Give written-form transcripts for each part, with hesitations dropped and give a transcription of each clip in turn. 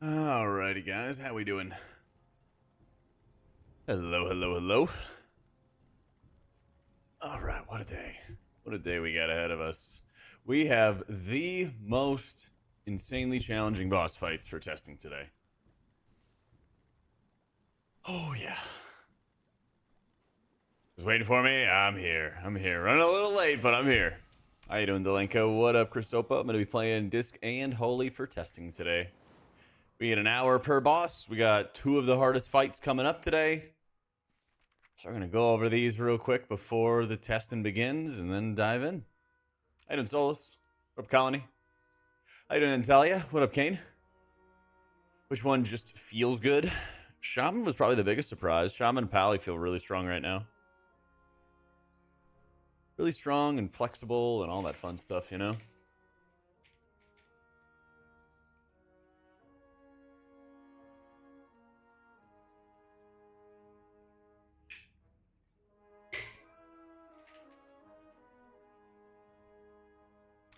Alrighty, guys, how we doing? Hello, hello, hello. Alright, what a day. What a day we got ahead of us. We have the most insanely challenging boss fights for testing today. Oh, yeah. Just waiting for me? I'm here. Running a little late, but I'm here. How you doing, Delenko? What up, Chrysopa? I'm going to be playing Disc and Holy for testing today. We get an hour per boss. We got 2 of the hardest fights coming up today. So we're going to go over these real quick before the testing begins and then dive in. How you doing, Solus? What up, Colony? How you doing, Natalia? What up, Kane? Which one just feels good? Shaman was probably the biggest surprise. Shaman and Pally feel really strong right now. Really strong and flexible and all that fun stuff, you know?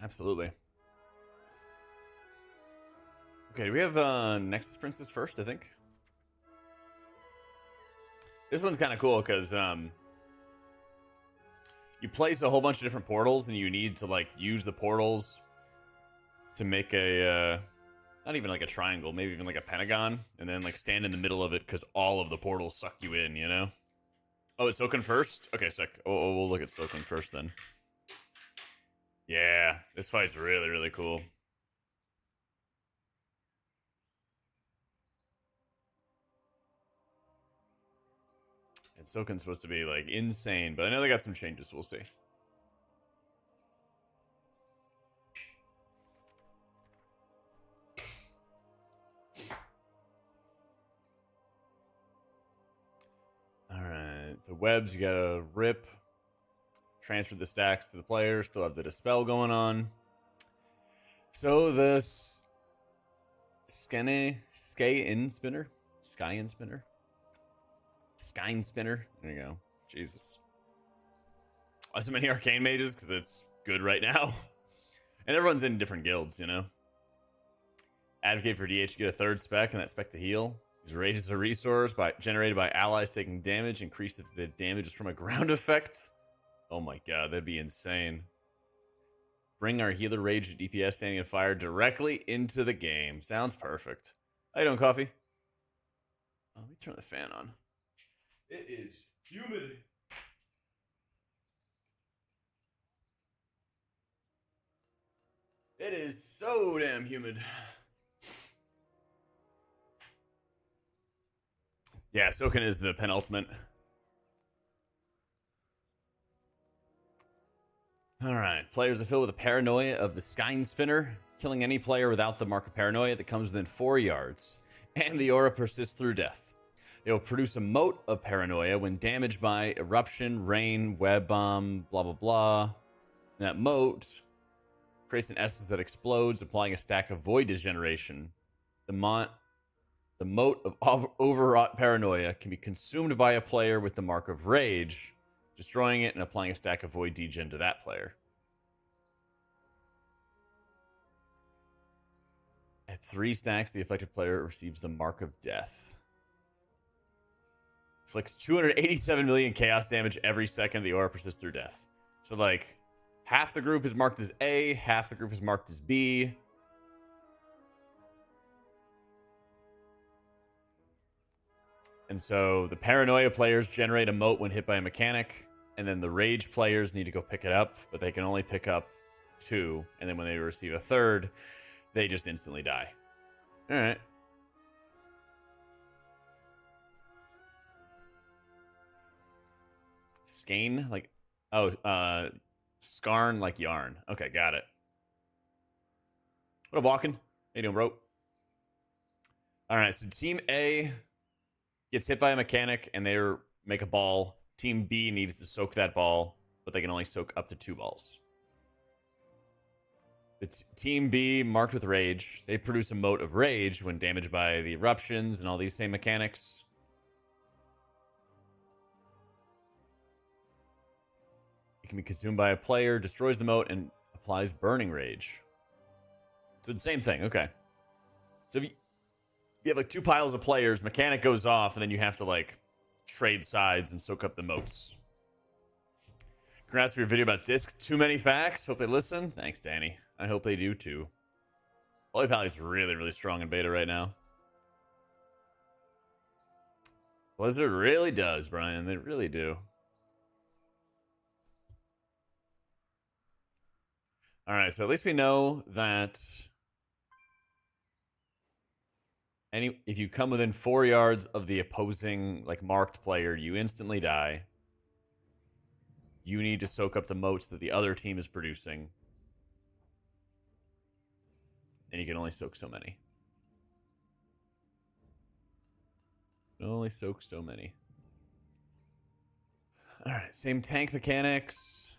Absolutely. Okay, do we have Nexus Princess first, I think? This one's kind of cool because you place a whole bunch of different portals and you need to like use the portals to make a not even like a triangle, maybe even like a pentagon, and then like stand in the middle of it because all of the portals suck you in, you know? Oh, it's Soken first? Okay, sick. Oh, we'll look at Soken first then. Yeah, this fight's really, really cool. And Soken's supposed to be like insane, but I know they got some changes, we'll see. Alright, the webs you gotta rip. Transfer the stacks to the player, still have the dispel going on. So the Sky in spinner? There you go. Jesus. Why so many arcane mages? Because it's good right now. And everyone's in different guilds, you know? Advocate for DH to get a 3rd spec and that spec to heal. Use rage as a resource generated by allies taking damage. Increase if the damage is from a ground effect. Oh my god, that'd be insane. Bring our healer rage DPS standing in fire directly into the game. Sounds perfect. How you doing, Coffee? Oh, let me turn the fan on. It is humid. It is so damn humid. Yeah, Soken is the penultimate. Alright, players are filled with the Paranoia of the Sky Spinner, killing any player without the mark of Paranoia that comes within 4 yards, and the aura persists through death. They will produce a mote of Paranoia when damaged by eruption, rain, web bomb, blah blah blah. And that mote creates an essence that explodes, applying a stack of void degeneration. The mote of overwrought Paranoia can be consumed by a player with the mark of Rage, destroying it and applying a stack of void degen to that player. At 3 stacks, the affected player receives the mark of death. Inflicts 287 million chaos damage every second the aura persists through death. So, like, half the group is marked as A, half the group is marked as B. And so the Paranoia players generate a mote when hit by a mechanic, and then the Rage players need to go pick it up, but they can only pick up 2, and then when they receive a 3rd, they just instantly die. Alright. Skein, like, oh, Skarn, like yarn. Okay, got it. What up, Walken? How you doing, bro? Alright, so Team A gets hit by a mechanic, and they make a ball. Team B needs to soak that ball, but they can only soak up to 2 balls. It's Team B marked with Rage. They produce a mote of Rage when damaged by the eruptions and all these same mechanics. It can be consumed by a player, destroys the mote, and applies Burning Rage. So the same thing, okay. So if you, You have like 2 piles of players, mechanic goes off, and then you have to like trade sides and soak up the moats. Congrats for your video about disc. Too many facts. Hope they listen. Thanks, Danny. I hope they do too. Holy Pally's really, really strong in beta right now. Blizzard really does, Brian. They really do. All right, so at least we know that if you come within 4 yards of the opposing like marked player, you instantly die. You need to soak up the moats that the other team is producing. And you can only soak so many. You can only soak so many. Alright, same tank mechanics.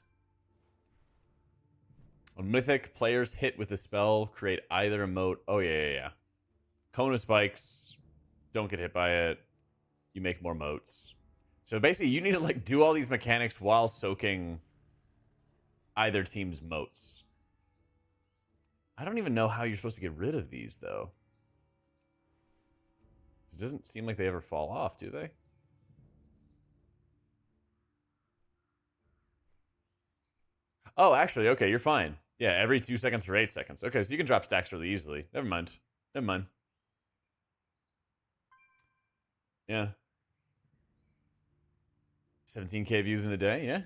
On Mythic, players hit with a spell create either a moat. Oh, yeah. Cone of spikes. Don't get hit by it. You make more moats. So basically, you need to like do all these mechanics while soaking either team's moats. I don't even know how you're supposed to get rid of these, though. It doesn't seem like they ever fall off, do they? Oh, actually, okay, you're fine. Yeah, every 2 seconds for 8 seconds. Okay, so you can drop stacks really easily. Never mind. Never mind. Yeah. 17K views in a day, yeah.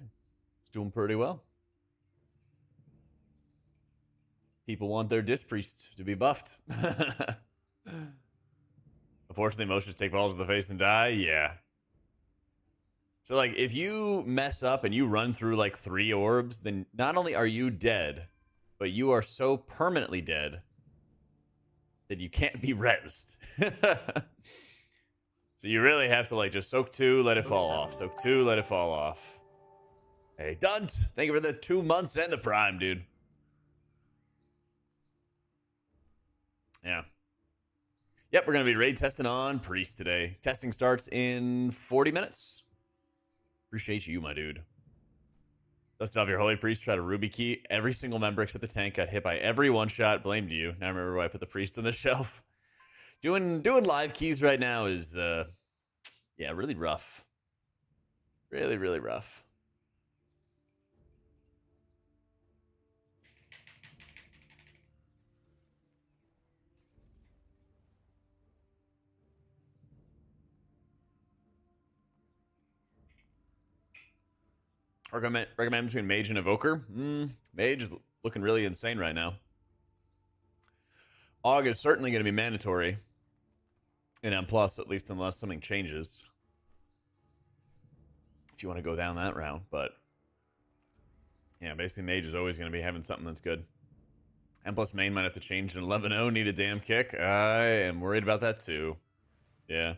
It's doing pretty well. People want their Disc Priest to be buffed. Unfortunately, most just take balls to the face and die. Yeah. So, like, if you mess up and you run through, like, 3 orbs, then not only are you dead, but you are so permanently dead that you can't be rezzed. So you really have to, like, just soak 2, let it fall off. Soak 2, let it fall off. Hey, Dunt! Thank you for the 2 months and the Prime, dude. Yeah. Yep, we're going to be raid testing on Priest today. Testing starts in 40 minutes. Appreciate you, my dude. Dusted off your Holy Priest, tried a Ruby Key. Every single member except the tank got hit by every one-shot. Blamed you. Now remember why I put the Priest on the shelf. Doing live keys right now is, yeah, really rough. Really, really rough. Recommend between Mage and Evoker? Mage is looking really insane right now. AUG is certainly going to be mandatory in M+, at least unless something changes. If you want to go down that route, but yeah, basically Mage is always going to be having something that's good. M+ main might have to change in 11.0, need a damn kick. I am worried about that too. Yeah.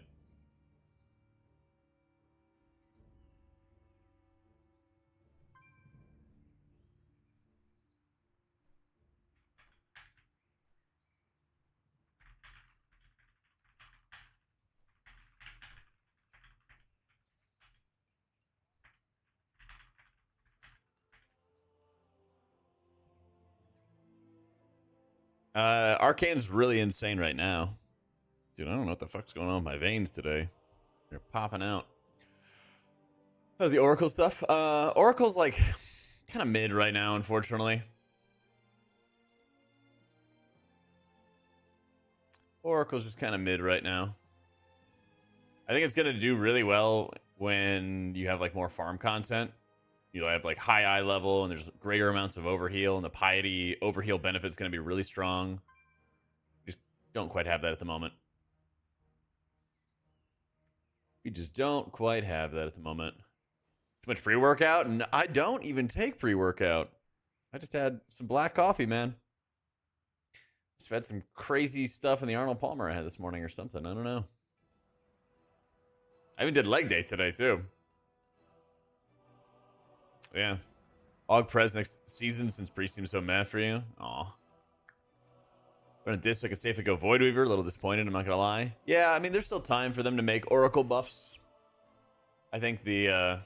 Arcane's really insane right now. Dude, I don't know what the fuck's going on with my veins today. They're popping out. How's the Oracle stuff? Oracle's like kind of mid right now, unfortunately. Oracle's just kind of mid right now. I think it's going to do really well when you have like more farm content. You have like high eye level and there's greater amounts of overheal, and the piety overheal benefit is going to be really strong. Just don't quite have that at the moment. We just don't quite have that at the moment. Too much pre-workout? And I don't even take pre-workout. I just had some black coffee, man. Just had some crazy stuff in the Arnold Palmer I had this morning or something. I don't know. I even did leg day today, too. Yeah. AUG Prez next season since Priest seems so mad for you. Aw. But on Disc, I could safely go Void Weaver. A little disappointed, I'm not going to lie. Yeah, I mean, there's still time for them to make Oracle buffs. I think the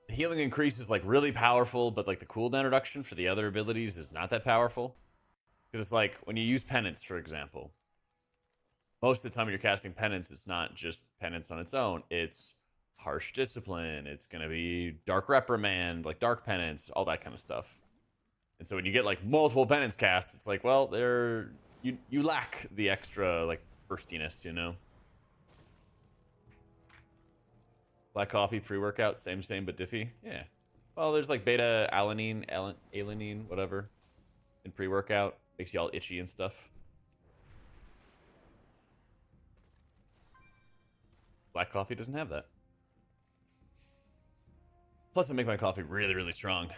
healing increase is, like, really powerful, but, like, the cooldown reduction for the other abilities is not that powerful. Because it's like, when you use Penance, for example. most of the time when you're casting penance, it's not just penance on its own. It's harsh discipline. It's going to be dark reprimand, like dark penance, all that kind of stuff. And so when you get like multiple penance casts, it's like, well, you lack the extra like burstiness, you know. Black coffee pre-workout, same but diffy. Yeah. Well, there's like beta alanine, alanine, whatever, in pre-workout. Makes you all itchy and stuff. Black coffee doesn't have that. Plus, I make my coffee really, really strong.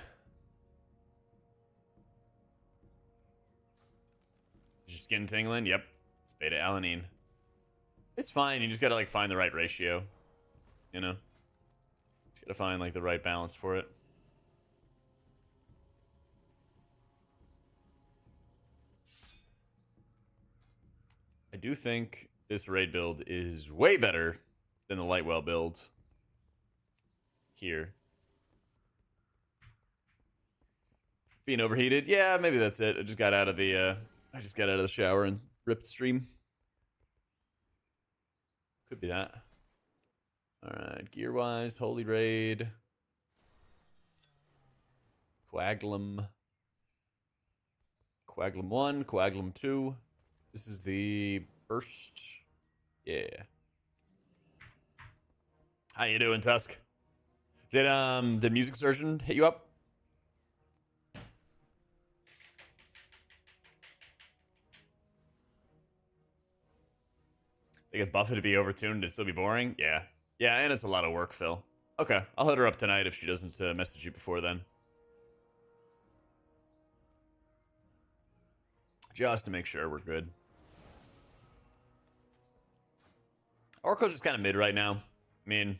Is your skin tingling? Yep. It's beta alanine. It's fine. You just gotta like find the right ratio. You know? Just gotta find like the right balance for it. I do think this raid build is way better than the Lightwell build here. Being overheated? Yeah, maybe that's it. I just got out of the shower and ripped stream. Could be that. Alright, gear-wise, Holy Raid. Coagulum. Coagulum 1, Coagulum 2. This is the burst. Yeah. How you doing, Tusk? Did Music Surgeon hit you up? They get Buffett to be overtuned and still be boring? Yeah. Yeah, and it's a lot of work, Phil. Okay, I'll hit her up tonight if she doesn't message you before then. Just to make sure we're good. Oracle's just kind of mid right now. I mean,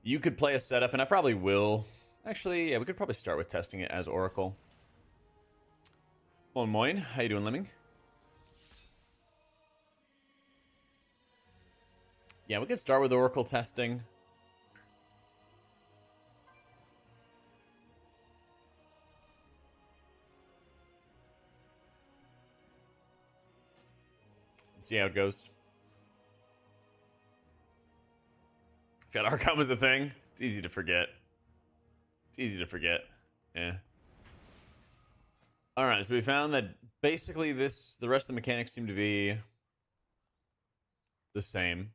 you could play a setup, and I probably will. Actually, yeah, we could probably start with testing it as Oracle. Moin moin, how you doing, Lemming? Yeah, we could start with Oracle testing. Let's see how it goes. God, Archon was a thing. It's easy to forget. It's easy to forget. Yeah. Alright, so we found that basically the rest of the mechanics seem to be the same.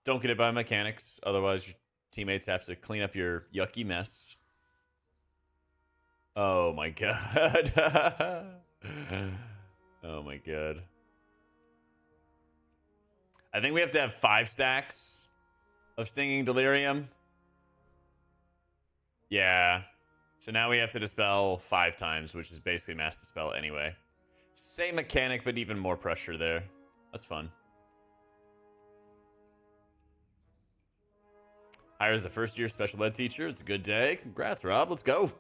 Don't get it by mechanics, otherwise your teammates have to clean up your yucky mess. Oh my god. Oh my god. I think we have to have 5 stacks of Stinging Delirium. Yeah. So now we have to dispel 5 times, which is basically mass dispel anyway. Same mechanic, but even more pressure there. That's fun. Hires a first-year special ed teacher. It's a good day. Congrats, Rob. Let's go.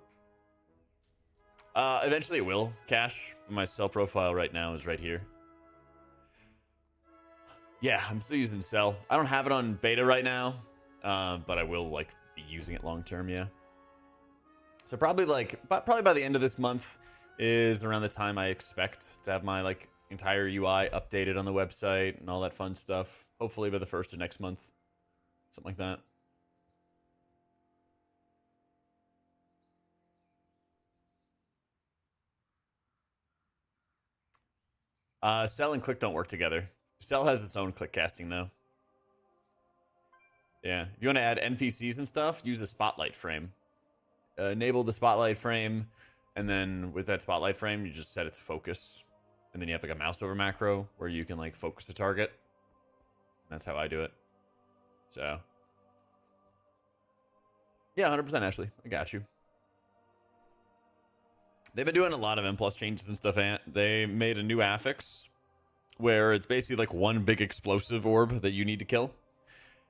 Eventually it will. Cash. My cell profile right now is right here. Yeah, I'm still using Cell. I don't have it on beta right now, but I will like be using it long term. Yeah. So probably by the end of this month is around the time I expect to have my like entire UI updated on the website and all that fun stuff. Hopefully by the 1st of next month, something like that. Cell and Click don't work together. Cell has its own click casting though. Yeah, if you want to add NPCs and stuff, use a spotlight frame. Enable the spotlight frame, and then with that spotlight frame, you just set it to focus. And then you have like a mouse over macro where you can like focus a target. That's how I do it. So. Yeah, 100% Ashley. I got you. They've been doing a lot of M+ changes and stuff. They made a new affix where it's basically like one big explosive orb that you need to kill.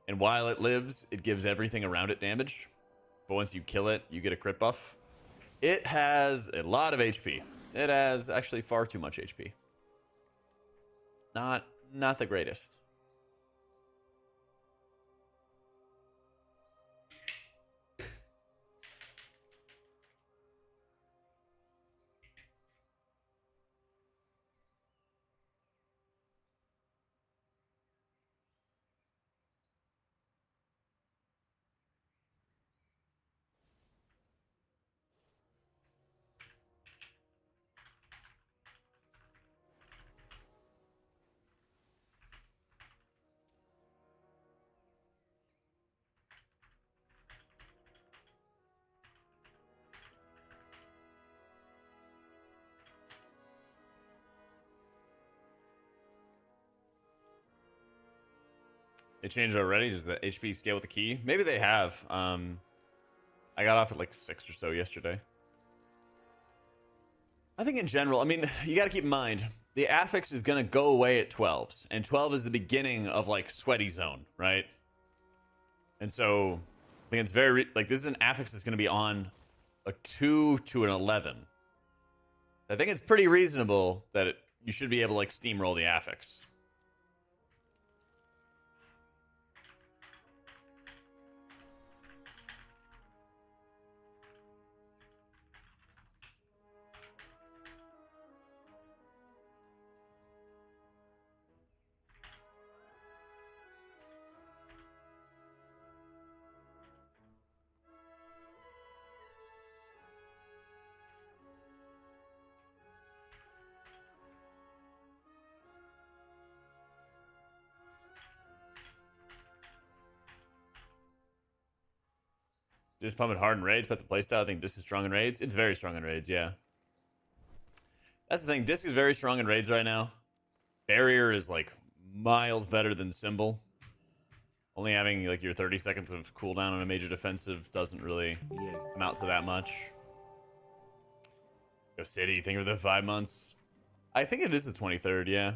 And while it lives, it gives everything around it damage. But once you kill it, you get a crit buff. It has a lot of HP. It has actually far too much HP. Not the greatest. They changed it already? Does the HP scale with the key? Maybe they have. I got off at like 6 or so yesterday. I think in general, I mean, you got to keep in mind, the affix is going to go away at 12s. And 12 is the beginning of like sweaty zone, right? And so I think it's very, like, this is an affix that's going to be on a 2 to an 11. I think it's pretty reasonable that you should be able to like steamroll the affix. Just pumping hard in raids, but the playstyle, I think this is strong in raids. It's very strong in raids, yeah. That's the thing. Disc is very strong in raids right now. Barrier is like miles better than Symbol. Only having like your 30 seconds of cooldown on a major defensive doesn't really amount to that much. Go City, think of the 5 months. I think it is the 23rd, yeah.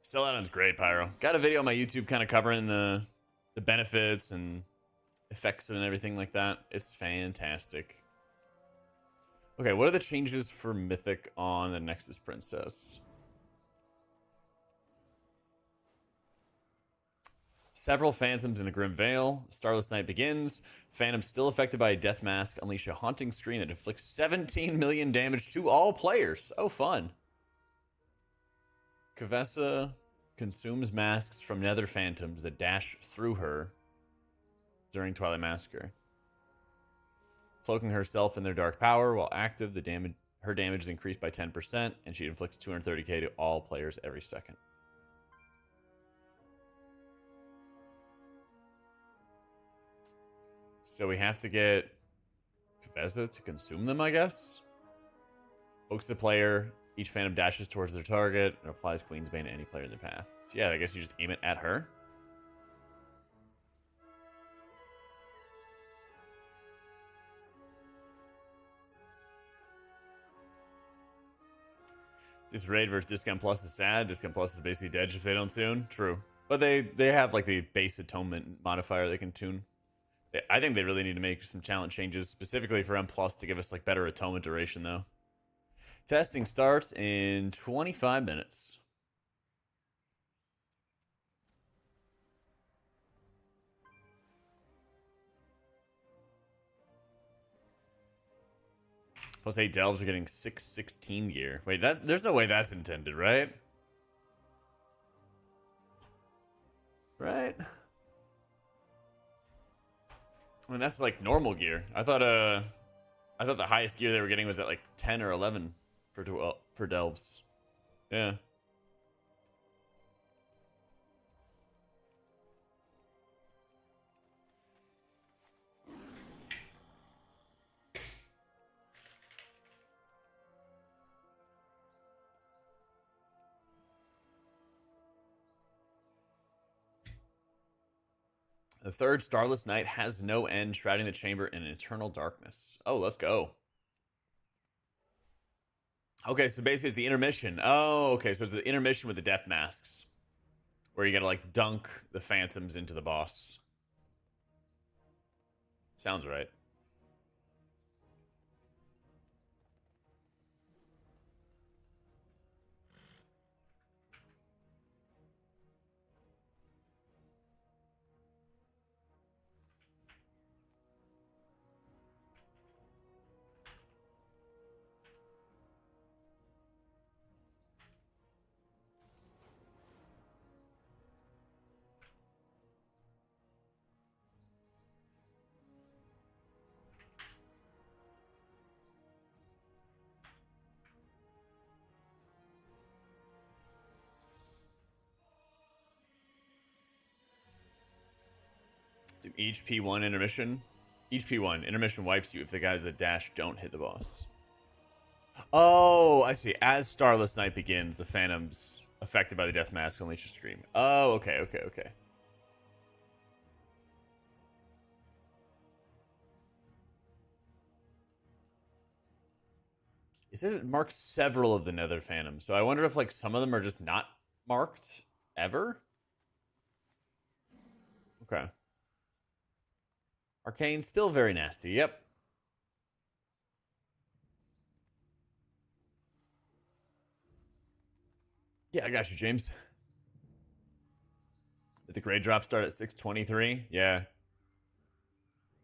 Sellout's great, Pyro. Got a video on my YouTube kind of covering the benefits and effects and everything like that. It's fantastic. Okay, what are the changes for Mythic on the Nexus Princess? Several phantoms in a grim veil. Starless night begins. Phantoms still affected by a death mask unleash a haunting scream that inflicts 17 million damage to all players. Oh, fun. Kavessa consumes masks from nether phantoms that dash through her during Twilight Massacre. Cloaking herself in their dark power while active, her damage is increased by 10%, and she inflicts 230k to all players every second. So we have to get Kavessa to consume them, I guess? Focus the player. Each phantom dashes towards their target and applies Queen's Bane to any player in their path. So yeah, I guess you just aim it at her. This raid versus Discount Plus is sad. Discount Plus is basically dead if they don't tune. True. But they have like the base atonement modifier they can tune. I think they really need to make some challenge changes specifically for M Plus to give us like better atonement duration though. Testing starts in 25 minutes. Plus 8 delves are getting 616 gear. Wait, there's no way that's intended, right? Right? I mean, that's like normal gear. I thought the highest gear they were getting was at like 10 or 11 for delves. Yeah. The third Starless Night has no end, shrouding the chamber in eternal darkness. Oh, let's go. Okay, so basically it's the intermission. Oh, okay, so it's the intermission with the death masks. Where you gotta, like, dunk the phantoms into the boss. Sounds right. Do each P1 intermission. Each P1 intermission wipes you if the guys that dash don't hit the boss. Oh, I see. As Starless Night begins, the Phantoms affected by the Death Mask unleash a scream. Oh, okay, okay, okay. It says it marks several of the Nether Phantoms, so I wonder if like some of them are just not marked ever. Okay. Arcane still very nasty. Yep. Yeah, I got you, James. Did the grade drop start at 623? Yeah.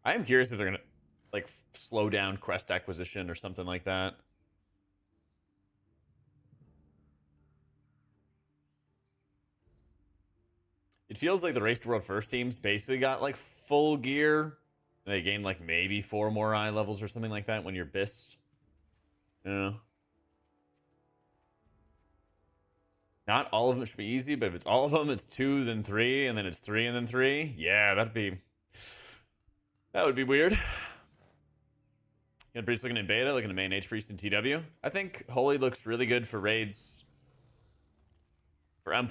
I am curious if they're gonna like slow down quest acquisition or something like that. It feels like the Race to World First teams basically got like full gear. They gained like maybe 4 more eye levels or something like that when you're BIS. You know? Not all of them should be easy, but if it's all of them, it's 2, then 3, and then it's 3, and then 3. Yeah, that would be weird. Got Priest looking in beta, looking to main H Priest in TW. I think Holy looks really good for raids. For M+,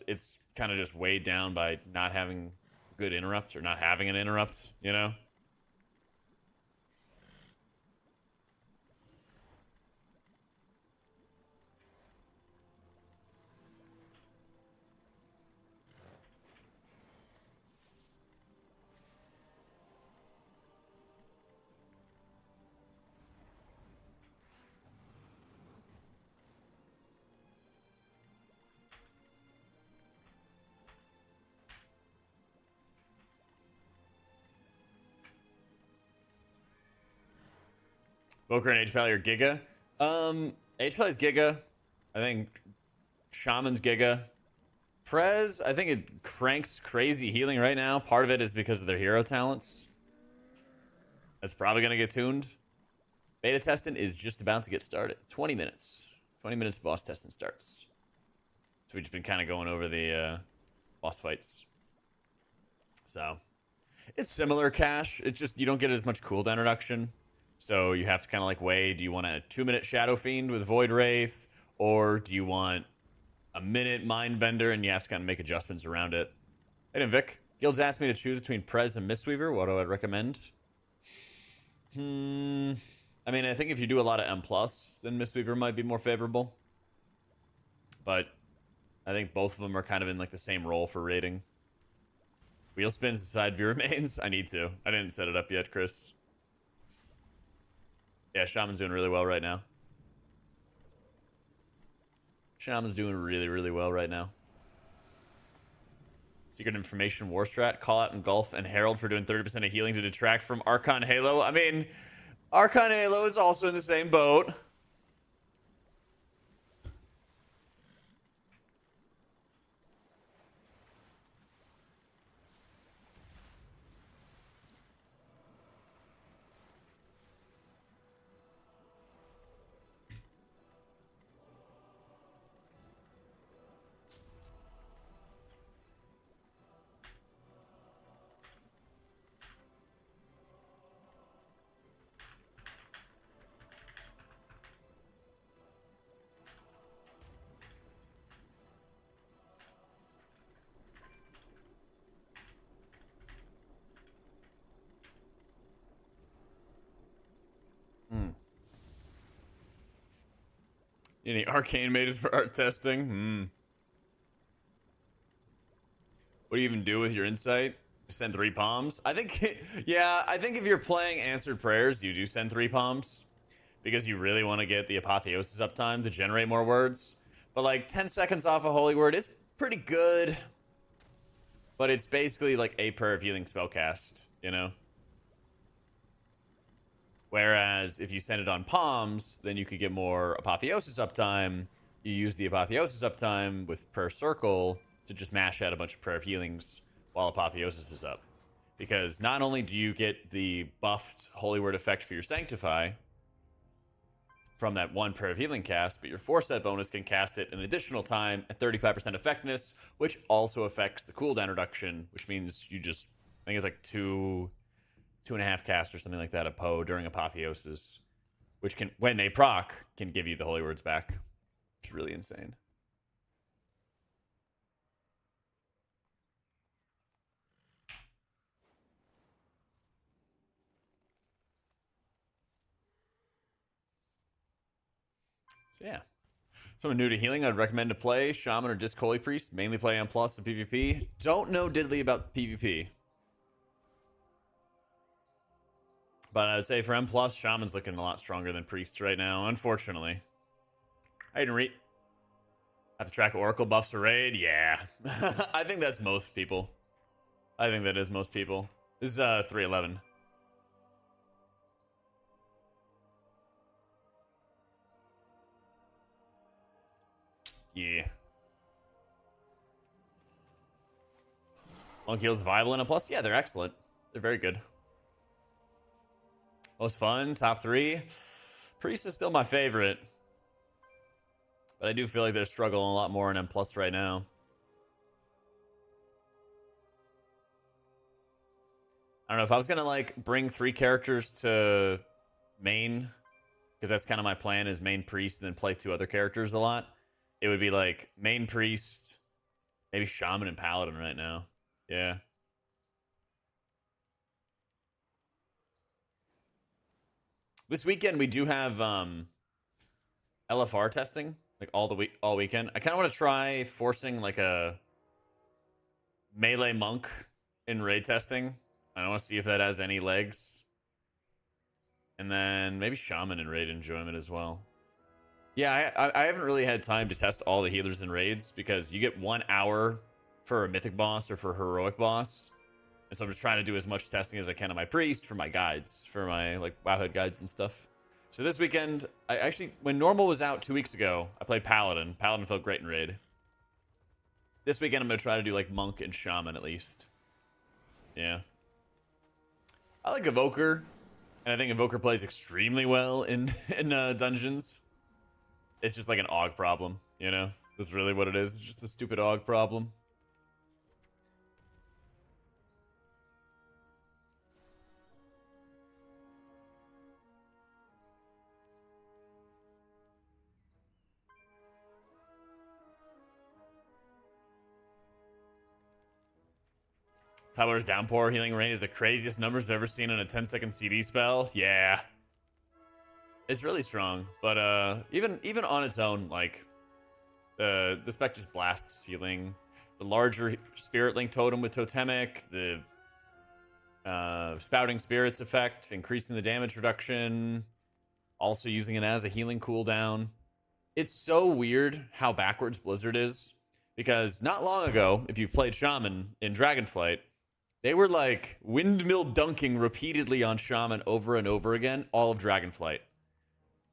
it's kind of just weighed down by not having good interrupt or not having an interrupt, you know? Boker and H-Pally are Giga. H-Pally's Giga. I think Shaman's Giga. Prez, I think it cranks crazy healing right now. Part of it is because of their hero talents. That's probably going to get tuned. Beta testing is just about to get started. 20 minutes. 20 minutes boss testing starts. So we've just been kind of going over the boss fights. So it's similar cash. It's just you don't get as much cooldown reduction. So you have to kind of like weigh, do you want a 2-minute Shadow Fiend with Void Wraith? Or do you want a minute Mindbender? And you have to kind of make adjustments around it. Hey, Vic. Guilds asked me to choose between Prez and Mistweaver. What do I recommend? I mean, I think if you do a lot of M+, then Mistweaver might be more favorable. But I think both of them are kind of in like the same role for rating. Wheel spins side view remains. I need to. I didn't set it up yet, Chris. Yeah, Shaman's doing really well right now. Shaman's doing really, really well right now. Secret information war strat. Call out Engulf and Herald for doing 30% of healing to detract from Archon Halo. I mean, Archon Halo is also in the same boat. Any arcane mages for art testing? What do you even do with your insight? Send 3 palms? I think, yeah, I think if you're playing answered prayers, you do send 3 palms. Because you really want to get the apotheosis uptime to generate more words. But like 10 seconds off a holy word is pretty good. But it's basically like a prayer of healing spellcast, you know? Whereas if you send it on palms, then you could get more apotheosis uptime. You use the apotheosis uptime with prayer circle to just mash out a bunch of prayer of healings while apotheosis is up. Because not only do you get the buffed holy word effect for your sanctify from that 1 prayer of healing cast, but your 4-set bonus can cast it an additional time at 35% effectiveness, which also affects the cooldown reduction, which means you just I think it's like 2.5 cast or something like that a Poe during Apotheosis, which can, when they proc, can give you the Holy Words back. It's really insane. So yeah. Someone new to healing, I'd recommend to play Shaman or Disc Holy Priest. Mainly play on Plus and PvP. Don't know diddly about PvP. But I would say for M+, Shaman's looking a lot stronger than Priest right now, unfortunately. I didn't read. Have to track Oracle buffs or raid? Yeah. I think that's most people. I think that is most people. This is 311. Yeah. Monk heals viable in a plus? Yeah, they're excellent. They're very good. Most fun, top 3. Priest is still my favorite. But I do feel like they're struggling a lot more in M+ right now. I don't know, if I was gonna like bring 3 characters to main, because that's kind of my plan, is main Priest and then play 2 other characters a lot, it would be like main Priest, maybe Shaman and Paladin right now. Yeah. This weekend we do have LFR testing, like all weekend. I kind of want to try forcing like a melee monk in raid testing. I want to see if that has any legs. And then maybe Shaman in raid enjoyment as well. Yeah, I haven't really had time to test all the healers in raids because you get 1 hour for a mythic boss or for a heroic boss. And so I'm just trying to do as much testing as I can on my priest, for my guides, for my like Wowhead guides and stuff. So this weekend, I actually, when normal was out 2 weeks ago, I played Paladin. Paladin felt great in raid. This weekend I'm gonna try to do like Monk and Shaman at least. Yeah. I like Evoker, and I think Evoker plays extremely well in dungeons. It's just like an AUG problem, you know? That's really what it is. It's just a stupid AUG problem. Tyler's Downpour healing rain is the craziest numbers I've ever seen on a 10-second CD spell. Yeah. It's really strong, but even on its own, like the spec just blasts healing. The larger Spirit Link totem with Totemic, the Spouting Spirits effect, increasing the damage reduction, also using it as a healing cooldown. It's so weird how backwards Blizzard is, because not long ago, if you've played Shaman in Dragonflight, they were like windmill dunking repeatedly on Shaman over and over again, all of Dragonflight.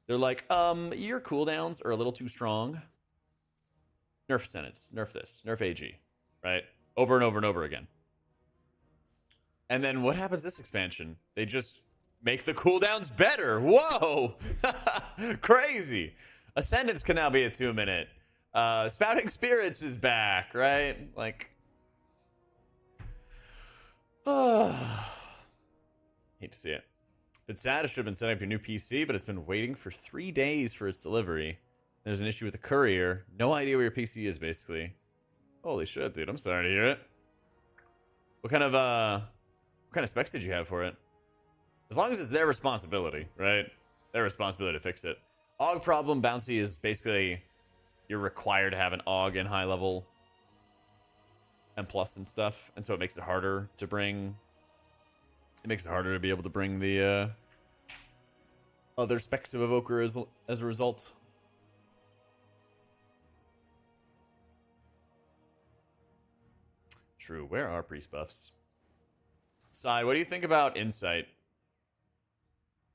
They're like, your cooldowns are a little too strong. Nerf sentence, nerf this, nerf AG, right? Over and over and over again. And then what happens this expansion? They just make the cooldowns better. Whoa! Crazy. Ascendance can now be a 2-minute. Spouting Spirits is back, right? Like, hate to see it. It's sad. I should have been setting up your new PC, but it's been waiting for 3 days for its delivery. There's an issue with the courier. No idea where your PC is, basically. Holy shit, dude. I'm sorry to hear it. What kind of specs did you have for it? As long as it's their responsibility, right? Their responsibility to fix it. AUG problem bouncy is basically you're required to have an AUG in high level M+ and stuff, and so it makes it harder to bring. It makes it harder to be able to bring the other specs of Evoker as a result. True. Where are priest buffs? Sai, what do you think about Insight?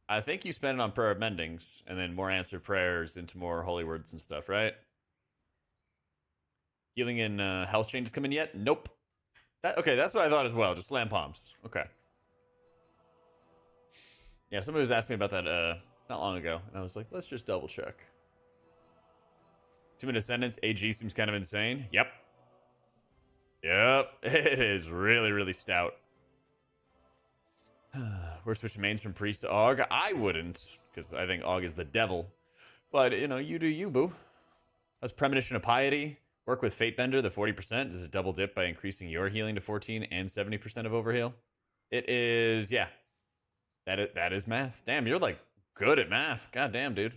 I think you spend it on prayer of mendings, and then more answered prayers into more holy words and stuff, right? Healing in health changes come in yet? Nope. Okay, that's what I thought as well. Just slam palms. Okay. Yeah, somebody was asking me about that not long ago, and I was like, let's just double check. 2-minute Ascendance, AG seems kind of insane. Yep. Yep, it is really, really stout. We're switching mains from Priest to Aug. I wouldn't, because I think Aug is the devil. But, you know, you do you, boo. That's Premonition of Piety. Work with Fatebender, the 40%. This is a double dip by increasing your healing to 14 and 70% of overheal. It is, yeah. That is math. Damn, you're like good at math. God damn, dude.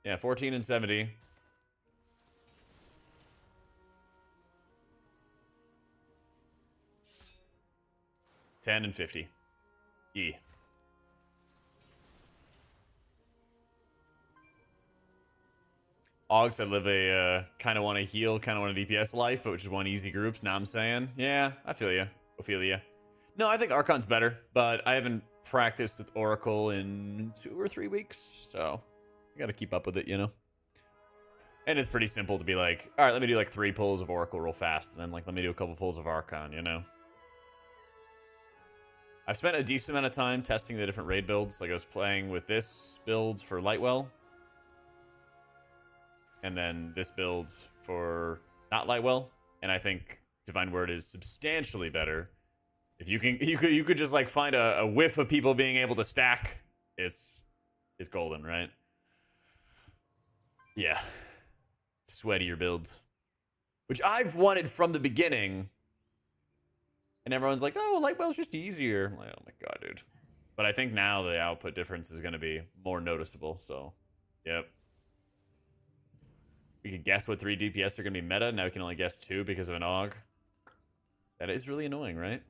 Yeah, 14 and 70. $10 and $50. E. Augs that live a kind of want to heal, kind of want a DPS life, but just want easy groups. Now I'm saying, yeah, I feel you. Ophelia. No, I think Archon's better, but I haven't practiced with Oracle in 2 or 3 weeks, so I got to keep up with it, you know. And it's pretty simple to be like, all right, let me do like 3 pulls of Oracle real fast, and then like let me do a couple pulls of Archon, you know. I've spent a decent amount of time testing the different raid builds. Like I was playing with this build for Lightwell, and then this build for not Lightwell, and I think Divine Word is substantially better. If you can, you could just like find a whiff of people being able to stack. It's golden, right? Yeah, sweatier builds, which I've wanted from the beginning. And everyone's like, oh, Lightwell's just easier. I'm like, oh my god, dude. But I think now the output difference is going to be more noticeable, so, yep. We could guess what 3 DPS are going to be meta. Now we can only guess 2 because of an AUG. That is really annoying, right?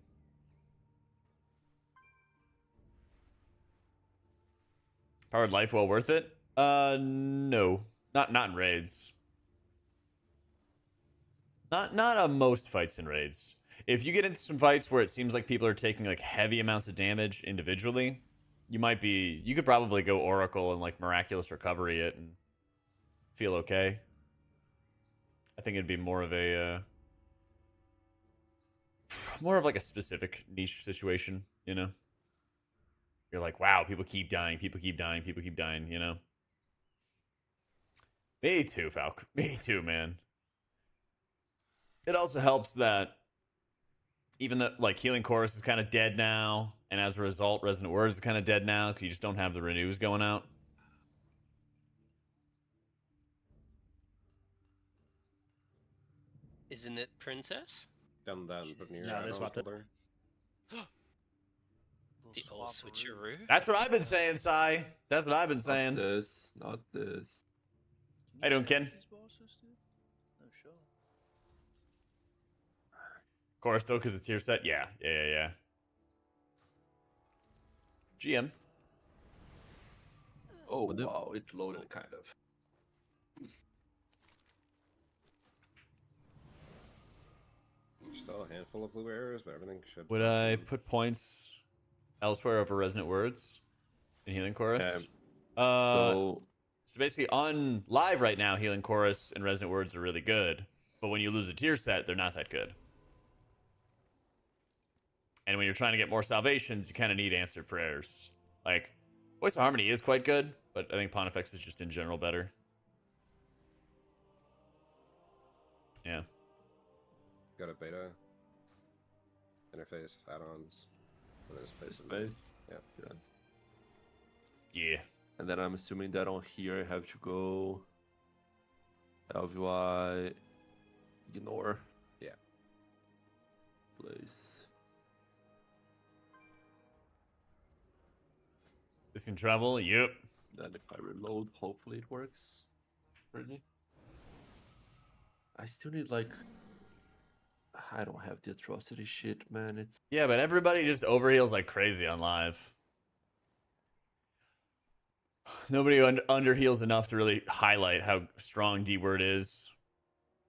Powered life well worth it? No. Not in raids. Not on most fights in raids. If you get into some fights where it seems like people are taking like heavy amounts of damage individually, you could probably go Oracle and like Miraculous Recovery it and feel okay. I think it'd be more of like a specific niche situation, you know? You're like, wow, people keep dying, you know? Me too, Falk. Me too, man. It also helps that even though like Healing Chorus is kind of dead now, and as a result, Resonant Words is kind of dead now because you just don't have the renews going out. Isn't it Princess? Done then, but near. No, they swapped it. The old switcheroo. That's what I've been saying, Sai. That's what I've been saying. Not this. How you doing, Ken? No, sure. Chorus still because it's tier set? Yeah. GM. Oh, wow, it loaded kind of. Still a handful of blue arrows, but everything should. Would I put points elsewhere over Resonant Words in Healing Chorus? So basically on live right now, Healing Chorus and Resonant Words are really good, but when you lose a tier set, they're not that good. And when you're trying to get more salvations, you kind of need answered prayers. Like, Voice of Harmony is quite good, but I think Pontifex is just in general better. Yeah. Got a beta interface add-ons. Space. Yeah. Yeah. And then I'm assuming that on here I have to go LVY ignore. Yeah. Place. This can travel? Yep. Then if I reload, hopefully it works. Really? I still need like... I don't have the atrocity shit, man. It's... Yeah, but everybody just overheals like crazy on live. Nobody underheals enough to really highlight how strong D-Word is.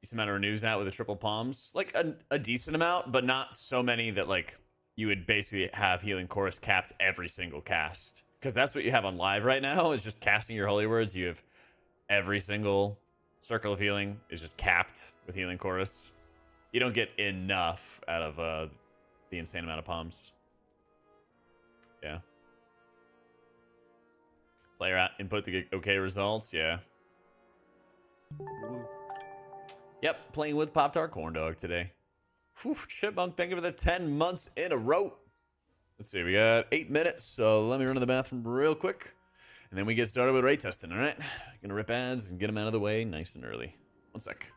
Decent amount of renews out with the triple palms. Like a decent amount, but not so many that like you would basically have Healing Chorus capped every single cast. Because that's what you have on live right now, is just casting your Holy Words. You have every single Circle of Healing is just capped with Healing Chorus. You don't get enough out of the insane amount of palms. Yeah. Player input to get okay results, yeah. Yep, playing with Pop-Tart Corn Dog today. Whew, Chipmunk, thank you for the 10 months in a row. Let's see, we got 8 minutes, so let me run to the bathroom real quick, and then we get started with raid testing, alright? Gonna rip ads and get them out of the way nice and early. 1 sec.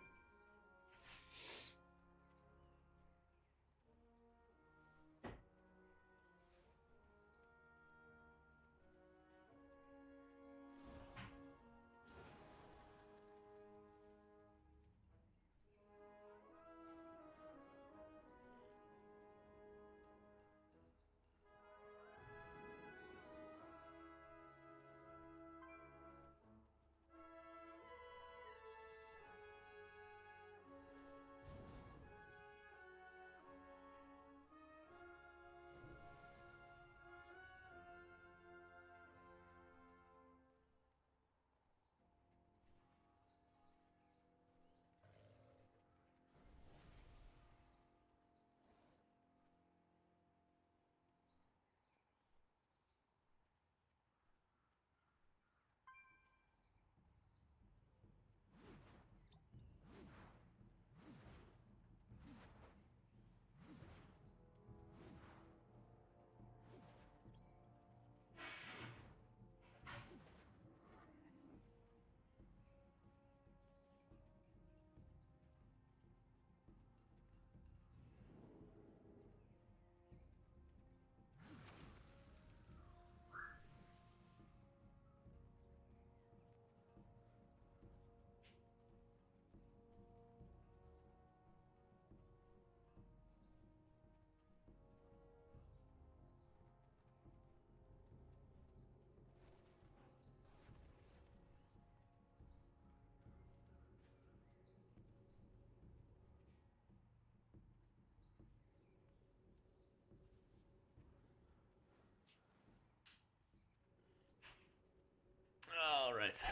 Alright.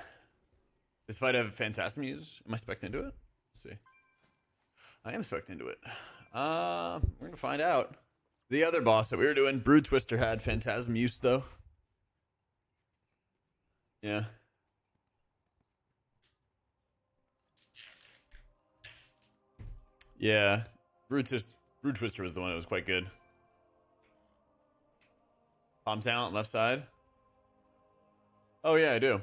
This fight have Phantasm use? Am I spec'd into it? Let's see. I am spec'd into it. We're gonna find out. The other boss that we were doing, Brood Twister, had Phantasm use though. Yeah. Yeah. Brood Twister was the one that was quite good. Palm talent, left side. Oh yeah, I do.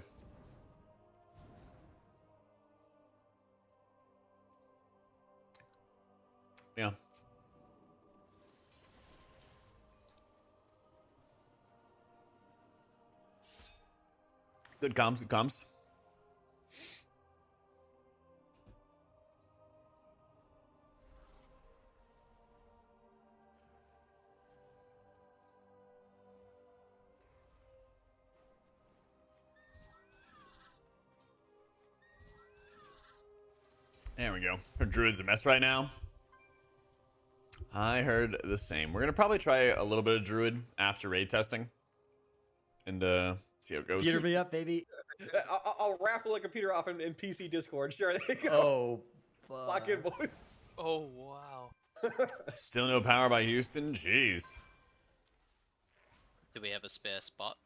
Yeah. Good comms, good comms. There we go. Her druid's a mess right now. I heard the same. We're gonna probably try a little bit of druid after raid testing, and see how it goes. Peter me up, baby. I'll raffle a computer off in PC Discord. Sure, there you go. Oh, Lock in, boys. Oh, wow. Still no power by Houston. Jeez. Do we have a spare spot?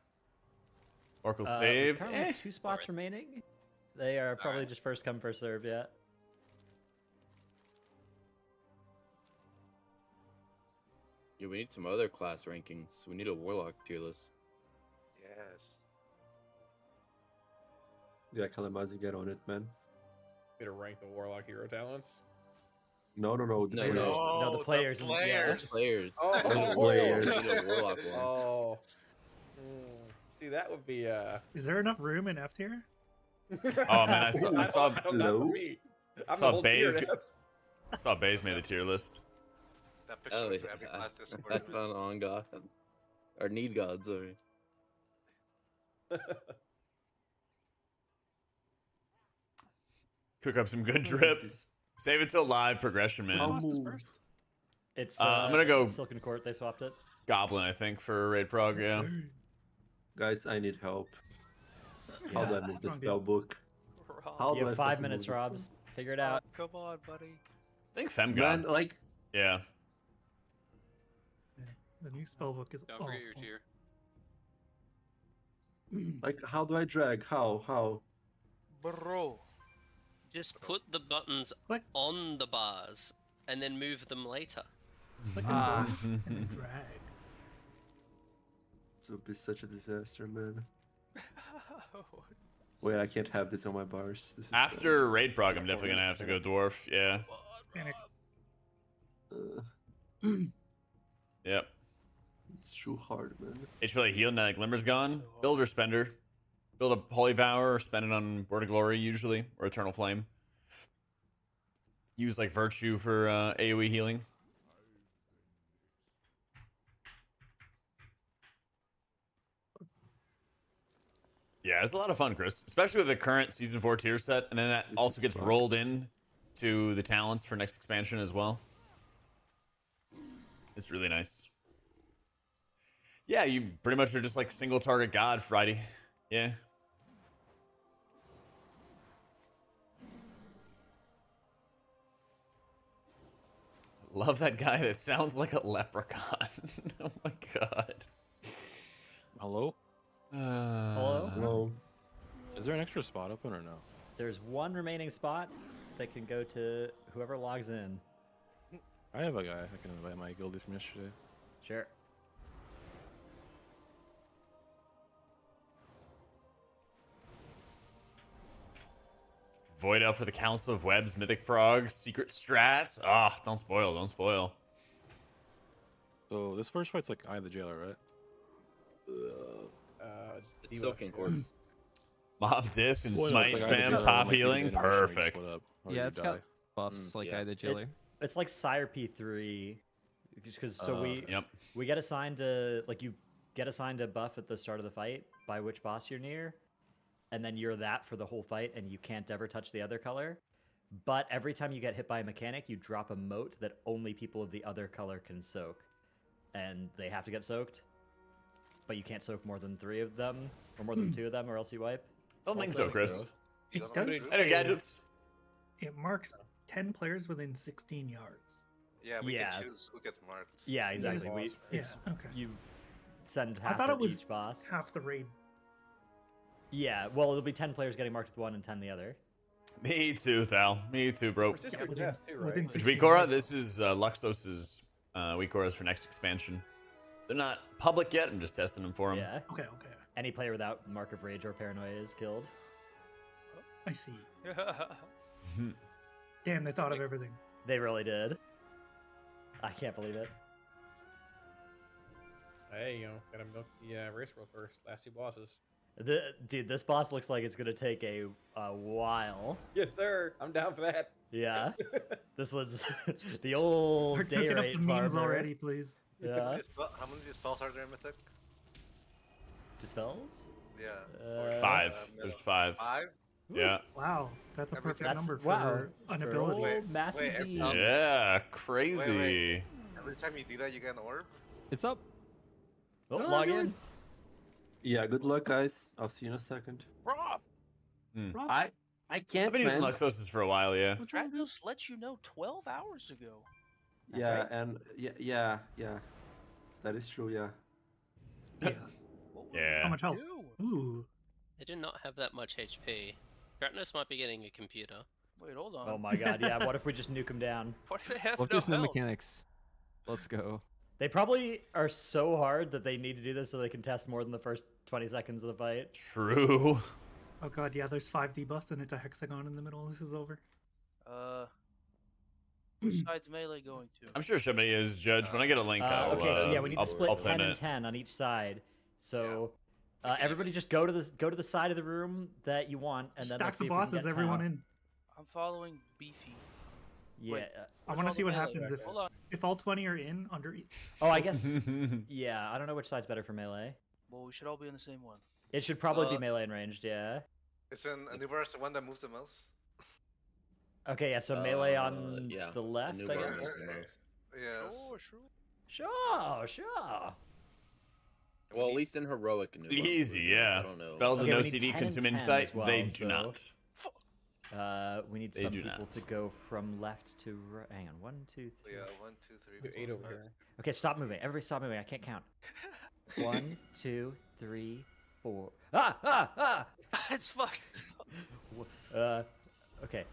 Oracle we saved. currently have 2 spots Alright. remaining. They are probably Alright. just first come, first serve, yeah. Yeah, we need some other class rankings. We need a warlock tier list. Yes. Yeah, Kalamazi, get on it, man. Gonna rank the Warlock hero talents. No. The No, players. No, the players. The and- yeah. players. Players. Oh, players. We need a warlock one. Oh. See, that would be Is there enough room in F tier? Oh man, I saw not Hello? for me. I'm saw the whole tier Baze. now. I saw Baze made the tier list. That picture Oh, went to yeah. every class Discord. That's on God. Or need God, sorry. Cook up some good drip. Save it till live progression, man. I'll Lost this move. first? It's I'm gonna go- Silken Court. They swapped it. Goblin, I think, for raid prog. Yeah. Guys, I need help. How do I move the Strong spell deal. book? How You do I have 5 fucking minutes, move this Robs. Figure it out. Come on, buddy. I think Fem Man, God. like, Yeah. Yeah, the new spellbook is Don't forget your awful. tier. how do I drag? How? Bro. Just put the buttons Click. on the bars and then move them later. Click and Ah. drag, and then drag. It would be such a disaster, man. Wait, I can't have this on my bars. This is After raid prog, I'm definitely gonna have to go dwarf. Yeah. Panic. Yep. It's too hard, man. HP heal now. Glimmer's gone. Build or spender. Build a holy power or spend it on Word of Glory usually, or Eternal Flame. Use like Virtue for AoE healing. Yeah, it's a lot of fun, Chris. Especially with the current Season 4 tier set, and then that This also is gets fucked. rolled in to the talents for next expansion as well. It's really nice. Yeah, you pretty much are just like single target god Friday. Yeah. Love that guy that sounds like a leprechaun. Oh my god. Hello? Hello? Hello. Is there an extra spot open or no? There's one remaining spot that can go to whoever logs in. I have a guy I can invite, my guildie from yesterday. Sure. Void Elf for the Council of Webs, Mythic Prog, Secret Strats. Ah, don't spoil, don't spoil. So this first fight's like Eye of the Jailer, right? It's Silken Cord. Mob disc and Well, smite it's like Eye of the spam, Jailer, top like, you healing, get animation where you perfect. split up or Yeah, you it's got die. buffs like yeah. Eye the Jailer. It's like Sire P3, because so Yep. we get assigned a you get assigned a buff at the start of the fight by which boss you're near, and then you're that for the whole fight, and you can't ever touch the other color. But every time you get hit by a mechanic, you drop a mote that only people of the other color can soak, and they have to get soaked. But you can't soak more than 3 of them, or more than 2 of them, or else you wipe. Don't think so, Chris. It Doesn't does really- Hey, say gadgets. it marks 10 players within 16 yards. Yeah, we Yeah. can choose who gets marked. Yeah, exactly. boss. It's, Yeah, okay. You send I half thought at it was each boss. half the raid. Yeah, well, it'll be 10 players getting marked with one and 10 the other. Me too, Thal. Me too, bro. Persistent within- Test too, right? within Which 16 Weekora? yards. This is Luxos's Weekoras for next expansion. They're not public yet. I'm just testing them for them. Yeah. Okay. Any player without Mark of Rage or Paranoia is killed. I see. Damn, they thought of everything. They really did. I can't believe it. Hey, gotta milk the race roll first. Last 2 bosses. Dude, this boss looks like it's gonna take a while. Yes, sir. I'm down for that. Yeah. This one's the old Start day cooking up rate the memes farmer. already, please. Yeah. How many spells are there in Mythic? Dispels? Yeah. 5. There's 5. 5? Yeah. Wow, that's a Every perfect time- number for wow. an For ability. old Wait, Massive wait, D. Yeah. Crazy. Every time you do that, you get an orb? It's up. Oh, Oh, log you're- in. Yeah, good luck, guys. I'll see you in a second. Rob, I can't, I've been using man. Luxos's for a while, yeah. Stratos let you know 12 hours ago. That's Yeah, right. and yeah. That is true, yeah. Yeah. Yeah. How much health? Ew. Ooh. I do not have that much HP. Gratnos might be getting a computer. Wait, hold on. Oh my god, yeah. What if we just nuke him down? What if they have Well, no there's no health? mechanics. Let's go. They probably are so hard that they need to do this so they can test more than the first 20 seconds of the fight. True. Oh god, yeah, there's 5 debuffs and it's a hexagon in the middle. This is over. Which side's melee going to? I'm sure somebody is judged. When I get a link, I'll, Okay, so yeah, we need to I'll split pin 10 and it. 10 on each side. So everybody just go to the side of the room that you want, and then Stack let's the see if we can bosses, get everyone 10. in. I'm following Beefy. Yeah. Wait, I where's want all to see the what melee? happens if Hold on. if all 20 are in under each. Oh, I guess. Yeah, I don't know which side's better for melee. Well, we should all be in the same one. It should probably be melee and ranged. Yeah. It's in Anubar's the one that moves the most? Okay, yeah. So melee on yeah, the left, I Anubar guess. moves the most. Yes. Sure. Well, at least in heroic Anubar. Easy, I yeah. don't know. Spells with Okay, no we need CD 10 and consume 10 insight. as well, They do so- not. We need They some do people not. to go from left to right. Hang on. 1, 2, 3. Yeah, 1, 2, 3. Do 8 over here. Okay, stop moving. Everybody stop moving. I can't count. 1, 2, 3, 4. Ah! It's fucked. Okay.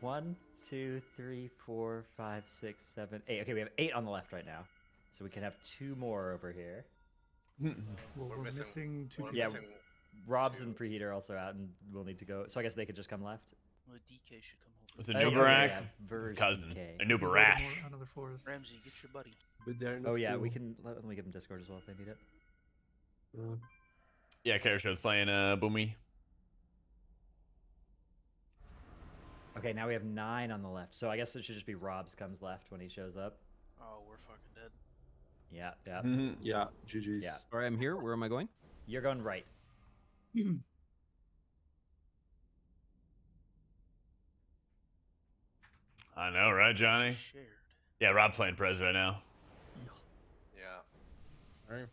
1, 2, 3, 4, 5, 6, 7, 8. Okay, we have 8 on the left right now. So we can have 2 more over here. Well, We're we're missing- missing two we're people. Yeah, missing Robs two. and Preheat are also out, and we'll need to go. So I guess they could just come left. Well, DK should come over. It's a Oh, yeah, Nubarak. yeah, It's his version cousin. K. A We can go to Nubarash. another forest. Ramsey, get your buddy. But they're in the Oh yeah, we field. can let me give them Discord as well if they need it. Yeah, Karashow's playing Boomy. Okay, now we have 9 on the left. So I guess it should just be Robs comes left when he shows up. Oh, we're fucking dead. Yeah, yeah. Yeah, GG's. Yeah. All right, I'm here. Where am I going? You're going right. I know, right, Johnny? Shared. Yeah, Rob playing Prez right now. Yeah. Alright.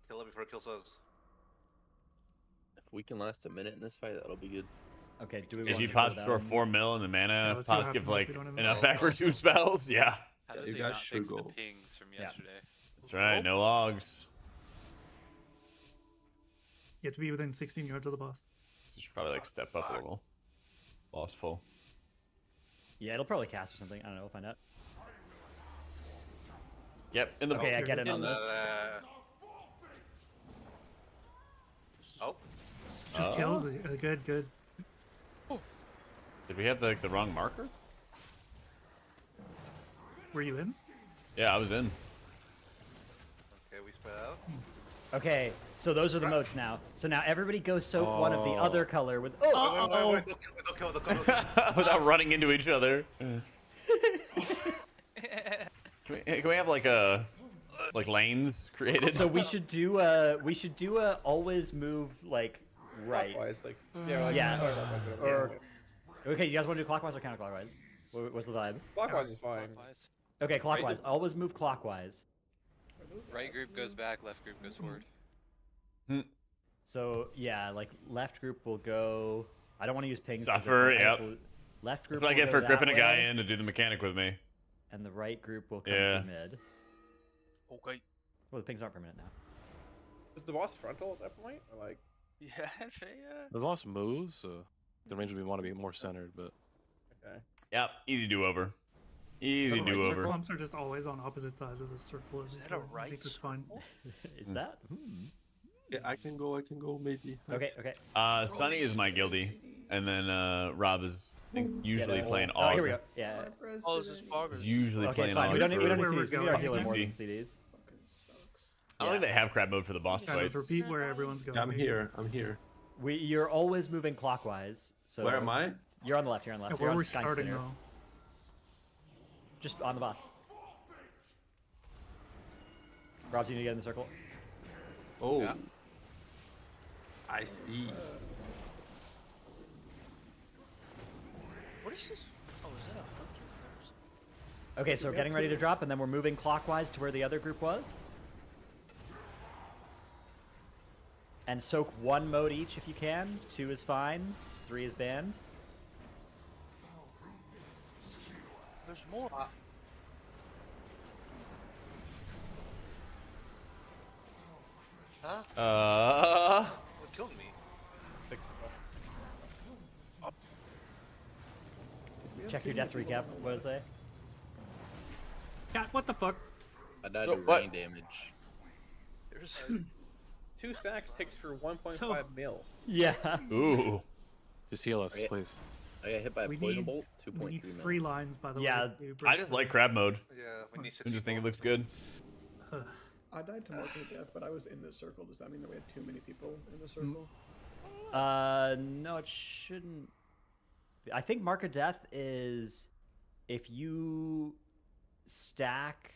Kill it before it kills us. If we can last a minute in this fight, that'll be good. Okay, do we If want you to go pots store down? 4 mil and the mana let's see what pots give happens if like we don't have enough enough. back for 2 spells, yeah. How Yeah, did you they guys not should fix the go. pings from Yeah. yesterday? That's right, no logs. You have to be within 16 yards of the boss. You should probably like step up a little. Boss pull. Yeah, it'll probably cast or something. I don't know. We'll find out. Yep, in the Okay, I get it In on this. Oh, Just Oh. kills. Good, good. Did we have like the wrong marker? Were you in? Yeah, I was in. okay, we spread out. Okay, so those are the moats now. So now everybody go soak one of the other color with. Oh, Wait, don't kill, don't kill, don't kill. Without running into each other. Can we have like lanes created? So we should do always move like right. Clockwise, like, yeah, like, Yeah. clockwise, Or yeah. okay, you guys want to do clockwise or counterclockwise? What's the vibe? Clockwise is fine. Clockwise. Okay, clockwise. Always move clockwise. Right group goes back, left group goes forward. So yeah, like left group will go. I don't want to use pings. 'cause Suffer, the yep. will- Left group. That's what I will get go for that gripping a guy way, in to do the mechanic with me. And the right group will come Yeah. to mid. Okay. Well, the pings aren't permanent now. Was the boss frontal at that point? Or like, Yeah, Faya. There's lots of moves, so the range we want to be more centered, but okay. Yep, easy do over. Easy The do right over. clumps are just always on opposite sides of the circle. Is as that you a go. I right think that's fine. Is that? Yeah, I can go, maybe. Okay, okay. Sunny is my guildie, and then Rob is I think, usually playing Oh, Og. here we go. Yeah. Oh, is this Boggers? He's usually Okay, playing it's fine. Og We don't need for to see Where these. We we're need our going. healer more Easy. than see these. I don't think they have crab mode for the boss Yeah, just fights. repeat where everyone's going. Yeah, I'm here. I'm here. You're always moving clockwise. So Where am I? You're on the left. You're on the Yeah, left. where You're on we're Sky starting Spinner. though. Just on the boss. Rob's, you need to get in the circle. Oh. Yeah. I see. What is this? Oh, is that a hunter first? Okay, so we're getting ready to drop, and then we're moving clockwise to where the other group was. And soak 1 mode each if you can. 2 is fine. 3 is banned. There's more. Huh? What killed me? Fix stuff. Check your death recap. What does it say? God, what the fuck? I died So to what? rain damage. There's 2 stacks takes for 1.5 So- mil. Yeah. Ooh. just heal us, Okay. please. I got hit by a We poison need, bolt. we 2.3 need mil. 3 lines, by the Yeah, way. to I break just the- like crab mode. Yeah, we need I just think it people. looks good. I died to mark of death, but I was in this circle. Does that mean that we had too many people in the circle? No, it shouldn't. I think Mark of Death is if you stack.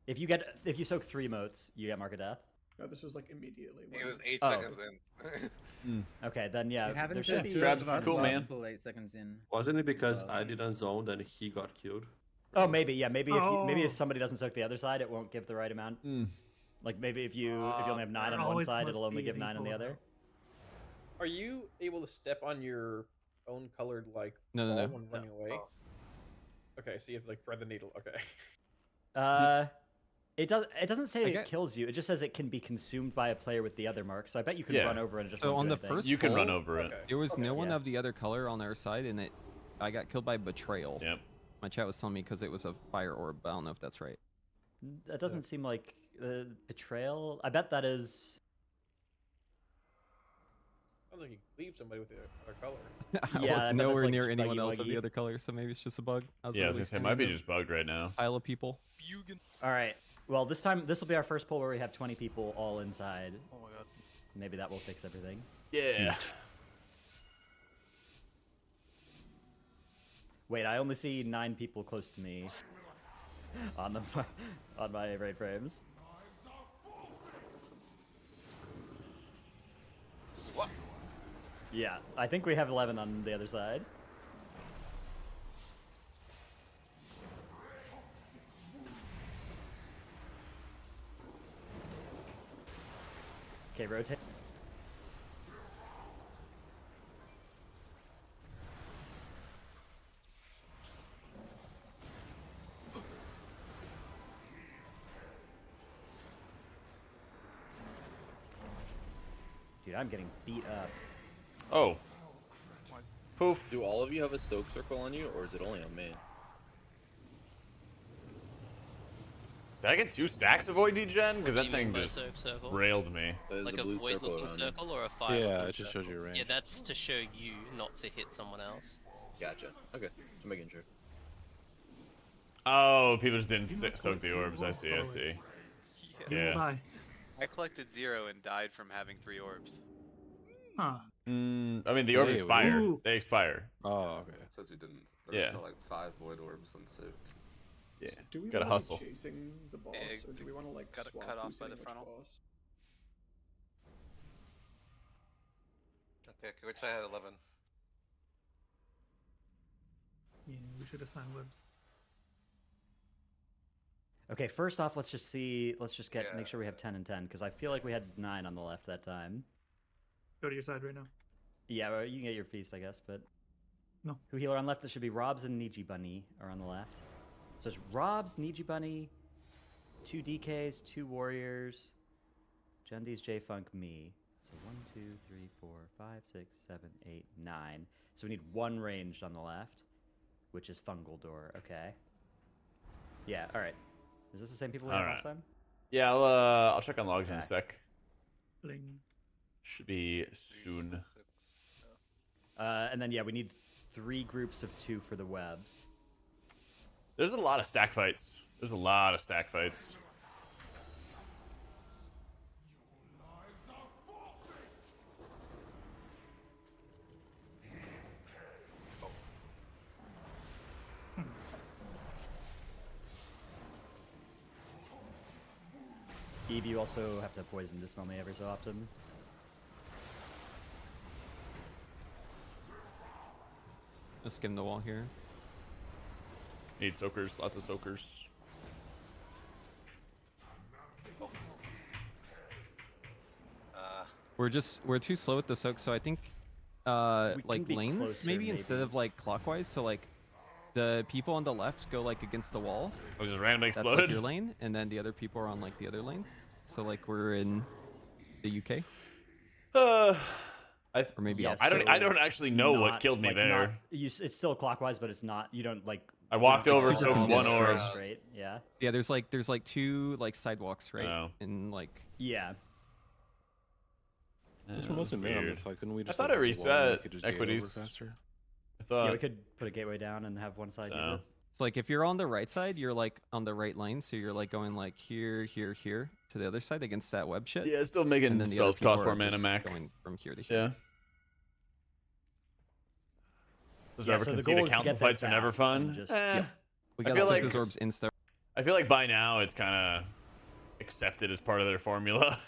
If you soak 3 motes, you get Mark of Death. No, this was like immediately. It was 8 Oh. seconds in. Okay, then yeah. You haven't there said should the be. Crabs is cool, man. full 8 seconds in. Wasn't it because I didn't zone and he got killed? Oh, maybe yeah. Maybe if Oh. somebody doesn't soak the other side, it won't give the right amount. Mm. Like maybe if you only have 9 there on one always side, must it'll only be give an 9 on the equal other. Are you able to step on your own colored like No, ball no. when running away? Oh. Okay, so you have to like thread the needle. Okay. It doesn't say I it get- kills you. It just says it can be consumed by a player with the other mark. So I bet you can Yeah. run over and it just. So won't on do the anything. first You can run poll, over it. Okay. There was no one yeah. of the other color on our side, and I got killed by betrayal. Yep. My chat was telling me because it was a fire orb, but I don't know if that's right. That doesn't seem like betrayal. I bet that is. Sounds like you leave somebody with the other color. I Yeah, I was bet nowhere that's, like, near anyone else of buggy-wuggy. the other color, so maybe it's just a bug. I was Yeah, I was literally gonna say, it standing might be in a just bugged right now. pile of people. All right. Well, this will be our first pull where we have 20 people all inside. Oh my god. Maybe that will fix everything. Yeah. Wait, I only see 9 people close to me on the on my raid frames. What? Yeah, I think we have 11 on the other side. Okay, rotate. Dude, I'm getting beat up. Oh. Poof. Do all of you have a soak circle on you, or is it only on me? Did I get 2 stacks of Void Degen? Because What do that you thing mean by just soap circle? railed me. There's Like a a blue void circle looking around you. circle or a fire? Yeah, looking it just shows you your range. Yeah, that's to show you, not to hit someone else. Gotcha. Okay, just making sure. Oh, people just didn't soak the orbs. I see, I see. You will Yeah. die. I collected 0 and died from having 3 orbs. Huh. I mean, the orbs Hey, expire. ooh. They expire. Oh, okay. It says we didn't. There's Yeah. still like 5 void orbs on suit. Yeah. Do we Gotta wanna be hustle. chasing the boss, Yeah, or do we want to like got it swap cut off who's by the hitting which frontal. boss? Okay, which I had 11. Yeah, we should assign webs. Okay, first off, let's just get Yeah. make sure we have 10 and 10 because I feel like we had 9 on the left that time. Go to your side right now. Yeah, well, you can get your feast, I guess, but No. Who healer on left? That should be Rob's and Niji Bunny are on the left. So it's Rob's, Niji Bunny, 2 DKs, 2 warriors, Jundi's, J Funk, me. So 1, 2, 3, 4, 5, 6, 7, 8, 9. So we need 1 ranged on the left, which is Fungal Door. Okay. Yeah. All right. Is this the same people we had All last right. time? Yeah, I'll check on logs in a Okay. sec. Bling. Should be soon. And then yeah, we need 3 groups of 2 for the webs. There's a lot of stack fights. There's a lot of stack fights. Eve, you also have to poison dispel me every so often. Just skim the wall here. Need soakers, lots of soakers. We're too slow with the soak, so I think We can like be lanes closer, maybe instead maybe. of like clockwise. So like the people on the left go like against the wall. Oh, just randomly That's like exploded. your lane, and then the other people are on like the other lane. So like we're in the UK. Or maybe Yes. I don't actually know what Not- killed me like, there. not- it's still clockwise, but it's not. You don't like. I walked you don't over, super soaked condensed one orb. Straight. Yeah. Yeah, there's like 2 like sidewalks, right? Oh. And like Yeah. Since Yeah, we're mostly that's mid on weird. this side, couldn't we I just thought like, I build a wall and reset we could just gate over equities. faster? I thought. Yeah, we could put a gateway down and have one side use So. it. it's like if you're on the right side, you're like on the right lane, so you're like going like here, here, here to the other side against that web shit. Yeah, still And making then the other spells people cost are more mana, just Mac. going from here to here. Yeah. Those Yeah, ever so the conceded goal is to council get there fights are never fast fun. and just- We I gotta feel soak like- those orbs insta. I feel like by now it's kind of accepted as part of their formula.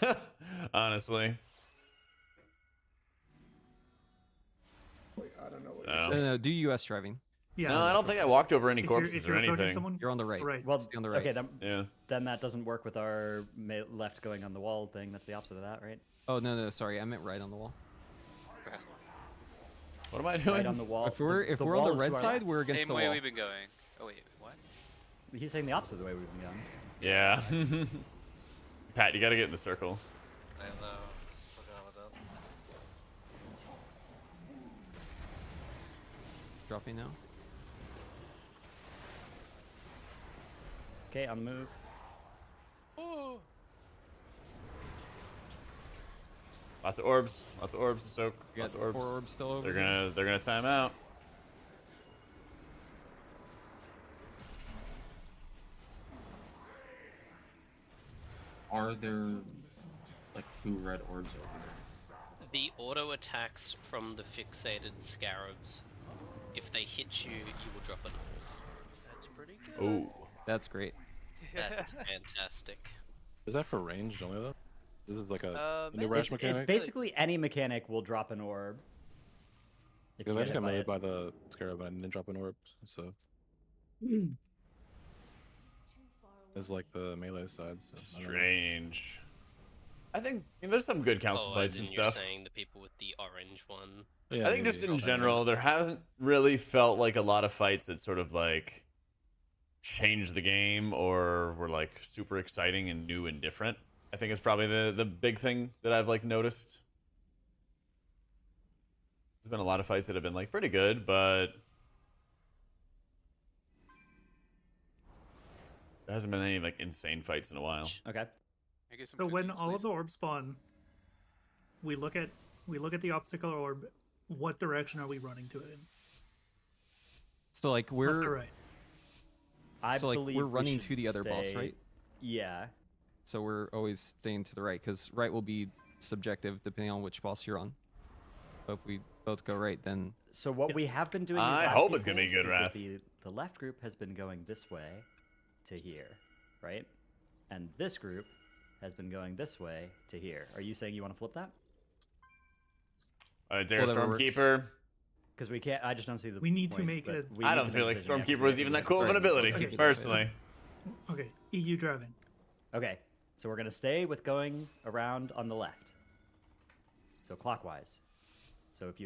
Honestly. Wait, I don't know. What So. No, do US driving. Yeah. No, I don't think I walked over any If you're- corpses if or you're approaching anything. someone, You're on the right. right. Well, Stay on the right. okay, Yeah. then that doesn't work with our left going on the wall thing. That's the opposite of that, right? Oh no, sorry, I meant right on the wall. What am I doing? Right on the wall. If we're the on wall the is red to our side, left. we're against Same the way wall. we've been going. Oh wait, what? He's saying the opposite of the way we've been going. Yeah. Pat, you gotta get in the circle. I know. Forgot about that. Dropping now. Okay, on the move. Lots of orbs. Lots of orbs to soak. You Lots got of orbs. 4 orbs still over They're here. gonna time out. Are there like 2 red orbs over there? The auto attacks from the fixated scarabs, if they hit you, you will drop an orb. That's pretty good. Oh, That's great. That's fantastic. Is that for ranged only though? This is like a new rash It's mechanic. basically any mechanic will drop an orb. if Because you I get just hit got by meleeed it. by the scarab and I didn't drop an orb, so it's like the melee side. So I don't know. strange. I think there's some good council Oh, fights as in and you're stuff. saying the people with the orange one. Yeah, I think just maybe. in general, there hasn't really felt like a lot of fights that sort of like changed the game or were like super exciting and new and different. I think it's probably the big thing that I've like noticed. There's been a lot of fights that have been like pretty good, but there hasn't been any like insane fights in a while. Okay. I guess some So when cookies, all please. of the orbs spawn, we look at the obstacle orb. What direction are we running to it in? So like Left or we're right? I so like believe we're we running should to the other boss, stay- right? Yeah. So we're always staying to the right because right will be subjective depending on which boss you're on. So if we both go right, then So what we have been doing. I these last hope few it's gonna be pulls good, is that Wrath. The left group has been going this way to here, right? And this group has been going this way to here. Are you saying you want to flip that? Dare Whatever works. Stormkeeper. Because we can't. I just don't see the. We need to point, make but it- we I need don't to feel make like a decision after Stormkeeper we was have even to that do cool of an Right. ability, Okay. personally. Okay, EU driving. Okay, so we're gonna stay with going around on the left. So clockwise. So if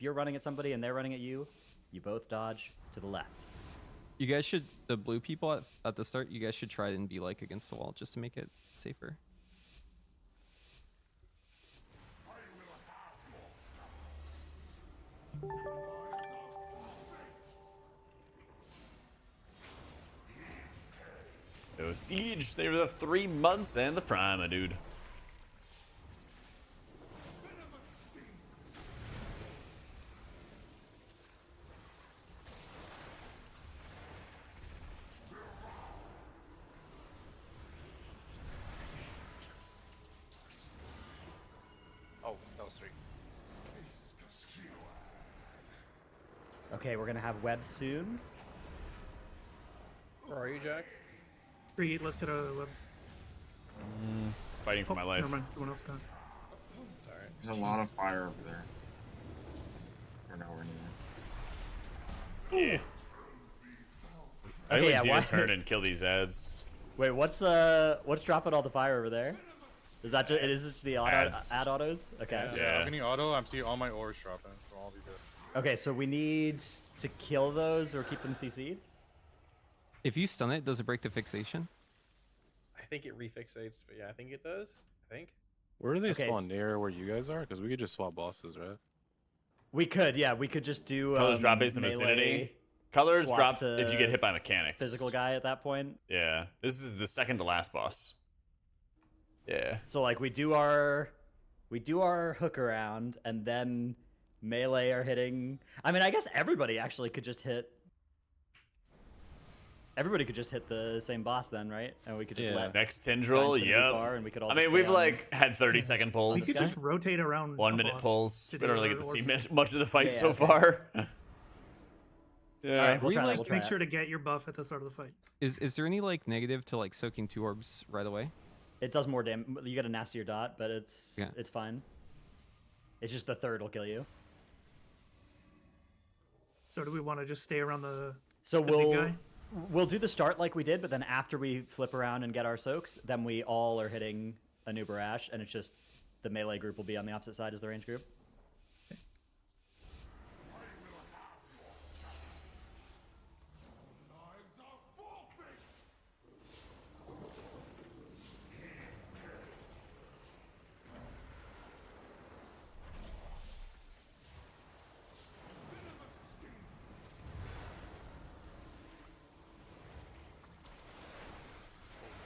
you're running at somebody and they're running at you, you both dodge to the left. you guys should the blue people at the start. You guys should try and be like against the wall just to make it safer. Those Siege, they were the 3 months and the Prima, dude. Oh, that was 3. Okay, we're gonna have webs soon. Where are you, Jack? 3, let's get a web. Fighting for my life. Never mind, someone else gone. Sorry. There's a lot of fire over there. Or nowhere near. Yeah. I Okay, would yeah, see why- a turn and kill these ads. Wait, what's dropping all the fire over there? Is that just the Ads. ad autos? Okay. Yeah. I'm getting auto. I'm seeing all my ores dropping from all these. Okay, so we need to kill those or keep them CC'd. If you stun it, does it break the fixation? I think it refixates, but yeah, I think it does. I think. Where do they Okay, spawn near where you guys are? Because we could just swap bosses, right? We could, yeah, we could just do Colors drop based on melee vicinity. Colors swap drop to if you get hit by mechanics. physical guy at that point. Yeah. This is the second to last boss. Yeah. So like we do our hook around and then melee are hitting. I mean, I guess everybody actually could just hit. Everybody could just hit the same boss then, right? And we could just let Next guys tendril, spin too yep. far and we could all I just mean, stay we've on- like had 30-second pulls. We could just rotate around. 1 a minute boss pulls. to We do don't really our get to see orbs. much of the fight Yeah, so okay. far. Yeah. Alright, we'll try that, Like, we'll try make that. sure to get your buff at the start of the fight. Is there any like negative to like soaking 2 orbs right away? It does more damage. You get a nastier dot, but it's Yeah. it's fine. It's just the third will kill you. So do we want to just stay around the? So the big guy? we'll do the start like we did, but then after we flip around and get our soaks, then we all are hitting a new barrage, and it's just the melee group will be on the opposite side as the range group.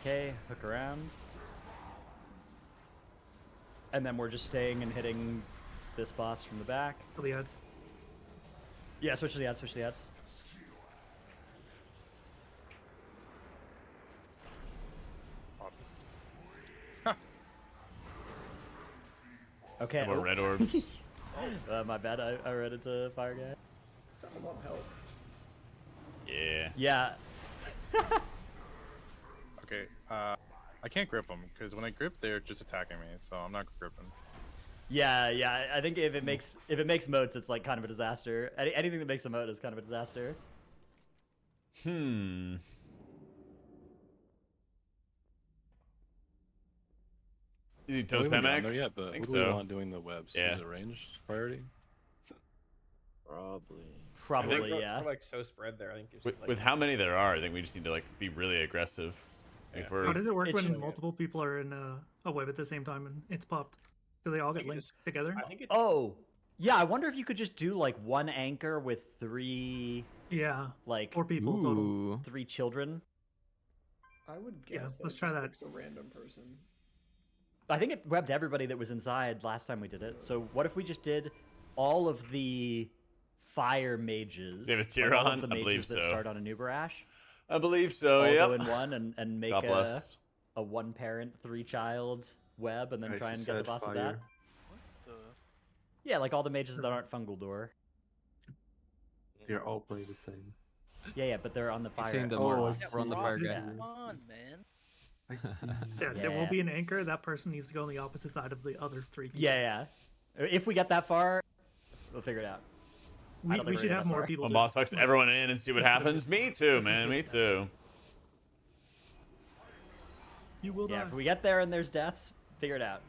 Okay, hook around. And then we're just staying and hitting this boss from the back. For the ads. Yeah, switch to the ads, switch to the ads. Okay. More red orbs. My bad, I read it to Fire Guy. That's a lot of help. Yeah. Yeah. Okay, I can't grip them because when I grip, they're just attacking me, so I'm not gripping. Yeah. I think if it makes moats, it's like kind of a disaster. Anything that makes a moat is kind of a disaster. Is he We haven't gotten totemic? there yet, but I think what do we so. want doing the webs? Yeah. Is it ranged priority? Probably. Probably, We're, yeah. we're like so spread there. I think you're With how many there are, I think we just need to like be really aggressive. Like, How does it work when multiple people are in a web at the same time and it's popped? Do they all get linked together? I think it. Oh, yeah. I wonder if you could just do like one anchor with 3. Yeah. Like 4 people total. 3 children. I would Yeah, guess let's it try just that. picks a random person. I think it webbed everybody that was inside last time we did it. So what if we just did all of the fire mages? Davis like all Tyrion? of the I believe mages that so. start on a new Barash? I believe so. All Yep. go in one and make God bless. a 1-parent, 3-child web, and then I try and get said the boss with fire. that. Yeah, like all the mages that aren't fungal door. They're all playing the same. Yeah, but they're on the fire. saying the Oh, more- I we're on the see. fire guy. Yeah. Come on, man. I see. So there will be an anchor. That person needs to go on the opposite side of the other 3 people. Yeah. If we get that far, we'll figure it out. I We, don't we think should we're have that more far. people. Well, do boss it. sucks everyone in and see what happens. Me too, Just in man. Me case. too. You will Yeah, die. if we get there and there's deaths, figure it out.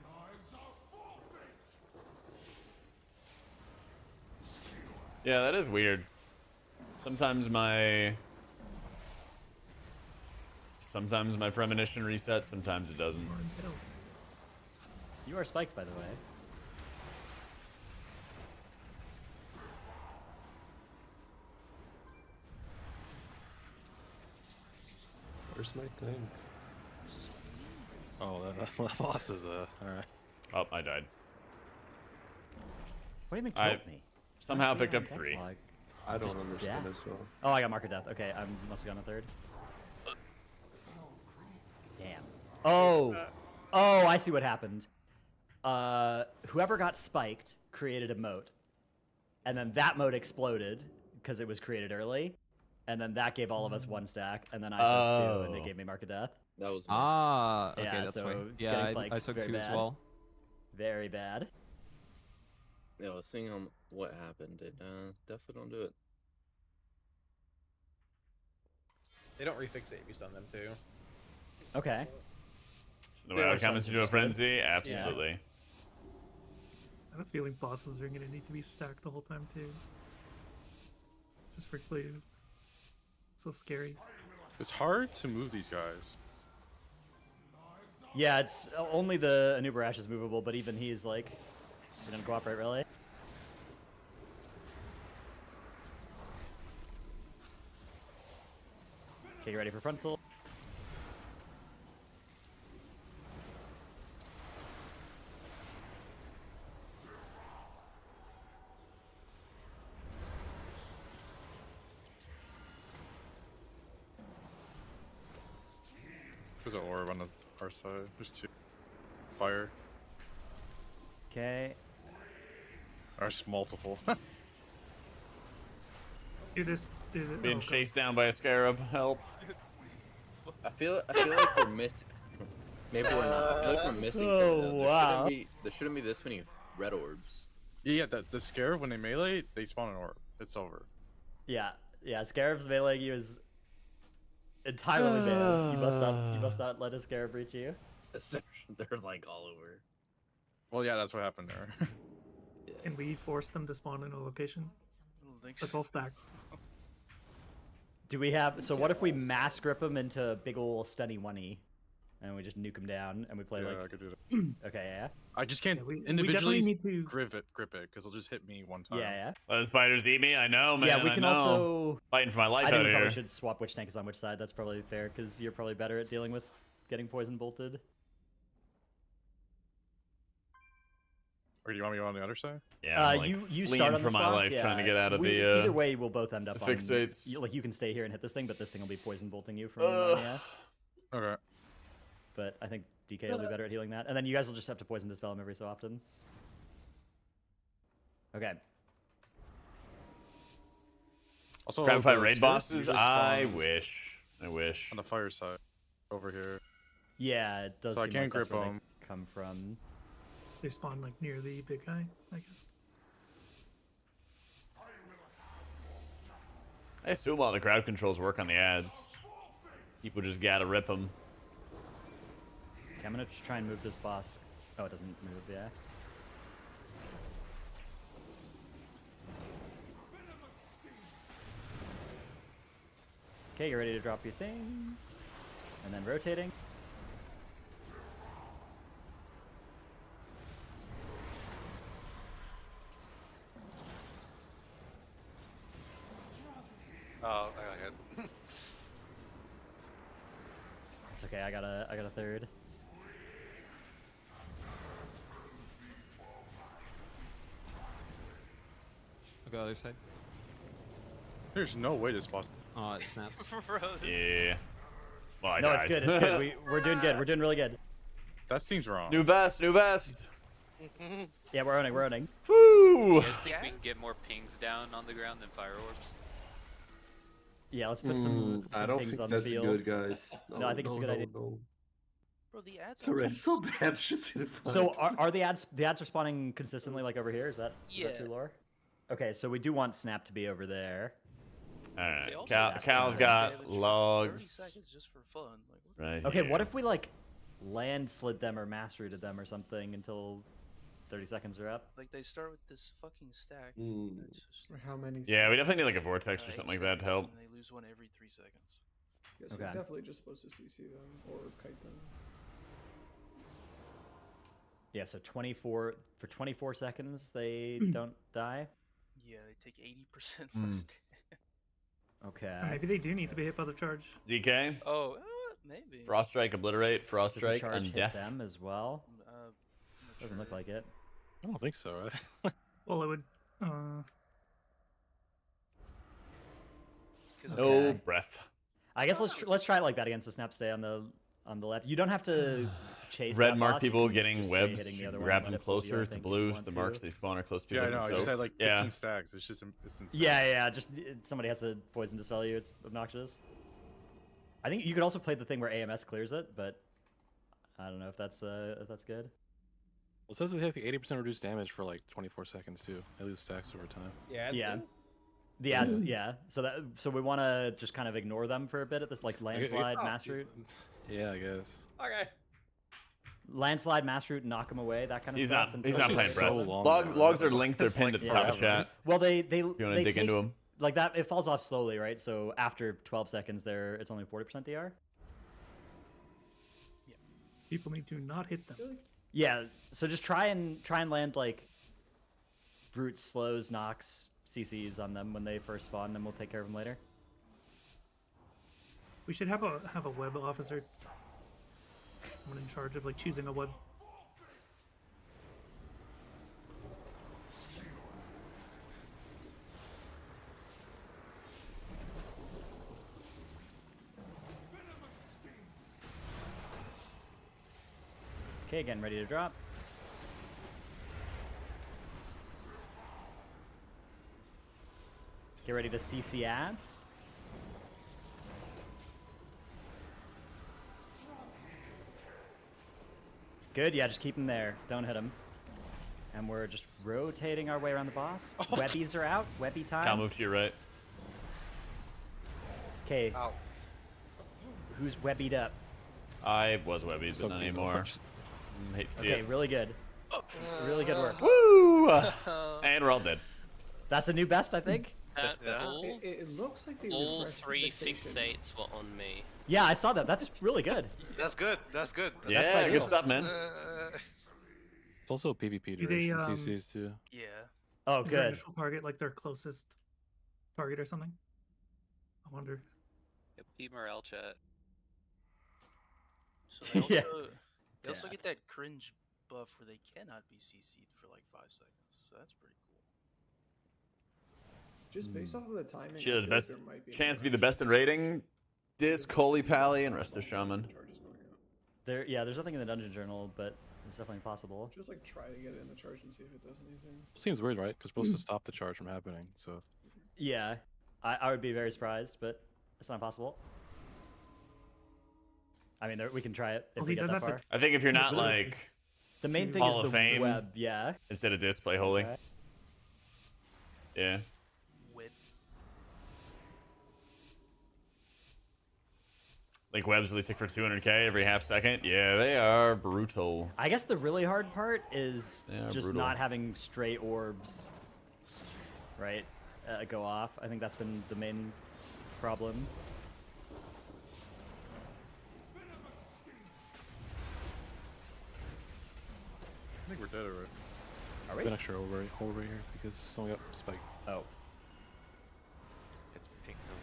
Yeah, that is weird. Sometimes my premonition resets, sometimes it doesn't. You are spiked, by the way. Where's my tank? Oh, that boss is alright. Oh, I died. What do you mean I killed me? somehow I don't see picked it up on deck 3. log. I don't Just understand death. as well. Oh, I got marker death. Okay, I must have gone a 3rd. Damn. Oh, I see what happened. Whoever got spiked created a moat, and then that moat exploded because it was created early, and then that gave all of us 1 stack, and then I soaked 2, and it gave me mark of death. That was Okay, Yeah, that's so why. getting Yeah, spiked, I took very 2 as bad. well. Very bad. Yeah, I was seeing what happened. It definitely don't do it. They don't refixate based on them too. Okay. So the way I come into a frenzy, absolutely. I have a feeling bosses are gonna need to be stacked the whole time too. Just for clue. So scary. It's hard to move these guys. Yeah, it's only the Anubarash is movable, but even he's like, you're gonna cooperate, really? Okay, you ready for frontal? There's an orb on our side. There's 2. Fire. Okay. There's multiple. Do this. Being chased down by a scarab, help. I feel like we're missing. Maybe we're not. I feel like we're missing something. wow. There shouldn't be this many red orbs. Yeah, the scarab when they melee, they spawn an orb. It's over. Yeah, Scarab's melee you is entirely banned. You must not let a Scarab reach you. They're like all over. Well, yeah, that's what happened there. Can we force them to spawn in a location? That's all stacked. Do we have? So what if we mass grip them into a big ol' stunny oney, and we just nuke them down, and we play Yeah, like? I could do that. Okay, yeah. I just can't we individually definitely need to- grip it because it'll just hit me one time. Yeah. Let the spiders eat me. I know, man. Yeah, we I can know. also Fighting for my life I out think we here. probably should swap which tank is on which side. That's probably fair because you're probably better at dealing with getting poison bolted. Or do you want me to go on the other side? Yeah, I'm, like, you fleeing start on for this my boss, life trying to get out of we, the either way, we'll both end up on fixates. like you can stay here and hit this thing, but this thing will be poison bolting you from Ugh. Narnia. Okay. But I think DK will be better at healing that, and then you guys will just have to poison dispel him every so often. Okay. Also, Crab fight the raid spirits bosses? usually I spawns wish. I wish. On the fire side, over here. Yeah, it does. So I seem can't like that's grip where they them. come from. They spawn like near the big guy, I guess. I assume all the crowd controls work on the ads. People just gotta rip them. Okay, I'm gonna just try and move this boss. Oh, it doesn't move, yeah. Okay, you're ready to drop your things. And then rotating. Oh, I got hit. It's okay, I got a third. I'll go other side. There's no way this boss. Oh, it snapped. Yeah. Well, I No, died. it's good, it's good. We're doing good, we're doing really good. That seems wrong. New best, new best. Yeah, we're owning, we're owning. Woo! You guys think we can get more pings down on the ground than fire orbs? Yeah, let's put some I don't things think on that's the field. good, guys. No, I think it's a good idea. No. Bro, the ads. It's already so bad. Just see the So are the ads are spawning consistently like over here? Is that Yeah. true lore? Okay, so we do want Snap to be over there. Alright. also Cal's have got damage for 30 logs. seconds just for fun. Like, what Right Okay, here. what if we like landslid them or mass rooted them or something until 30 seconds are up? Like they start with this fucking stack. Mm. That's just For how many? Yeah, we definitely need like a vortex or 8 something like that to seconds, help. And they lose one every 3 seconds. Yes, we're Okay. definitely just supposed to CC them or kite them. Yeah, so 24 for 24 seconds they don't die. Yeah, they take 80% Hmm. less damage. Okay. Maybe they do need to be hit by the charge. DK? Oh, maybe. Frost Strike, Obliterate, Frost Does the Strike, charge hit Undeath. them as well? I'm not Doesn't look sure. like it. I don't think so, right? Well, it would. 'Cause No Okay. breath. I guess let's try it like that again. So Snap stay on the left. You don't have to chase. Red that mark boss, you people can getting just stay webs, hitting the other one, grab let them it float you, I closer to think, if you blues. want The to. marks they spawn are close to Yeah, people. I know. I so, just had like 15 yeah. stacks. It's just it's insane. Yeah, just somebody has to poison dispel you. It's obnoxious. I think you could also play the thing where AMS clears it, but I don't know if that's good. Well, it says they have 80% reduced damage for like 24 seconds too. At least stacks over time. Yeah. Yeah. The ads, yeah. So we want to just kind of ignore them for a bit at this, like landslide, mass root. Yeah, I guess. Okay. Landslide, mass root, knock them away, that kind of He's stuff. not. He's not until- playing so breath. long, Logs though. are linked. They're It's pinned like at the top of forever. chat. Well, they You want to dig take, into them? like that. It falls off slowly, right? So after 12 seconds, it's only 40% DR. People need to not hit them. Yeah. So just try and land like roots, slows, knocks, CCs on them when they first spawn, then we'll take care of them later. We should have a web officer. Someone in charge of like choosing a web. Okay, again, ready to drop. Get ready to CC ads. Good, yeah, just keep him there. Don't hit him. And we're just rotating our way around the boss. Webbies are out. Webby time. Cal, move to your right. Okay. Ow. Who's webbied up? I was webbied, So but not cute. anymore. Hate to see Okay, it. really good. Really good work. Woo! And we're all dead. That's a new best, I think. It looks like they All refreshed the 3 fixation. fixates were on me. Yeah, I saw that. That's really good. That's good. That's good. Yeah, ideal. good stuff, man. It's also PvP Do they, duration CCs too. Yeah. Oh, Is their good. initial target like their closest target or something? I wonder. Yep, P morale chat. So they also, Yeah. they also Yeah. get that cringe buff where they cannot be CC'd for like 5 seconds. So that's pretty cool. Just based off of the timing. She I has the feel like best there might be a chance to be more the best in rating. Disc, Holy Pally, and Resto Shaman. charges going out. There's nothing in the dungeon journal, but it's definitely possible. Just like try to get it in the charge and see if it does anything. Seems weird, right? Because we're supposed to stop the charge from happening. So Yeah, I would be very surprised, but it's not possible. I mean, we can try it if Well, we he get does that have far. to- I think if you're not like The main thing Hall is of the Fame web, yeah. instead of Disc, play Holy. Okay. Yeah. Web. Like webs really tick for 200k every half second. Yeah, they are brutal. I guess the really hard part is Yeah, just brutal. not having stray orbs, right, go off. I think that's been the main problem. I think we're dead already. Are we? Been extra over here because someone got spiked. Oh. It's pink over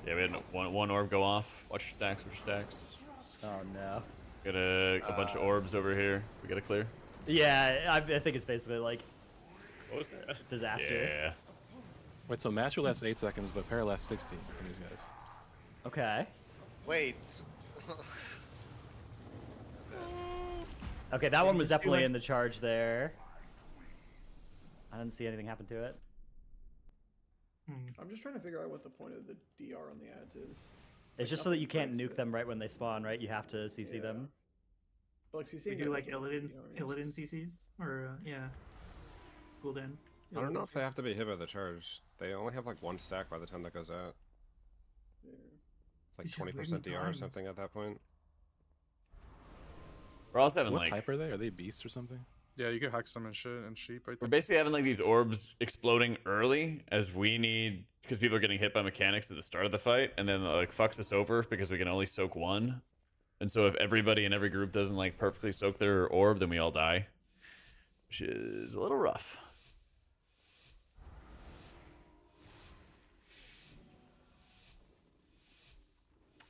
there. Yeah, we had one orb go off. Watch your stacks, watch your stacks. Oh no. Got a bunch of orbs over here. We gotta clear. Yeah, I think it's basically like What was that? disaster. Yeah. Wait, so Master lasts 8 seconds, but Para lasts 60 for these guys. Okay. Wait. Okay, that one was just do definitely like- in the charge there. I didn't see anything happen to it. I'm just trying to figure out what the point of the DR on the ads is. It's just so that you can't nuke them right when they spawn, right? You have to CC Yeah. them. But like CC We do like Illidan CCs or yeah, cooldown. I don't know if they have to be hit by the charge. They only have like one stack by the time that goes out. It's like It's just 20% DR or weird something at that point. We're also having What like type are they? Are they beasts or something? Yeah, you can hex them and shit and sheep. I we're think. basically having like these orbs exploding early as we need because people are getting hit by mechanics at the start of the fight, and then like fucks us over because we can only soak one. And so if everybody in every group doesn't like perfectly soak their orb, then we all die, which is a little rough.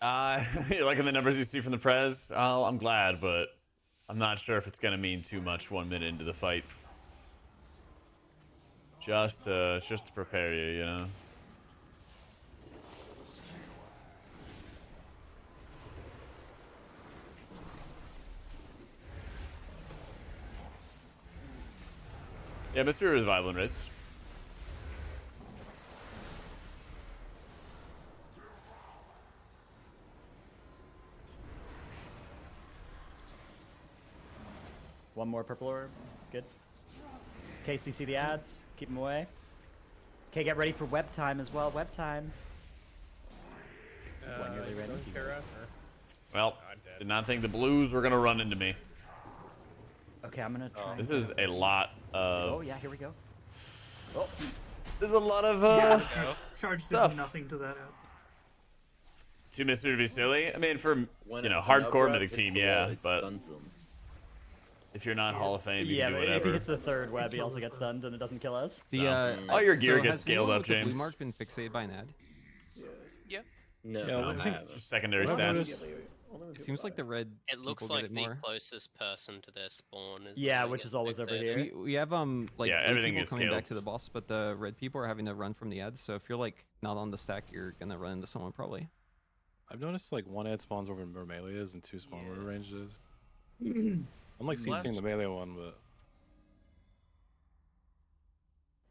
You're liking the numbers you see from the Prez? Oh, I'm glad, but I'm not sure if it's gonna mean too much 1 minute into the fight. Just to prepare you, you know. Yeah, Mr. Revival and Ritz. One more purple orb. Good. Okay, CC the ads. Keep them away. Okay, get ready for web time as well. Web time. When you're ready. Well, did not think the blues were gonna run into me. Okay, I'm gonna try. This is a lot of. Oh yeah, here we go. Oh. There's a lot of Charge stuff. did nothing to that app. Too Mr. to be silly. I mean, for When you know, an hardcore up rep Mythic hits team, the yeah, wall, it but stuns them. if you're not Hall of Fame, you Yeah, can do but if he whatever. gets the third web, he also gets stunned and it doesn't kill us. The, all your gear so gets has scaled anyone up, with the James. blue mark been fixated by an ad? Yeah. No, So, I think it's just secondary stats. It seems like the red. It looks people like get it the more. closest person to their spawn is. the Yeah, one that which gets is always over fixated. here. We have like Yeah, blue everything people gets coming back to scaled. the boss, but the red people are having to run from the ads. So if you're like not on the stack, you're gonna run into someone probably. I've noticed like one ad spawns over where melee is and two spawn where range is. Mm. I'm like CCing the melee one, but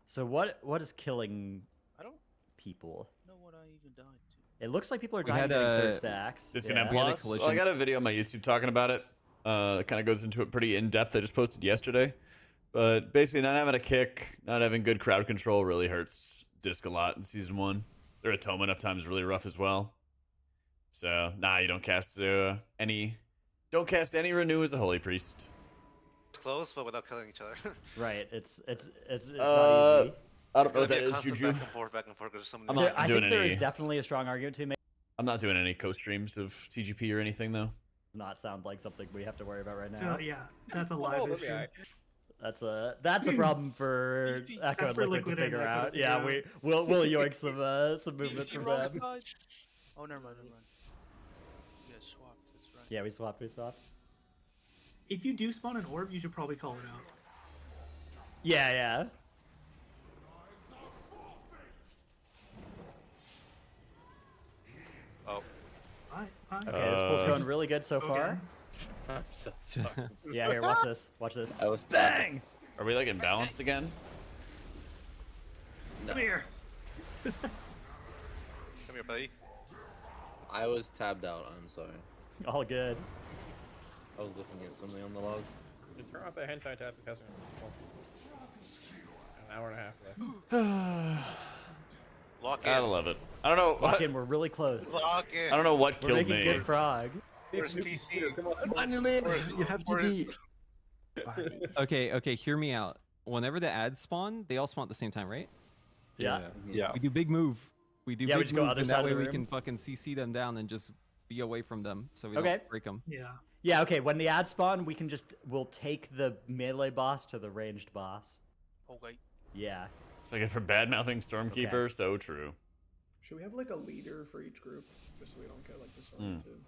So what is killing I don't people? know what I even died to. It looks like people are We dying had getting third a- stacks. Disconnect We had a Plus. Well, I collision. got a video on my YouTube talking about it. It kind of goes into it pretty in depth. I just posted yesterday. But basically, not having a kick, not having good crowd control really hurts Disc a lot in Season 1. Their atonement uptime is really rough as well. So, nah, you don't cast any Renew as a Holy Priest. It's close, but without killing each other. Right. It's not easy. I don't It's know gonna what be that a is, constant Juju. back and forth. There's so many I'm different- not I doing think there any. is definitely a strong argument to make. I'm not doing any co-streams of TGP or anything, though. Not sound like something we have to worry about right So now. yeah, that's a live issue. That's a problem for Echo That's and for Liquid to Liquid and figure Echo to out. figure Yeah, out. we'll yoink some movement He from rolled them. dodge. Oh, never mind. You guys swapped. That's right. Yeah, we swapped. if you do spawn an orb, you should probably call it out. Yeah, yeah. Oh. Hi. Okay, this pool's going really good so far. I'm so sorry. Yeah, here, watch this. Watch this. I was Bang! Are we like imbalanced again? Come here. Come here, buddy. I was tabbed out. I'm sorry. All good. I was looking at something on the logs. You turn off the hentai tab because an hour and a half left. Lock in. Gotta love it. I don't know. Lock in, we're really close. Lock in. I don't know what We're killed making me. good frog. Where's PC? Come on. On your lips. You have to be. Okay, hear me out. Whenever the ads spawn, they all spawn at the same time, right? Yeah. Yeah. We do big move. We do Yeah, we big just go move, other and side that of way the we room. can fucking CC them down and just be away from them, so we Okay. don't break them. Yeah. Yeah, okay, when the ads spawn, we'll take the melee boss to the ranged boss. Okay. Yeah. It's like for bad mouthing Stormkeeper, so true. Should we have like a leader for each group, just so we don't get like disoriented,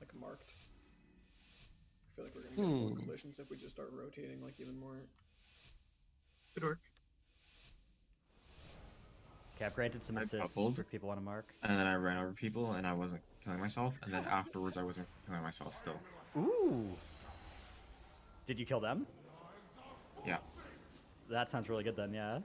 like marked? I feel like we're gonna get more collisions if we just start rotating like even more. Good work. Okay, I've granted some I assists bubbled. for people want to mark. And then I ran over people, and I wasn't killing myself. And then afterwards, I wasn't killing myself still. Ooh. Did you kill them? Yeah. That sounds really good then, yeah.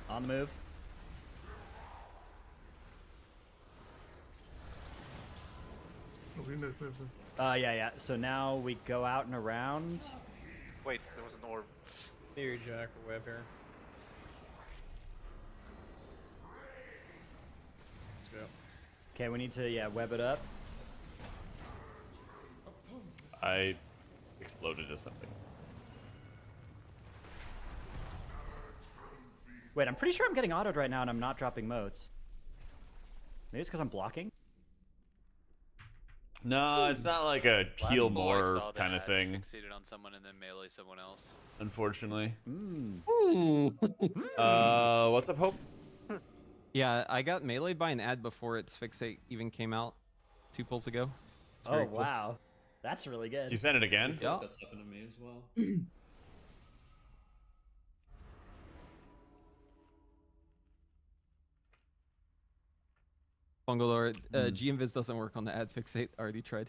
On the move. Oh, we move. Yeah. So now we go out and around. Wait, there was an orb. Here, Jack or Web here. Let's go. Okay, we need to, web it up. I exploded as something. Wait, I'm pretty sure I'm getting autoed right now and I'm not dropping motes. Maybe it's because I'm blocking? No, it's not like a heal more kind of thing. Fixated on someone and then melee someone else. Unfortunately. Mm. What's up, Hope? Yeah, I got meleeed by an ad before its fixate even came out 2 pulls ago. It's Oh, very cool. wow. That's really good. You sent it again? Yeah. That's happened to me as well. Bungalore, G-Invis doesn't work on the ad fixate. Already tried.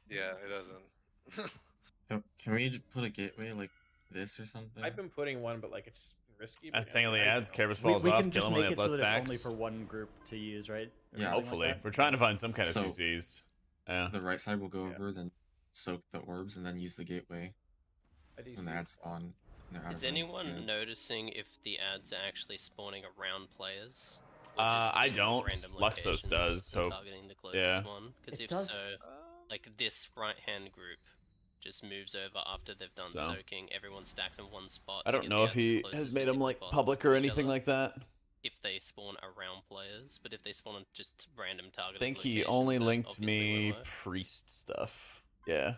Yeah, it doesn't. Can we just put a gateway like this or something? I've been putting one, but like it's risky. That's but saying on the I ads, don't know. Kerberos falls we off, can kill just him make when it they have so less that it's only stacks. for one group to use, right? Or Yeah. something like Hopefully. that? We're trying to find some kind of So- CCs. Yeah. The right side will go over, then soak the orbs, and then use the gateway I do when see. the ads spawn. and they're out Is of range. anyone Yeah. noticing if the ads are actually spawning around players? I don't. Luxos does, so Targeting the closest yeah. one. Because It if does- so, like this right-hand group just moves over after they've done So. soaking. Everyone stacks in one spot. I to don't get know the if ads as he close has as made them physically like possible public to or each anything other like that. If they spawn around players, but if they spawn on just random I targeted think he locations, only that linked obviously me won't work. priest stuff. Yeah.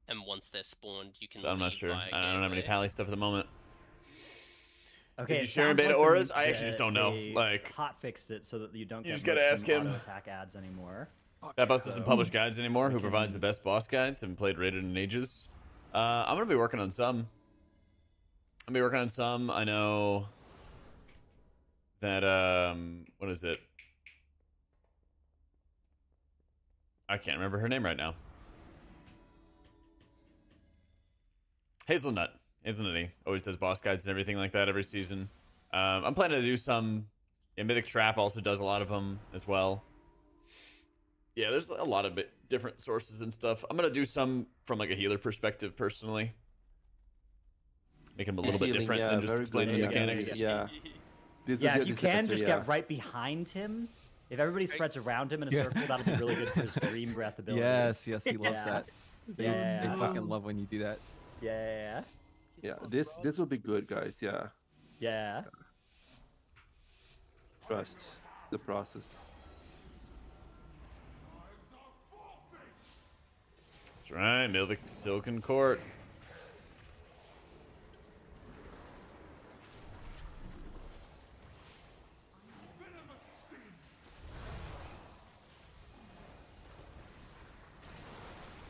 And once they're spawned, you can. So I'm not leave sure. via I don't have any gateway. pally stuff at the moment. Okay, Is he it sharing sounds beta like auras? they- I actually just don't know. they Like, hot fixed it so that you don't you get just gotta much ask from him. auto attack ads anymore. that boss doesn't So, publish guides anymore. Who we provides the can- best boss guides? Haven't played rated in ages. I'm gonna be working on some. I'm gonna be working on some. I know that what is it? I can't remember her name right now. Hazelnutty always does boss guides and everything like that every season. I'm planning to do some. Yeah, Mythic Trap also does a lot of them as well. Yeah, there's a lot of different sources and stuff. I'm gonna do some from like a healer perspective personally. Make them a little bit Healing, different yeah, than just very explaining the good, yeah, mechanics. Yeah. Yeah, if you can just get right behind him. If everybody spreads around him in a Yeah. circle, that'll be really good for his dream breath ability. Yes, he loves Yeah. that. They, Yeah. they fucking love when you do that. Yeah. Yeah, this will be good, guys. Yeah. Yeah. Trust the process. That's right, Mythic Silken Court.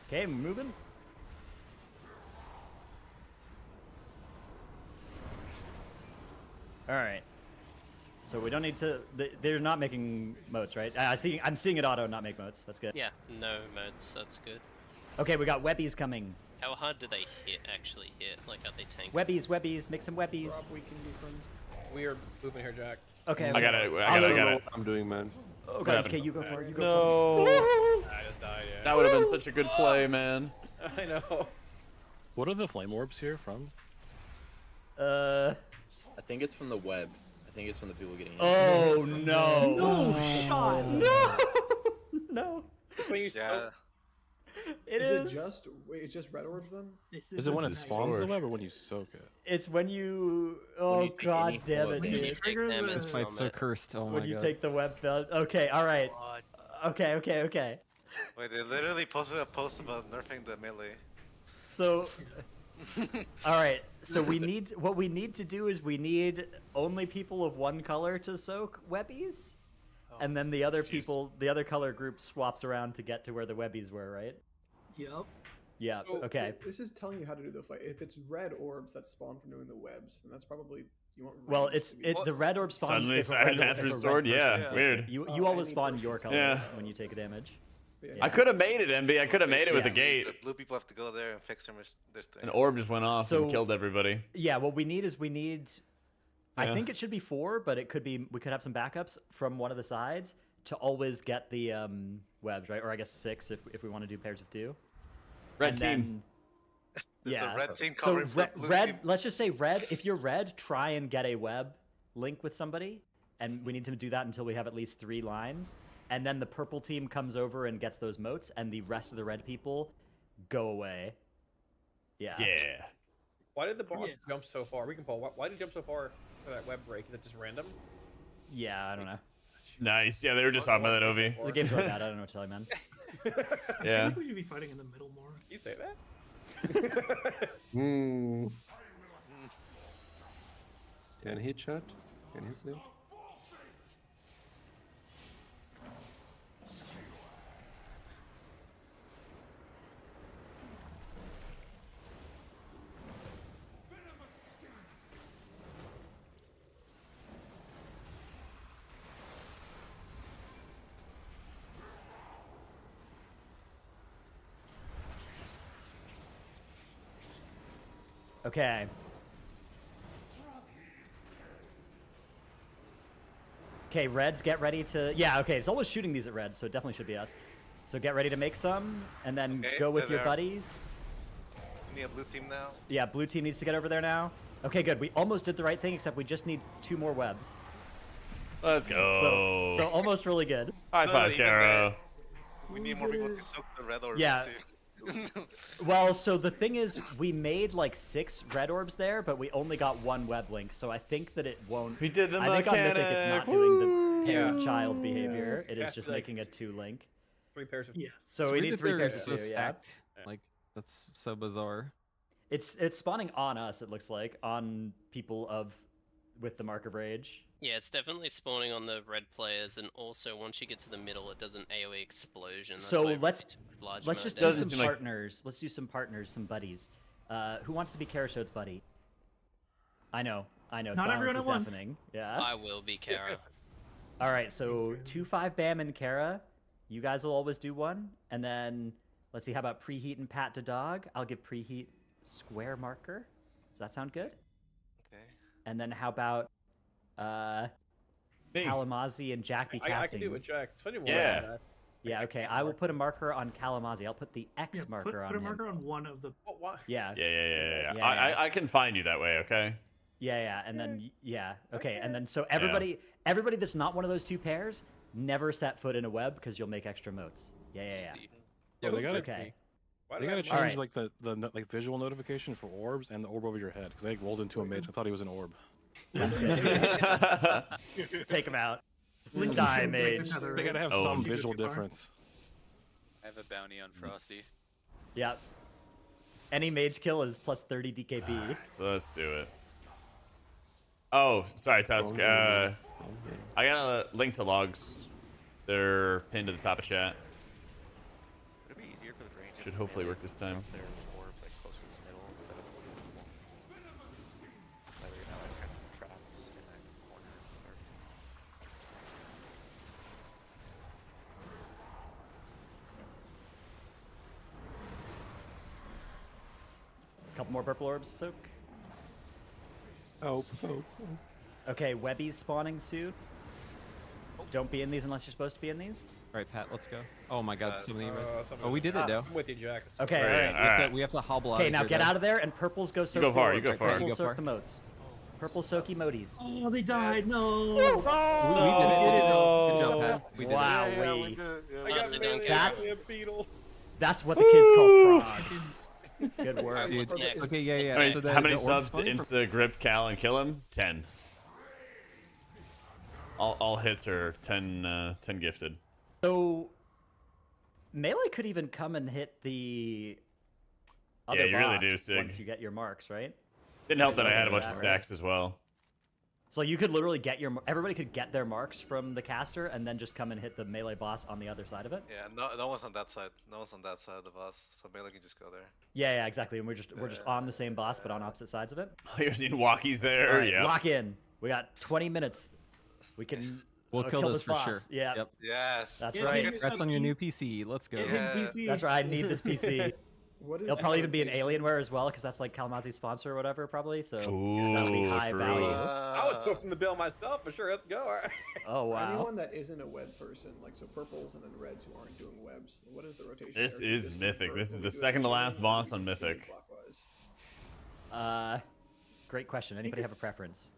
Okay, moving. All right. So we don't need to. They're not making moats, right? I'm seeing it auto not make moats. That's good. Yeah, no modes. That's good. Okay, we got webbies coming. How hard do they actually hit? Like, are they tanking? Webbies, make some webbies. Rob, we can be friends. We are moving here, Jack. Okay. I got it. I'm doing, man. Okay, you go for it. You go No. for it. I just died, yeah. That would have been such a good play, man. I know. What are the flame orbs here from? I think it's from the web. I think it's from the people getting hit. Oh no! No shot! No! No! It's when you Yeah. It Is it just wait? It's just red orbs then? Is it when it spawns the web or when you soak it? It's when you. Oh you take god any damn full it, When you dude! take damage This fight's so from it. cursed. Oh When my you god. take the web belt. Okay, all right. Okay. Wait, they literally posted a post about nerfing the melee. So. All right. So what we need to do is we need only people of one color to soak webbies, and then the other people, the other color group swaps around to get to where the webbies were, right? Yep. Yeah. So, Okay. This is telling you how to do the fight. If it's red orbs that spawn from doing the webs, and that's probably you want. Well, range it's to be- the red orb spawns. Suddenly if a Saturn red- Master if a red Sword, person yeah, takes it. weird. You Oh, always any spawn person. your color Yeah. when you take a damage. Yeah. I could have made it, MB. I could have made it with the gate. The blue people have to go there and fix their thing. An orb just went off So- and killed everybody. Yeah. What we need is I Yeah. think it should be 4, but it could be we could have some backups from one of the sides to always get the webs, right? Or I guess 6 if we want to do pairs of 2. Red And team. then- There's yeah. a red team So covering for blue red. team. Let's just say red. If you're red, try and get a web link with somebody, and we need to do that until we have at least 3 lines. And then the purple team comes over and gets those moats, and the rest of the red people go away. Yeah. Yeah. Why did the boss jump so far? We can pull. Why did he jump so far for that web break? Is it just random? Yeah, I don't know. Nice. Yeah, they were just talking about that, Ovi. The game's like that. I don't know what to tell you, man. I feel Yeah. like we should be fighting in the middle more. You say that? Can he chat? Can he say? Okay. Okay, reds, get ready to... Yeah, okay, it's always shooting these at reds, so it definitely should be us. So get ready to make some, and then Okay, go with there your they are. buddies. We need a blue team now. Yeah, blue team needs to get over there now. Okay, good. We almost did the right thing, except we just need 2 more webs. Let's go. So almost really good. High No, five, even Caro. We need more people to soak the red orbs Yeah. too. Well, so the thing is, we made like 6 red orbs there, but we only got 1 web link, so I think that it won't... We did the I think on Mythic it's mechanic. not doing Woo! the parent-child behavior. It Yeah, is just like- making a 2 link. 3 pairs of. Yes. So It's we weird need that 3 they're pairs of so 2, yeah. stacked. Like that's so bizarre. It's spawning on us, it looks like, on people with the Mark of Rage. Yeah, it's definitely spawning on the red players, and also once you get to the middle, it does an AoE explosion. That's So why it let's took large let's amount just of do Doesn't some seem like- partners. Let's do some partners, some buddies. Who wants to be Karashod's buddy? I know. Not Silence everyone is at once. deafening. Yeah. I will be Kara. All right. So 2-5 Bam and Kara. You guys will always do one, and then let's see. How about preheat and Pat to dog? I'll give preheat square marker. Does that sound good? Okay. And then how about Me. Kalamazi and Jack be I can casting? do it, Jack. It's funny more Yeah. than that. Yeah, okay. I will put a marker on Kalamazi. I'll put the X Yeah, marker on put a him. marker on one of the. What? Yeah. Yeah. Yeah, I can find you that way, okay? Yeah, and then okay, and then so everybody that's not one of those 2 pairs, never set foot in a web because you'll make extra moats. Yeah. Yeah, they gotta Okay. Why they did I gotta mark- change like the like visual notification for orbs and the orb over your head because I rolled into a mage. I thought he was an orb. Take him out. Link Die, should break mage. another They gotta have Oh, some Jesus. visual Too far. difference. I have a bounty on Frosty. Yeah. Any mage kill is plus 30 DKP. So let's do it. Oh, sorry, Tusk. I got a link to logs. They're pinned to the top of chat. Would it be easier for the range? Should hopefully work this time. Their orbs like closer to the middle instead of like you're not like kind of traps in that corner and start. Couple more purple orbs, soak. Oh. Okay, Webby's spawning soon. Don't be in these unless you're supposed to be in these. All right, Pat, let's go. Oh my God, so many. somebody- Oh, we did it, though. I'm with you, Jack. It's Okay, fine. alright. We have to hobble out. Okay, of now here, get though. out of there, and purples go soak. go far, you forward. go far. Purple You go soak far. the moats. Purple soaky moaties. Oh, they died. No. We did it. Good job, Pat. We did Wow, it. we. I got Honestly, don't melee care. and a beetle. That's what the kids call frog. Good work. Dude, Next. okay, yeah. How many, So the- how many the orb's subs to funny for- insta grip Cal and kill him? 10. All hits are 10 gifted. So melee could even come and hit the other Yeah, you really boss do, Sig. once you get your marks, right? Didn't help that I had a bunch Yeah, of right. stacks as well. So you could literally get everybody could get their marks from the caster and then just come and hit the melee boss on the other side of it. Yeah, no one's on that side. No one's on that side of the boss, so melee can just go there. Yeah, exactly. And we're just on the same boss but on opposite sides of it. You're seeing walkies there. All right, Yeah. lock in. We got 20 minutes. We can. We'll kill this for boss. sure. Yeah. Yep. Yes. That's Yeah, right. Congrats on your new PC. Let's go. Yeah. PC. That's right. I need this PC. What is It'll probably even be an rotation? Alienware as well, because that's like Kalamazi's sponsor or whatever, probably. So that'll be Ooh, high true. value. I was posting the bill myself for sure. Let's go. All right. Oh wow. Anyone that isn't a web person, like so purples and then reds who aren't doing webs. What is the rotation? This there? is Just Mythic. purple, This is we the do it second to last slowly, boss we on do it Mythic. clockwise. Great question. Anybody have a preference?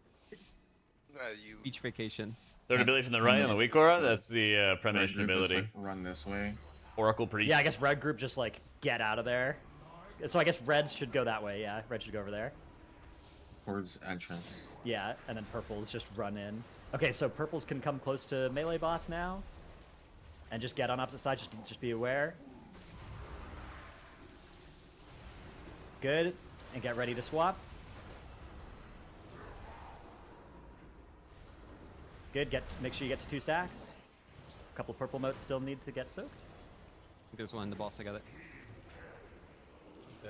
You. Beach vacation. Third ability from the right on the weak aura. That's the premonition Red group just, ability. like, run this way. Oracle priest. Yeah, I guess red group just like get out of there. So I guess reds should go that way. Yeah, red should go over there. Towards entrance. Yeah, and then purples just run in. Okay, so purples can come close to melee boss now, and just get on opposite side. Just be aware. Good, and get ready to swap. Good. Make sure you get to 2 stacks. A couple purple motes still need to get soaked. There's one in the boss. I got it.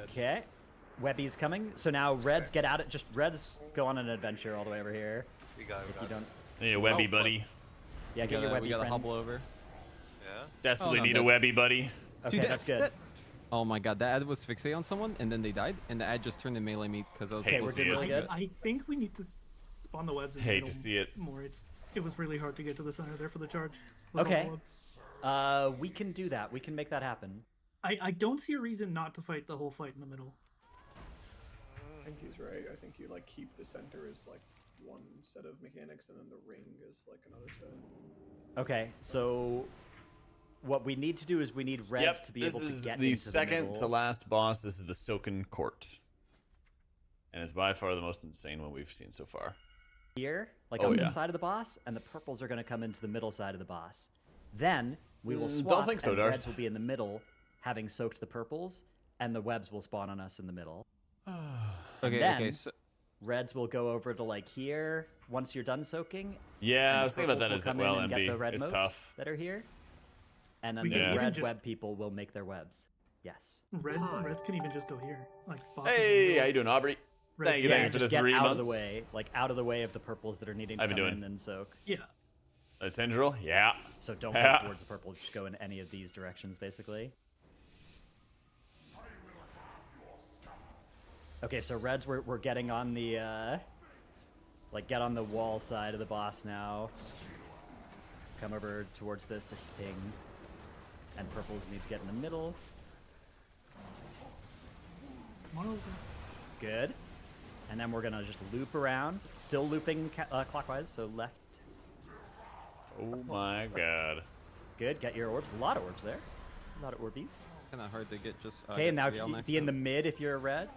Okay. Webby's coming. So now reds get out. Just reds go on an adventure all the way over here. We got it. If you don't. I need a Webby buddy. Yeah, get your Webby We got to friends. hobble over. Yeah. Desperately no, need that- a Webby buddy. Okay, Dude, that's good. Oh my God, that ad was fixate on someone, and then they died, and the ad just turned to melee meat because I was. Hey, we're see doing it. really good. I think we need to spawn the webs in the Hate to middle see it. more. It was really hard to get to the center there for the charge. with all Okay. the webs. We can do that. We can make that happen. I don't see a reason not to fight the whole fight in the middle. I think he's right. I think you like keep the center as like one set of mechanics, and then the ring is like another set. Okay, so what we need to do is we need reds Yep, to be this able to is get the into second the to middle. last boss. This is the Silken Court. And it's by far the most insane one we've seen so far. Here, like Oh, on yeah. this side of the boss, and the purples are going to come into the middle side of the boss. Then we will Don't swap, think so, and Darth. reds will be in the middle, having soaked the purples, and the webs will spawn on us in the middle. Okay, then, okay. So, reds will go over to like here once you're done soaking. Yeah, and I the was thinking about that purples as will come well, in and get MB. the red It's motes tough. that are here, and then We the can even red just- web people will make their webs. Yes. Reds can even just go here. Like bosses in the Hey, middle. how you doing, Aubrey? Reds- Thank you, Yeah, thank you for just the get 3 out months. of the way, like out of the way of the purples that are needing to How you come doing? in and soak. Yeah. A Tendril? Yeah. So don't Yeah. go towards the purple, just go in any of these directions, basically. Okay, so reds, we're getting on the, like, get on the wall side of the boss now. Come over towards the assist ping. And purples need to get in the middle. Come on over. Good. And then we're gonna just loop around. Still looping clockwise, so left. Oh my god. Good, get your orbs. A lot of orbs there. A lot of orbies. it's kind of hard to get just. Okay, and now if Gabrielle you next be in to the him. mid if you're a red.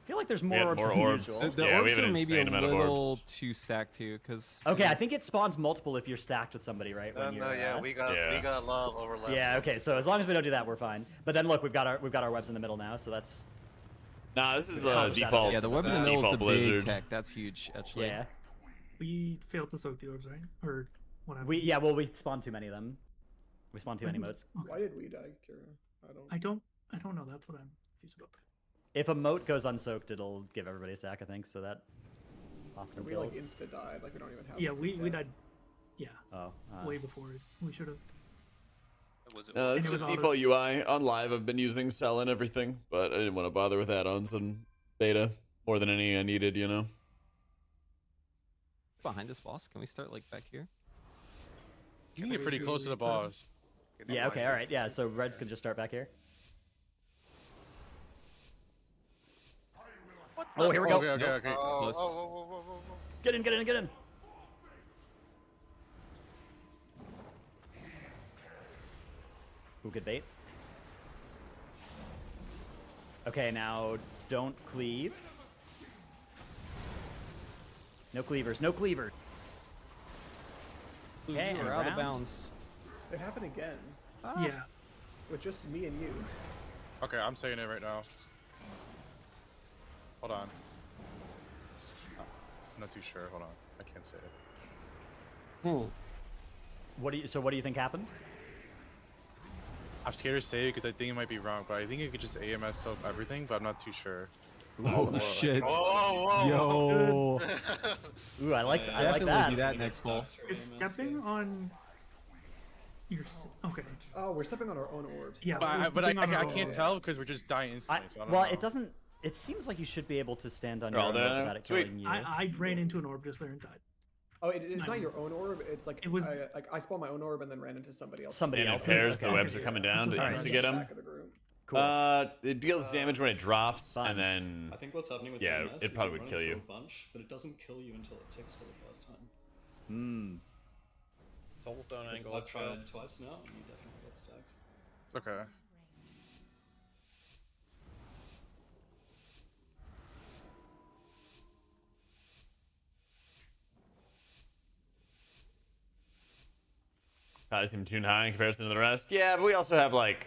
feel like there's We more had orbs more than orbs. usual. The Yeah, we orbs have an are maybe insane a amount of little orbs. too stacked too, because Okay, I think it spawns multiple if you're stacked with somebody, right? No, When you're, no, yeah, we got a lot of overlap. Yeah, okay, so as long as we don't do that, we're fine. But then look, we've got our webs in the middle now, so that's. Nah, this is Compensated. default. yeah, the web in this the is middle is the default big Blizzard. tech. That's huge, actually. Yeah. We failed to soak the orbs, right? Or what happened? We spawned too many of them. We spawned too many moats. Why did we die, Kira? I don't know. That's what I'm confused about. If a moat goes unsoaked, it'll give everybody a stack, I think. So that often We kills. like insta died. Like we don't even have. Yeah, we died. Yeah. Oh. Way before it. We should have. Was it? This is was just auto- default UI. On live, I've been using Cell and everything, but I didn't want to bother with add-ons and beta more than any I needed, you know. Behind this boss, can we start like back here? You can get pretty close to the boss. Yeah. Okay. All right. Yeah. So Reds can just start back here. Oh, here we go. Okay. Close. Get in. Ooh, good bait. Okay, now don't cleave. No cleavers. Okay, we're and out of around. bounds. It happened again. Yeah. With just me and you. Okay, I'm saying it right now. Hold on. I'm not too sure. Hold on. I can't say it. What do you think happened? I'm scared to say it because I think it might be wrong, but I think it could just AMS soak everything, but I'm not too sure. Oh shit! Whoa. Ooh, I like Definitely that. do that next ball. You're stepping on. Okay. Oh, we're stepping on our own orbs. Yeah. But I can't tell because we're just dying instantly. So I don't Well, know. it doesn't. It seems like you should be able to stand on They're your all own there orb now? without it Sweet. killing you. I ran into an orb just there and died. Oh, it's not your own orb. It's like It was- I spawned my own orb and then ran into somebody else. Somebody And in else's? pairs, the Okay. webs are coming down to Alright. insta-get them. Back of the group. Cool. It deals damage when it drops, Fun. and then I think what's happening with yeah, AMS it is probably you would run kill it you. through a bunch, but it doesn't kill you until it ticks for the first time. Soulstone Because angle. I've tried it twice now, and you definitely get stacks. Okay. Probably seem too high in comparison to the rest. Yeah, but we also have like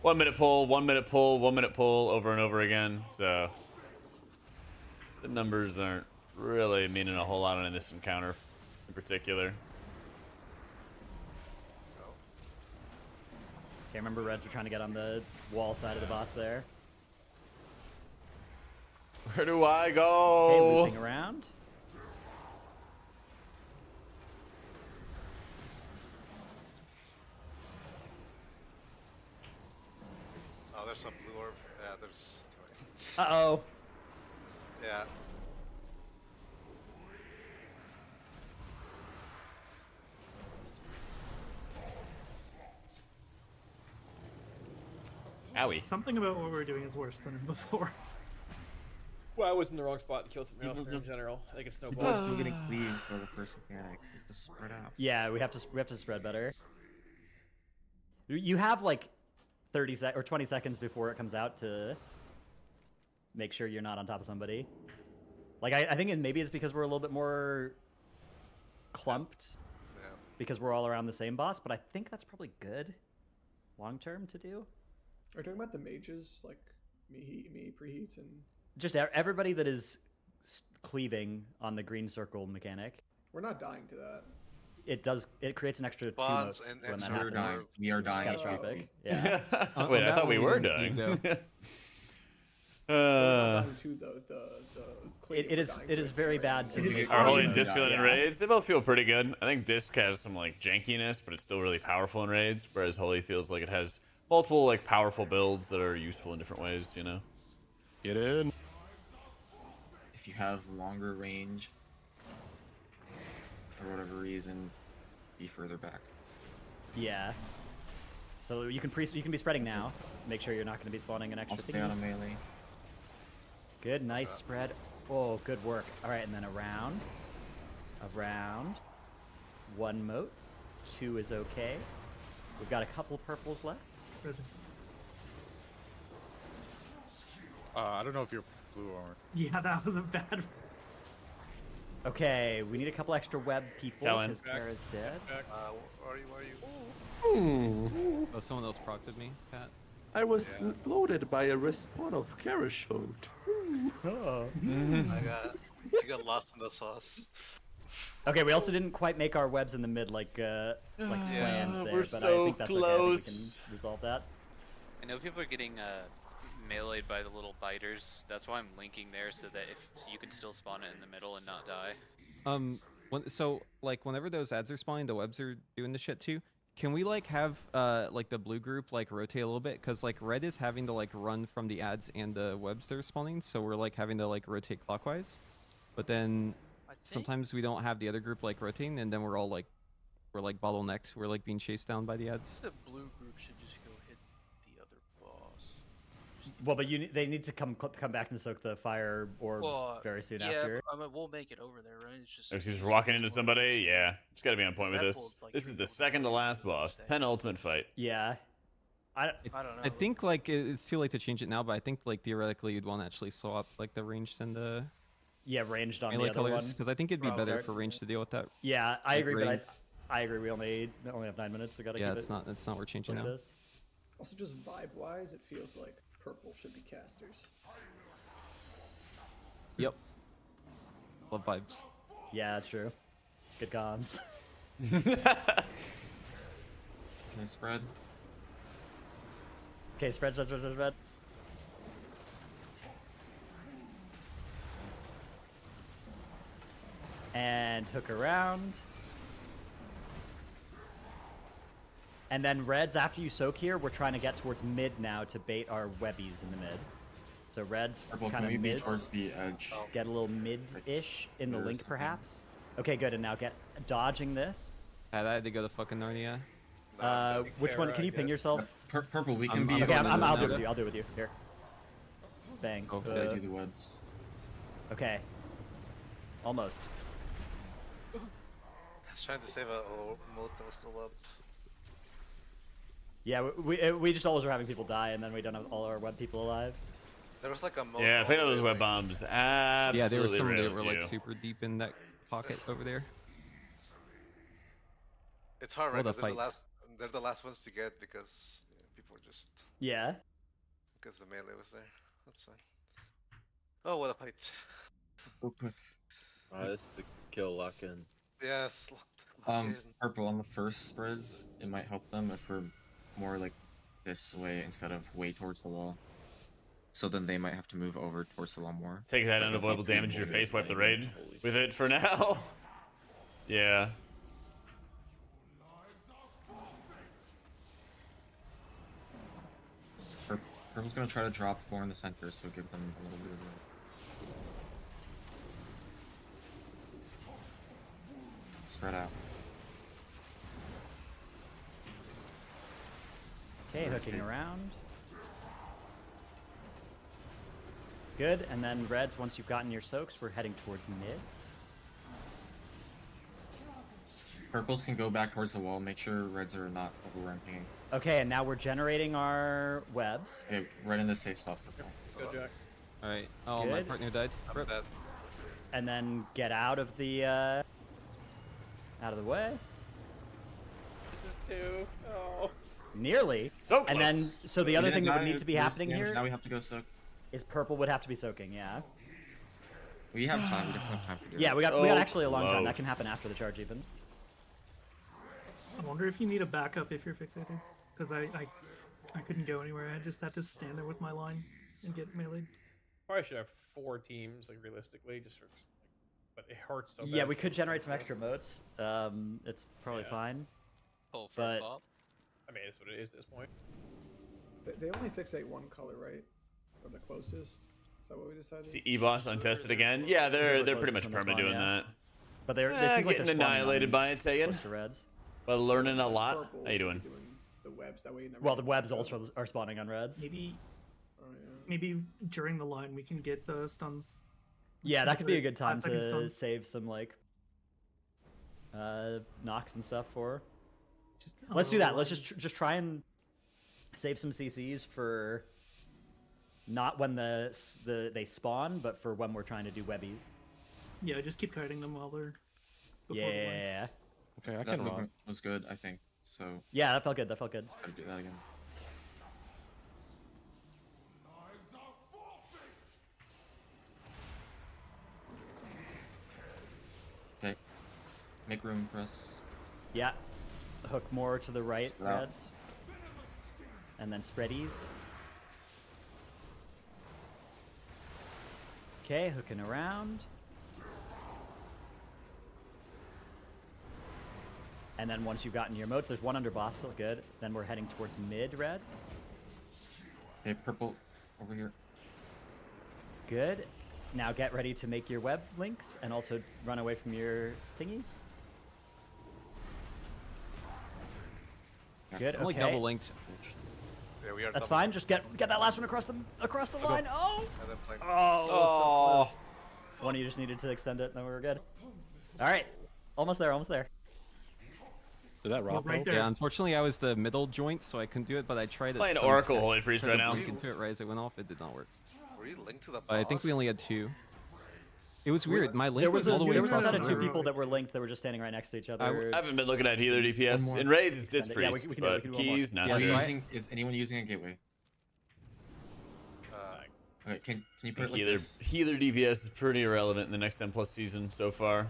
1 minute pull, 1 minute pull, 1 minute pull over and over again. So the numbers aren't really meaning a whole lot in this encounter in particular. Okay, remember Reds were trying to get on the wall side of the boss there. Where do I Okay, go? looping around. Oh, there's some blue orb. Yeah, there's. Uh-oh. Yeah. Owie. Something about what we're doing is worse than before. Well, I was in the wrong spot to kill something else in general. I think it's People snowball. are still getting clean for the first mechanic. Just spread out. Yeah, we have to spread better. You have like 30 or 20 seconds before it comes out to make sure you're not on top of somebody. Like I think maybe it's because we're a little bit more clumped because we're all around the same boss, but I think that's probably good long term to do. Are you talking about the mages, like me preheats and? Just everybody that is cleaving on the green circle mechanic. We're not dying to that. It creates an extra 2 Bonds motes and when that extra happens. We are dying. It's catastrophic. Yeah. Wait, I thought we were dying. dying. Dying to the cleave, It is very bad to do. Are Holy and Disc feeling in raids? They both feel pretty good. I think Disc has some like jankiness, but it's still really powerful in raids, whereas Holy feels like it has multiple like powerful builds that are useful in different ways, you know? Get in. If you have longer range, for whatever reason, be further back. Yeah. So you can be spreading now. Make sure you're not going to be spawning an extra I'll stay thingy. on a melee. Good, nice spread. Oh, good work. All right, and then around. 1 moat. 2 is okay. We've got a couple purples left. I don't know if you're blue or. Yeah, that was a bad. Okay, we need a couple extra web people Kellen. because Kara's dead. Where are you? Where are you? Oh, someone else procted me, Pat. I was loaded by a respawn of Karashot. Oh. You got lost in the sauce. Okay, we also didn't quite make our webs in the mid like planned there, we're but so I think that's okay. I think close. we can resolve that. I know people are getting meleeed by the little biters. That's why I'm linking there so that if you can still spawn it in the middle and not die. So like whenever those ads are spawning, the webs are doing the shit too. Can we like have like the blue group like rotate a little bit? Cause like red is having to like run from the ads and the webs they're spawning, so we're like having to like rotate clockwise. But then sometimes we don't have the other group like rotating, and then we're bottlenecked. We're like being chased down by the ads. The blue group should just go hit the other boss. Well, but they need to come back and soak the fire orbs very soon after. But, I mean, we'll make it over there, right? It's just. Excuse for walking into somebody. Yeah, just gotta be on point with That this. pulled, like, This is the second to last boss, penultimate fight. Yeah. I don't know. I think like it's too late to change it now, but I think like theoretically you'd want to actually swap like the ranged and the ranged on melee the other colors, one. because I think it'd be From better start. for range to deal with that. Yeah, I like, agree, range. but I agree. We only have 9 minutes. We gotta Yeah, keep it's not worth changing what now. it is. Also, just vibe-wise, it feels like purple should be casters. Yep. Love vibes. Yeah, true. Good comms. Can I spread? Okay, spread. And hook around. And then reds, after you soak here, we're trying to get towards mid now to bait our webbies in the mid. So reds Purple, kind can of we be mid. towards the edge? Get a little mid-ish in the Or link, something. perhaps. Okay, good. And now get dodging this. I had to go to fucking Narnia. Which one? Can you ping yourself? Purple, we can be. Okay, I'll do it now. with you. I'll do it with you. Here. Bang. Oh, did I do the webs? Okay. Almost. I was trying to save a moat that was still up. Yeah, we just always are having people die, and then we don't have all our web people alive. There was like a moat. Yeah, all pick the up way, those web like- bombs. Yeah, there were Absolutely some that rails were like you. super deep in that pocket over there. It's hard, Well, right? the 'Cause they're the last ones to get because people are just Yeah. because the melee was there. That's fine. Oh, what a fight! This is the kill lock in. Yes. lock in. Purple on the first spreads, it might help them if we're more like this way instead of way towards the wall. So then they might have to move over towards the wall more. Take that But it'll unavoidable help them damage to your avoid face, wipe the playing raid Holy with it for now. Yeah. Purple's gonna try to drop more in the center, so give them a little bit of room. Spread out. Okay, hooking around. Good, and then reds, once you've gotten your soaks, we're heading towards mid. Purples can go back towards the wall, make sure reds are not over-ramping. Okay, and now we're generating our webs. Okay, right in the safe spot, Purple. Go, Jack. Alright. Oh, my Good. partner died. Rip. And then get out of the way. This is two. Oh. Nearly. So And then, close. so the other thing that would Now need to be there's happening damage, here Now we have to go soak. is purple would have to be soaking, yeah. We have time, we definitely have time to do Yeah, this. we got So actually a long time. That can close. happen after the charge even. I wonder if you need a backup if you're fixated, because I couldn't go anywhere. I just had to stand there with my line and get meleeed. Probably should have 4 teams, like realistically, just for, but it hurts so bad. Yeah, we could generate some extra motes. It's probably Yeah. fine. Pull for But- a pop. I mean, it's what it is at this point. They only fixate one color, right? Or the closest? Is that what we decided? See E-Boss untested again. Yeah, they're pretty closest much when they perma spawn, doing yeah. that. But they seem like they're Getting spawning annihilated on by it, Tayan. close to reds. But learning a lot. Purple How you doing? doing the webs, that way you never Well, the get webs knocked out. also are spawning on reds. Maybe Oh, yeah. maybe during the line we can get the stuns. Yeah, Some that could be a of the good time 5-second to stuns. save some like knocks and stuff for. Just Let's do that. Let's just try and save some CCs for Not when they spawn, but for when we're trying to do webbies. Yeah, just keep kiting them while they're before the lines. Yeah. Okay, I That can rock. movement was good, I think. So Yeah, that felt good. That felt good. gotta do that again. Okay. Make room for us. Yeah. Hook more to the right, Spread out. Reds. And then spreadies. Okay, hooking around. And then once you've gotten your moats, there's one under boss still good. Then we're heading towards mid red. Okay, purple over here. Good. Now get ready to make your web links and also run away from your thingies. Good. I'm like Okay. double linked. Yeah, we are. That's double- fine. Just get that last one across the line. Oh. And then play. Oh. So Oh. close. One of you just needed to extend it, and then we were good. All right. Almost there. Almost there. Did that rock? right help? there. Yeah, unfortunately I was the middle joint, so I couldn't do it. But I tried it. Playing so Oracle much. Holy Priest Tried right to now. blink into it right as it went off. It did not work. Were you linked to the boss? But I think we only had 2. It was weird. My link There was all the way a across set the of 2 room. people that were linked that were just standing right next to each other. I haven't been looking at healer DPS. One more. In raids, it's disc Yeah, we priest, can do it, we but can do one more. keys, not Are you sure. using, is anyone using a gateway? Okay, can you put it like Healer, this? healer DPS is pretty irrelevant in the next 10 plus season so far.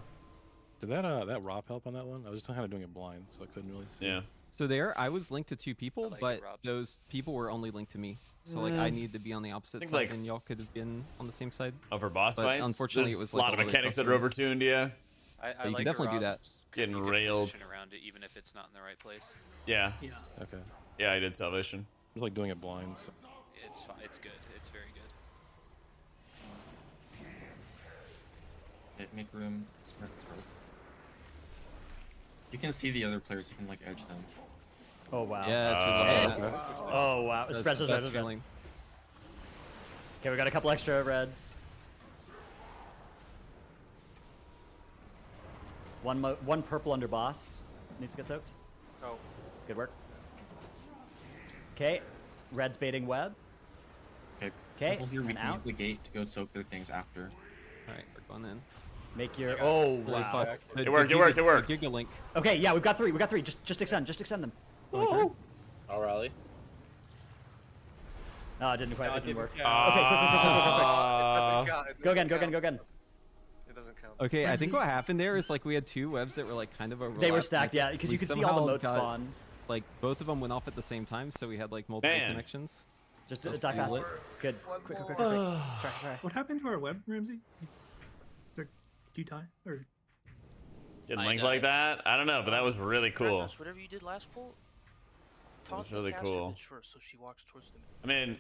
Did that that ROP help on that one? I was just kind of doing it blind, so I couldn't really see. Yeah. So there, I was linked to 2 people, like but Rob's. those people were only linked to me. So like, I needed to be on the opposite think, side, like- and y'all could have been on the same side. Oh, for boss But fights? unfortunately, There's it was, a like, lot of all the way mechanics that across are the room. overtuned, yeah. I you can like definitely do that. Rob's 'cause Getting you can railed. position around it even if it's not in the right place. Yeah. Yeah. Okay. Yeah, I did Salvation. I was like doing it blind. So. It's fine. It's good. It's very good. Okay, make room. Spread. You can see the other players. You can like edge them. Oh wow. Yeah, that's really okay. Oh wow. That's Spread, the spread, best spread. feeling. Okay, we got a couple extra reds. One purple under boss needs to get soaked. Oh. Good work. Okay, red's baiting web. Okay. Okay, People here, we and can out. use the gate to go soak their things after. All right, we're going in. Make your oh Holy wow. fuck. It worked, it worked, it worked. The Giga Link. Okay, yeah, we've got 3. We got 3. Just extend them. Oh, I'll rally. no, it didn't quite. It didn't work. Okay, Ah. quick. It Go doesn't again. count. It doesn't count. Okay, I think what happened there is like we had 2 webs that were like kind of overlapped. They were stacked, like, yeah, because we you could see all somehow the motes got, spawn. Like both of them went off at the same time, so we had like multiple Man. connections. Just That was die pretty fast. lit. Good. One Quick. more. Try. What happened to our web, Ramsey? Is there, do you die? Or Didn't I link died. like that? I don't know, but that was really cool. Madness, whatever you did last pull, That was taunt the really caster cool. bitch first, so she walks towards the. I mean,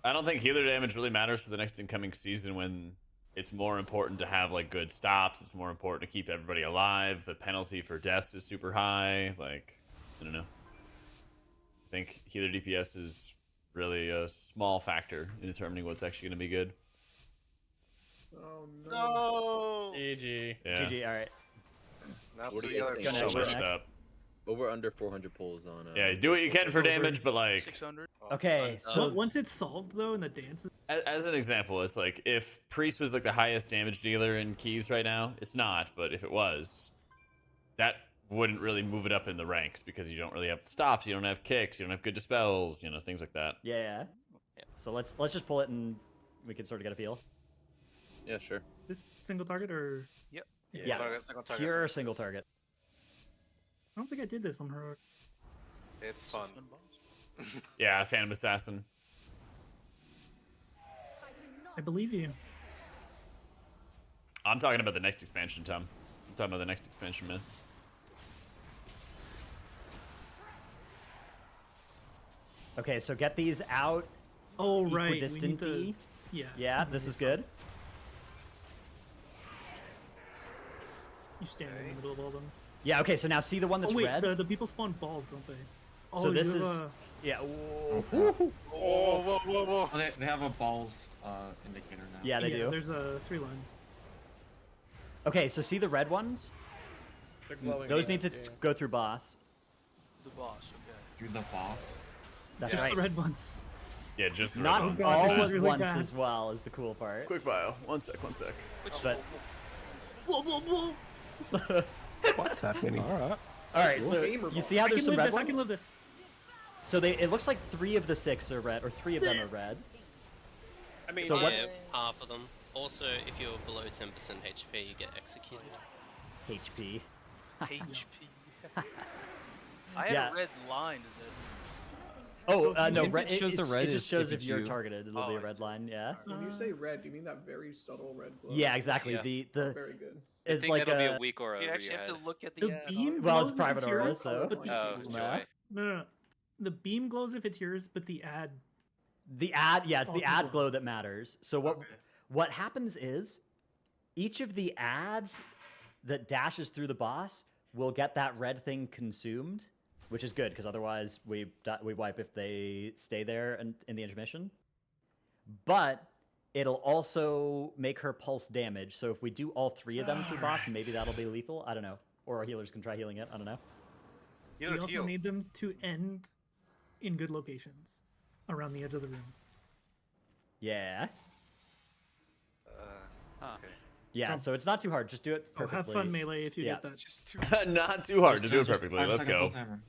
I don't think healer damage really matters for the next incoming season when it's more important to have like good stops. It's more important to keep everybody alive. The penalty for deaths is super high. Like, I don't know. I think healer DPS is really a small factor in determining what's actually going to be good. Oh no. No. GG. Yeah. GG. All right. Not What do the you guys other think? Go So next, messed next. up. Over under 400 pulls on. Yeah, do what you can for damage, but like 600. Okay, so so once it's solved though, and the dance is as an example, it's like if Priest was like the highest damage dealer in keys right now, it's not, but if it was, that wouldn't really move it up in the ranks because you don't really have stops, you don't have kicks, you don't have good dispels, things like that. yeah. So let's just pull it and we can sort of get a feel. Yeah, sure. this single target or Yep. Yeah. Second target. Pure single target. I don't think I did this on her. It's fun. Yeah, Phantom Assassin. I believe you. I'm talking about the next expansion, Tom. I'm talking about the next expansion, man. Okay, so get these out. Oh right, we need Equidistant to. D. Yeah. Yeah, this is good. You stand in the middle of all them. Yeah. Okay, so now see the one that's Oh wait, red. the people spawn balls, don't they? Oh, So this you is have yeah. Oh, whoa. Oh, they have a balls indicator now. Yeah, they do. There's 3 lines. Okay, so see the red ones? They're glowing Those green, need to yeah. go through boss. The boss. Okay. Through the boss. That's Just right. the red ones. Yeah, just the Not red ones. all Nice. at once as well is the cool part. Quick bio. One sec. But What's happening? all right. So you see how there's some red I can ones? live this. So it looks like 3 of the 6 are red, or 3 of them are red. I mean, So what? Yeah, half of them. Also, if you're below 10% HP, you get executed. HP. HP. I had Yeah. a red line, is it? Oh, So no, if red. it shows the red it just is shows if if it's you're you. targeted. It'll be a red line. Yeah. When you say red, do you mean that very subtle red glow? Yeah, exactly. Yeah. The Very good. I it's think like that'll be a a weak aura You over actually your have head. to look at the The ad. beam well, it's glows if private aura, yours, so but the, Oh, joy. no. The beam glows if it's yours, but the ad. the ad. Yeah, it's the Also ad glow glows. that matters. So what happens is each of the ads that dashes through the boss will get that red thing consumed, which is good because otherwise we wipe if they stay there in the intermission. But it'll also make her pulse damage. So if we do all 3 of them through boss, maybe that'll be lethal. I don't know. Or our healers can try healing it. I don't know. We also need them to end in good locations around the edge of the room. Yeah. Okay. Yeah, so it's not too hard. Just do it Oh, perfectly. have fun melee if you Yeah. get that. Not too hard to do it perfectly. 5 Let's second go. full timer.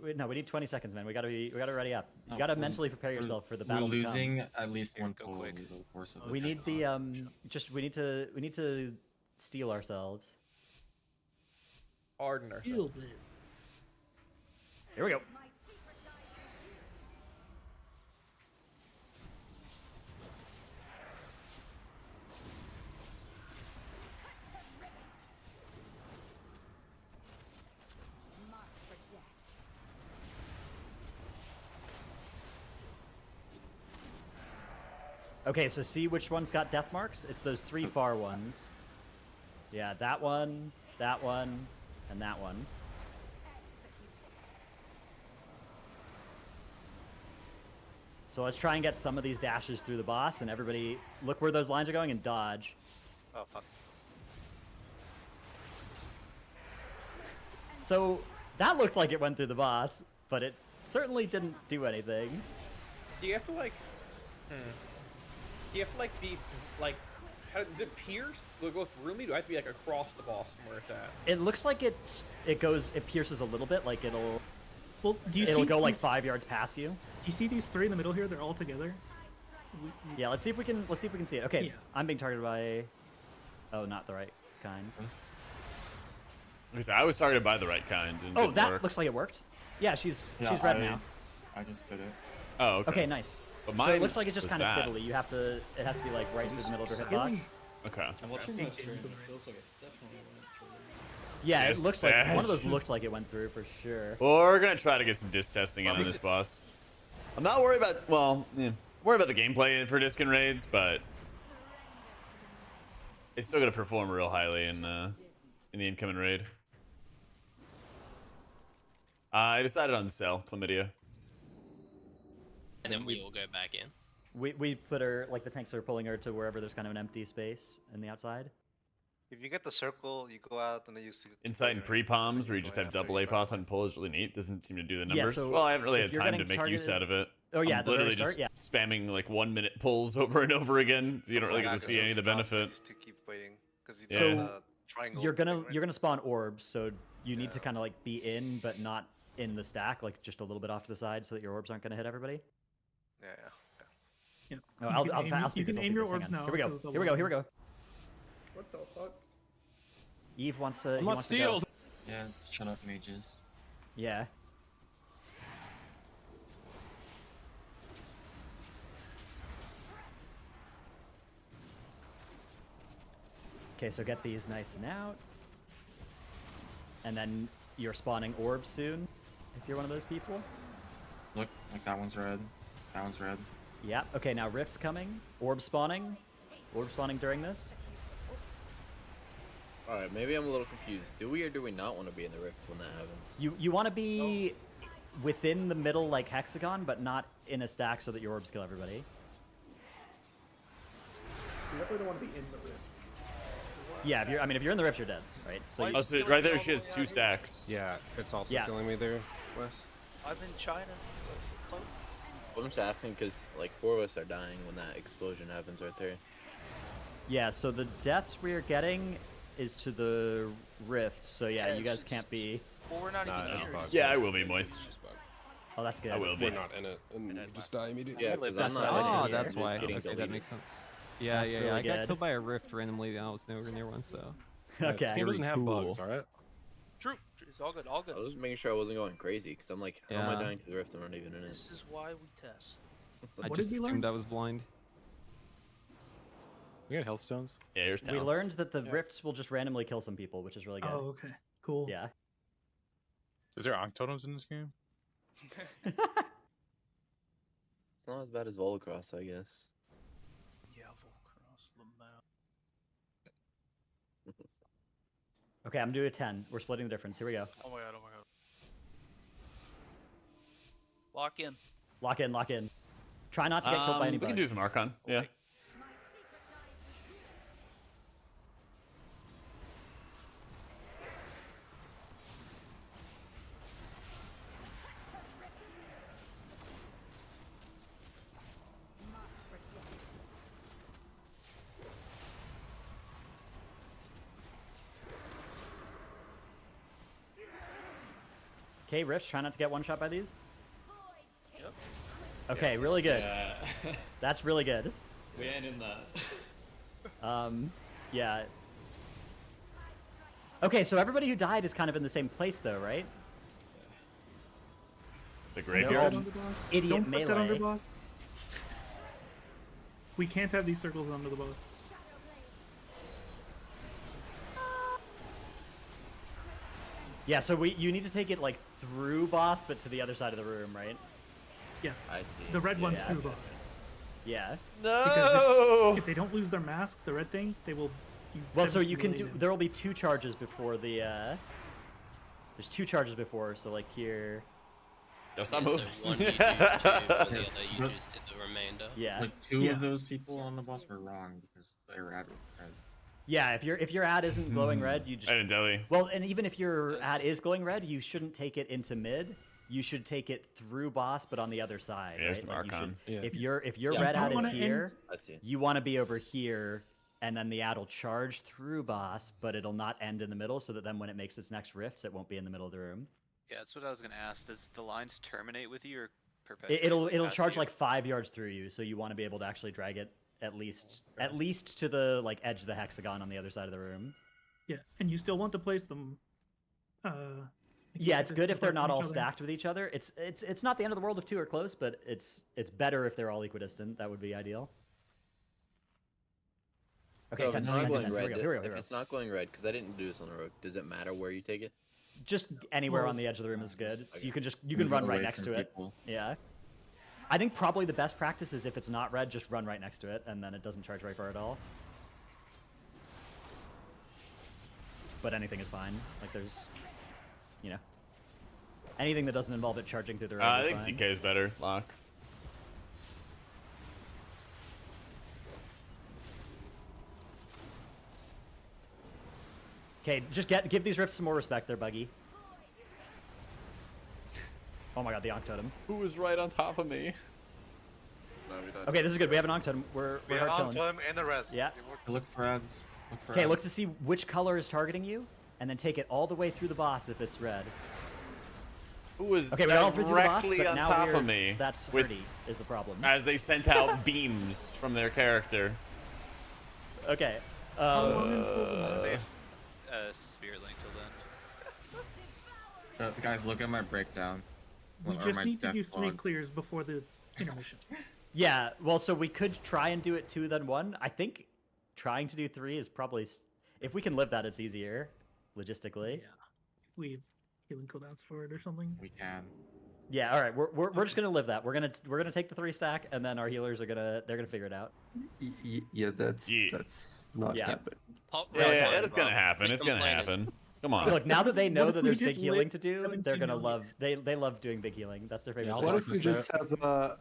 Wait, no, we need 20 seconds, man. We gotta ready up. You No, gotta we're- mentally prepare yourself for the battle. We're to come. losing at least one go pull quick. over the course of We this. need the we need to steel ourselves. Harden ourselves. Feel this. Here we go. Okay, so see which one's got death marks? It's those 3 far ones. Yeah, that one, and that one. So let's try and get some of these dashes through the boss, and everybody look where those lines are going and dodge. Oh, fuck. So that looked like it went through the boss, but it certainly didn't do anything. Do you have to like? Do you have to like be like? How does it pierce? Will it go through me? Do I have to be like across the boss from where it's at? It looks like it pierces a little bit, like it'll Do you it'll see go like these- 5 yards past you. Do you see these 3 in the middle here? They're all together. Yeah, let's see if we can see it. Okay, Yeah. I'm being targeted by not the right kind. Because I was targeted by the right kind. And Oh, didn't that work. looks like it worked. Yeah, she's Yeah, red now. I just did it. Oh, okay. Okay, nice. But So mine it looks like it's just was kind of that. fiddly. It has to be like right through the middle to hit Really? box. Okay. I'm watching my stream, and it feels like it definitely went through. Yeah, Yes, it looks like one of those Sag. looked like it went through for sure. Well, we're gonna try to get some disc testing in on this boss. I'm not worried about worried about the gameplay for disc and raids, but it's still gonna perform real highly in the incoming raid. I decided on cell chlamydia. And then we all go back in. We put her like the tanks are pulling her to wherever there's kind of an empty space in the outside. If you get the circle, you go out and then use the Insight and pre-poms where you just have double APOF and pull is really neat. Doesn't seem to do the Yeah, numbers. so well, I haven't really if had you're time to getting make use out targeted- of it. Oh, yeah, I'm at the very literally start, just spamming like 1 minute pulls over and over again. So you don't really get to That's see any of the benefit. Just to keep waiting because you Yeah. do So the triangle. you're thing, right? gonna spawn orbs, so you need to kind of like be in but not in the stack, like just a little bit off to the side, so that your orbs aren't gonna hit everybody. Yeah. Yeah. Oh, You I'll can aim- speak you this, can I'll aim speak your this, hang orbs on. now Here we go. because of the Here we go. Here we lines. go. What the fuck? Eve wants to. I'm not steeled. Yeah, shut up, mages. Yeah. Okay, so get these nice and out. And then you're spawning orbs soon, if you're one of those people. Look, like that one's red. That one's red. Yeah, okay, now Rift's coming. Orb spawning. Orb spawning during this. Alright, maybe I'm a little confused. Do we or do we not want to be in the rift when that happens? You want to be within the middle, like, hexagon, but not in a stack so that your orbs kill everybody. You definitely don't want to be in the rift. Yeah, if you're in the Rift, you're dead, right? So Oh, so right there she has 2 stacks. Yeah, it's also Yeah. killing me there, Wes. I'm in China. Close. I'm just asking because like 4 of us are dying when that explosion happens right there. Yeah, so the deaths we are getting is to the rift, so yeah, you guys can't be... Well, we're not even it's here. bugged. Yeah, I will be moist. Oh, that's good. I will be. We're not in it, and we just die immediately. Yeah, because I'm That's not. not- in it, oh, Oh, so that's I'm why. just getting Okay, that deleted. makes sense. Yeah, That's yeah, really I got good. killed by a rift randomly, and I was nowhere near one, so. Okay. This game doesn't have Cool. bugs, alright? True. It's all good. All good. I was just making sure I wasn't going crazy because I'm like, how am I Yeah. dying to the rift? I'm not even in it. This is why we test. I What just did we assumed learn? I was blind. We got health stones. Yeah, here's We towns. learned that the rifts will just randomly kill some people, which is really good. Oh, okay. Cool. Yeah. Is there Ankh totems in this game? It's not as bad as Volacross, I guess. Yeah, Volcross, Lamau. Okay, I'm doing a 10. We're splitting the difference. Here we go. Oh my god, oh my god. Lock in. Lock in, lock in. Try not to get killed by We anybody. can do some Archon. Yeah. Okay, Rift, try not to get one shot by these. Yep. Okay, really good. Yeah. That's really good. We ain't in that. Yeah. Okay, so everybody who died is kind of in the same place, though, right? The Don't graveyard. put that on the boss. Idiot Don't put that on the melee. boss. We can't have these circles under the boss. Yeah, so you need to take it like through boss, but to the other side of the room, right? Yes. I see. The red one's Yeah. to the boss. Yeah. No. If they don't lose their mask, the red thing, they will. Well, so you can do. There will be 2 charges before the. There's 2 charges before, so like here. Yo, stop Yeah, moving. so one you do 2, and the other you but- just did the remainder. Yeah. Like 2 Yeah. of those people on the boss were wrong because their ad was red. Yeah, if your ad isn't glowing red, you just. I didn't tell you. Well, and even if your ad is glowing red, you shouldn't take it into mid. You should take it through boss, but on the other side. Yeah, right? some Like, you Archon. should- Yeah. If your Yeah, red I ad is wanna here, end- I see. you want to be over here, and then the ad will charge through boss, but it'll not end in the middle, so that then when it makes its next rifts, it won't be in the middle of the room. Yeah, that's what I was gonna ask. Does the lines terminate with you or perpetuate? It'll past charge you? like 5 yards through you, so you want to be able to actually drag it at least to the like edge of the hexagon on the other side of the room. Yeah, and you still want to place them. Yeah, it's good if they're apart not from all each other. stacked with each other. It's not the end of the world if 2 are close, but it's better if they're all equidistant. That would be ideal. Okay, So if 10, it's 10, not 10, going 10. red, Here we go, here we go, if here we it's not going red, because I didn't do this on the road, does it matter where you take it? go. Just anywhere Well, on the edge of the room is good. okay. You can Move run away right next from to it. people. Yeah. I think probably the best practice is if it's not red, just run right next to it, and then it doesn't charge very far at all. But anything is fine. Like there's, anything that doesn't involve it charging through the red I is think fine. DK is better. Lock. Okay, just give these rifts some more respect there, Buggy. Oh my god, the Ankh Totem. Who was right on top of me? No, we don't. Okay, this is good. We have an Ankh Totem. We're We hard have chilling. on time and the res. Yeah. Look for ads. Look for Okay, ads. look to see which color is targeting you, and then take it all the way through the boss if it's red. Who was Okay, we're all through the boss, directly but on now top we're, of me? That's with- Hurdy is the problem. As they sent out beams from their character. Okay. Save Spirit Link till then. Guys, look at my breakdown. We Or just my need to death do 3 log. clears before the intermission. Yeah, well, so we could try and do it 2 then 1. I think trying to do 3 is probably, if we can live that, it's easier, logistically. Yeah. We have healing cooldowns for it or something. We can. Yeah, all right, we're just gonna live that. We're gonna take the 3 stack, and then our healers are gonna figure it out. Yeah, that's Yeah. not Yeah. happening. Pop Yeah, right it's gonna Rob. happen. Quit It's gonna complaining. happen. Come on. Look, now that they know What if that we there's just big healing live to do, 17 they're gonna million? love. They love doing big healing. That's their favorite. Yeah, I'll thing. What if we Just just have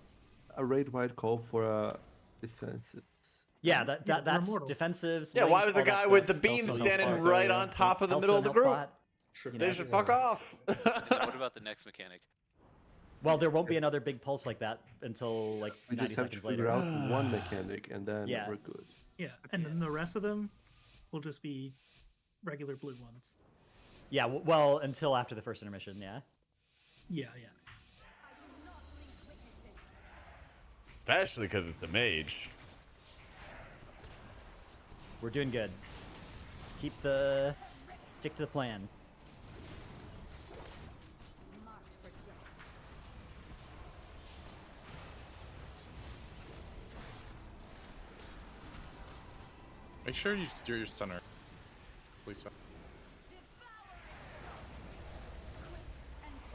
a raid wide call for defensive? Yeah, Yeah, that's we're immortal. defensives. Yeah, why links, was the all that guy stuff. with the beam Also, standing no right plot, on top of the middle of the no group? plot. Sure. You They know, should fuck off. And then what about the next mechanic? Well, there won't be another big pulse like that until like We 90 just have to seconds figure later. out one mechanic, and then Yeah. we're good. Yeah, and then the rest of them will just be regular blue ones. Yeah, well, until after the first intermission, yeah. Yeah, yeah. Especially because it's a mage. We're doing good. Stick to the plan. Make sure you steer your center. Please.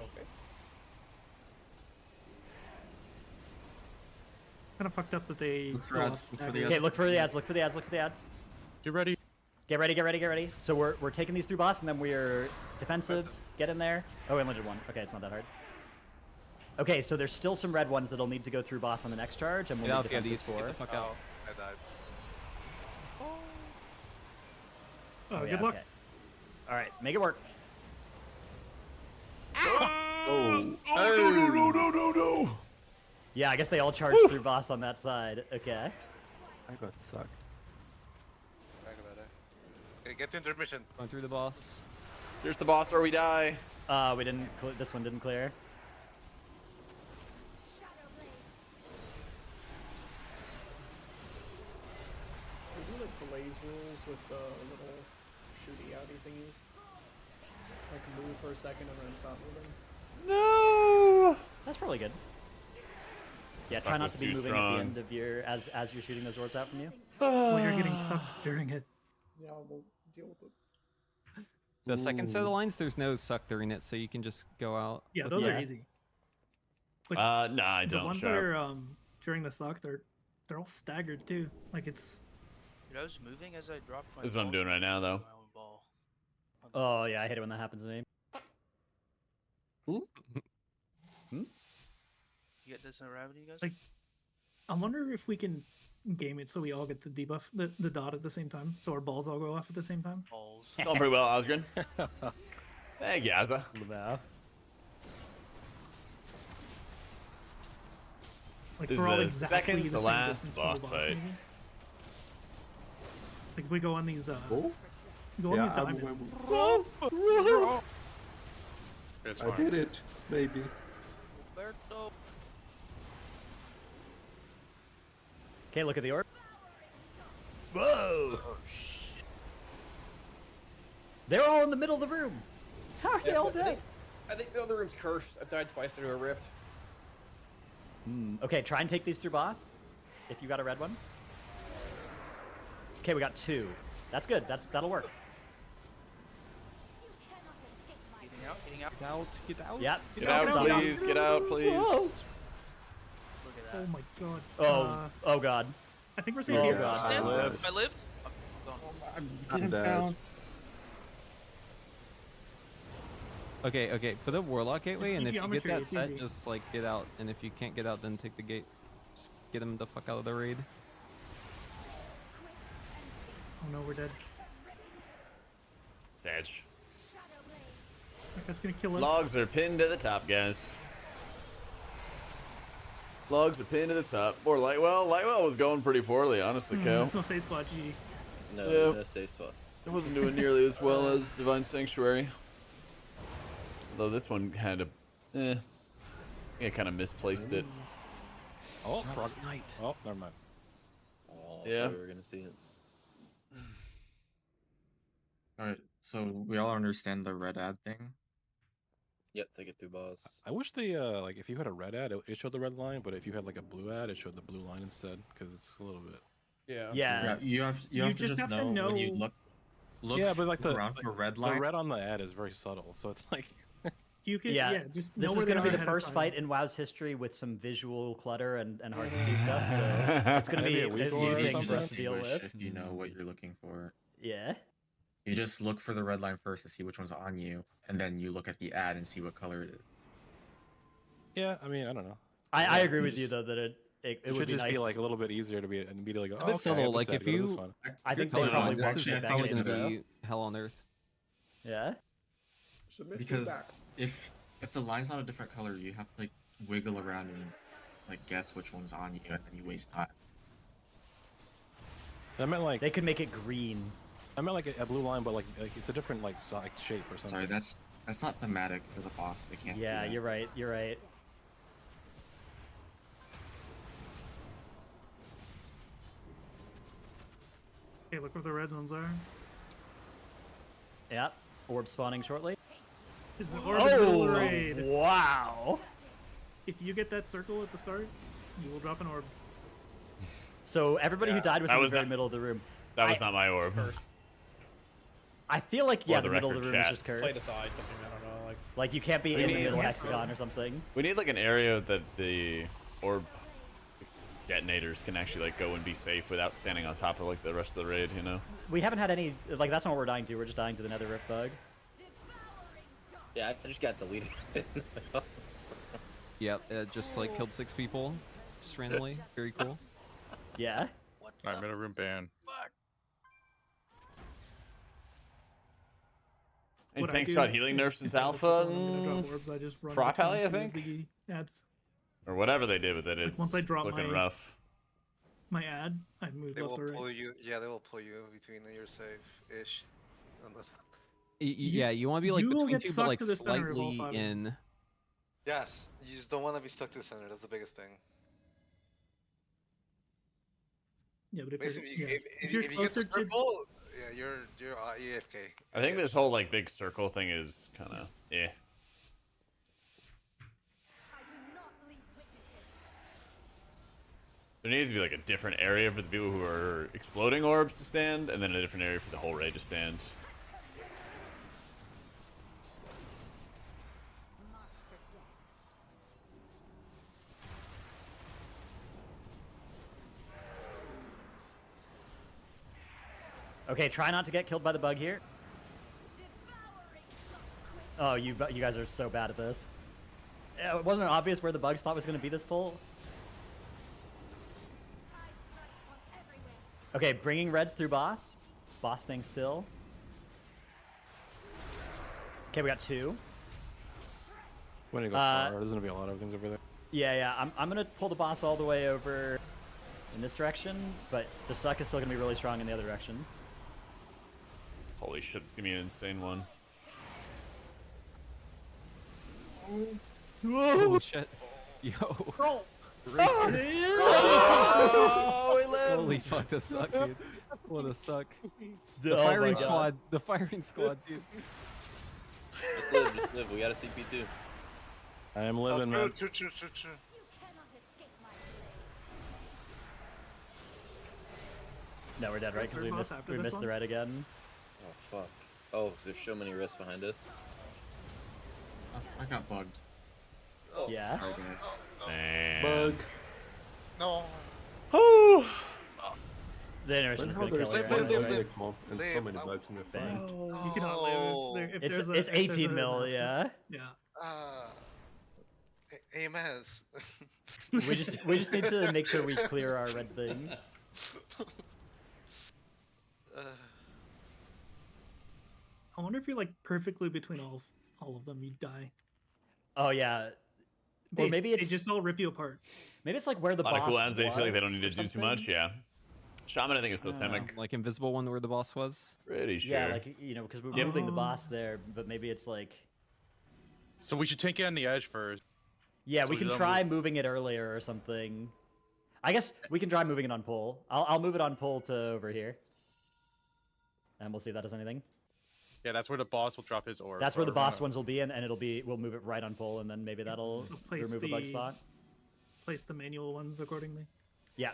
Okay. It's kind of fucked up that they. Look for go ads, off look for the stagger. ads. Okay, look for the ads. Look for the ads. Look for the ads. Get ready. Get ready. Get ready. Get ready. So we're taking these through boss, and then we're defensives. Get in there. Oh, we only did one. Okay, it's not that hard. Okay, so there's still some red ones that'll need to go through boss on the next charge, and we'll Get need out, yeah, defensives these. Get for. the fuck out. I died. Oh, yeah, good luck. okay. All right, make it work. Oh, No. Yeah, I guess they all charged through boss on that side. Okay. I got sucked. Okay, get to intermission. Going through the boss. Here's the boss, or we die. We didn't. This one didn't clear. We do like blaze rules with the little shooty outy thingies. Like move for a second and then stop moving. No. That's probably good. Yeah, Suck try not was to be too moving strong. at the end of your as you're shooting those orbs out from you. Well, you're getting sucked during it. Yeah, we'll deal with it. The second set of lines, there's no suck during it, so you can just go out. Yeah, with those the- are easy. Like, Nah, I the don't. ones Sharp. that are during the suck, they're all staggered too. Like it's. Dude, I was moving as I dropped my This is what I'm ball, doing right now, though. my own ball. Oh yeah, I hate it when that happens to me. You get this in a rabbit, you guys? Like, I wonder if we can game it so we all get the debuff, the dot at the same time, so our balls all go off at the same time. Balls. Going pretty well, Osgrin. Hey, Gaza. Like, This we're is all the exactly second to the same last distance from the boss fight. maybe? Like if we go on these Oh? go on Yeah, these I'm diamonds. It's I fine. did it, maybe. Roberto. Okay, look at the orb. Whoa! Oh shit. They're all in the middle of the room. How are they all but dead? I think the other room's cursed. I've died twice through a rift. Okay, try and take these through boss. If you got a red one. Okay, we got 2. That's good. That'll work. Getting out, getting out. Get out, get out. Yep. Get out, Stop. please. Get out, please. Whoa. Look at that. Oh my god. Oh god. I think we're safe Oh, here. God. I live. I lived? Oh, gone. I'm dead. Okay, put a warlock gateway, Just and do if you get geometry, that it's set, easy. just like get out. And if you can't get out, then take the gate. Just get him the fuck out of the raid. Oh no, we're dead. Sage. That's gonna kill us. Logs are pinned to the top, guys. Logs are pinned to the top. Or Lightwell was going pretty poorly, honestly, Kel. There's no safe spot, G. No, Yeah. no safe spot. It wasn't doing nearly as well as Divine Sanctuary. Although this one had a, I think I kind of misplaced it. Oh, Last night. Oh, never mind. Oh, Yeah. we were gonna see it. Alright, so we all understand the red ad thing. Yep, take it through boss. I wish they like if you had a red ad, it showed the red line, but if you had like a blue ad, it showed the blue line instead, because it's a little bit. Yeah. Yeah. You have to just have to know when you know- look Yeah, but like the around for red the line. red on the ad is very subtle, so it's like You can, Yeah. just This know is where they going to are be the ahead of first time. fight in WoW's history with some visual clutter and hard to see stuff, so it's going to Maybe be a weak an or easy thing for us to Distinguish deal with. if you know what you're looking for. Yeah. You just look for the red line first to see which one's on you, and then you look at the ad and see what color it is. yeah. I mean, I don't know. I Yeah, agree you with you, just- though, that it It would should be just nice. be like a little bit easier to be immediately go. A Oh, bit okay, subtle, I like this if ad, go to this you. one." I think Your they color probably line, want this to is be probably back gonna in be hell on earth. Yeah. Submit Because feedback. if the line's not a different color, you have to like wiggle around and like guess which one's on you, and then you waste time. I meant like they could make it green. I meant like a blue line, but like it's a different like shape or something. Sorry, that's not thematic for the boss. They can't. Yeah, do that. you're right. You're right. Okay, look where the red ones are. Yep. Orb spawning shortly. Is the orb in the middle of the Oh, raid? wow. If you get that circle at the start, you will drop an orb. So everybody who died was in the very middle of the room. That was not my orb. I feel like, yeah, For the the middle of record, the room is chat. just cursed. Played aside, something, I don't know, Like you can't be We in the need- middle hexagon or something. We need like an area that the orb detonators can actually like go and be safe without standing on top of like the rest of the raid, you know? We haven't had any, like that's not what we're dying to, we're just dying to the nether rift bug. Yeah, I just got deleted. Yep, it just like killed 6 people, just randomly. Very cool. Yeah. Alright, middle room ban. And What I tanks do got healing nerfs since if I listen to alpha. someone, I'm gonna drop orbs, I just run Prop between alley, I two of think? the ads. Or whatever they did with it. It's, once I drop it's looking my- rough. My ad, I move They will left or right. pull you. Yeah, they will pull you between the you're safe-ish. Unless. Yeah, you want to be like you will between get two, but sucked like to the center of all slightly 5 of them. in. Yes, you just don't want to be stuck to the center. That's the biggest thing. Yeah, but if Basically, you're, yeah. if you're you get the closer to circle, yeah, you're AFK. I think this whole like big circle thing is kind of There needs to be like a different area for the people who are exploding orbs to stand, and then a different area for the whole raid to stand. Okay, try not to get killed by the bug here. Oh, you guys are so bad at this. It wasn't obvious where the bug spot was going to be this pull. Okay, bringing reds through boss. Boss staying still. Okay, we got 2. When it goes far, there's gonna be a lot of things over there. Yeah, I'm gonna pull the boss all the way over in this direction, but the suck is still gonna be really strong in the other direction. Holy shit, this is gonna be an insane one. Holy shit. Yo. Oh, Holy fuck, this suck, dude. What a suck. The Oh my firing God. squad. The firing squad, dude. Just live. We got a CP2. I am living, man. True. No, we're dead, right? Because Third we boss missed after we this missed the one? red again. Oh fuck. Oh, there's so many risks behind us. I got bugged. Yeah. Sorry, guys. Man. Bug. No. Oh. The intermission is How gonna there's kill it. so right? many Right? and so many bugs in the fight. No, you cannot live. If It's there's a, it's if there's 18 a mil, mask- yeah. Yeah. AMS. We just need to make sure we clear our red things. I wonder if you're like perfectly between all of them, you die. Oh yeah. Or maybe they just all rip you apart. Maybe it's like where the A lot boss of cooldowns, they feel like they was don't need to or do too much, something. yeah. Shaman, I think, is totemic. Like invisible one where the boss was. Pretty sure. Yeah, like because we're moving the boss there, but maybe it's like. So we should take it on the edge first. Yeah, So we can don't try move- moving it earlier or something. I guess we can try moving it on pull. I'll move it on pull to over here, and we'll see if that does anything. Yeah, that's where the boss will drop his orb. That's so where the we're gonna- boss ones will be in, and we'll move it right on pull, and then maybe that'll So place remove a bug the- spot. Place the manual ones accordingly. Yeah,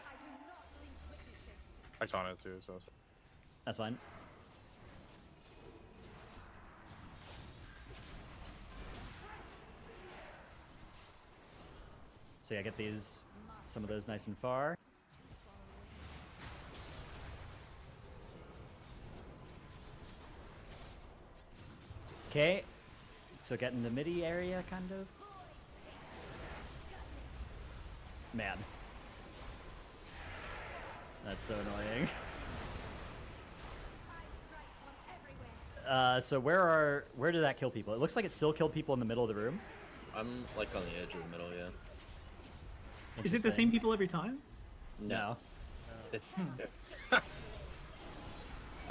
I taunt it too, so. that's fine. So yeah, get some of those nice and far. Okay, so get in the midi area, kind of. Man. That's so annoying. So where did that kill people? It looks like it still killed people in the middle of the room. I'm like on the edge of the middle, yeah. Is it the same people every time? No. It's.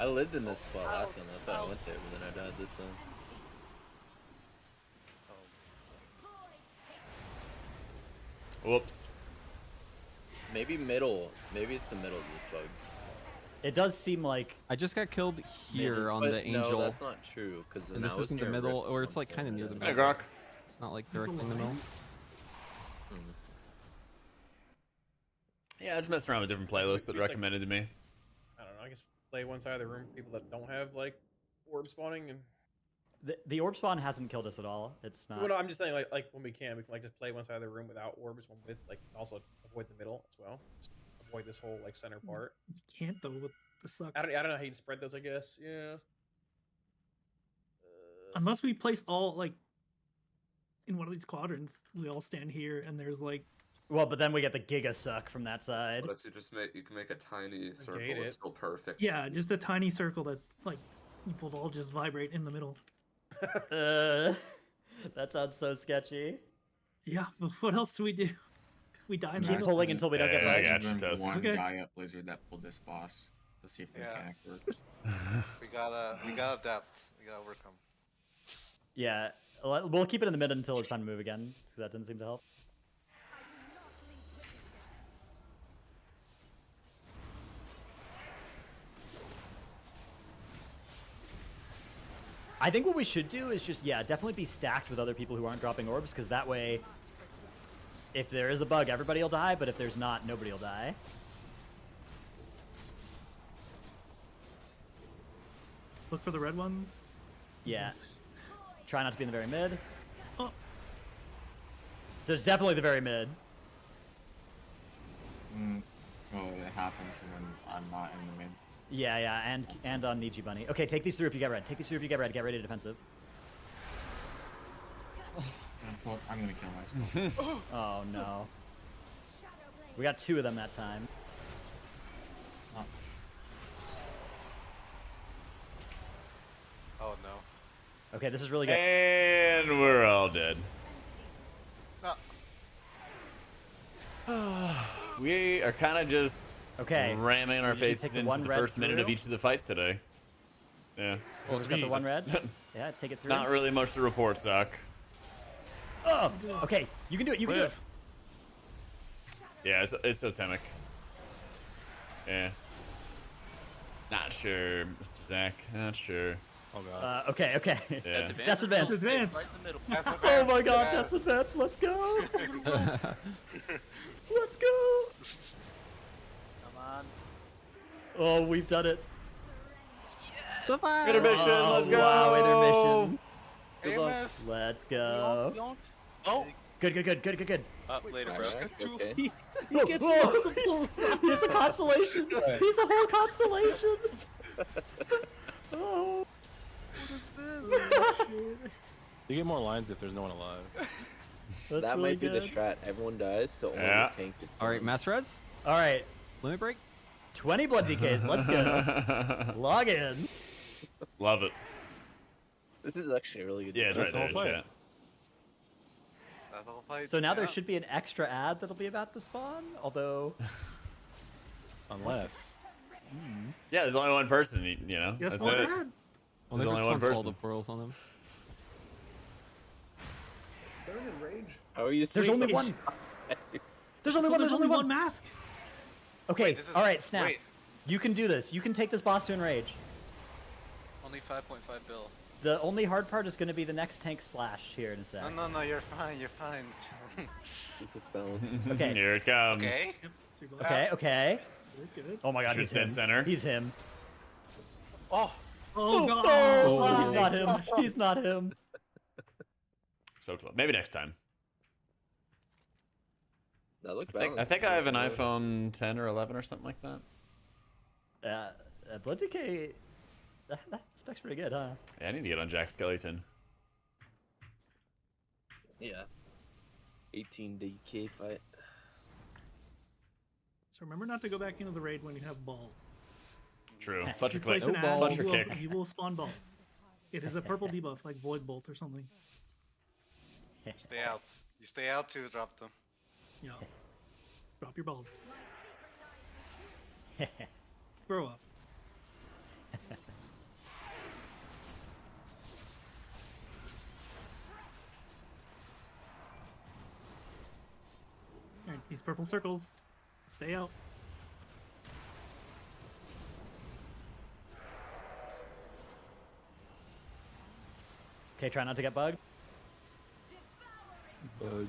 I lived in this spot last time, that's why I went there, but then I died this time. Whoops. Maybe middle. Maybe it's the middle of this bug. It does seem like I just got killed here on But the angel. No, that's not true. Because And this isn't the middle, or it's like kind of near the middle. Grok. It's not like directly in the middle. Yeah, I just messed around with different playlists that recommended to me. I don't know. I guess play one side of the room for people that don't have like orb spawning and. the orb spawn hasn't killed us at all. It's not. Well, no, I'm just saying like when we can like just play one side of the room without orbs, one with like also avoid the middle as well. Just avoid this whole like center part. You can't though with the suck. I don't know how you spread those. I guess yeah. Unless we place all like in one of these quadrants, we all stand here, and there's like. Well, but then we get the giga suck from that side. What if you just you can make a tiny circle Negate that's it. still perfect. Yeah, just a tiny circle that's like people all just vibrate in the middle. That sounds so sketchy. Yeah, but what else do? We die in the Keep middle. pulling until we don't get Yeah, I bugged. got you, Tusk. One Okay. guy at Blizzard that pulled this boss to see if the Yeah. mechanics worked. We gotta adapt. We gotta overcome. Yeah, we'll keep it in the mid until it's time to move again, because that didn't seem to help. I think what we should do is just, yeah, definitely be stacked with other people who aren't dropping orbs, because that way, if there is a bug, everybody will die, but if there's not, nobody will die. Look for the red ones. Yeah. Try not to be in the very mid. Oh. So it's definitely the very mid. Well, it happens when I'm not in the mid. Yeah, yeah, and on Niji Bunny. Okay, take these through if you get red. Take these through if you get red. Get ready to defensive. I'm gonna kill myself. Oh no. We got 2 of them that time. Oh no. Okay, this is really good. And we're all dead. We are kind of just ramming our You just faces take the into one the red first minute of through? each of the fights today. Yeah. Oh, we got the 1 red. Yeah, take it through. Not really much to report, Suck. Oh, okay. You can do it. You can do it. Yeah, it's totemic. Yeah. Not sure, Mr. Zach. Not sure. Oh god. Okay, okay. Yeah. That's advanced. That's advanced. Right in the middle. Oh my god, that's advanced. Let's go. Let's go. Come on. Oh, we've done it. So far. Intermission, let's go. Wow, intermission. Good luck. Let's go. Oh. Good, good, good, good, good, good. Up later, bro. Okay. He gets multiple. He's a constellation. He's a whole constellation. Oh. You get more lines if there's no one alive. That's That really might be the good. strat. Everyone dies, so only Yeah. the tank gets. All right, mass res. All right. Limit break. 20 blood DKs. Let's go. Log in. Love it. This is actually a really good. Yeah, it's That's right the there whole in fight. chat. That's the whole fight. So now there Yeah. should be an extra ad that'll be about to spawn, although... Unless. Yeah, there's only one person, you know? Yes, That's one it. bad. Well, There's they only could one sponsor all person. the pearls on them. Someone in rage. How are you? There's seeing only the one. shot? There's only one. There's only one mask. Okay, Wait, this is- all right, Snap. wait. You can do this. You can take this boss to enrage. Only 5.5 bill. The only hard part is going to be the next tank slash here in a sec. No, you're fine. You're fine. This looks balanced. Okay. Here it comes. Okay. Okay, okay. We're good. Oh my god, Sure, he's it's dead him. center. He's him. Oh. Oh god. Oh, he's not him. He's not him. So close. Maybe next time. That looked I balanced. think I have an iPhone 10 or 11 or something like that. Blood DK... That spec's pretty good, huh? Yeah, I need to get on Jack Skellington. Yeah. 18 DK fight. So remember not to go back into the raid when you have balls. True. If Fletcher you place click. an ad, Fletcher you will- kick. You will spawn balls. It is a purple debuff like Void Bolt or something. Stay out. You stay out to drop them. Yeah. Drop your balls. Grow up. Alright, these purple circles. Stay out. Okay, try not to get bugged. Bug.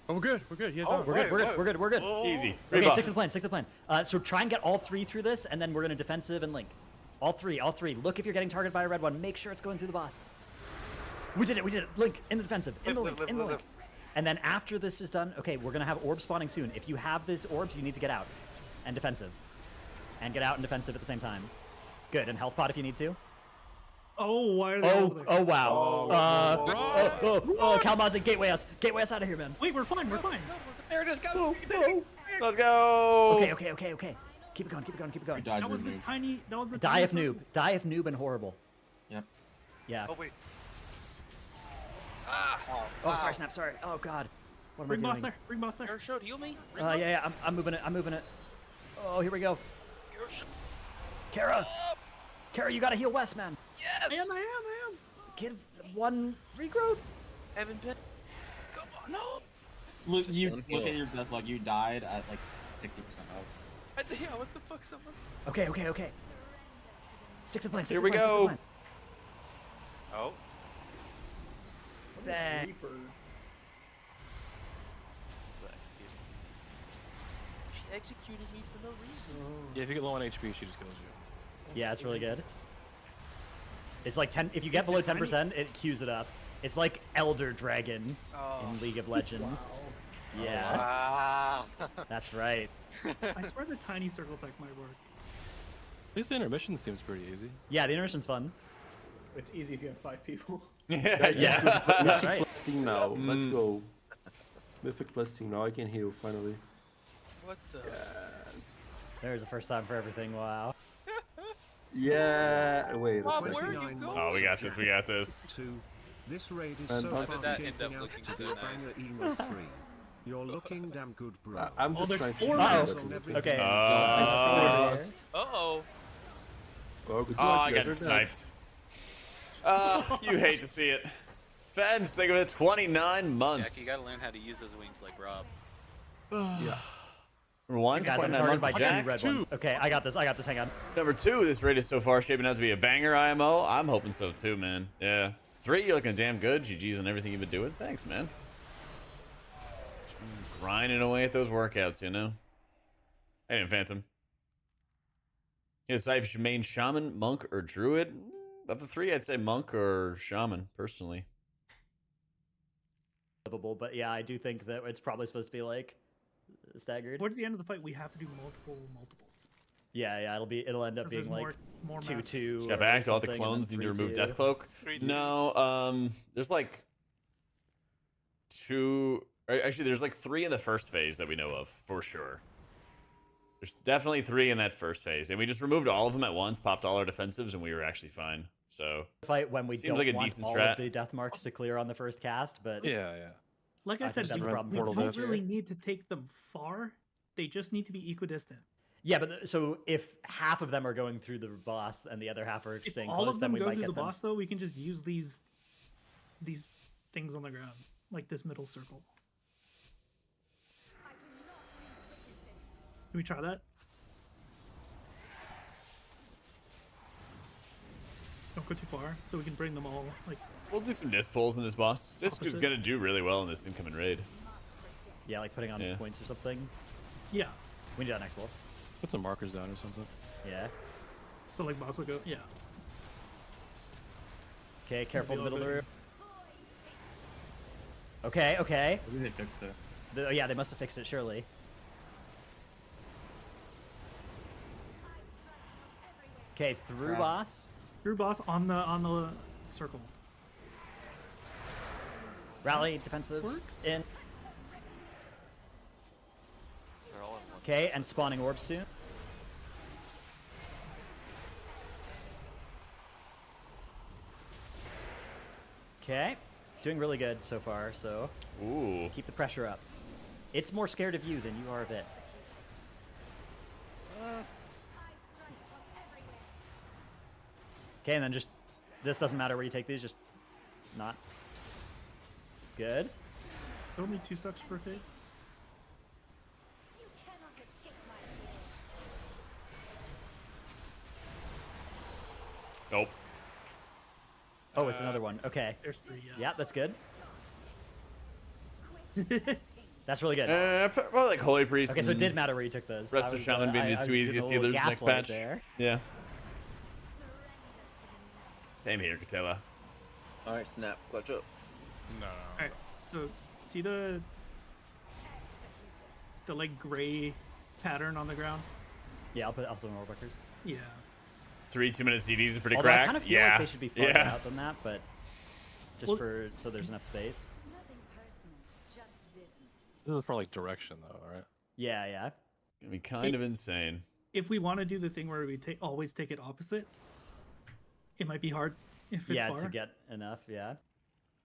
Oh, we're good. We're good. Yes, Oh, we're good. We're good. Easy. Okay, Rebuff. stick to the plan. Stick to the plan. So try and get all three through this, and then we're gonna defensive and link. All three. Look if you're getting targeted by a red one. Make sure it's going through the boss. We did it. Link in the defensive. In the link. And then after this is done, okay, we're gonna have orbs spawning soon. If you have this orbs, you need to get out and defensive, and get out and defensive at the same time. Good. And health pot if you need to. Oh, why are they over there? Oh wow. Oh, Kalmazi, gateway us out of here, man. Wait, we're fine. There it is. Go. Let's go. Okay. Keep it going. That was the tiny. That was the. Die if noob and horrible. Yep. Yeah. Oh wait. Oh, sorry, Snap. Sorry. Oh God. What am I doing? Bring boss there. Gershot, heal me. Yeah. I'm moving it. Oh, here we go. Kara, you gotta heal West, man. Yes. I am. Give one regrowth. Evan Pitt. Come on. No. Look at your death log. You died at like 60% health. Yeah, what the fuck, someone? Okay. Stick to the plan. Here we go. Oh. Bang. Reaper. She executed me for no reason. Yeah, if you get low on HP, she just kills you. Yeah, it's really good. It's like 10. If you get below 10%, it queues it up. It's like Elder Dragon in League of Legends. Wow. Yeah. Wow. That's right. I swear the tiny circle tech might work. At least the intermission seems pretty easy. Yeah, the intermission's fun. It's easy if you have 5 people. Yeah. Mythic Right. plus team now. Let's go. Mythic plus team now. I can heal finally. What the? Yes. There's the first time for everything. Wow. Yeah. Wait a Mom, second. where are you going? Oh, we got this. This raid is And so how far did that end shaping up out looking to so be nice? banger emo 3. You're looking damn good, bro. I'm just there's trying to 4 keep rounds. focus on everything. Okay. Uh-oh. Oh, good Oh, luck, I you guys got are dead. sniped. You hate to see it. Fens, think of it, 29 Jack, months. you gotta learn how to use those wings like Rob. Yeah. Number one, Guys, I'm 29 targeted months by of 2 Jack. red ones. Okay, I got this. Hang on. Number 2, this raid is so far shaping out to be a banger IMO. I'm hoping so too, man. Yeah. 3, you're looking damn good. GG's on everything you've been doing. Thanks, man. Just been grinding away at those workouts, you know? I didn't Phantom. You decide if you should main Shaman, Monk, or Druid. Of the 3, I'd say Monk or Shaman, personally. Livable, but yeah, I do think that it's probably supposed to be like staggered. Towards the end of the fight, we have to do multiples. Yeah, it'll end up 'Cause being there's like more 2-2. Just got back to all the clones need to remove Death Cloak. No, there's like 2. Actually, there's like 3 in the first phase that we know of for sure. There's definitely 3 in that first phase, and we just removed all of them at once, popped all our defensives, and we were actually fine. So fight when we seems don't like a want decent all strat. of the death marks to clear on the first cast, but Yeah. Like I said, think that's we a problem. don't Portal really need to take them far. They just need to be equidistant. Yeah, but so if half of them are going through the boss and the other half are If staying all close, of then them we go might through get the them. boss, though, we can just use these things on the ground, like this middle circle. Can we try that? Don't go too far, so we can bring them all. Like, We'll do some disc pulls in this boss. Disc is Opposite. gonna do really well in this incoming raid. Yeah, like putting on Yeah. points or something. yeah. We can do that next wolf. Put some markers down or something. Yeah. So like boss will go. Yeah. Okay, careful Maybe the middle I'll of the go- room. Okay. Maybe they fixed it. Yeah, they must have fixed it, surely. Okay, through Crap. boss. Through boss on the circle. Rally, defensives, Works. in. They're all in one. Okay, and spawning orbs soon. Okay, doing really good so far. So Ooh. keep the pressure up. It's more scared of you than you are of it. Okay, and then just this doesn't matter where you take these. Just not good. Only 2 sucks per phase. Nope. Oh, it's another one. Okay. There's 3. Yeah. Yeah, that's good. That's really good. Probably like Holy Priest. Okay, so it and did matter where you took those. Rest of Shaman being the 2 easiest dealers next patch. There. Yeah. Same here, Katela. Alright, snap, clutch up. No. Alright, so see the like gray pattern on the ground? Yeah, I'll put also more workers. Yeah. 3 2-minute CDs is pretty Although I cracked. kind of feel Yeah. like they should be farther Yeah. out than that, but just Well- for so there's enough space. This is for like direction though, right? Yeah, yeah. Gonna be kind of insane. If we want to do the thing where we always take it opposite, it might be hard if it's Yeah, far. to get enough. Yeah.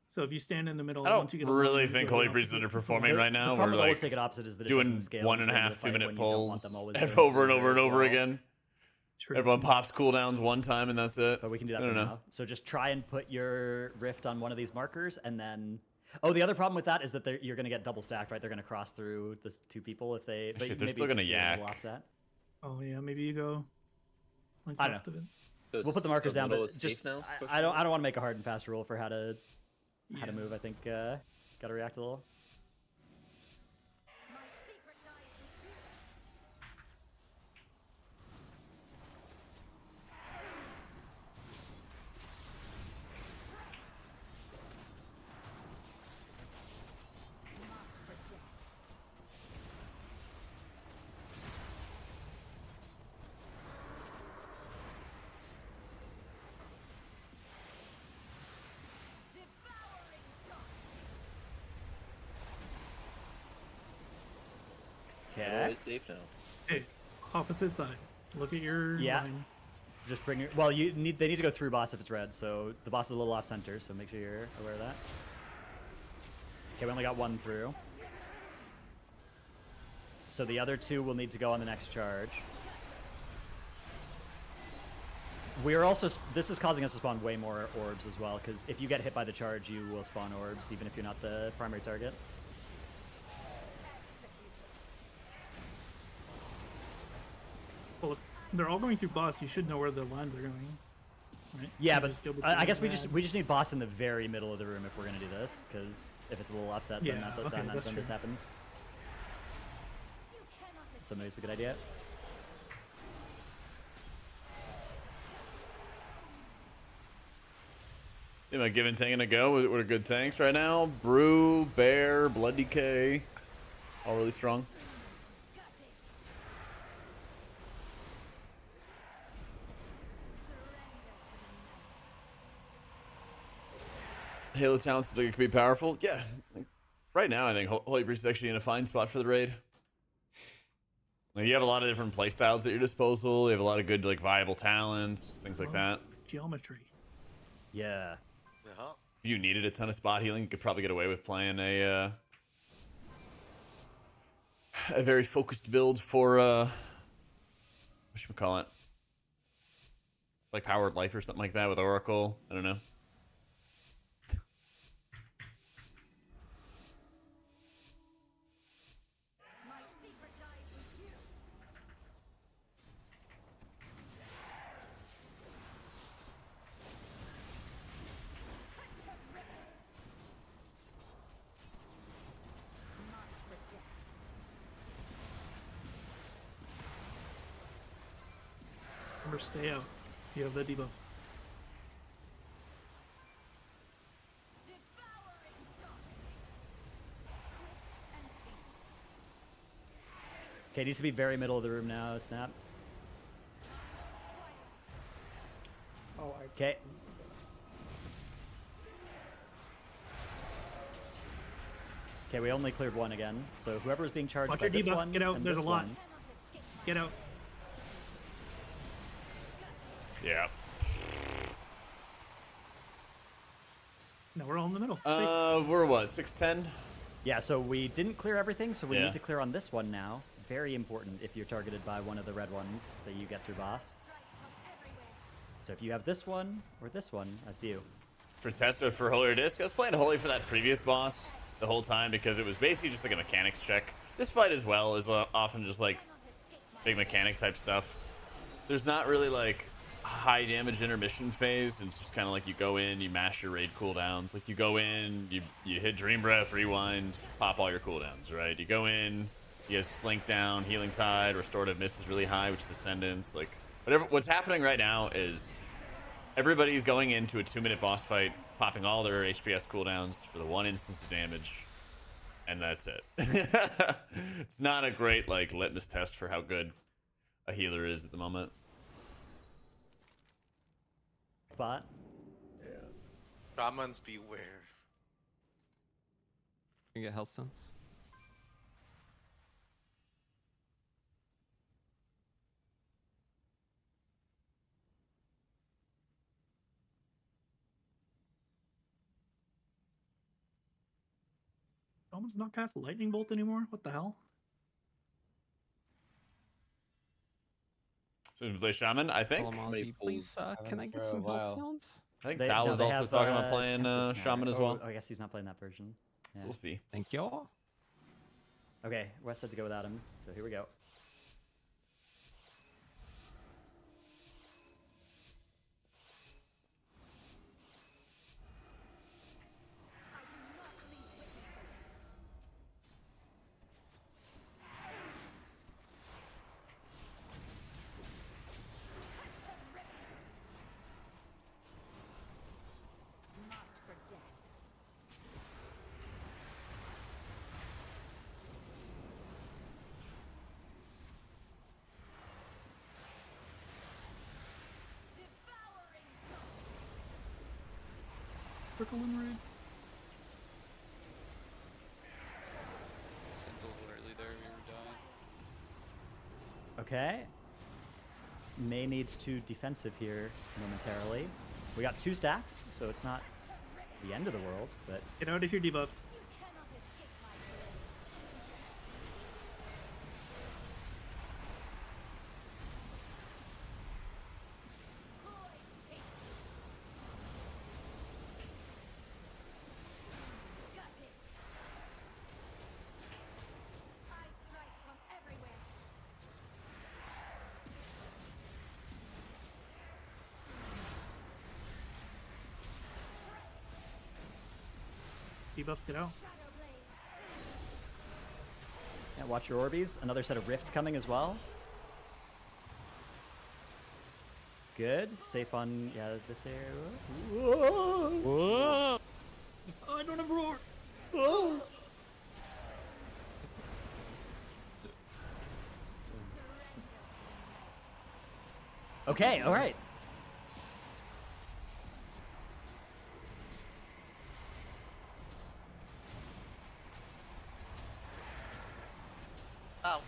So if you stand in the middle, I once you don't get a really line, you think go Holy the Priest is opposite. underperforming right now. The We're problem with always like take it opposite is that it doing doesn't scale 1.5 into the fight 2-minute when you don't want them pulls always over going and through over and as over well. again. True. Everyone pops cooldowns one time and that's it. But we can do that I for don't know. now. So just try and put your rift on one of these markers, and then. Oh, the other problem with that is that you're going to get double stacked, right? They're going to cross through the 2 people if they. But Shit, they're maybe still you gonna could do a little yak. offset. Oh yeah, maybe you go like I don't left of it. We'll put the markers down, but Safe just now? I don't want to make a hard and fast rule for how to move. I think gotta react a little. Everyone is safe now. Hey, opposite side. Look at your Yeah. line. Just bring your. Well, they need to go through boss if it's red. So the boss is a little off center. So make sure you're aware of that. Okay, we only got 1 through. So the other 2 will need to go on the next charge. We are also. This is causing us to spawn way more orbs as well, because if you get hit by the charge, you will spawn orbs, even if you're not the primary target. Well, if they're all going through boss. You should know where the lines are going, right? Yeah, You but just go I between guess the we just need boss in the very middle of the room if we're gonna do this, because if it's a little offset, then, Yeah, then okay, that's this true. happens. So maybe it's a good idea. Am I giving Tank a go? What are good tanks right now? Brew, Bear, Blood Decay. All really strong. Halo talents like it could be powerful. Yeah. Right now, I think Holy Priest is actually in a fine spot for the raid. Like, you have a lot of different playstyles at your disposal. You have a lot of good, like, viable talents, things like that. Geometry. Yeah. Uh-huh. If you needed a ton of spot healing, you could probably get away with playing a very focused build for whatchamacallit? Like Powered Life or something like that with Oracle. I don't know. Remember, stay out. You have the debuff. Okay, it needs to be very middle of the room now. Snap. Oh, Okay. Okay, we only cleared 1 again. So whoever is being charged Watch by your this debuff. one Get out. and There's this a lot. one. Get out. Yeah. No, we're all in the middle. We're what, 610? Yeah, so we didn't clear everything, so we Yeah. need to clear on this one now. Very important if you're targeted by one of the red ones that you get through boss. So if you have this one or this one, that's you. For Testa for Holy Disc, I was playing Holy for that previous boss the whole time because it was basically just like a mechanics check. This fight as well is often just like big mechanic type stuff. There's not really like high damage intermission phase. It's just kind of like you go in, you mash your raid cooldowns. Like you go in, you hit Dream Breath, Rewind, pop all your cooldowns, right? You go in, you get Slink down, Healing Tide, Restorative Mist is really high, which is Ascendance. Like what's happening right now is everybody's going into a 2-minute boss fight, popping all their HPS cooldowns for the 1 instance of damage, and that's it. It's not a great like litmus test for how good a healer is at the moment. Spot. Yeah. Shamans beware. You get health sense. Shaman's not cast Lightning Bolt anymore? What the hell? So we play Shaman, I think. Alamazi, please, can I get some health sounds? I think Tal was also talking about playing Shaman as well. Oh, I guess he's not playing that version. So we'll see. Thank you. Okay, West had to go without him, so here we go. Circle and raid. Sin's a little early there, we were dying. Okay. May need to defensive here momentarily. We got 2 stacks, so it's not the end of the world, but... Get out if you're debuffed. Debuffs, get out. Yeah, watch your Orbeez. Another set of rifts coming as well. Good. Safe on, yeah, this area. Whoa! Whoa! Oh, I don't have roar. Oh! Okay, alright. Ow.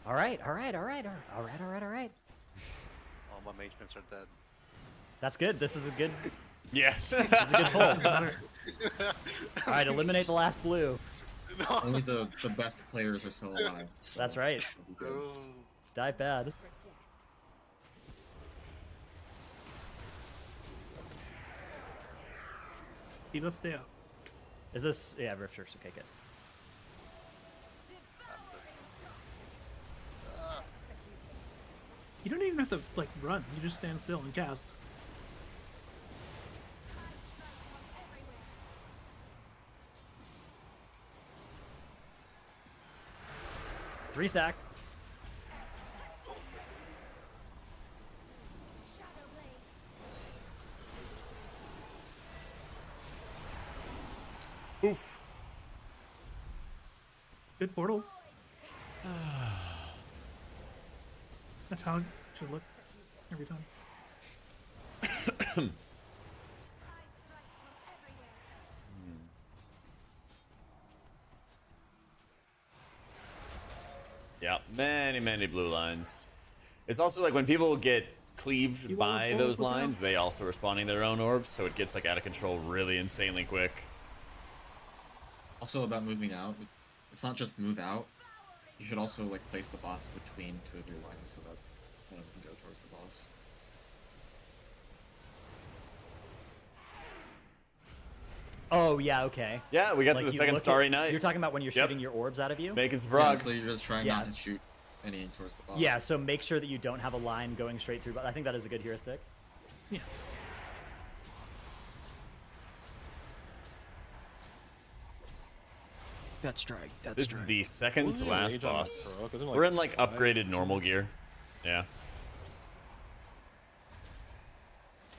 Alright. All my mage pins are dead. That's good. This is a good... Yes. This is a good pull. Alright, eliminate the last blue. No. Only the best players are still alive. So That's right. Dive bad. Debuff, stay out. Is this... Yeah, Rift Shirks, okay, good. You don't even have to, like, run. You just stand still and cast. Three stack. Oof. Good portals. That's how it should look every time. Many blue lines. It's also like when people get cleaved You want by balls those with them? lines, they also are spawning their own orbs, so it gets like out of control really insanely quick. Also about moving out, it's not just move out. You should also like place the boss between two of your lines so that one of them can go towards the boss. Oh yeah, okay. Yeah, we got to Like, the you second look at- Starry Night. You're talking about when you're Yep. shooting your orbs out of you? Making some Yeah, prog. so you're just trying Yeah. not to shoot any towards the boss. Yeah, so make sure that you don't have a line going straight through. But I think that is a good heuristic. Yeah. That's strike. That's This is the second to Ooh, last Mage on the boss. pro, 'cause I'm like We're in like 5 upgraded or normal gear. Yeah.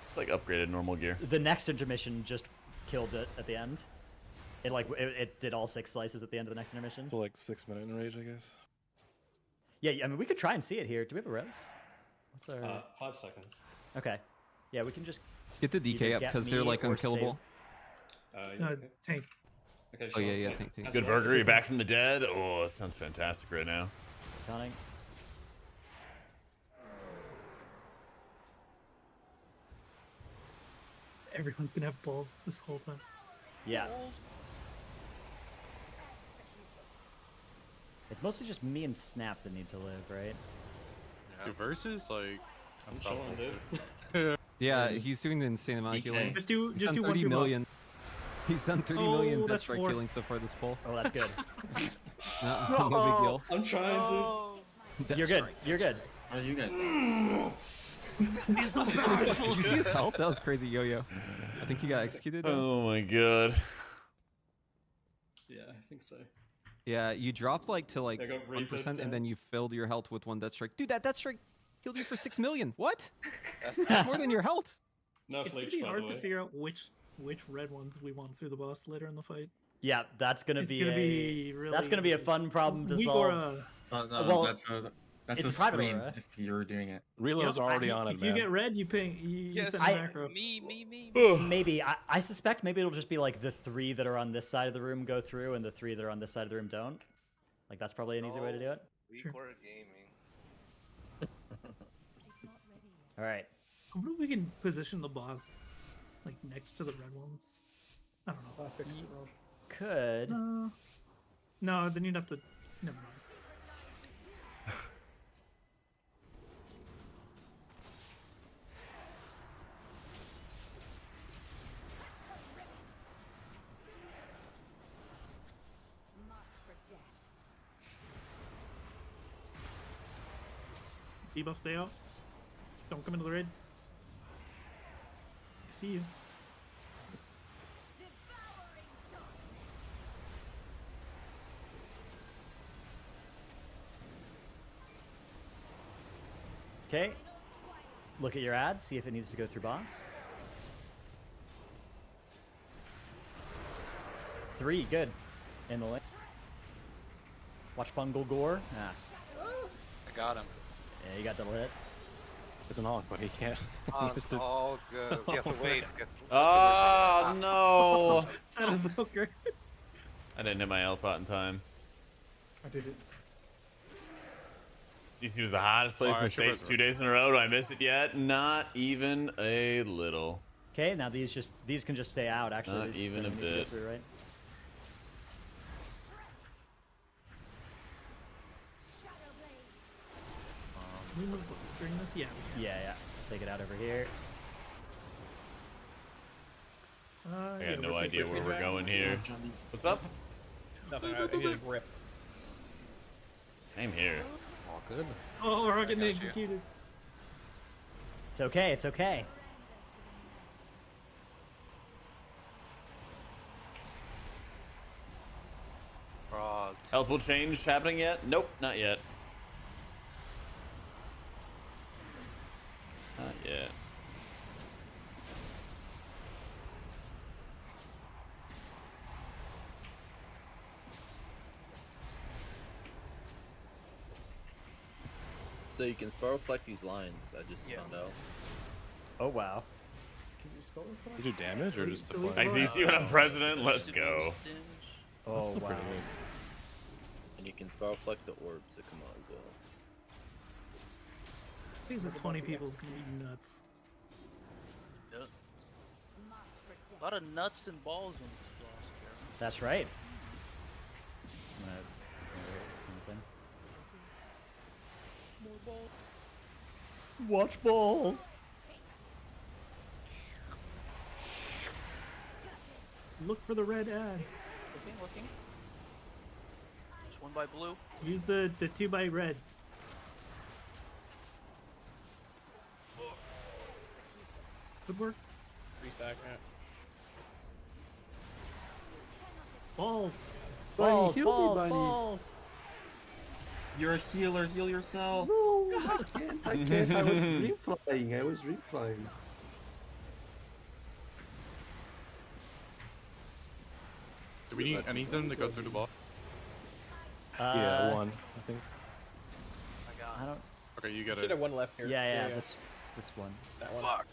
It's like upgraded normal gear. The next intermission just killed it at the end. It did all 6 slices at the end of the next intermission. So like 6 minute enrage, I guess. Yeah, I mean we could try and see it here. Do we have a res? What's our? 5 seconds. Okay. Yeah, we can just Get the DK either up get because they're me like or unkillable. Tank. Okay, Oh yeah, tank. Good burger, you're back from the dead. Oh, that sounds fantastic right now. Counting. Everyone's gonna have balls this whole time. Yeah. It's mostly just me and Snap that need to live, right? Do versus like I'm chilling, dude. Yeah, he's doing the insane amount of healing. Just do He's just done do 1 30 2 million. He's done 30 million Oh, death that's strike 4. healing so far this pull. Oh, that's good. No, no big deal. I'm trying to. Death You're good. strike. You're good. How are you guys? He's so bad. Did you see his health? That was crazy, Yo-Yo. I think he got executed. Oh my god. Yeah, I think so. Yeah, you dropped like to like I got 1% reaped and then you filled your health with 1 death strike. Dude, that death strike killed you for 6 million. What? That's That's more than your health. No It's gonna fleech, be by hard the to way. figure out which red ones we want through the boss later in the fight. Yeah, that's gonna It's be gonna a be that's gonna be a fun problem to weak solve. or No, Well, that's a it's a private screen aura. if you're doing it. Reload's already on it, If you man. get red, you ping. You send a I- macro. Me. Maybe I suspect maybe it'll just be like the 3 that are on this side of the room go through and the 3 that are on this side of the room don't. Like that's probably an easy way to do it. Weak Sure. or gaming. All right. I wonder if we can position the boss like next to the red ones. I don't know. I fixed it wrong. Could. No, then you'd have to. Never mind. Debuff, stay out. Don't come into the raid. I see you. Okay. Look at your ad, see if it needs to go through boss. 3, good. In the lane. Watch fungal gore. Ah. I got him. Yeah, you got double hit. It's an Hawk, but he can't. Oh, Missed it. all good. You have to wait. Oh no! Shadow Poker. I didn't hit my L pot in time. I did it. DC was the hottest place in the Alright, States sure, 2 days in a row. Do I miss it yet? Not even a little. Okay, now these can just stay out actually. Not These even don't a need to go bit. through, right? Can we move books during this? Yeah. Yeah. Take it out over here. I Yeah, got no we're safe idea with where the we're Jack. going here. What's up? Nothing. I need a grip. Same here. All good. Oh, we're all getting got you. executed. It's okay. It's okay. Frog. Health will change happening yet? Nope, not yet. Not yet. So you can spell reflect these lines. I just found out. Oh wow. Can you spell it? You do damage or just deflect? Like DC when I'm president, let's go. Oh That's wow. pretty good. You can spell fleck the orbs that come out as well. These are 20 people is gonna be nuts. Yep. A lot of nuts and balls on this boss, Jeremy. That's right. I'm gonna erase something. More balls. Watch balls. Look for the red ads. Looking. Just one by blue. Use the 2 by red. Good work. 3-stack, yeah. Balls. Balls, heal me, balls, Bunny. balls. You're a healer. Heal yourself. No, I can't. I can't. I was dream flying. I was dream flying. Do we need anything to go through the ball? Yeah, 1, I think. I don't. Okay, you get Should it. have one left here. Yeah, this one. That one. Fuck.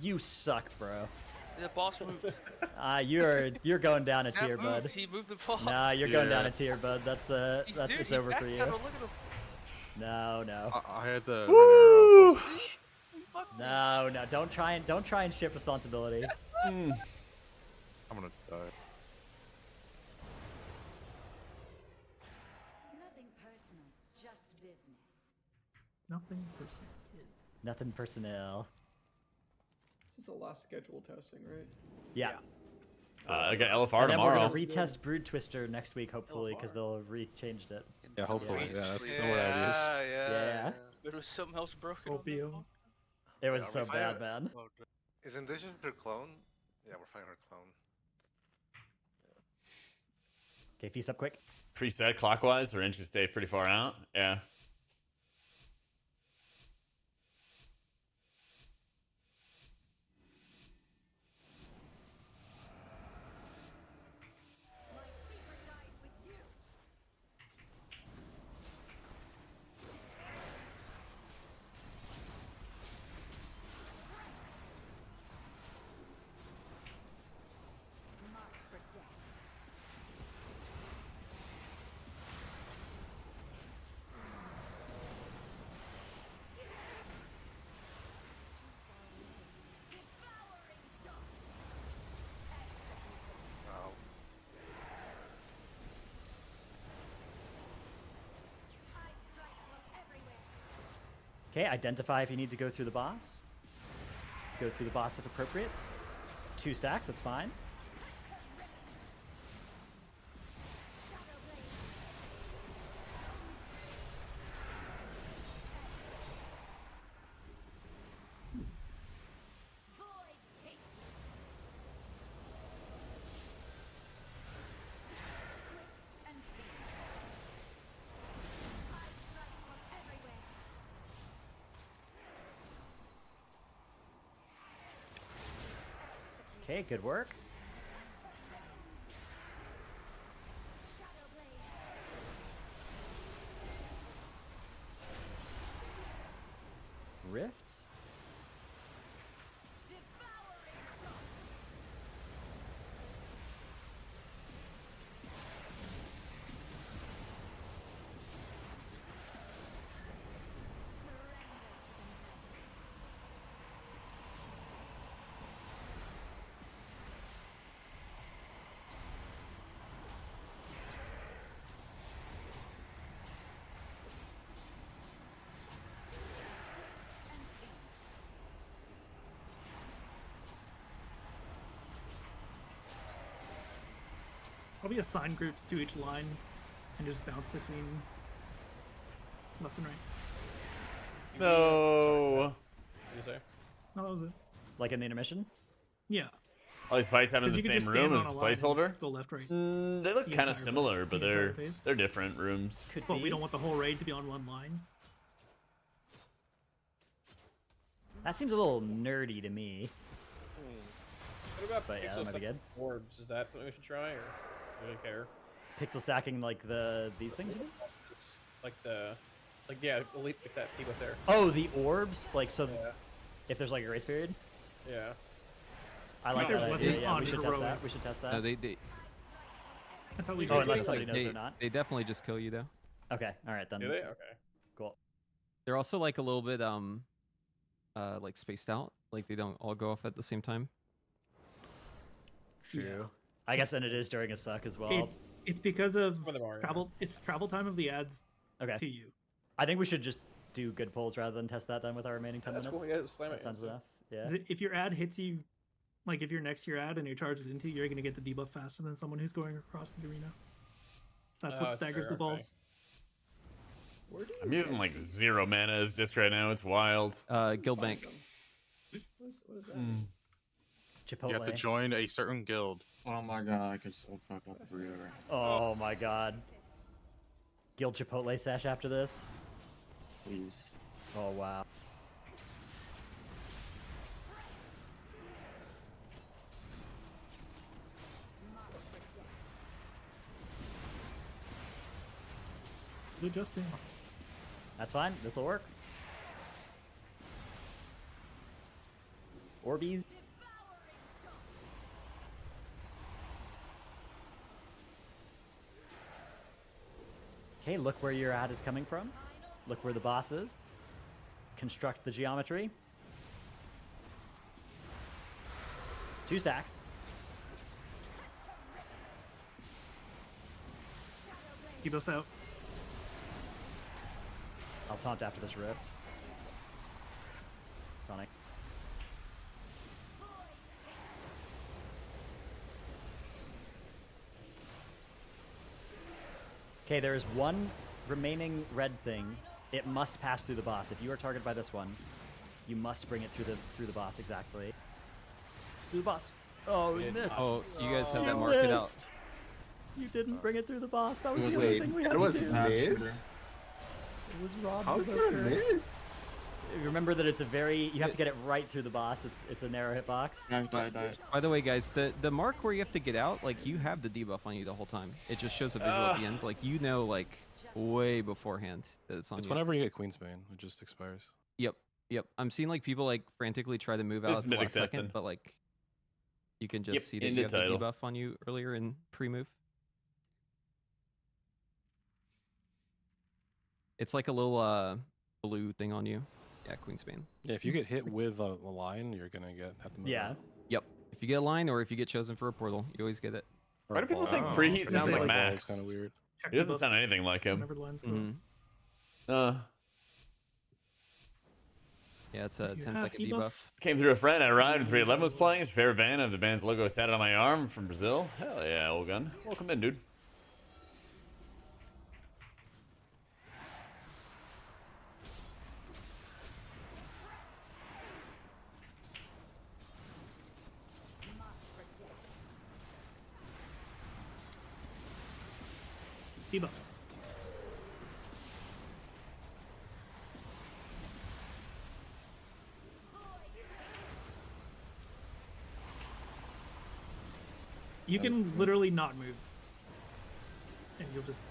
You suck, bro. The boss moved. You're going down a Can't tier, move. bud. He moved the ball. Nah, you're going down Yeah. a tier, bud. That's Dude, it's he over for you. backpedaled, Look at him. No, no. I had the. Woo! red arrow, so- No, don't try and ship responsibility. I'm gonna die. Nothing personal, just business. Nothing personal. Nothing personnel. This is the last scheduled testing, right? Yeah. I got LFR And then we're tomorrow. gonna retest Brood Twister next week, hopefully, because they'll have re-changed it. Yeah, hopefully. Yeah, that's Yeah, the way it is. Yeah. There was something else broken. on the Opium. ball. It was Are so we bad, fighting- man. Isn't this just her clone? Yeah, we're fighting her clone. Okay, feast up quick. Preset clockwise, or inches stay pretty far out. Yeah. Marked for death. Wow. Okay, identify if you need to go through the boss. Go through the boss if appropriate. 2 stacks, that's fine. Okay, good work. Rifts? Probably assign groups to each line and just bounce between left and right. No. What did you say? No, that was it. Like in the intermission? Yeah. All these fights happen in 'Cause the you could same just stand room on as a a line and placeholder. Go left, right. They look The kind entire of similar, but the entire phase. they're different rooms. Could But be. we don't want the whole raid to be on one line. That seems a little nerdy to me. What about But yeah, that pixel might be good. orbs? Is that something we should try, or do you care? Pixel stacking like these things? You mean? Yeah, elite like that peak up there. Oh, the orbs? Like, so Yeah. if there's like a grace period? Yeah. I like There that wasn't idea. Yeah, on we should test heroic. that. We should test that. No, they I thought we Oh, did. unless Like, somebody knows they, they're not. they definitely just kill you though. Okay, all right then. Do they? Okay. Cool. They're also like a little bit like spaced out. Like they don't all go off at the same time. True. I guess then it is during a suck as well. It's because of Some of them are, yeah. travel. It's travel time of the ads Okay. to you. I think we should just do good polls rather than test that then with our remaining 10 That's minutes. cool. Yeah, slam That it. sounds enough. Yeah. Is it- If your ad hits you, like if you're next to your ad and your charge is into, you're gonna get the debuff faster than someone who's going across the arena. That's what that's staggers fair, the balls. I'm using like 0 mana as disc right now. It's wild. Guild Bank. What is that? Chipotle. You have to join a certain guild. Oh my god, I could so fuck up the burrito right now. Oh my god. Guild Chipotle sesh after this? Please. Oh wow. Adjusting. That's fine. This'll work. Orbeez. Okay, look where your ad is coming from. Look where the boss is. Construct the geometry. 2 stacks. Keep us out. I'll taunt after this rift. Tonic. Okay, there is one remaining red thing. It must pass through the boss. If you are targeted by this one, you must bring it through the boss exactly. Through the boss. Oh, you missed. Oh, you guys have that You marked out. missed. You didn't bring it through the boss. That was the Wait, only thing we had that to was do. miss? It was robbed. How with did our I turn. miss? Remember that it's a very you have to get it right through the boss. It's a narrow hitbox. By the way, guys, the mark where you have to get out, like you have the debuff on you the whole time. It just shows a visual at the end, like you know, like way beforehand that it's on It's you. whenever you get Queensbane, it just expires. Yep, yep. I'm seeing like people like frantically try to move out This at is the Mythic last second, testing. but like you can just Yep, see that in you the have title. the debuff on you earlier in pre-move. It's like a little blue thing on you. Yeah, Queensbane. Yeah, if you get hit with a line, you're gonna have to move. Yeah. out. Yep. If you get a line or if you get chosen for a portal, you always get it. Why do people think Oh, preheat it's sounds like like Max? kind of weird. Check It doesn't debuffs sound anything like him. whenever the lines go. Mhm. Yeah, it's a If you 10-second have debuff, debuff. Came through a friend. I arrived when 311 was playing. His favorite band. I have the band's logo tatted on my arm from Brazil. Hell yeah, old gun. Welcome in, dude. Debuffs. You can literally not move, and you'll just.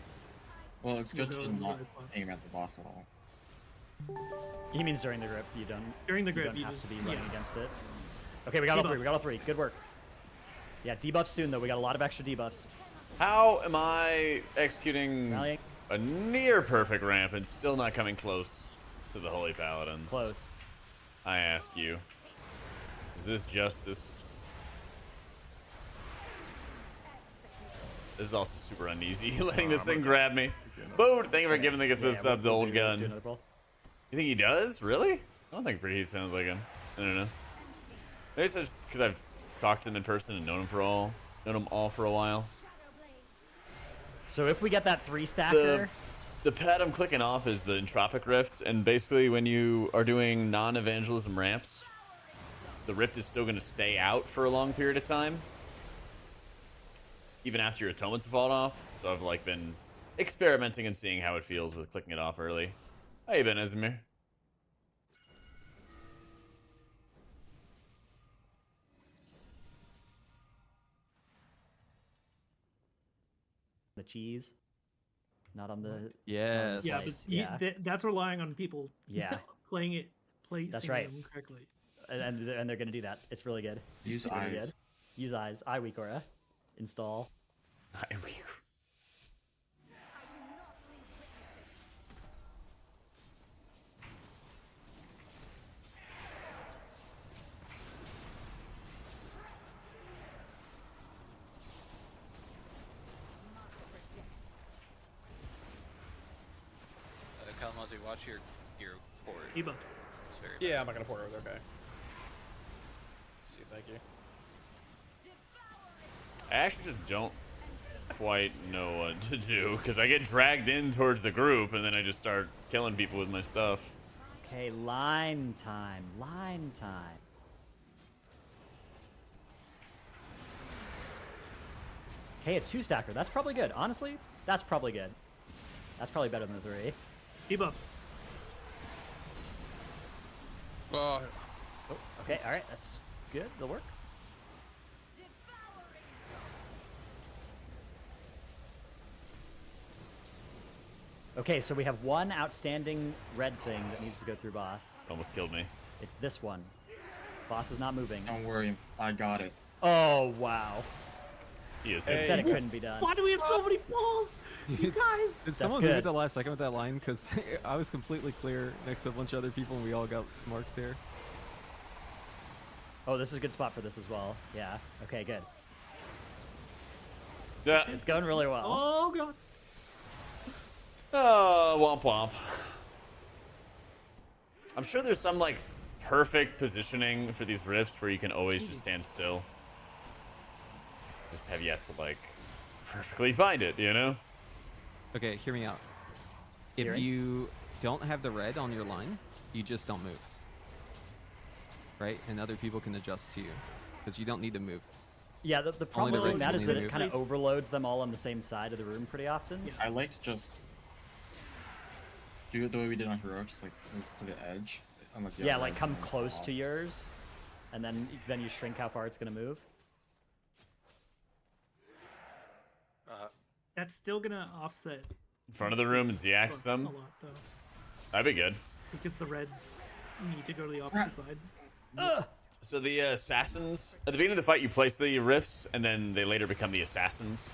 Well, it's good You'll to go in the not right spot. aim at the boss at all. He means during the grip. You don't. During the you grip, don't you have just- to be running yeah. against it. Okay, we got all three. Debuffs. We got all three. Good work. Yeah, debuffs soon though. We got a lot of extra debuffs. How am I executing Rallying. a near perfect ramp and still not coming close to the Holy Paladins? Close. I ask you. Is this justice? This is also super uneasy, letting this thing grab me. Boot! Thank you for giving the gift of the sub to Old Gun. Do another pull. You think he does? Really? I don't think preheat sounds like him. I don't know. Maybe it's just because I've talked to him in person and known him all for a while. So if we get that 3-stacker, The pad I'm clicking off is the Entropic Rift, and basically when you are doing non-evangelism ramps, the rift is still going to stay out for a long period of time, even after your atonements have fallen off. So I've like been experimenting and seeing how it feels with clicking it off early. How you been, Esmir? the cheese, not on the. Yes. Yeah, but Yeah. that's relying on people. Yeah. Placing That's right. them correctly. And they're gonna do that. It's really good. Use It's really eyes. good. Use eyes. iWeakora. Install. Mozzie, watch your port. Debuffs. It's very Yeah, bad. I'm not gonna pour it. Okay. See, thank you. I actually just don't quite know what to do because I get dragged in towards the group and then I just start killing people with my stuff. Okay, line time. Line time. Okay, a 2-stacker. That's probably good. Honestly, that's probably good. That's probably better than the 3. Debuffs. Oh. Okay, alright, that's good. That'll work. Okay, so we have one outstanding red thing that needs to go through boss. Almost killed me. It's this one. Boss is not moving. Don't worry, I got it. Oh, wow. He is. It said it couldn't be done. Why do we have so many balls? You guys. Did someone move at the last second with that line? Because I was completely clear next to a bunch of other people and we all got marked there. Oh, this is a good spot for this as well. Yeah. Okay, good. Yeah. It's going really well. Oh, God. Oh, womp womp. I'm sure there's some like perfect positioning for these rifts where you can always just stand still. Just have yet to like perfectly find it, you know? Okay, hear me out. If Hearing? you don't have the red on your line, you just don't move. Right? And other people can adjust to you. Because you don't need to move. Yeah, the problem the with doing red that is need that to it move. kind of overloads them all on the same side of the room pretty often. I like to just do it the way we did on Heroic, just like move to the edge. Unless you Yeah, have like red come and close to off. yours, and then you shrink how far it's gonna move. That's still gonna offset In front of the room and Ziax a some. lot though, That'd be good. because the reds need to go to the opposite side. So the assassins, at the beginning of the fight, you place the rifts, and then they later become the assassins.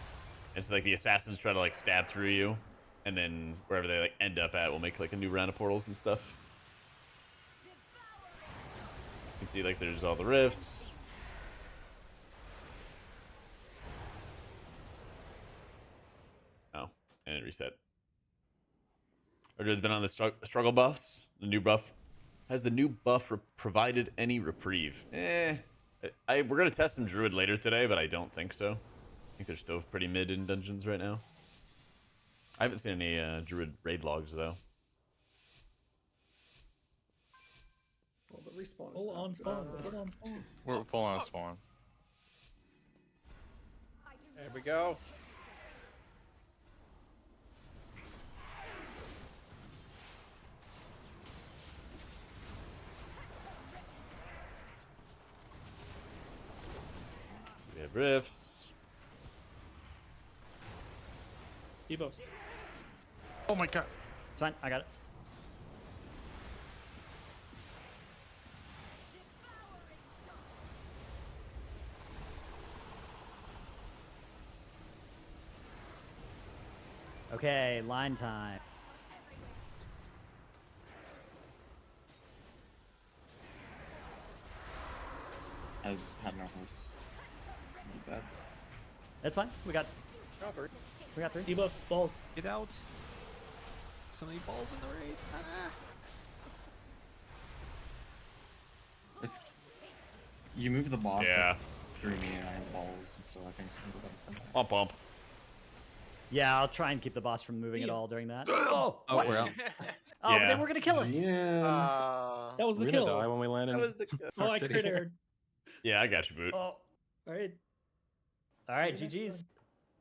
And so like the assassins try to like stab through you, and then wherever they like end up at, will make like a new round of portals and stuff. You can see like there's all the rifts. Oh, and it reset. Order's been on the struggle buffs. The new buff. Has the new buff provided any reprieve? We're gonna test some druid later today, but I don't think so. I think they're still pretty mid in dungeons right now. I haven't seen any druid raid logs though. Well, the respawn is Pull not on good. spawn. Pull on spawn. We're pulling on spawn. There we go. So we have rifts. Debuffs. Oh my god. It's fine. I got it. Okay, line time. I had no horse. Not bad. That's fine. We got Covered. We got 3. Debuffs, balls. Get out. So many balls in the raid. It's you move the boss. Yeah. Like, 3 me and I have balls, so I think some people don't. Bump bump. Yeah, I'll try and keep the boss from moving at all during that. Oh, what? we're out. Oh, Yeah. they were gonna kill us. Yeah. That was the We're kill. gonna die when we land in. That was the. Oh, I City. crittered. Yeah, I got you, boot. Oh, Alright. all right, See you next GG's.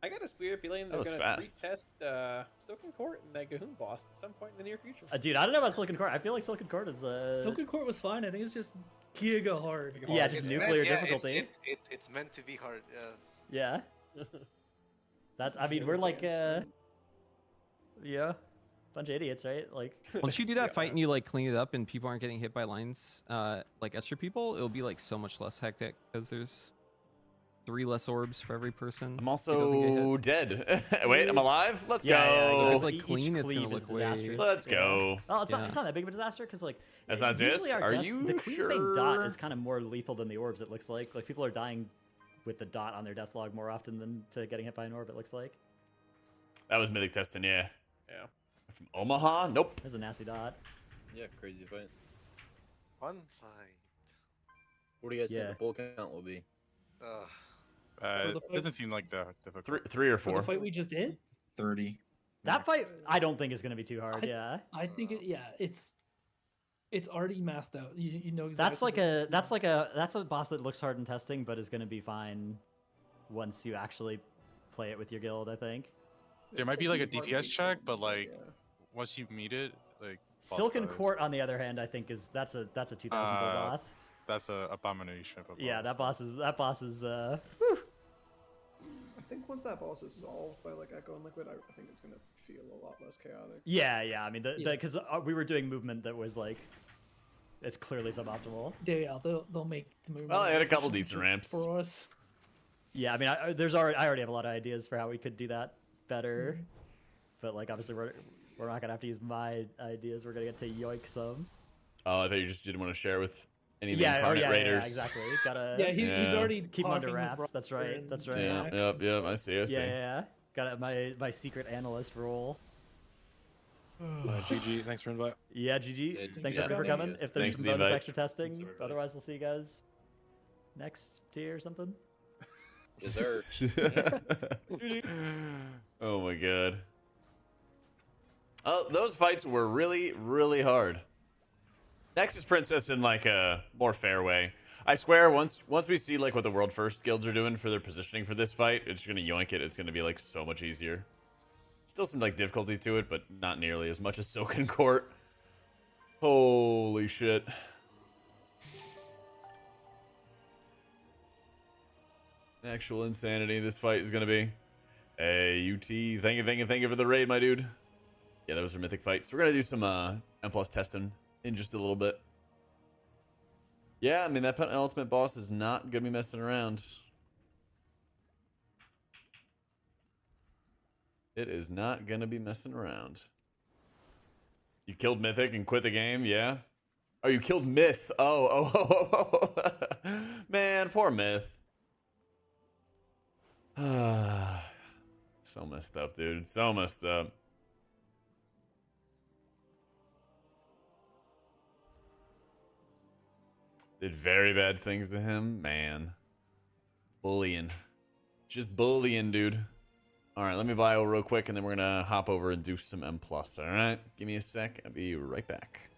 I got a weird feeling That they're was gonna fast. retest Silken Court and that Gahoon boss at some point in the near future. Dude, I don't know about Silken Court. I feel like Silken Court is Silken Court was fine. I think it's just giga hard. Yeah, just It's nuclear meant, yeah, difficulty. It's meant to be hard. Yeah. Yeah. That's. I mean, we're like, yeah, bunch of idiots, right? Like. Once you do that fight and you like clean it up and people aren't getting hit by lines, like extra people, it'll be like so much less hectic because there's 3 less orbs for every person. I'm who doesn't get also hit. dead. Wait, I'm alive? Let's Yeah, yeah, go. So it's like Each clean, it's gonna cleave is look way. disastrous. Let's go. Oh, it's Yeah. not. It's not that big of a disaster because like. That's not usually disc? our Are deaths- you The Queen's Bane dot sure? is kind of more lethal than the orbs. It looks like people are dying with the dot on their death log more often than to getting hit by an orb. It looks like. That was Mythic testing, yeah. Yeah. From Omaha? Nope. There's a nasty dot. Yeah, crazy fight. Fun fight. What do you guys think Yeah. the bull count will be? It the fight- doesn't seem like that difficult. Three or For four. the fight we just did, 30. That fight, I don't think is going to be too hard. Yeah. I think it's already mathed out. You know exactly. That's like what it's that's a boss that looks hard in testing, but is going to be fine once you actually play it with your guild. I think. There might be like a DPS check, but like once you meet it, like boss Silken fight is- Court, on the other hand, I think that's a 2,000 gold boss. That's a abomination. Of a Yeah, boss. that boss is I think once that boss is solved by like Echo and Liquid, I think it's gonna feel a lot less chaotic. Yeah. I mean, because we were doing movement that was like, it's clearly suboptimal. Yeah, they'll make the movement. Well, I had a couple decent ramps. For us. Yeah, I mean, I already have a lot of ideas for how we could do that better, but like obviously we're not gonna have to use my ideas. We're gonna get to yoink some. Oh, I thought you just didn't want to share with any of the Yeah, incarnate raiders. Yeah, exactly. Gotta. Yeah, he's already keep him under coughing his wraps. That's right. That's right. Yeah, yep. I see. Yeah. Got my secret analyst role. GG, thanks for invite. Yeah, GG. Thanks Yeah. everybody for coming. If there's Thanks some for the bonus invite. extra testing, Thanks, everybody. otherwise we'll see you guys next tier or something. Yes, sir. Oh my god. Oh, those fights were really, really hard. Nexus Princess in like a more fair way. I swear, once we see like what the world first guilds are doing for their positioning for this fight, it's gonna yoink it. It's gonna be like so much easier. Still some like difficulty to it, but not nearly as much as Silken Court. Holy shit. Actual insanity this fight is gonna be. Hey, UT, thank you for the raid, my dude. Yeah, those are mythic fights. We're gonna do some M+ testing in just a little bit. Yeah, I mean that penultimate boss is not gonna be messing around. It is not gonna be messing around. You killed Mythic and quit the game, yeah? Oh, you killed Myth. Oh. Man, poor Myth. So messed up, dude. So messed up. Did very bad things to him, man. Bullying. Just bullying, dude. Alright, let me bio real quick and then we're gonna hop over and do some M+. Alright? Give me a sec. I'll be right back.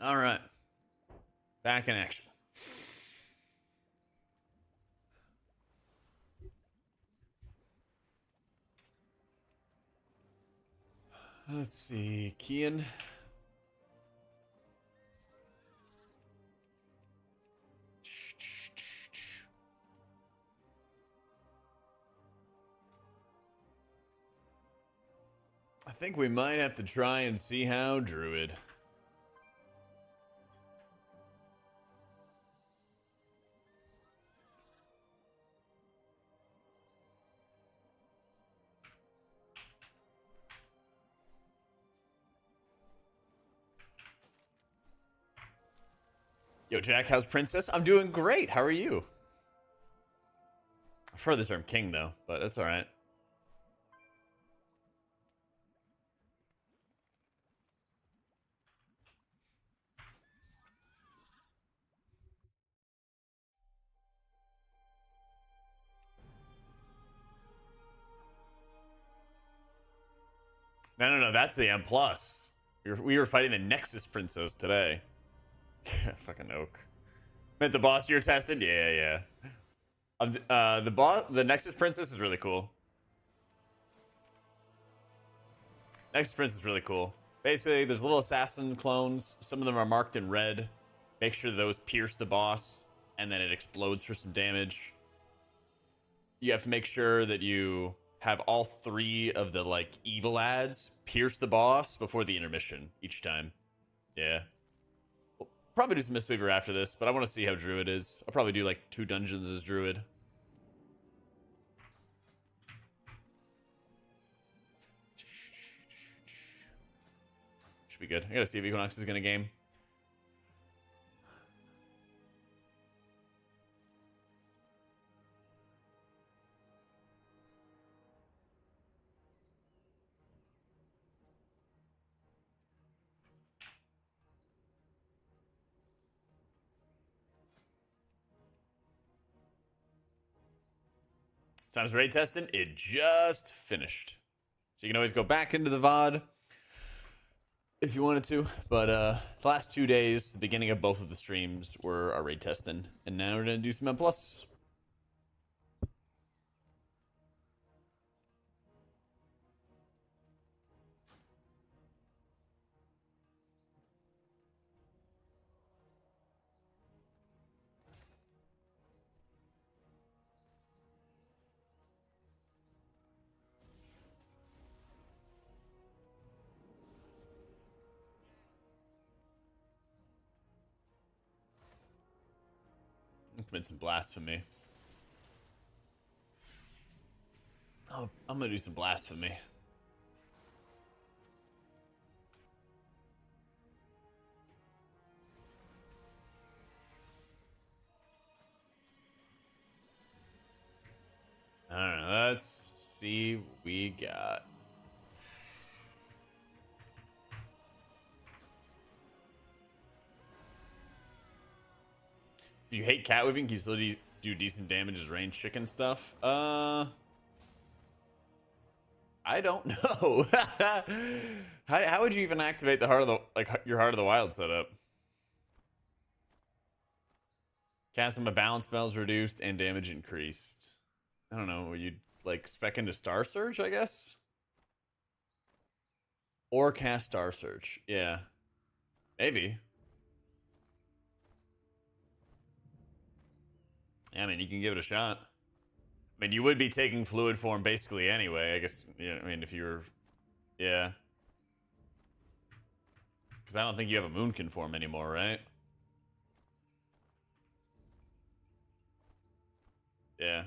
All right. Back in action. Let's see, Kian. I think we might have to try and see how Druid. Yo, Jack, how's Princess? I'm doing great. How are you? I prefer the term king, though, but that's all right. No. That's the M+. We were fighting the Nexus Princess today. Fucking oak. Meant the boss you're testing? Yeah. The Nexus Princess is really cool. Nexus Princess is really cool. Basically, there's little assassin clones. Some of them are marked in red. Make sure those pierce the boss, and then it explodes for some damage. You have to make sure that you have all 3 of the, like, evil ads pierce the boss before the intermission each time. Yeah. We'll probably do some Mistweaver after this, but I want to see how Druid is. I'll probably do, like, 2 dungeons as Druid. Should be good. I gotta see if Equinox is gonna game. Time's raid testing. It just finished. So you can always go back into the VOD if you wanted to. But the last 2 days, the beginning of both of the streams were our raid testing. And now we're going to do some M+. Commit some blasphemy. Oh, I'm gonna do some blasphemy. Alright, let's see what we got. If you hate cat whipping, can you still do decent damage as range chicken stuff? I don't know. how would you even activate the heart of the your Heart of the Wild setup? Casting my balance spells reduced and damage increased. I don't know. You'd like spec into Star Surge, I guess, or cast Star Surge. Yeah, maybe. Yeah, I mean, you can give it a shot. I mean, you would be taking fluid form basically anyway, I guess. Yeah, I mean, if you were... Yeah. Because I don't think you have a Moonkin form anymore, right? Yeah.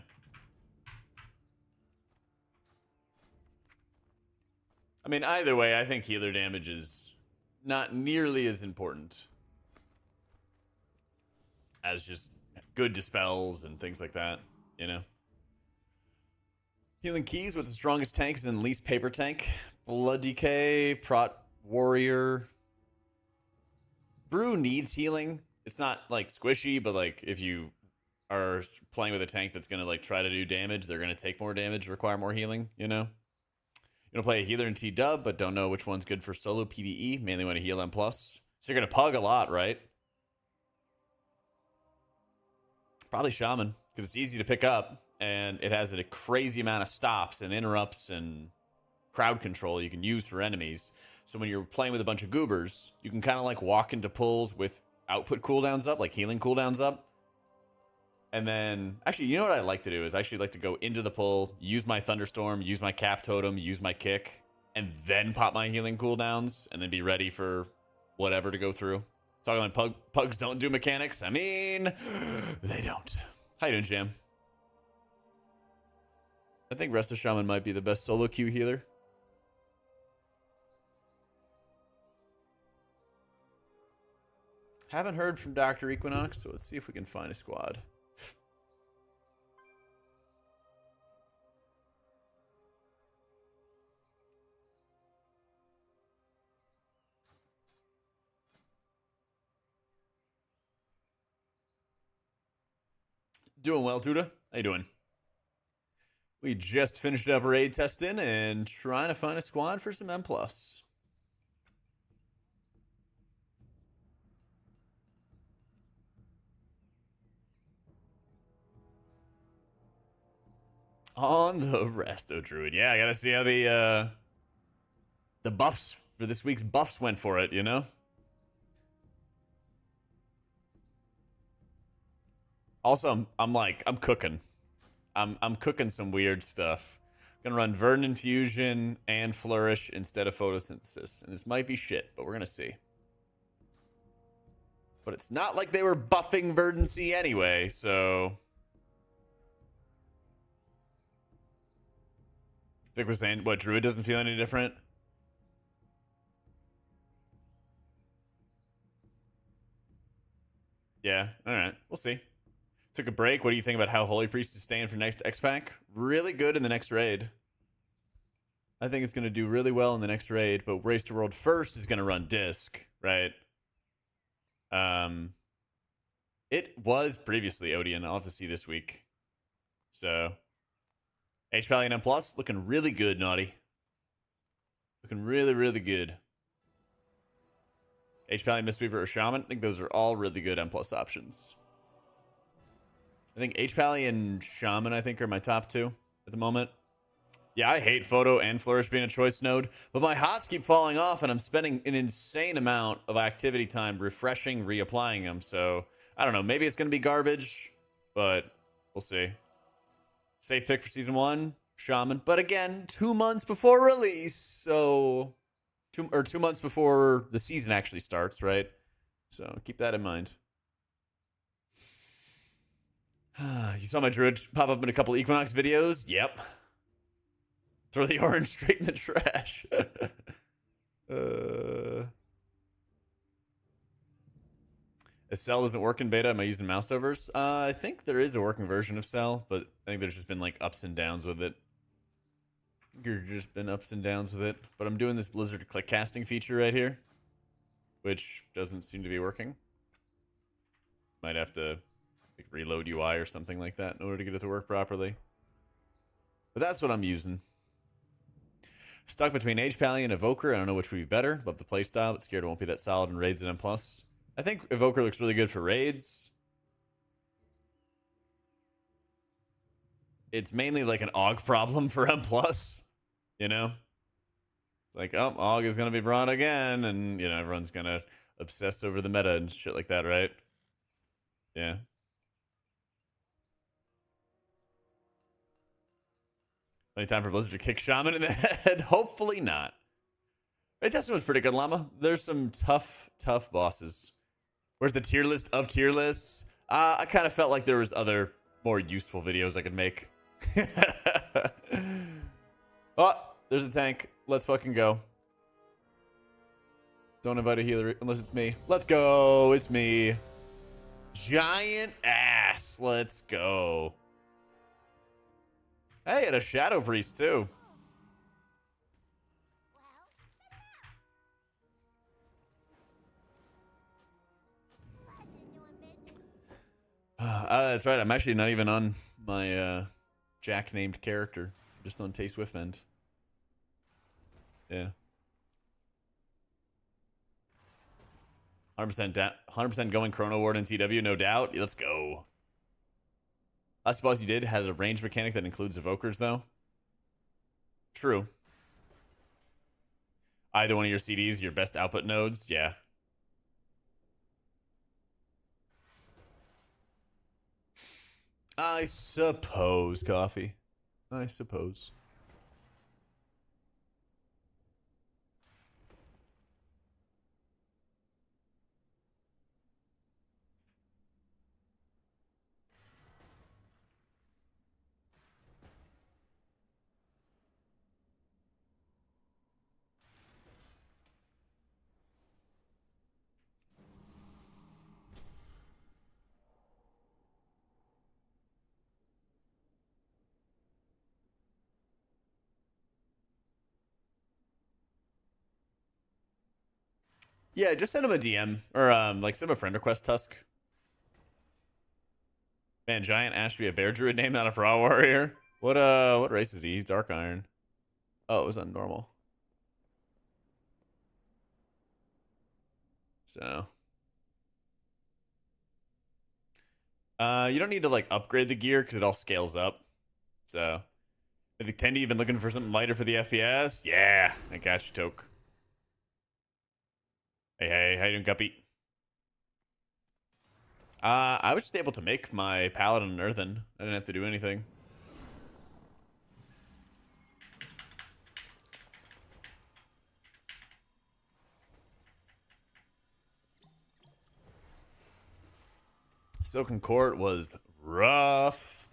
I mean, either way, I think healer damage is not nearly as important as just good dispels and things like that, you know? Healing keys with the strongest tank is in least paper tank. Blood DK, Prot Warrior. Brew needs healing. It's not like squishy, but like if you are playing with a tank that's gonna like try to do damage, they're gonna take more damage, require more healing, you know? You wanna play a healer in T-dub, but don't know which one's good for solo PvE. Mainly want to heal M+. So you're gonna pug a lot, right? Probably Shaman, because it's easy to pick up, and it has a crazy amount of stops and interrupts and crowd control you can use for enemies. So when you're playing with a bunch of goobers, you can kind of like walk into pulls with output cooldowns up, like healing cooldowns up. And then, actually, you know what I like to do is I actually like to go into the pull, use my Thunderstorm, use my Cap Totem, use my kick, and then pop my healing cooldowns, and then be ready for whatever to go through. Talking like pugs don't do mechanics. I mean, they don't. How you doing, Jam? I think Resto Shaman might be the best solo queue healer. Haven't heard from Dr. Equinox, so let's see if we can find a squad. Doing well, Tuda. How you doing? We just finished up raid testing and trying to find a squad for some M+. On the Resto Druid. Yeah, I gotta see how the buffs for this week's buffs went for it, you know? Also, I'm cooking. I'm cooking some weird stuff. I'm gonna run Verdant Infusion and Flourish instead of Photosynthesis. And this might be shit, but we're gonna see. But it's not like they were buffing Verdancy anyway, so... Vic was saying, what, Druid doesn't feel any different? Yeah, alright, we'll see. Took a break. What do you think about how Holy Priest is staying for next X-Pack? Really good in the next raid. I think it's going to do really well in the next raid, but Race to World First is going to run Disc, right? It was previously Odeon. I'll have to see this week. So, H-Pally and M+, looking really good, Naughty. Looking really, really good. H-Pally, Mistweaver, or Shaman. I think those are all really good M+ options. I think H-Pally and Shaman, I think, are my top two at the moment. Yeah, I hate Photo and Flourish being a choice node, but my hots keep falling off, and I'm spending an insane amount of activity time refreshing, reapplying them. So, I don't know. Maybe it's going to be garbage, but we'll see. Safe pick for Season 1, Shaman. But again, 2 months before release, so... 2 months before the season actually starts, right? So, keep that in mind. You saw my Druid pop up in a couple Equinox videos? Yep. Throw the orange straight in the trash. If Cell doesn't work in beta, am I using mouse overs? I think there is a working version of Cell, but I think there's just been like ups and downs with it. There's just been ups and downs with it. But I'm doing this Blizzard click casting feature right here, which doesn't seem to be working. Might have to like reload UI or something like that in order to get it to work properly. But that's what I'm using. Stuck between H-Pally and Evoker. I don't know which would be better. Love the playstyle, but scared it won't be that solid in raids and M+. I think Evoker looks really good for raids. It's mainly like an AUG problem for M+. You know? It's like, oh, AUG is going to be brought again. And, you know, everyone's going to obsess over the meta and shit like that, right? Yeah. Any time for Blizzard to kick Shaman in the head? Hopefully not. Raid testing was pretty good, Llama. There's some tough bosses. Where's the tier list of tier lists? I kind of felt like there was other more useful videos I could make. Oh, there's a tank. Let's fucking go. Don't invite a healer unless it's me. Let's go. It's me. Giant ass. Let's go. Hey, and a Shadow Priest, too. That's right. I'm actually not even on my Jack named character. I'm just on Tay Swiftmend. Yeah. 100% going Chrono Ward and TW, no doubt. Let's go. Last boss you did has a range mechanic that includes evokers, though. True. either one of your CDs, your best output nodes. Yeah. I suppose, Coffee. I suppose. Yeah, just send him a DM or like send him a friend request, Tusk. Man, Giant Ash should be a bear druid name, not a Pra warrior. What race is he? He's Dark Iron. Oh, it was on normal. So you don't need to like upgrade the gear because it all scales up. So I think Tendy, you've been looking for something lighter for the FPS. Yeah, I got you, Toke. Hey, how you doing, Guppy? I was just able to make my Paladin and Earthen. I didn't have to do anything. Silken Court was rough.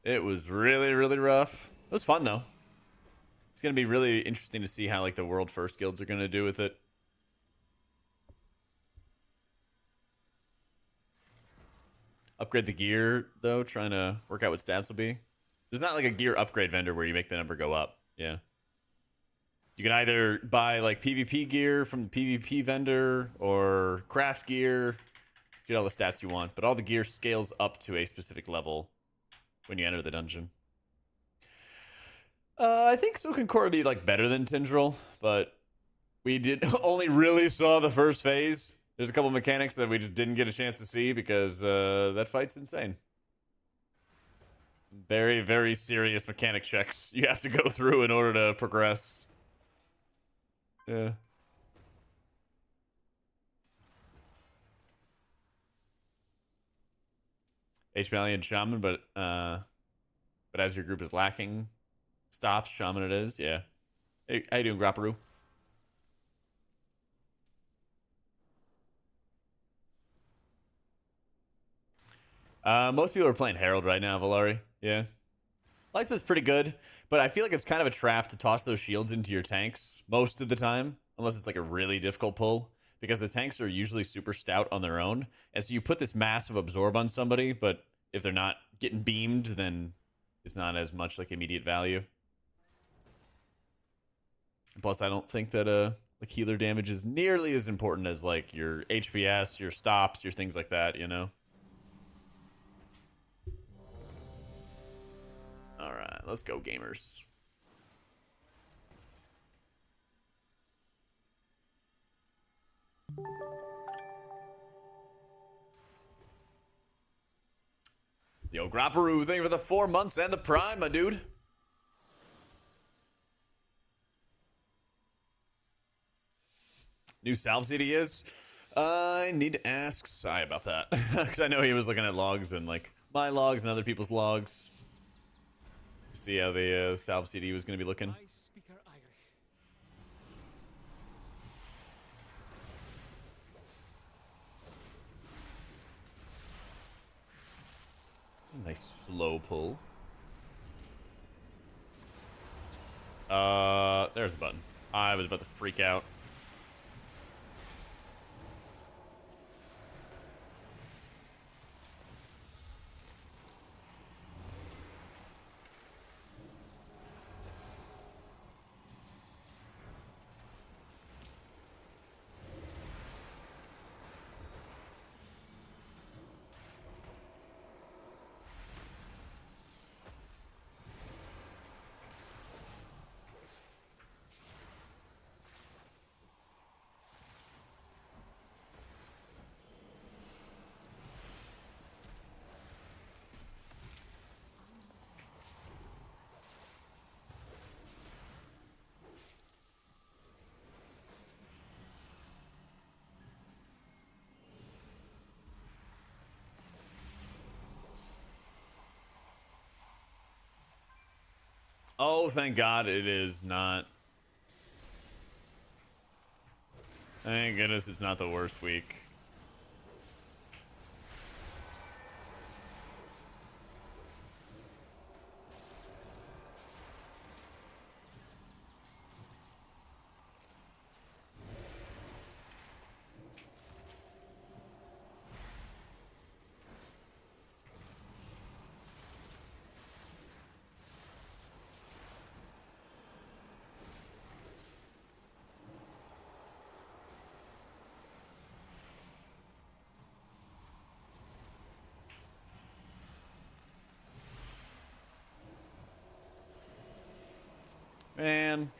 It was really, really rough. It was fun, though. It's going to be really interesting to see how, like, the World First guilds are going to do with it. Upgrade the gear, though, trying to work out what stats will be. There's not, like, a gear upgrade vendor where you make the number go up. Yeah. You can either buy, like, PvP gear from the PvP vendor or craft gear. Get all the stats you want, but all the gear scales up to a specific level when you enter the dungeon. I think Silken Core would be like better than Tindril, but we did only really saw the first phase. There's a couple mechanics that we just didn't get a chance to see because that fight's insane. Very, very serious mechanic checks you have to go through in order to progress. Yeah. H-Valiant Shaman, but as your group is lacking stops, Shaman it is, yeah. Hey, how you doing, Grapparoo? Most people are playing Herald right now, Valari. Yeah. Lightsmith's pretty good, but I feel like it's kind of a trap to toss those shields into your tanks most of the time, unless it's like a really difficult pull, because the tanks are usually super stout on their own, and so you put this massive absorb on somebody, but if they're not getting beamed, then it's not as much like immediate value. Plus, I don't think that like healer damage is nearly as important as like your HPS, your stops, your things like that, you know? All right, let's go, gamers. Yo, Grapparoo, thank you for the 4 months and the Prime, my dude. New salve CD is? I need to ask Sai about that. Because I know he was looking at logs and like my logs and other people's logs. See how the salve CD was going to be looking. It's a nice slow pull. There's the button. I was about to freak out. Oh, thank God it is not. Thank goodness it's not the worst week. Man.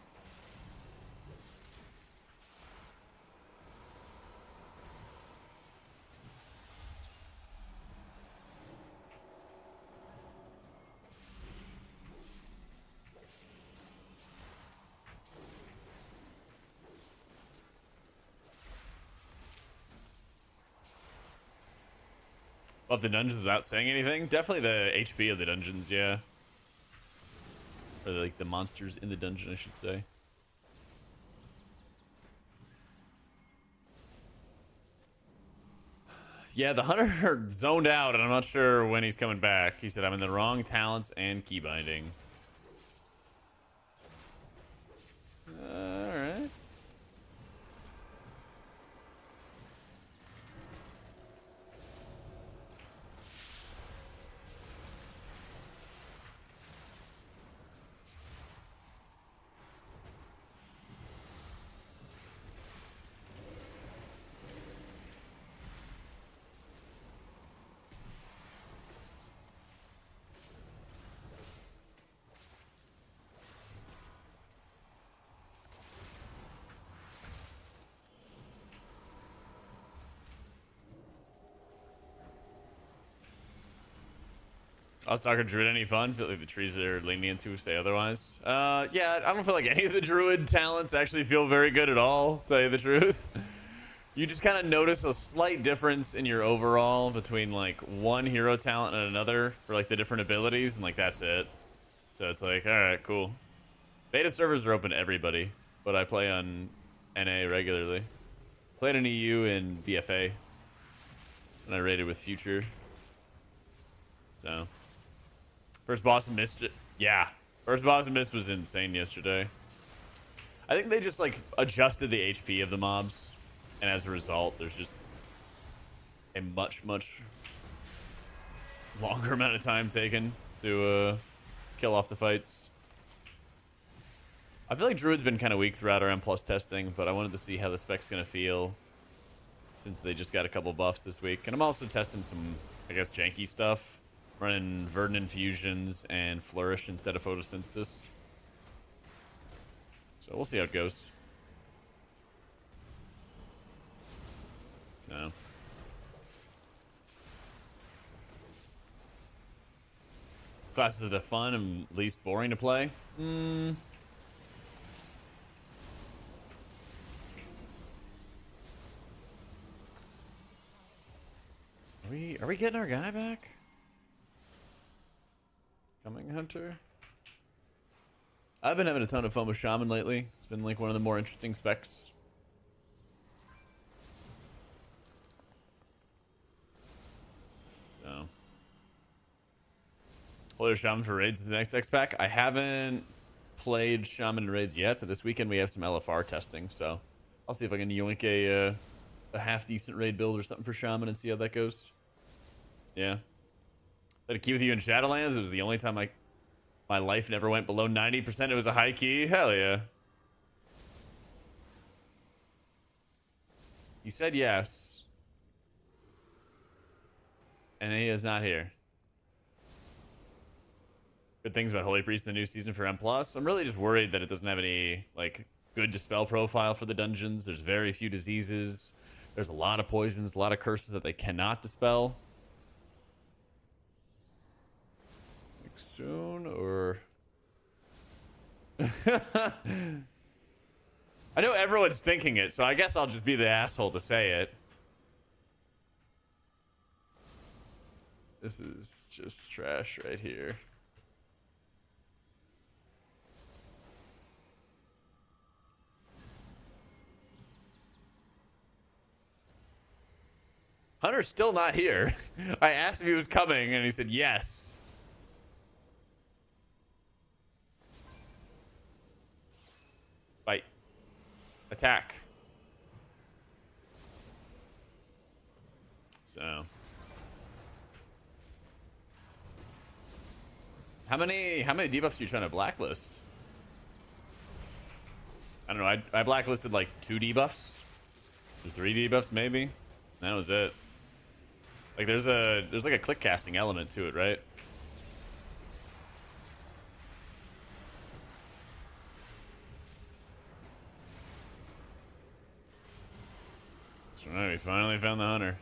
Love the dungeons without saying anything. Definitely the HP of the dungeons, yeah. Or like the monsters in the dungeon, I should say. Yeah, the hunter zoned out, and I'm not sure when he's coming back. He said, I'm in the wrong talents and key binding. Alright. Stalker Druid, any fun? Feel like the trees are lenient to say otherwise. Yeah, I don't feel like any of the Druid talents actually feel very good at all, to tell you the truth. You just kind of notice a slight difference in your overall between like one hero talent and another for like the different abilities, and like that's it. So it's like, alright, cool. Beta servers are open to everybody, but I play on NA regularly. Played in EU and BFA. And I raided with Future. So first boss and mist, yeah. First boss and mist was insane yesterday. I think they just like adjusted the HP of the mobs, and as a result, there's just a much longer amount of time taken to kill off the fights. I feel like Druid's been kind of weak throughout our M+ testing, but I wanted to see how the spec's gonna feel since they just got a couple buffs this week. And I'm also testing some, I guess, janky stuff. Running Verdant Infusions and Flourish instead of Photosynthesis. So we'll see how it goes. So. Classes are the fun and least boring to play. Are we getting our guy back? Coming Hunter. I've been having a ton of fun with Shaman lately. It's been like one of the more interesting specs. So. Play Shaman for raids the next X pack. I haven't played Shaman raids yet, but this weekend we have some LFR testing, so I'll see if I can yoink a half decent raid build or something for Shaman and see how that goes. Yeah. Let it key with you in Shadowlands. It was the only time my life never went below 90%. It was a high key. Hell yeah. He said yes. And he is not here. Good things about Holy Priest in the new season for M+. I'm really just worried that it doesn't have any like good dispel profile for the dungeons. There's very few diseases. There's a lot of poisons, a lot of curses that they cannot dispel. Like soon or I know everyone's thinking it, so I guess I'll just be the asshole to say it. This is just trash right here. Hunter's still not here. I asked if he was coming, and he said yes. Fight. Attack. So. How many debuffs are you trying to blacklist? I don't know. I blacklisted like 2 debuffs. Or 3 debuffs maybe. That was it. Like there's like a click casting element to it, right? That's right, we finally found the hunter.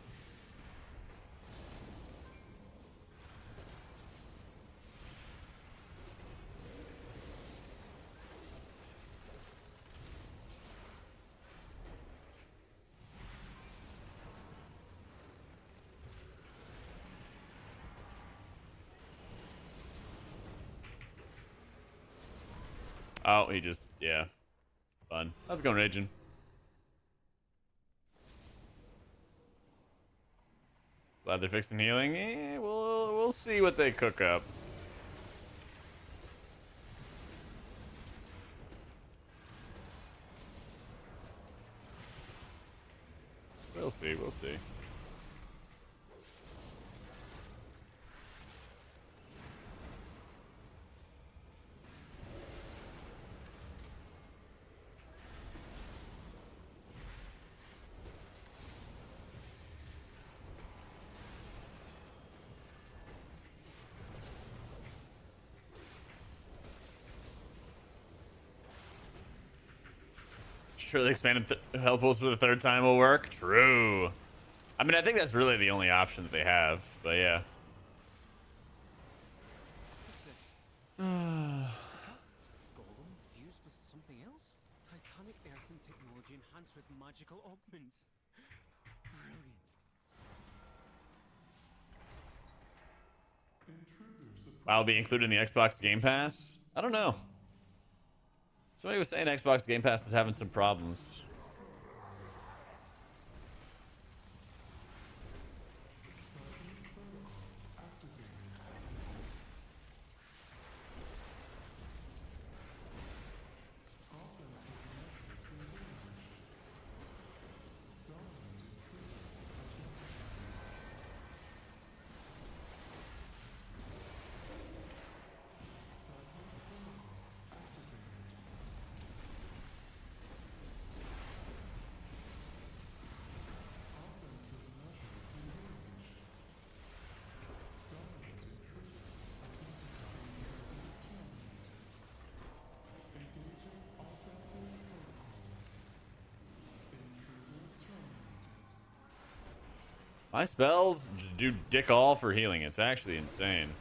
Oh, he just, yeah. Fun. How's it going, Raging? Glad they're fixing healing. We'll see what they cook up. We'll see, we'll see. Sure, the expanded health pools for the 3rd time will work. True. I mean, I think that's really the only option that they have. But yeah. Golem fused with something else? Titanic earthen technology enhanced with magical augments. Brilliant. I'll be included in the Xbox Game Pass. I don't know. Somebody was saying Xbox Game Pass was having some problems. My spells just do dick all for healing. It's actually insane.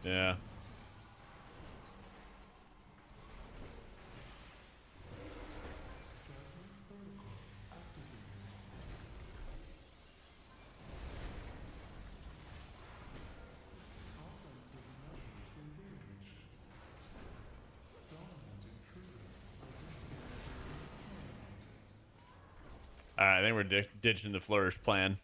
Yeah. Alright, I think we're ditching the flourish plan.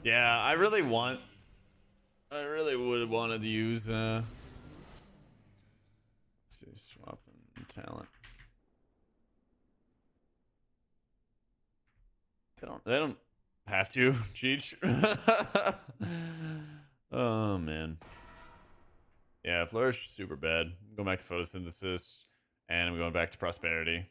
Yeah, I really would want to use let's see, swapping talent. They don't have to, Cheech. Oh man. Yeah, flourish super bad. Going back to photosynthesis, and I'm going back to prosperity.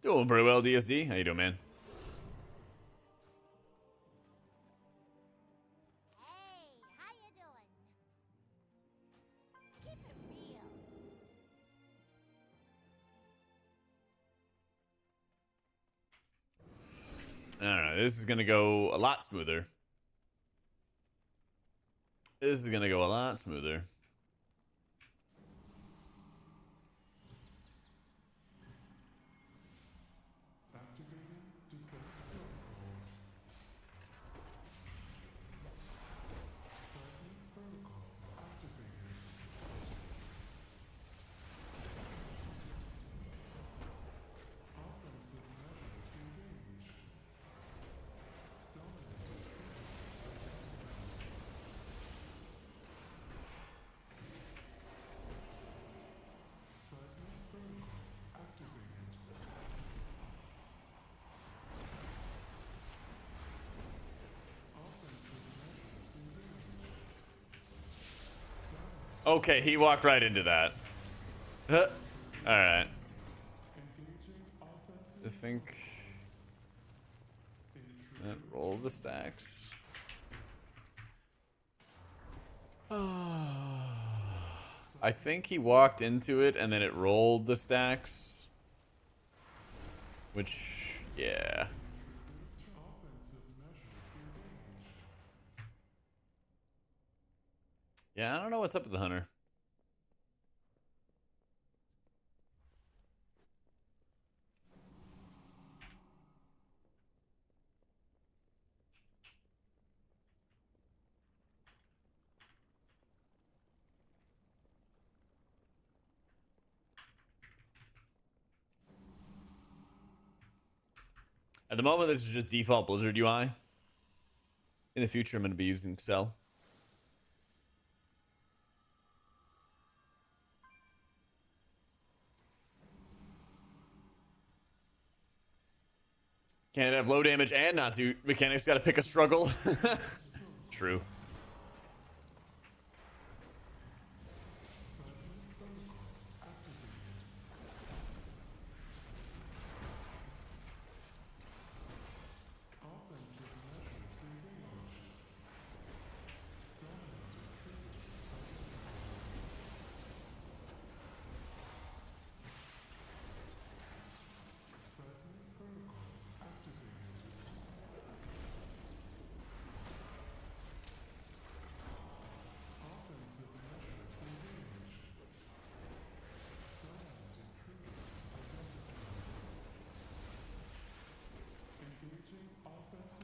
Doing pretty well, DSD. How you doing, man? I don't know. This is gonna go a lot smoother. This is gonna go a lot smoother. Okay, he walked right into that. Alright. I think... roll the stacks. I think he walked into it and then it rolled the stacks. Which, yeah. Yeah, I don't know what's up with the hunter. At the moment, this is just default Blizzard UI. In the future, I'm going to be using Cell. Can't have low damage and not do mechanics. Got to pick a struggle. True.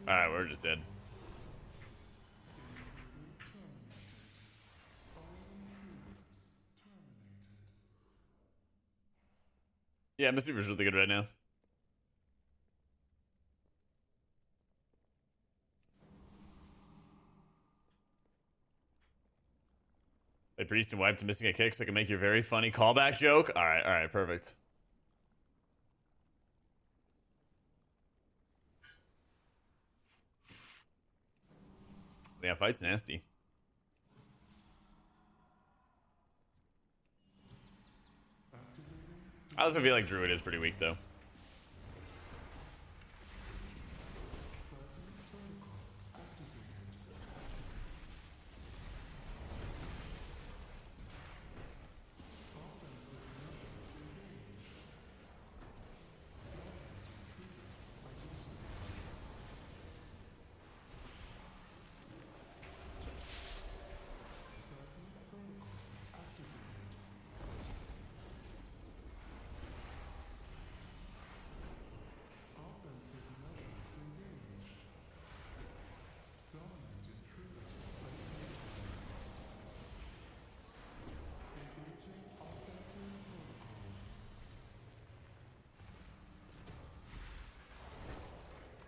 Alright, we're just dead. Yeah, Mist Reaver's really good right now. Play Priest and wipe to missing a kick so I can make your very funny callback joke. Alright, perfect. Yeah, fight's nasty. I also feel like Druid is pretty weak, though.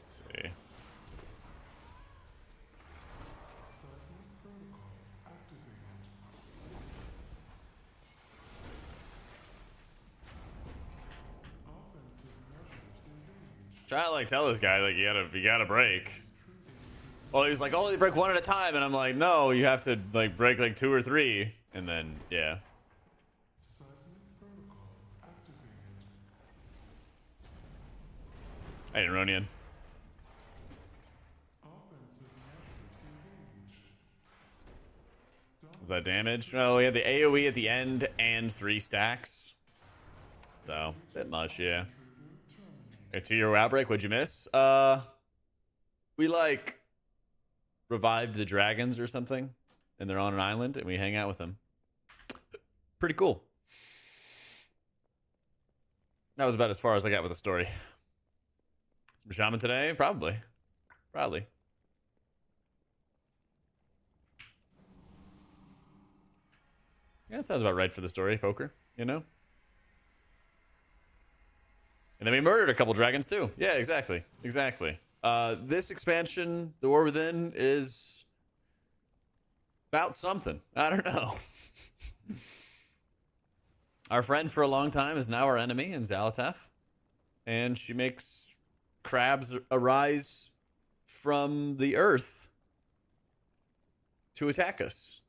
Let's see. Try to like tell this guy like you gotta break. Well, he's like, oh, you break one at a time, and I'm like, no, you have to like break like 2 or 3, and then yeah. I didn't run in. Is that damage? No, we had the AoE at the end and 3 stacks. So, bit much, yeah. A 2-year outbreak, what'd you miss? We like revived the dragons or something, and they're on an island, and we hang out with them. Pretty cool. That was about as far as I got with the story. Shaman today? Probably. Probably. Yeah, that sounds about right for the story, poker, you know? And then we murdered a couple dragons too. Yeah, exactly. Exactly. This expansion, The War Within, is about something. I don't know. Our friend for a long time is now our enemy in Zalatath. And she makes crabs arise from the earth to attack us.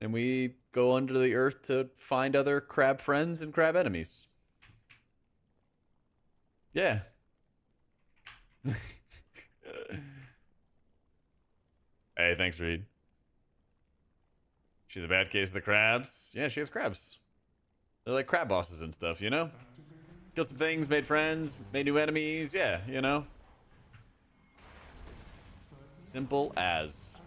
And we go under the earth to find other crab friends and crab enemies. Yeah. Hey, thanks, Reed. She's a bad case of the crabs. Yeah, she has crabs. They're like crab bosses and stuff, you know? Killed some things, made friends, made new enemies. Yeah, you know? Simple as.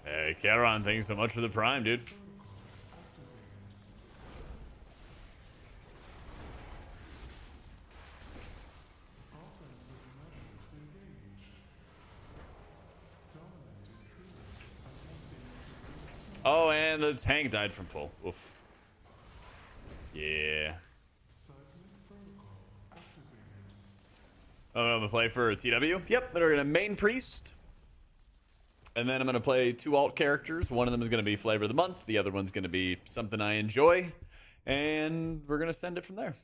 Hey, Charon, thanks so much for the prime, dude. Oh, and the tank died from full. Oof. Yeah. Oh, I'm gonna play for TW? Yep, they're gonna main priest. And then I'm gonna play 2 alt characters. One of them is gonna be flavor of the month. The other one's gonna be something I enjoy. And we're gonna send it from there.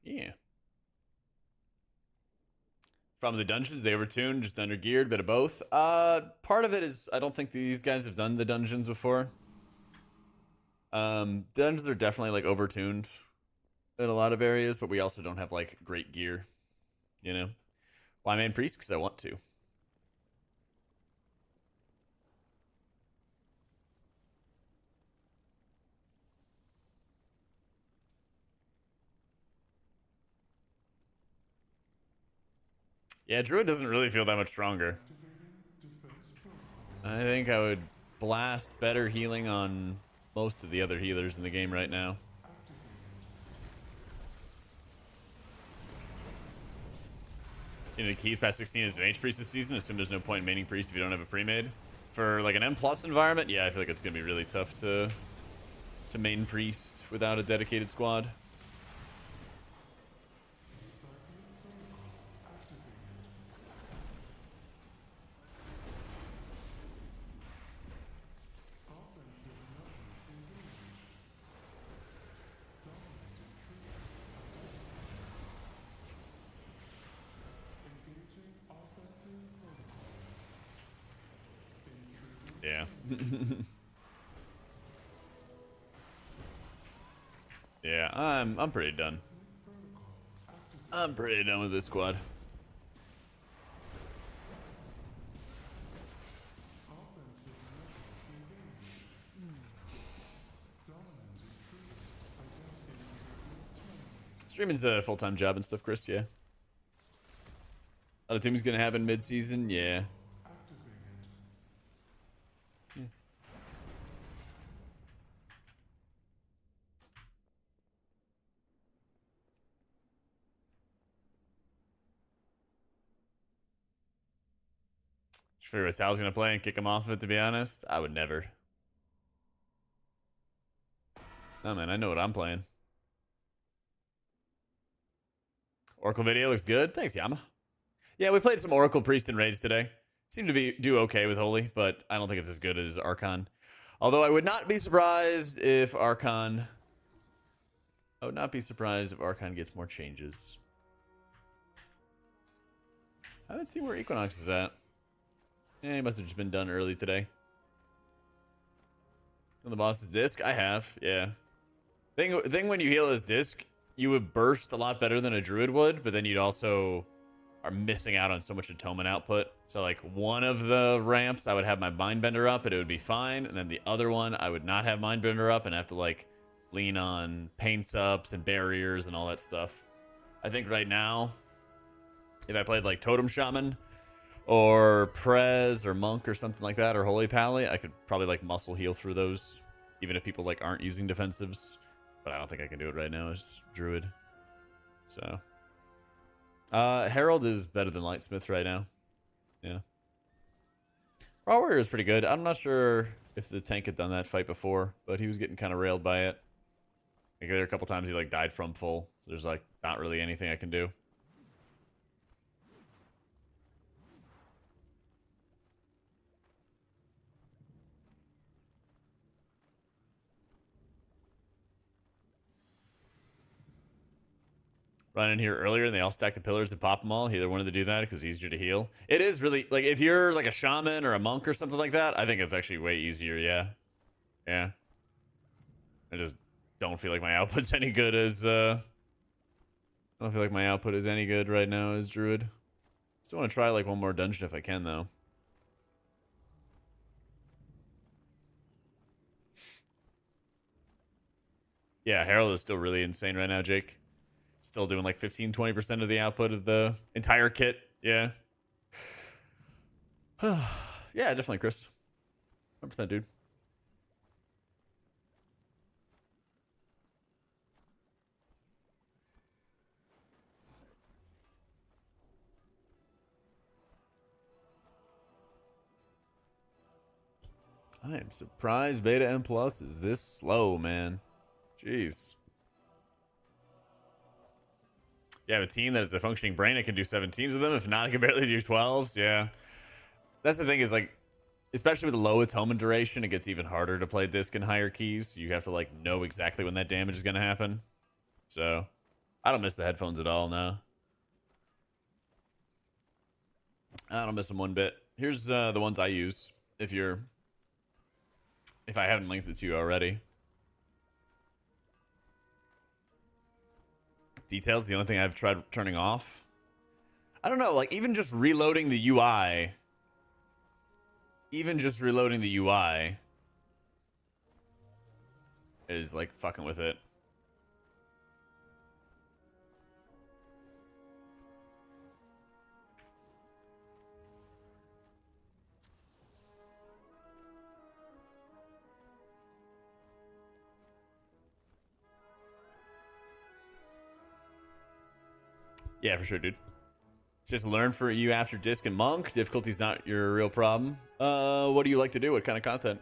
Yeah. From the dungeons, they overtuned, just under geared, bit of both. Part of it is I don't think these guys have done the dungeons before. Dungeons are definitely like overtuned in a lot of areas, but we also don't have like great gear. You know? Why main priest? Because I want to. Yeah, Druid doesn't really feel that much stronger. I think I would blast better healing on most of the other healers in the game right now. You know, the keys past 16 is an Mage priest this season. Assume there's no point in maining priest if you don't have a pre-made. For like an M+ environment, yeah, I feel like it's gonna be really tough to main priest without a dedicated squad. Yeah. Yeah, I'm pretty done. I'm pretty done with this squad. Streaming's a full-time job and stuff, Chris, yeah. Automatic's gonna happen mid-season, yeah. figure what Sal's gonna play and kick him off of it, to be honest. I would never. Oh man, I know what I'm playing. Oracle video looks good. Thanks, Yama. Yeah, we played some Oracle Priest and raids today. Seemed to do okay with Holy, but I don't think it's as good as Archon. Although I would not be surprised if Archon... I would not be surprised if Archon gets more changes. I haven't seen where Equinox is at. Yeah, he must have just been done early today. On the boss's disc? I have, yeah. Thing when you heal his disc, you would burst a lot better than a druid would, but then you'd also are missing out on so much atonement output. So like one of the ramps, I would have my Mindbender up and it would be fine. And then the other one, I would not have Mindbender up and have to like lean on pain subs and barriers and all that stuff. I think right now, if I played like Totem Shaman or Prez or Monk or something like that, or Holy Pally, I could probably like muscle heal through those, even if people like aren't using defensives. But I don't think I can do it right now. It's Druid. So Herald is better than Lightsmith right now. Yeah. Raw Warrior is pretty good. I'm not sure if the tank had done that fight before, but he was getting kind of railed by it. Like there were a couple times he like died from full. So there's like not really anything I can do. Run in here earlier and they all stack the pillars and pop them all. He either wanted to do that because it's easier to heal. It is really, like, if you're like a shaman or a monk or something like that, I think it's actually way easier, yeah. Yeah. I just don't feel like my output's any good as, I don't feel like my output is any good right now as Druid. Still want to try, like, one more dungeon if I can, though. Yeah, Herald is still really insane right now, Jake. Still doing like 15-20% of the output of the entire kit. Yeah. Yeah, definitely, Chris. 100%, dude. I am surprised Beta M Plus is this slow, man. Jeez. You have a team that is a functioning brain. It can do 17s with them. If not, it can barely do 12s. Yeah. That's the thing is, like, especially with the low atonement duration, it gets even harder to play disc in higher keys. You have to, like, know exactly when that damage is going to happen. So, I don't miss the headphones at all, no. I don't miss them one bit. Here's the ones I use if I haven't linked it to you already. Details, the only thing I've tried turning off. I don't know, like, even just reloading the UI. Even just reloading the UI is, like, fucking with it. Yeah, for sure, dude. Just learn for you after Disc and Monk. Difficulty's not your real problem. What do you like to do? What kind of content?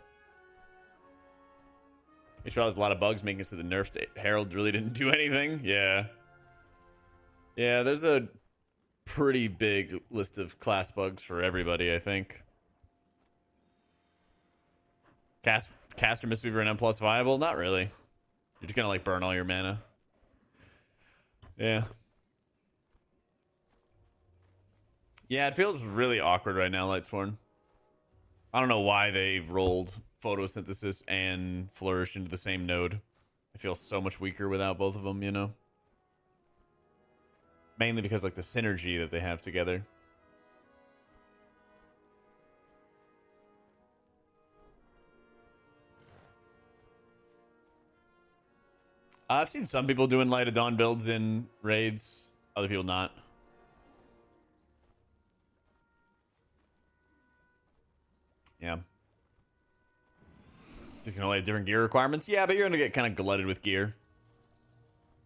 HBO has a lot of bugs making it so the nerf state. Herald really didn't do anything. Yeah. Yeah, there's a pretty big list of class bugs for everybody, I think. Caster Mistweaver and M plus viable? Not really. You're just gonna like burn all your mana. Yeah. Yeah, it feels really awkward right now, Lightsworn. I don't know why they rolled photosynthesis and flourish into the same node. I feel so much weaker without both of them, you know? Mainly because, like, the synergy that they have together. I've seen some people doing Light of Dawn builds in raids, other people not. Yeah. Just gonna have different gear requirements? Yeah, but you're gonna get kind of glutted with gear.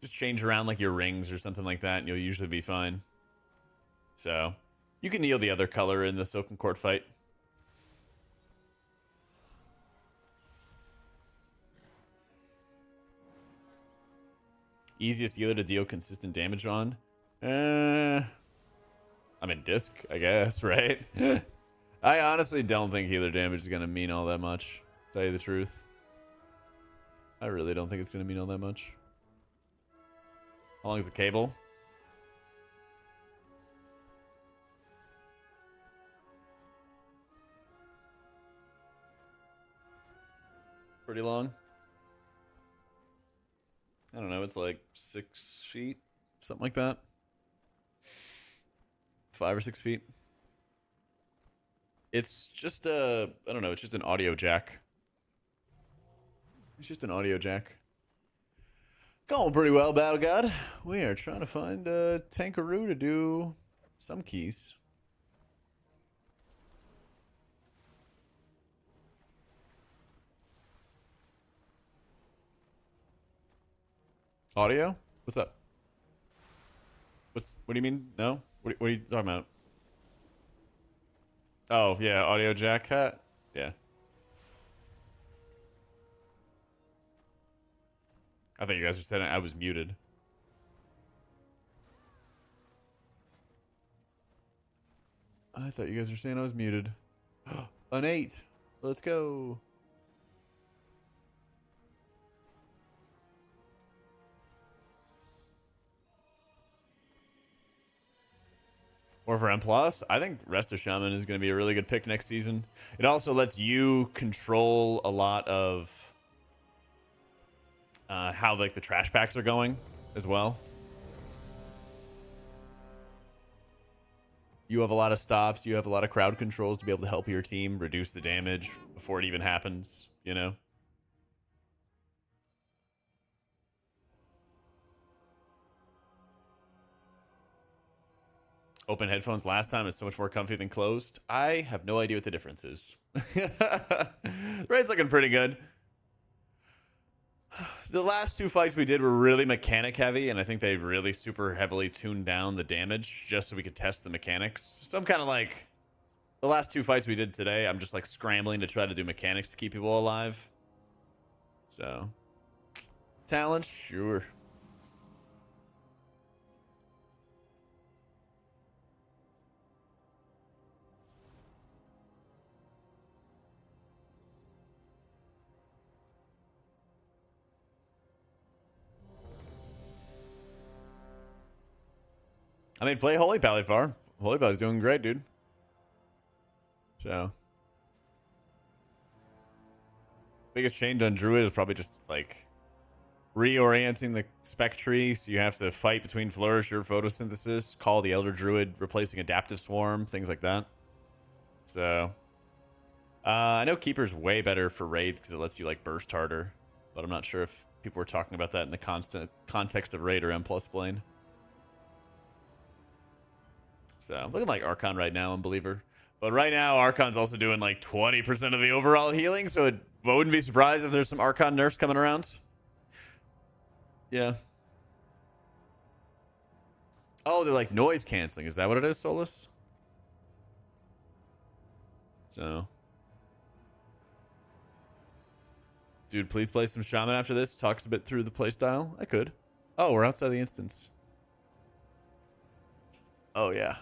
Just change around like your rings or something like that, and you'll usually be fine. So, you can kneel the other color in the Silken Court fight. easiest healer to deal consistent damage on? I mean, disc, I guess, right? I honestly don't think healer damage is going to mean all that much, to tell you the truth. I really don't think it's going to mean all that much. How long is the cable? Pretty long. I don't know, it's like 6 feet, something like that. 5 or 6 feet. It's just I don't know, it's just an audio jack. It's just an audio jack. Going pretty well, Battle God. We are trying to find a Tankaroo to do some keys. Audio? What's up? What do you mean? No? What are you talking about? Oh, yeah, audio jack hat? Yeah. I thought you guys were saying I was muted. I thought you guys were saying I was muted. An 8. Let's go. Or for M+, I think Rest of Shaman is going to be a really good pick next season. It also lets you control a lot of how like the trash packs are going as well. You have a lot of stops. You have a lot of crowd controls to be able to help your team reduce the damage before it even happens, you know? Open headphones last time is so much more comfy than closed. I have no idea what the difference is. Raid's looking pretty good. The last 2 fights we did were really mechanic heavy, and I think they really super heavily tuned down the damage just so we could test the mechanics. So I'm kind of like, the last 2 fights we did today, I'm just like scrambling to try to do mechanics to keep people alive. So, talent, sure. I mean, play Holy Pally far. Holy Pally's doing great, dude. So. Biggest change on Druid is probably just, like, reorienting the spec tree. So you have to fight between Flourish or Photosynthesis, call the Elder Druid, replacing Adaptive Swarm, things like that. So. I know Keeper's way better for raids because it lets you, like, burst harder. But I'm not sure if people were talking about that in the context of raid or M+ plane. So, I'm looking like Archon right now in Believer. But right now, Archon's also doing like 20% of the overall healing, so I wouldn't be surprised if there's some Archon nerfs coming around. Yeah. Oh, they're like noise canceling. Is that what it is, Solus? So. Dude, please play some Shaman after this. Talks a bit through the playstyle. I could. Oh, we're outside the instance. Oh, yeah.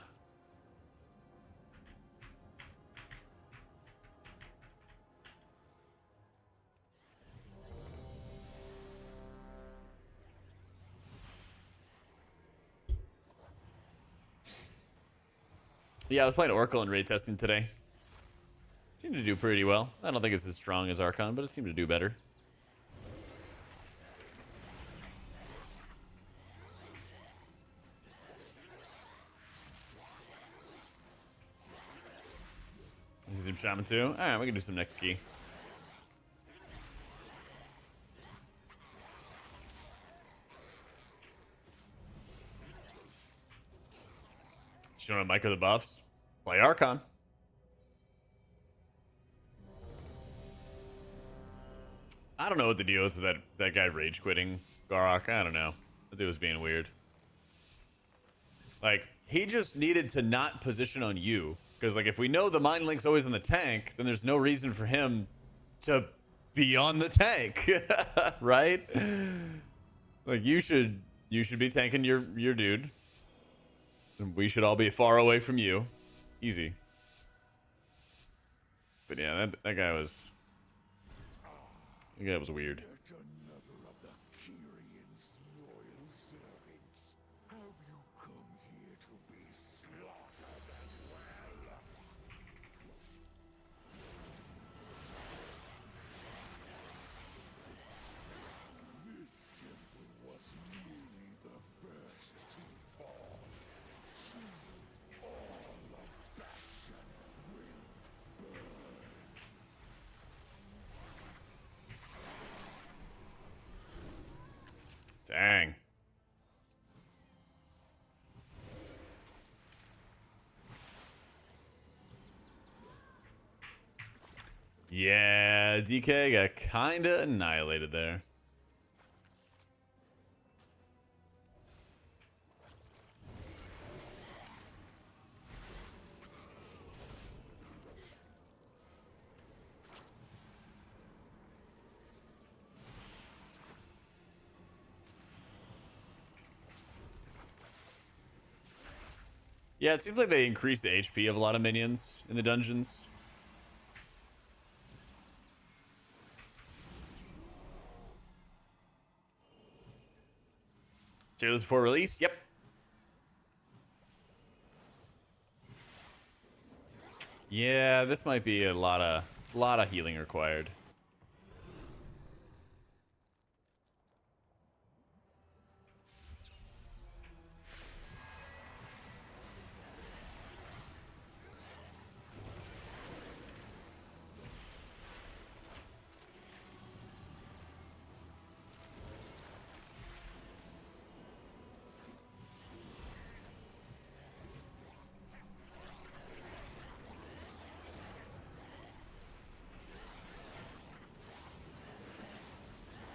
Yeah, I was playing Oracle and raid testing today. Seemed to do pretty well. I don't think it's as strong as Archon, but it seemed to do better. This is some Shaman too. Alright, we can do some next key. You want to micro the buffs? Play Archon. I don't know what the deal is with that guy rage quitting Garok. I don't know. I think it was being weird. Like, he just needed to not position on you. Because, like, if we know the Mind Link's always in the tank, then there's no reason for him to be on the tank. Right? Like, you should You should be tanking your dude. And we should all be far away from you. Easy. But yeah, that guy was... That guy was weird. Dang. Yeah, DK got kinda annihilated there. Yeah, it seems like they increased the HP of a lot of minions in the dungeons. Tier list before release? Yep. Yeah, this might be a lot of healing required.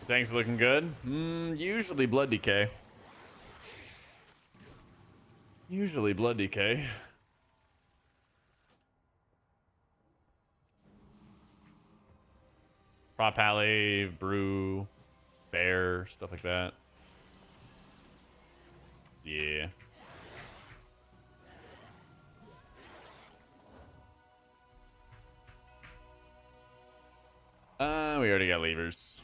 Tanks looking good. Usually blood decay. Usually blood decay. Prop alley, brew, bear, stuff like that. Yeah. We already got levers.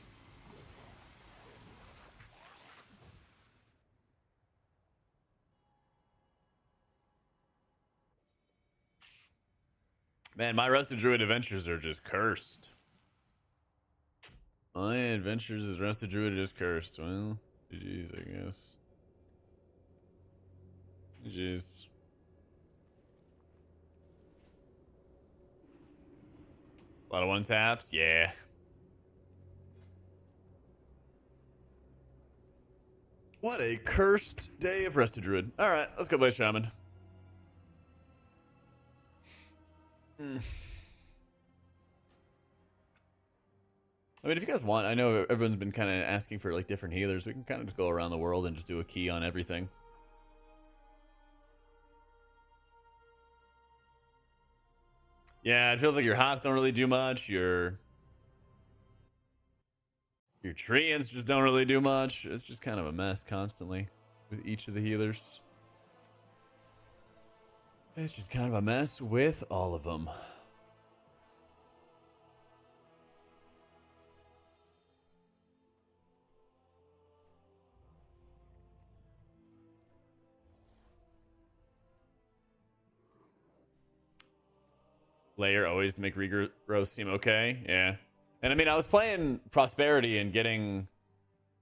Man, my Rusted Druid adventures are just cursed. My adventures as Rusted Druid are just cursed. Well, GG's, I guess. GG's. A lot of one taps, yeah. What a cursed day of Rusted Druid. Alright, let's go play Shaman. I mean, if you guys want, I know everyone's been kind of asking for like different healers. We can kind of just go around the world and just do a key on everything. Yeah, it feels like your hots don't really do much. Your treants just don't really do much. It's just kind of a mess constantly with each of the healers. It's just kind of a mess with all of them. Layer always to make regrowth seem okay. Yeah. And I mean, I was playing Prosperity and getting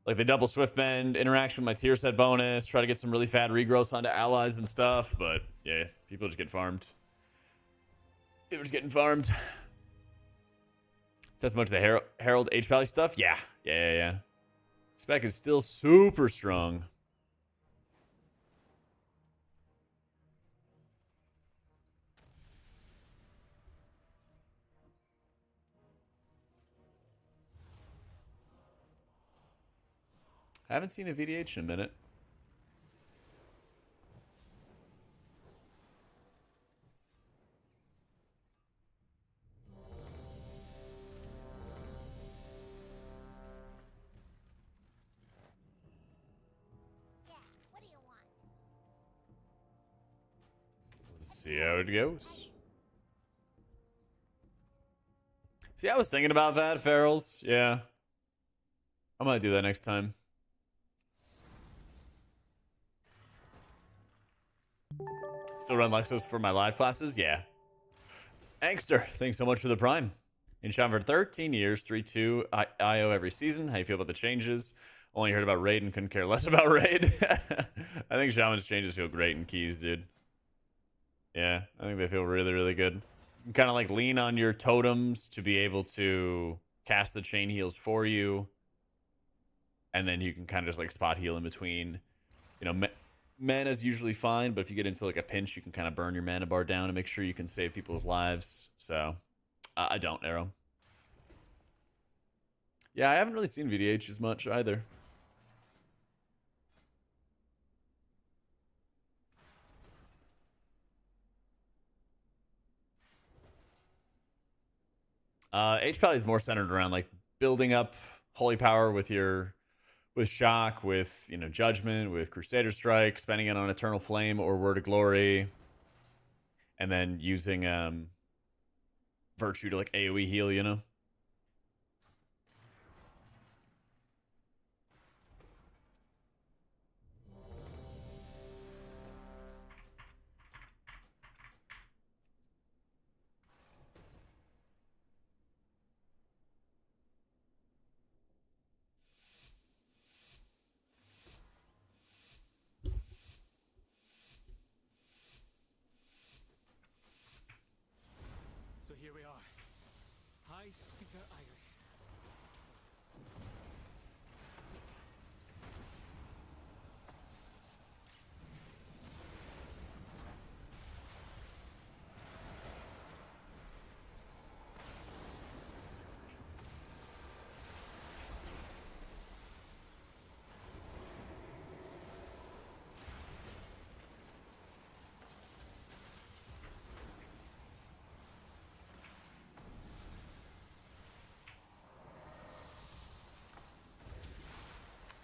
like the double Swift Bend interaction with my tier set bonus, try to get some really fat regrowths onto allies and stuff, but yeah, people just get farmed. People just getting farmed. That's much of the Herald H Valley stuff? Yeah. Spec is still super strong. I haven't seen a VDH in a minute. Let's see how it goes. See, I was thinking about that, Ferals. Yeah. I might do that next time. Still run Lexos for my live classes? Yeah. Angster, thanks so much for the prime. In Shaman for 13 years, 3-2 IO every season. How you feel about the changes? Only heard about Raid and couldn't care less about Raid. I think Shaman's changes feel great in keys, dude. Yeah, I think they feel really, really good. You can kind of like lean on your totems to be able to cast the chain heals for you. And then you can kind of just like spot heal in between. You know, mana's usually fine, but if you get into like a pinch, you can kind of burn your mana bar down and make sure you can save people's lives. So, I don't, Arrow. Yeah, I haven't really seen VDH as much either. H Pally is more centered around like building up holy power with shock, with judgment, with Crusader Strike, spending it on Eternal Flame or Word of Glory, and then using Virtue to like AoE heal, you know. So here we are. High Speaker Irish.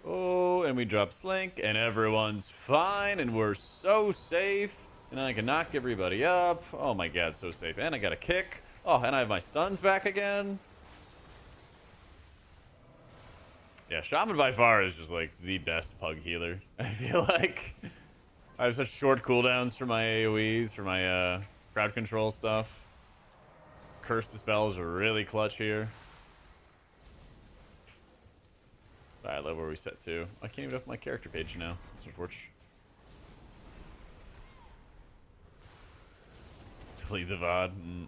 Oh, and we drop Slink, and everyone's fine, and we're so safe. And I can knock everybody up. Oh my god, so safe. And I got a kick. Oh, and I have my stuns back again. Yeah, Shaman by far is just like the best pug healer. I feel like I have such short cooldowns for my AoEs, for my crowd control stuff. Curse Dispels are really clutch here. I love where we set to. I can't even open my character page now. That's unfortunate. Delete the VOD.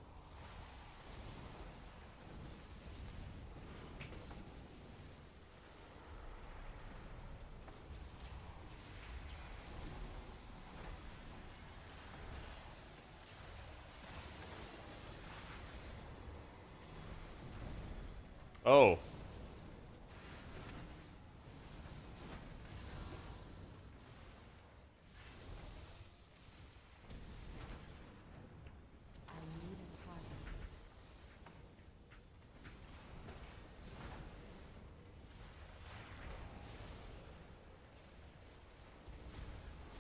Oh.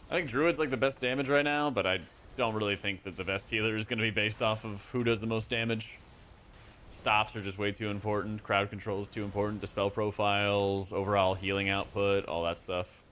I think Druid's like the best damage right now, but I don't really think that the best healer is going to be based off of who does the most damage. Stops are just way too important. Crowd control is too important. Dispel profiles, overall healing output, all that stuff.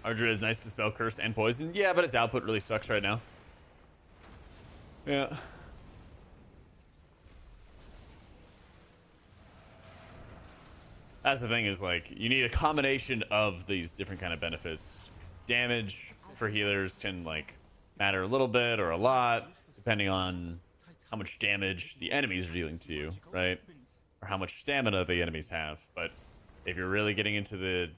Our Druid is nice to spell curse and poison. Yeah, but its output really sucks right now. Yeah. That's the thing, is like you need a combination of these different kind of benefits. Damage for healers can like matter a little bit or a lot, depending on how much damage the enemies are dealing to you, right? Or how much stamina the enemies have. But if you're really getting into the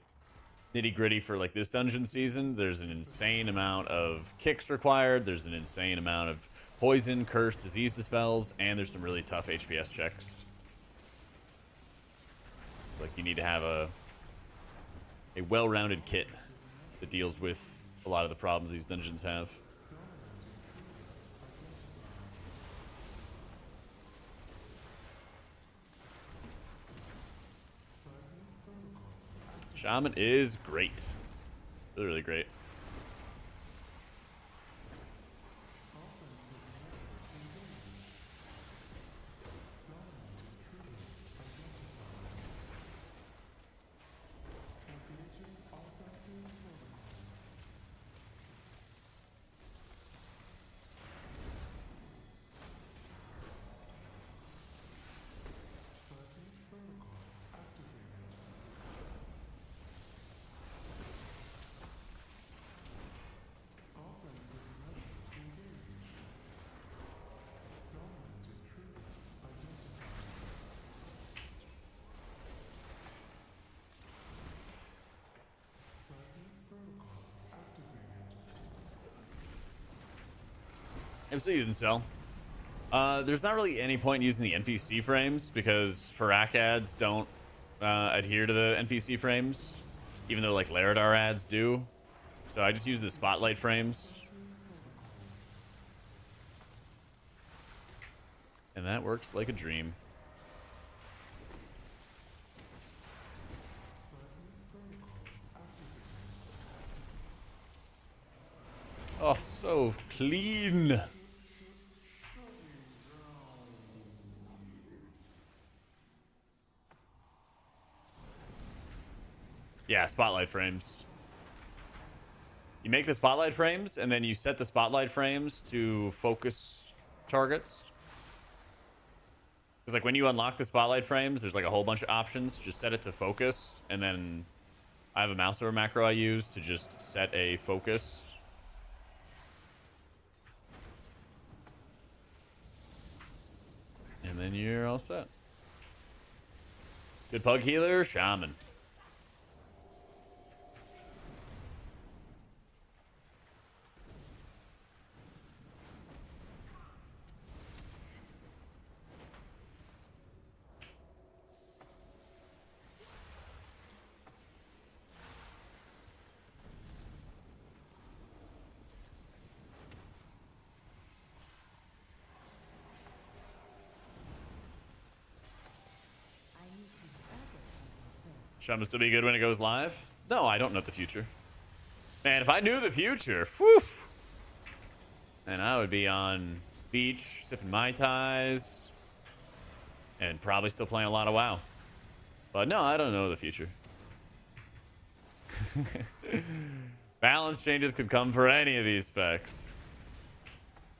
nitty gritty for like this dungeon season, there's an insane amount of kicks required. There's an insane amount of poison, curse, disease dispels, and there's some really tough HPS checks. It's like you need to have a well-rounded kit that deals with a lot of the problems these dungeons have. Shaman is great. Really, really great. I'm still using Cell. There's not really any point using the NPC frames because Farak ads don't adhere to the NPC frames, even though like Laradar ads do. So I just use the Spotlight frames. And that works like a dream. Oh, so clean. Yeah, spotlight frames. You make the spotlight frames, and then you set the spotlight frames to focus targets. Because like when you unlock the spotlight frames, there's like a whole bunch of options. Just set it to focus, and then I have a mouse over macro I use to just set a focus. And then you're all set. Good pug healer, Shaman. Shaman still be good when it goes live? No, I don't know the future. Man, if I knew the future, whew, then I would be on beach, sipping Mai Tais, and probably still playing a lot of WoW. But no, I don't know the future. Balance changes could come for any of these specs.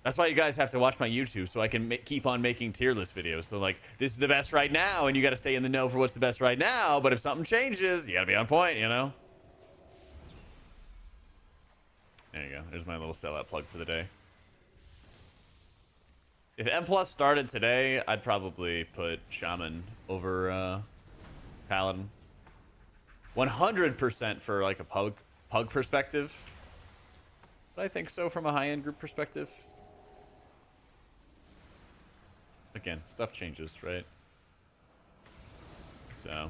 That's why you guys have to watch my YouTube so I can keep on making tier list videos. So like, this is the best right now, and you got to stay in the know for what's the best right now. But if something changes, you got to be on point, you know? There you go. There's my little sellout plug for the day. If M Plus started today, I'd probably put Shaman over Paladin. 100% for like a pug perspective. But I think so from a high-end group perspective. Again, stuff changes, right? So.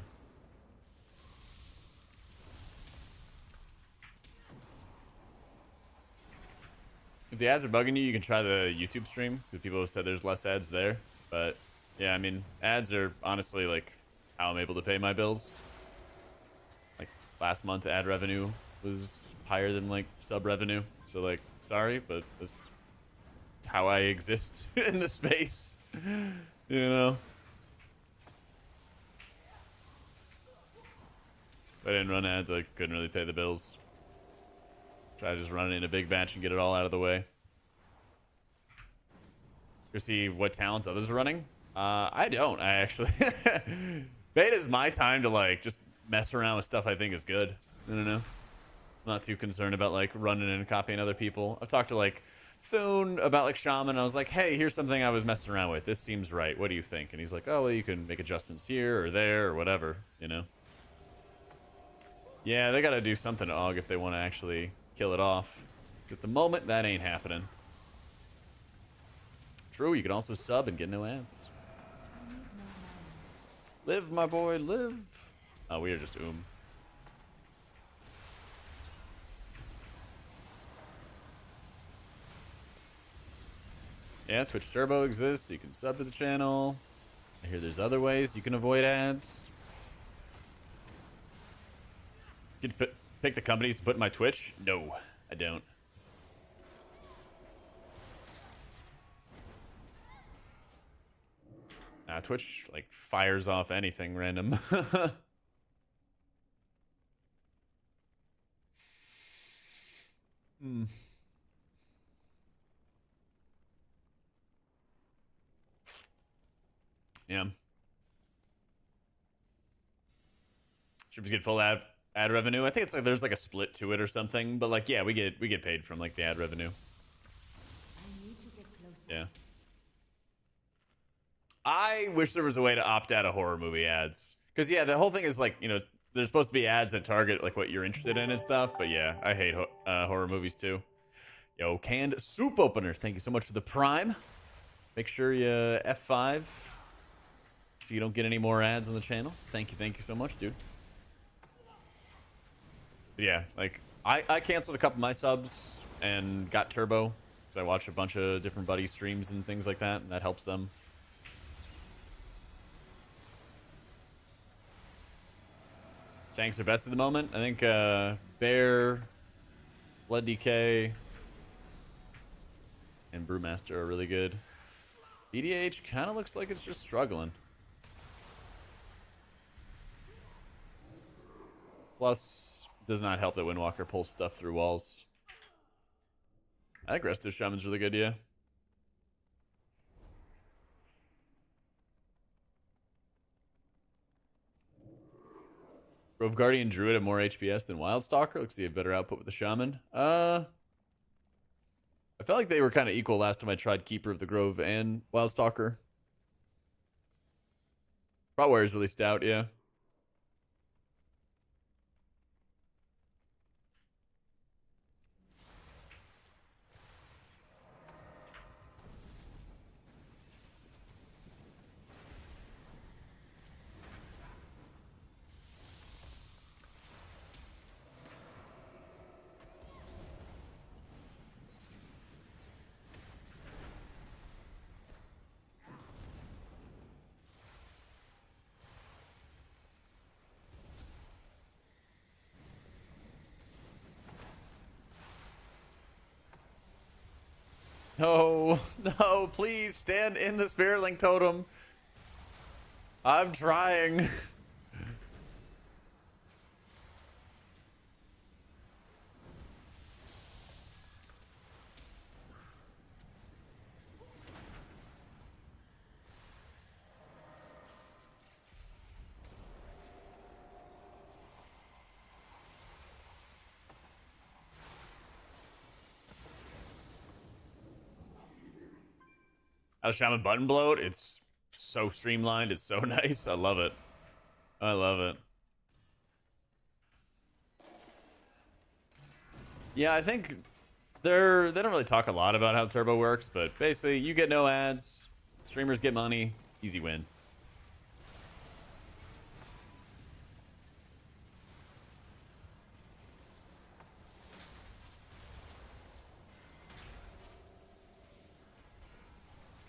If the ads are bugging you, you can try the YouTube stream. Because people have said there's less ads there. But, yeah, I mean, ads are honestly, like, how I'm able to pay my bills. Like, last month ad revenue was higher than, like, sub revenue. So, like, sorry, but this how I exist in the space, you know. If I didn't run ads, I couldn't really pay the bills. Try to just run it in a big batch and get it all out of the way. Go see what talents others are running. I don't. I actually Beta is my time to like just mess around with stuff I think is good. I don't know. I'm not too concerned about like running and copying other people. I've talked to like Thune about like Shaman. I was like, hey, here's something I was messing around with. This seems right. What do you think? And he's like, oh, well, you can make adjustments here or there or whatever, you know? Yeah, they gotta do something to AUG if they want to actually kill it off. At the moment, that ain't happening. True, you can also sub and get no ads. Live, my boy, live. Oh, we are just Yeah, Twitch Turbo exists, so you can sub to the channel. I hear there's other ways you can avoid ads. You can pick the companies to put in my Twitch? No, I don't. Twitch, like, fires off anything random. Yeah. Should we get full ad revenue? I think it's like there's like a split to it or something, but like yeah, we get paid from like the ad revenue. Yeah. I wish there was a way to opt out of horror movie ads. Because, yeah, the whole thing is, like, you know, there's supposed to be ads that target, like, what you're interested in and stuff. But, yeah, I hate horror movies, too. Yo, Canned Soup Opener. Thank you so much for the Prime. Make sure you F5 so you don't get any more ads on the channel. Thank you so much, dude. But, yeah, like, I canceled a couple of my subs and got Turbo. Because I watch a bunch of different buddy streams and things like that. And that helps them. Tanks are best at the moment. I think Bear, Blood DK, and Brewmaster are really good. BDH kind of looks like it's just struggling. Plus, does not help that Windwalker pulls stuff through walls. I think Resto Shaman's really good, yeah. Grove Guardian Druid have more HPS than Wildstalker. Looks like you have better output with the Shaman. I felt like they were kind of equal last time I tried Keeper of the Grove and Wildstalker. Prot Warrior's really stout, yeah. No, no, please stand in the Spirit Link Totem. I'm trying. Shaman button bloat. It's so streamlined. It's so nice. I love it. I love it. Yeah, I think they don't really talk a lot about how Turbo works, but basically you get no ads, streamers get money, easy win.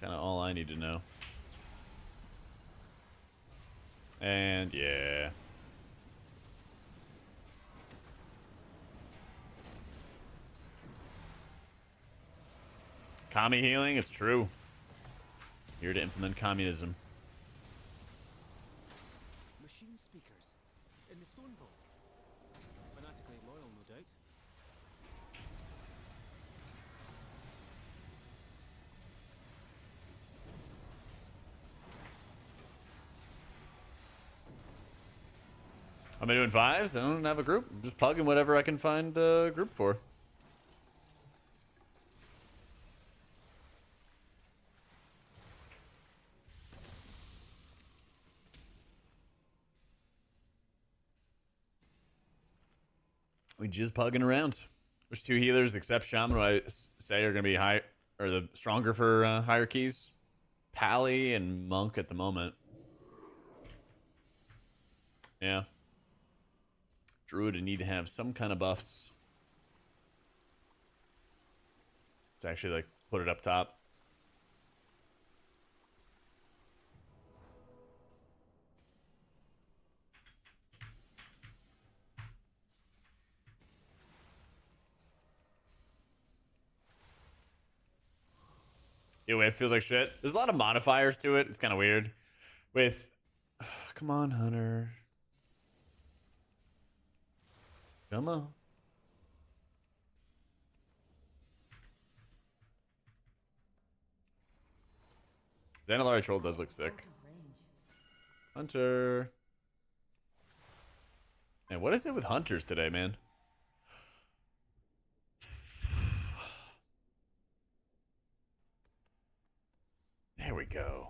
Kind of all I need to know. And yeah. Commie healing, it's true. Here to implement communism. Machine speakers in the stone vault. Fanatically loyal, no doubt. Am I doing fives? I don't have a group. I'm just plugging whatever I can find a group for. We just plugging around. There's 2 healers except Shaman, who I say are going to be high or the stronger for higher keys. Pally and Monk at the moment. Yeah. Druid would need to have some kind of buffs to actually like put it up top. Yeah, it feels like shit. There's a lot of modifiers to it. It's kind of weird. With, come on, Hunter. Come on. Xanilari Troll does look sick. Hunter. Man, what is it with hunters today, man? There we go.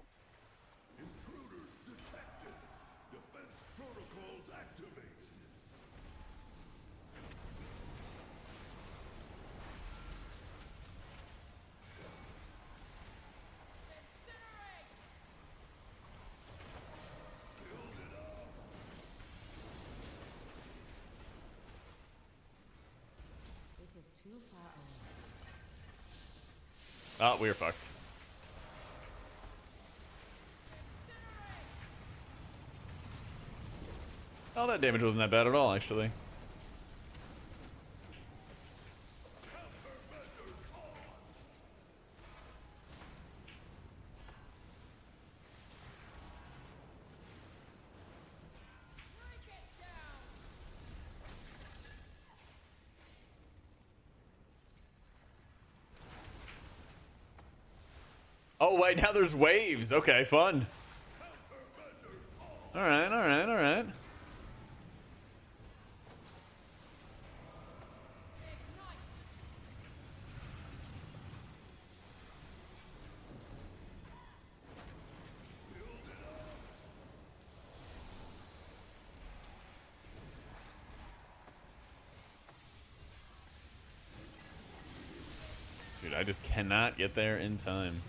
Oh, we're fucked. Oh, that damage wasn't that bad at all, actually. Oh, wait, now there's waves. Okay, fun. All right, all right, all right. Dude, I just cannot get there in time.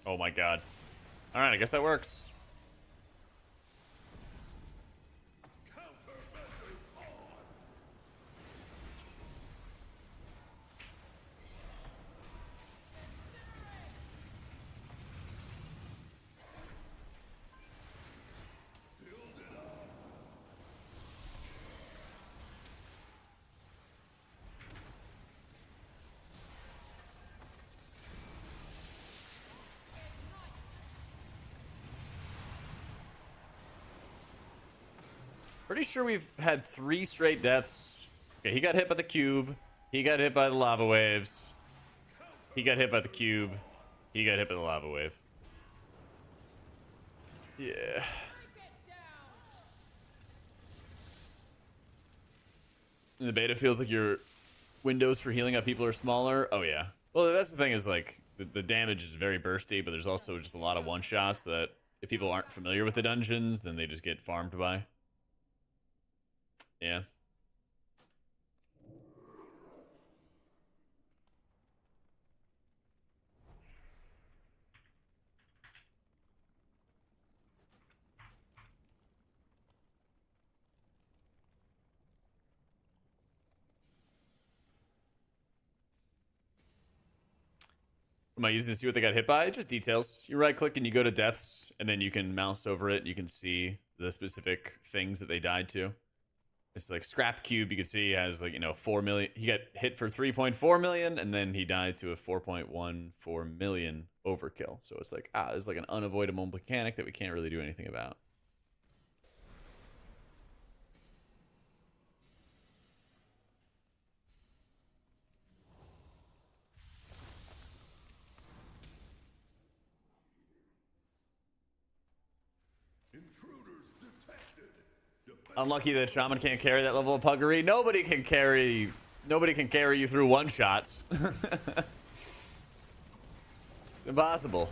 Oh my god. Alright, I guess that works. Pretty sure we've had 3 straight deaths. Okay, he got hit by the cube. He got hit by the lava waves. He got hit by the cube. He got hit by the lava wave. Yeah. In the beta feels like your windows for healing up people are smaller. Oh yeah. Well, that's the thing is like the damage is very bursty, but there's also just a lot of one-shots that if people aren't familiar with the dungeons, then they just get farmed by. Yeah. Am I using to see what they got hit by? Just details. You right click and you go to deaths, and then you can mouse over it. And you can see the specific things that they died to. It's like Scrap Cube, you can see has like, 4 million. He got hit for 3.4 million, and then he died to a 4.14 million overkill. So it's like, it's like an unavoidable mechanic that we can't really do anything about. Unlucky that Shaman can't carry that level of puggery. Nobody can carry you through one shots. It's impossible.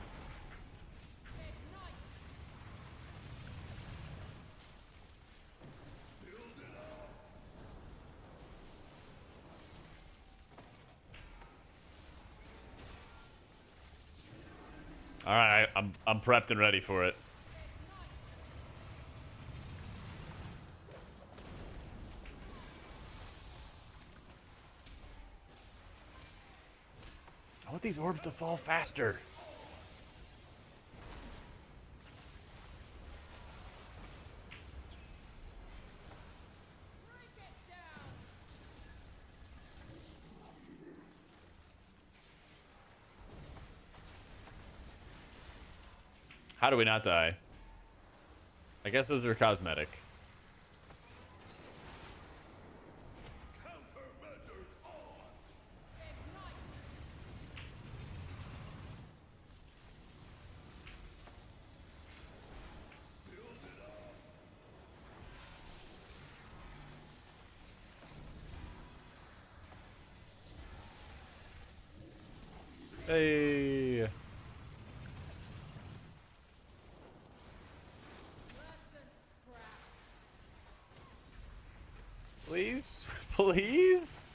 All right, I'm prepped and ready for it. I want these orbs to fall faster. How do we not die? I guess those are cosmetic. Hey. Please? Please?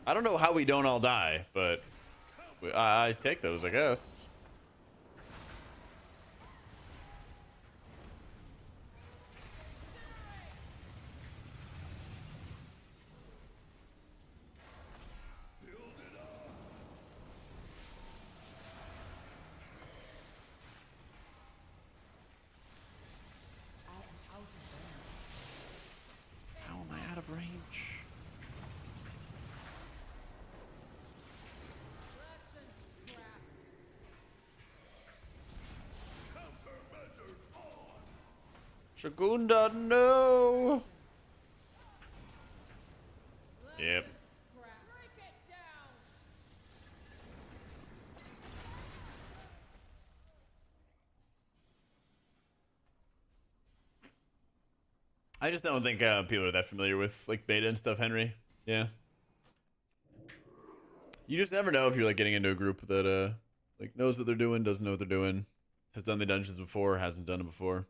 I don't know how we don't all die, but I take those, I guess. How am I out of range? Shagunda, no! Yep. I just don't think people are that familiar with like beta and stuff, Henry. Yeah. You just never know if you're like getting into a group that like knows what they're doing, doesn't know what they're doing, has done the dungeons before, hasn't done it before.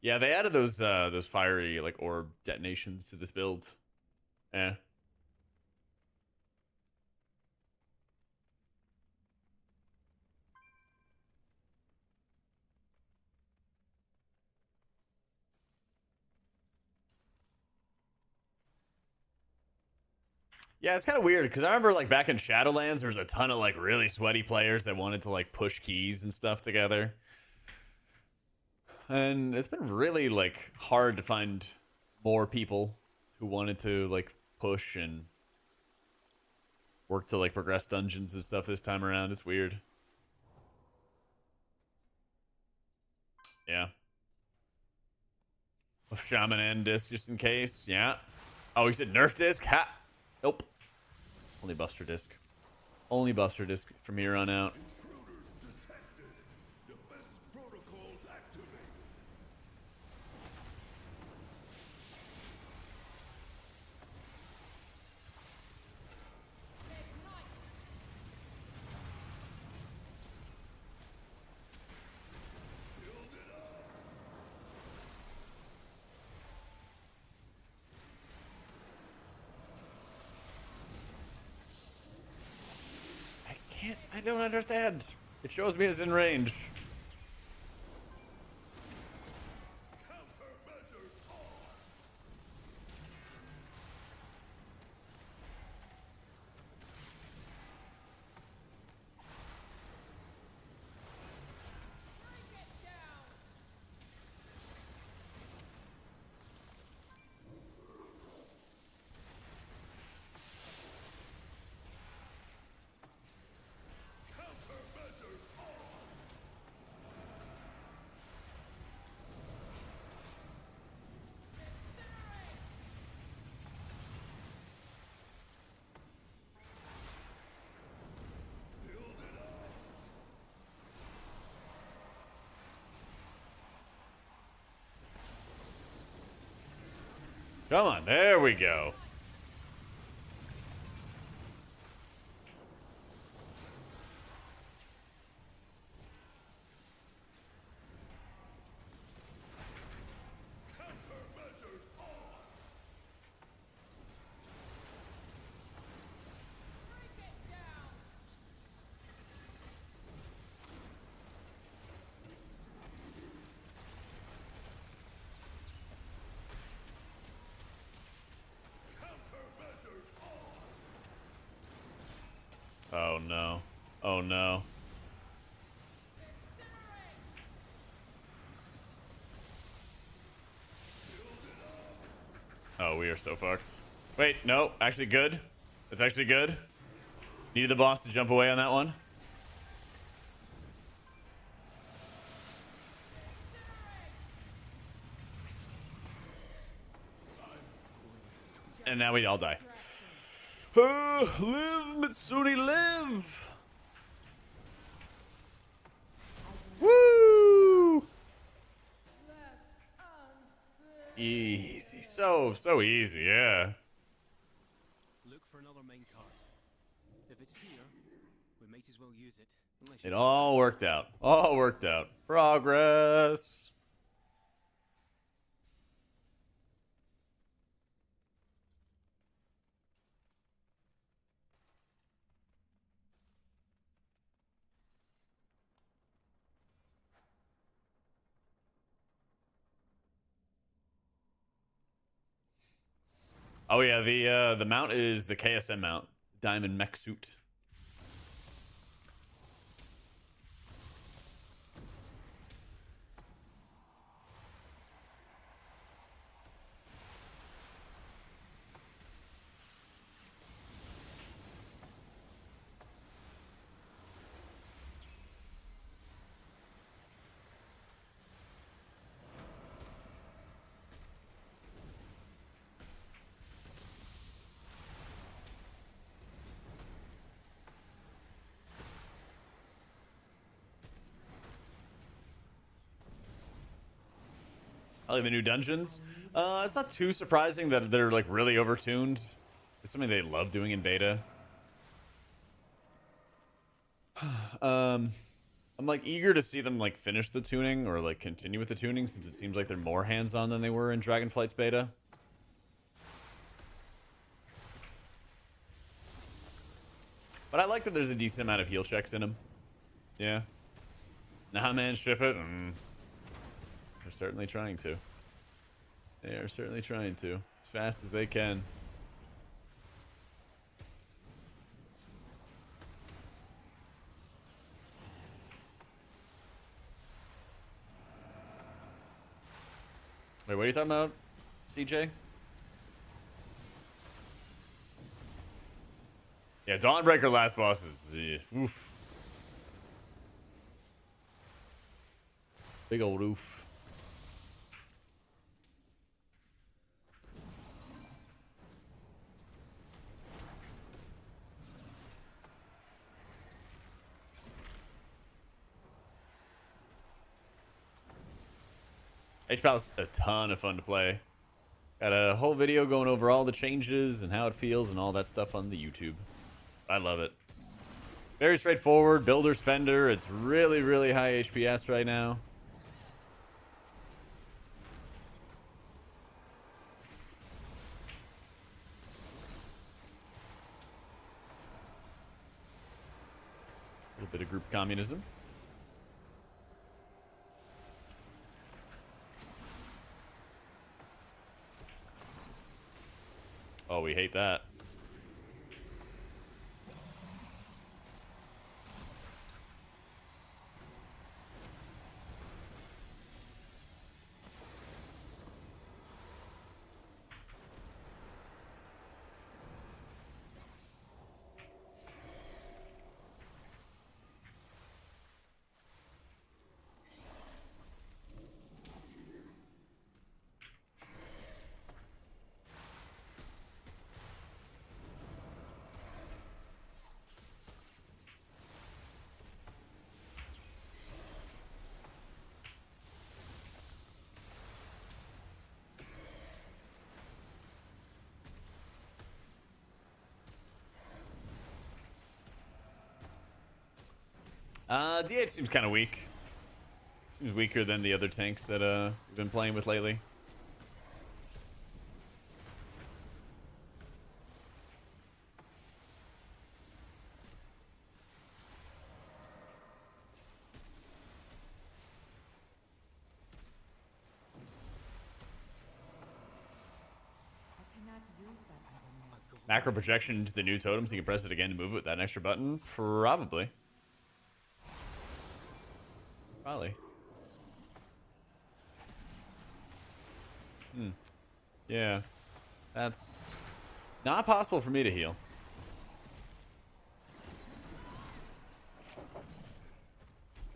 Yeah, they added those fiery like orb detonations to this build. Yeah. Yeah, it's kind of weird because I remember like back in Shadowlands, there was a ton of like really sweaty players that wanted to like push keys and stuff together. And it's been really like hard to find more people who wanted to like push and work to like progress dungeons and stuff this time around. It's weird. Yeah. With Shaman and disc just in case. Yeah. Oh, you said nerf disc? Ha! Nope. Only Buster disc. Only Buster disc from here on out. I don't understand. It shows me it's in range. Come on, there we go. Oh no. Oh no. Oh, we are so fucked. Wait, no, actually good. That's actually good. Needed the boss to jump away on that one. And now we all die. Live, Mitsuri, live! Woo! Easy. So easy, yeah. Look for another main card. If it's here, we might as well use it. Unless It all worked out. All worked out. Progress. Oh yeah, the mount is the KSM mount, Diamond Mech Suit. I like the new dungeons. It's not too surprising that they're like really overtuned. It's something they love doing in beta. I'm like eager to see them like finish the tuning or like continue with the tuning since it seems like they're more hands-on than they were in Dragonflight's beta. But I like that there's a decent amount of heal checks in them. Yeah. Nah, man, ship it. They're certainly trying to. They are certainly trying to. As fast as they can. Wait, what are you talking about, CJ? Yeah, Dawnbreaker last boss is... oof. Big old oof. HPAL's a ton of fun to play. Got a whole video going over all the changes and how it feels and all that stuff on the YouTube. I love it. Very straightforward, builder spender. It's really, really high HPS right now. little bit of group communism. Oh, we hate that. DH seems kind of weak. Seems weaker than the other tanks that we've been playing with lately. Macro projection into the new totem so you can press it again to move it with that extra button? Probably. Probably. Yeah. That's not possible for me to heal.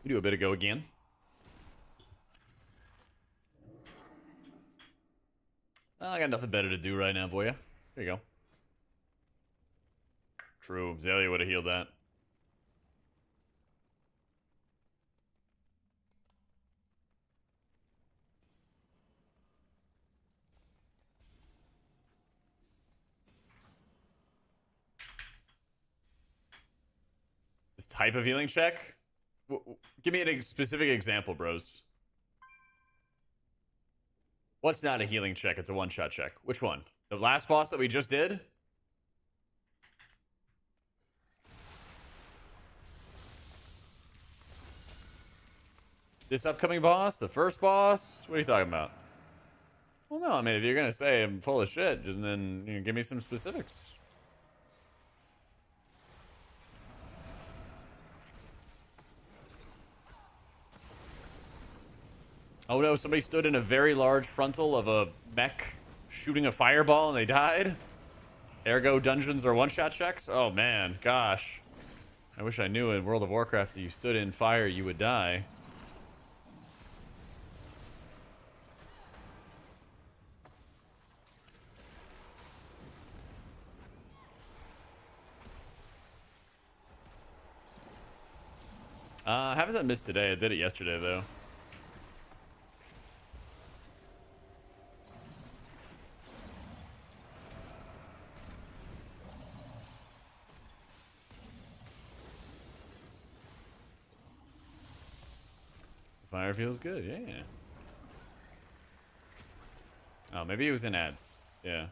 We do a bit of go again. I got nothing better to do right now for you. There you go. True. Zelia would have healed that. This type of healing check? Give me a specific example, bros. What's not a healing check? It's a one-shot check. Which one? The last boss that we just did? This upcoming boss? The first boss? What are you talking about? Well, no, I mean, if you're gonna say I'm full of shit, then give me some specifics. Oh no, somebody stood in a very large frontal of a mech shooting a fireball and they died? Ergo dungeons are one-shot checks? Oh man, gosh. I wish I knew in World of Warcraft that you stood in fire, you would die. I haven't done Mist today. I did it yesterday, though. The fire feels good, yeah. Oh, maybe it was in ads. Yeah.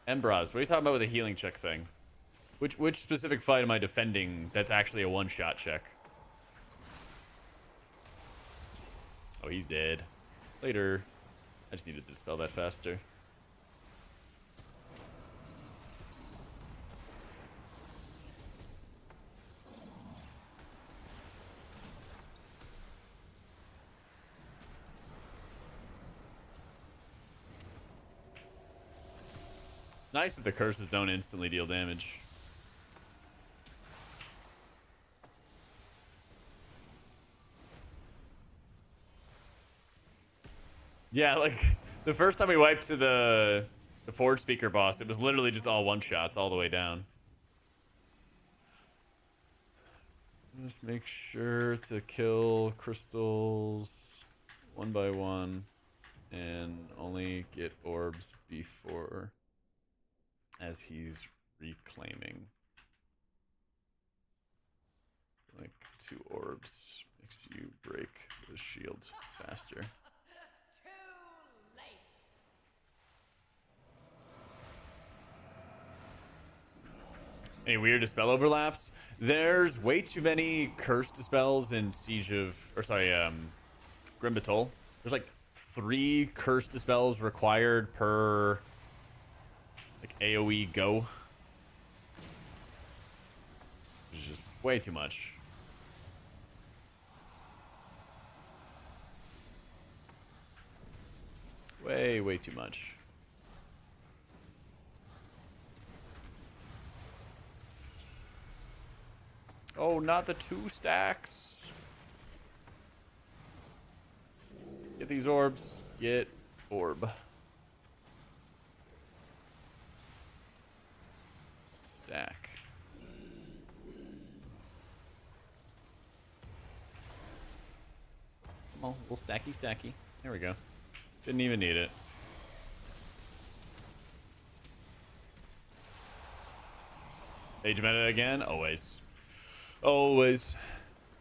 Embraz, what are you talking about with the healing check thing? Which specific fight am I defending that's actually a one-shot check? Oh, he's dead. Later. I just needed to spell that faster. It's nice that the curses don't instantly deal damage. Yeah, like, the first time we wiped to the Forge Speaker boss, it was literally just all one-shots all the way down. Just make sure to kill crystals one by one and only get orbs before as he's reclaiming. Like 2 orbs makes you break the shield faster. Any weird dispel overlaps? There's way too many curse dispels in Siege of, or sorry, Grim Batol. There's like 3 curse dispels required per like AoE go. Which is just way too much. Way too much. Oh, not the 2 stacks. Get these orbs. Get orb. Stack. Come on, a little stacky. There we go. Didn't even need it. Age meta again? Always. Always.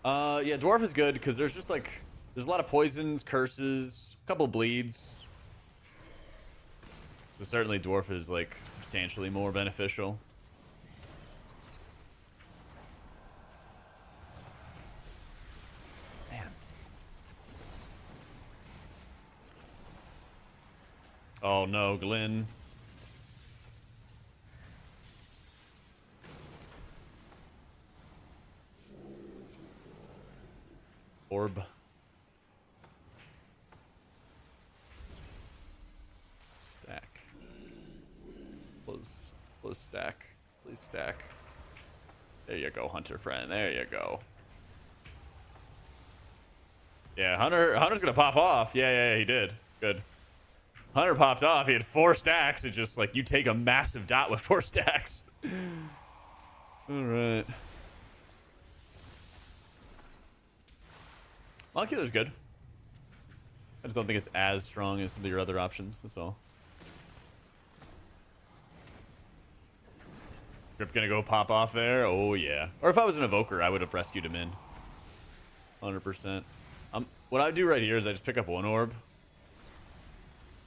Yeah, dwarf is good because there's just like there's a lot of poisons, curses, a couple bleeds. So certainly dwarf is like substantially more beneficial. Man. Oh no, Glenn. Orb. Stack. Please stack. Please stack. There you go, Hunter friend. There you go. Yeah, Hunter's gonna pop off. Yeah, he did. Good. Hunter popped off. He had 4 stacks. It's just like you take a massive dot with 4 stacks. All right. Molecular's good. I just don't think it's as strong as some of your other options, that's all. Grip gonna go pop off there? Oh yeah. Or if I was an evoker, I would have rescued him in. 100%. What I do right here is I just pick up 1 orb.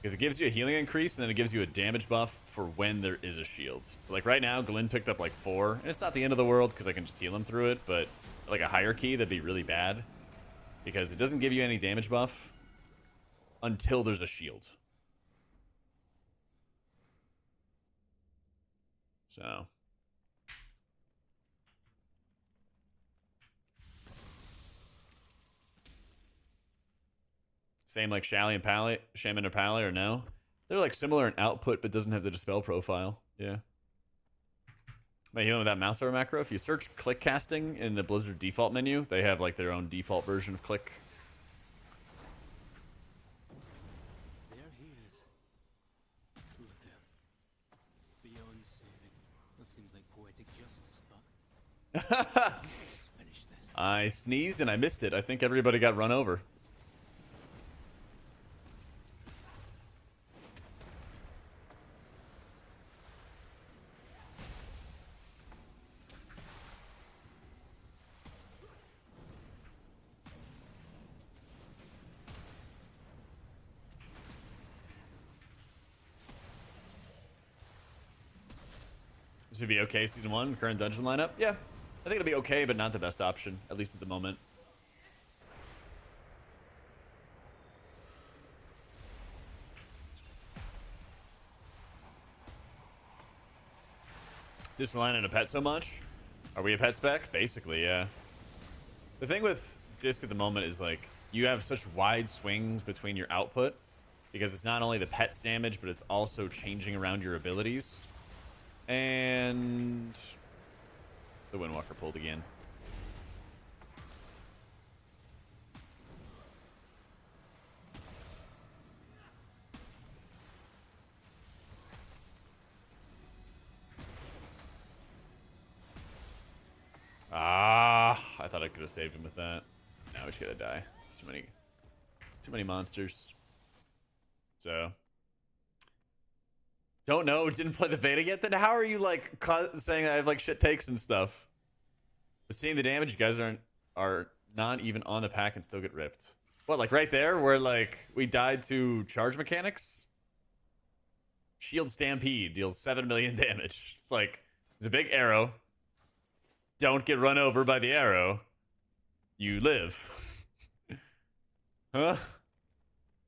Because it gives you a healing increase, and then it gives you a damage buff for when there is a shield. Like right now, Glenn picked up like 4. And it's not the end of the world, because I can just heal him through it, but like a higher key, that'd be really bad. Because it doesn't give you any damage buff until there's a shield. So. Same like Shaman or Pally or no? They're like similar in output, but doesn't have the dispel profile. Yeah. Am I healing with that mouse over macro? If you search click casting in the Blizzard default menu, they have like their own default version of click. There he is. Look at him. Beyond saving. That seems like poetic justice, but let's finish this. I sneezed and I missed it. I think everybody got run over. This would be okay season 1, current dungeon lineup. Yeah, I think it'll be okay, but not the best option, at least at the moment. Disreliant a pet so much? Are we a pet spec? Basically, yeah. The thing with Disc at the moment is like you have such wide swings between your output because it's not only the pet's damage, but it's also changing around your abilities. And the Windwalker pulled again. Ah, I thought I could have saved him with that. Now he's gonna die. It's too many monsters. So. Don't know, didn't play the beta yet? Then how are you like saying I have like shit takes and stuff? But seeing the damage, you guys are not even on the pack and still get ripped. What, like right there where like we died to charge mechanics? Shield Stampede deals 7 million damage. It's like, it's a big arrow, don't get run over by the arrow, you live. Huh?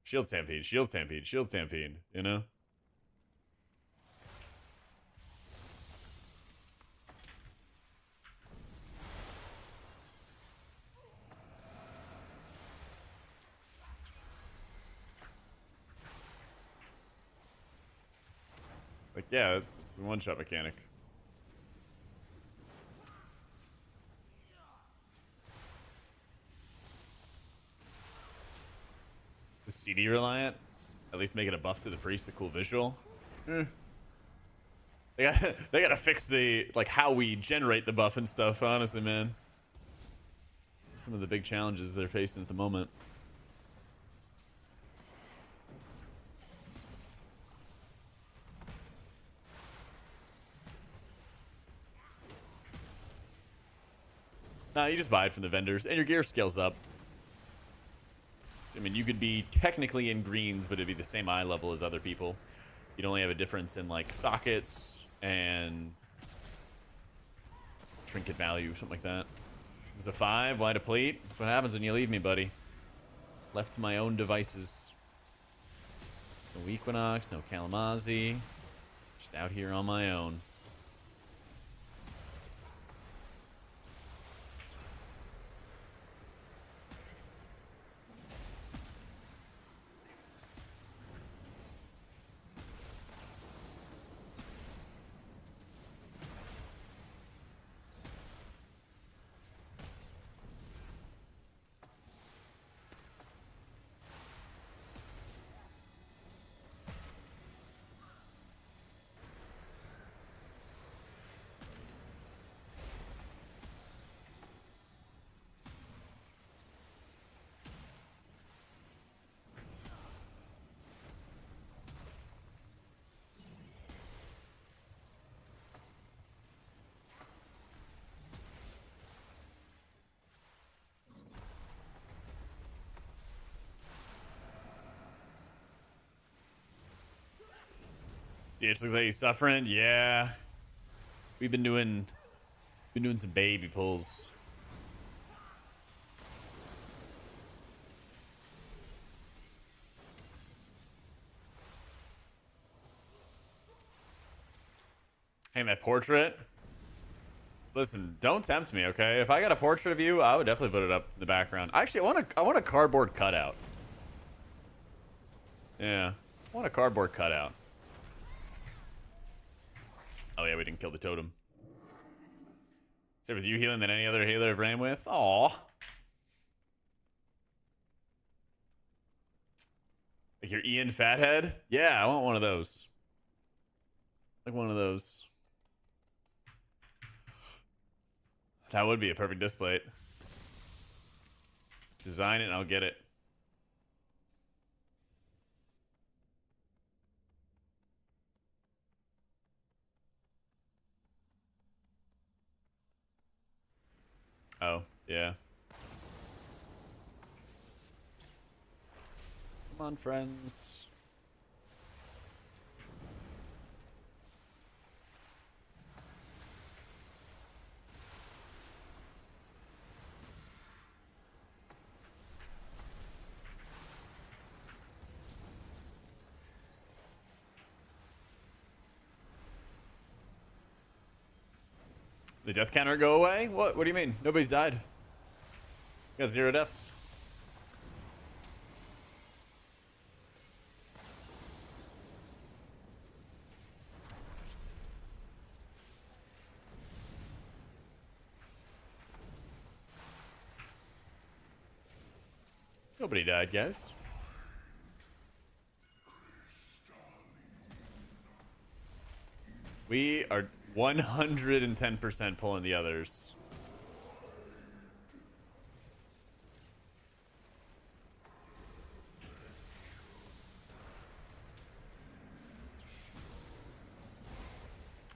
Shield stampede, shield stampede, shield stampede, you know? Like, yeah, it's a one-shot mechanic. The CD reliant? At least make it a buff to the priest, the cool visual. They gotta fix the, like, how we generate the buff and stuff, honestly, man. Some of the big challenges they're facing at the moment. Nah, you just buy it from the vendors, and your gear scales up. So, I mean, you could be technically in greens, but it'd be the same eye level as other people. You'd only have a difference in, like, sockets and trinket value, something like that. It's a 5, why deplete? That's what happens when you leave me, buddy. Left to my own devices. No Equinox, no Kalamazoo. Just out here on my own. It looks like he's suffering. Yeah, we've been doing some baby pulls. Hey, my portrait. Listen, don't tempt me, okay? If I got a portrait of you, I would definitely put it up in the background. Actually, I want a cardboard cutout. Yeah, I want a cardboard cutout. Oh yeah, we didn't kill the totem. Is it with you healing than any other healer I've ran with? Aw. Like your Ian Fathead? Yeah, I want one of those. Like one of those. That would be a perfect display. Design it and I'll get it. Oh, yeah. Come on, friends. The death counter go away? What? What do you mean? Nobody's died. You got 0 deaths. Nobody died, guys. We are 110% pulling the others.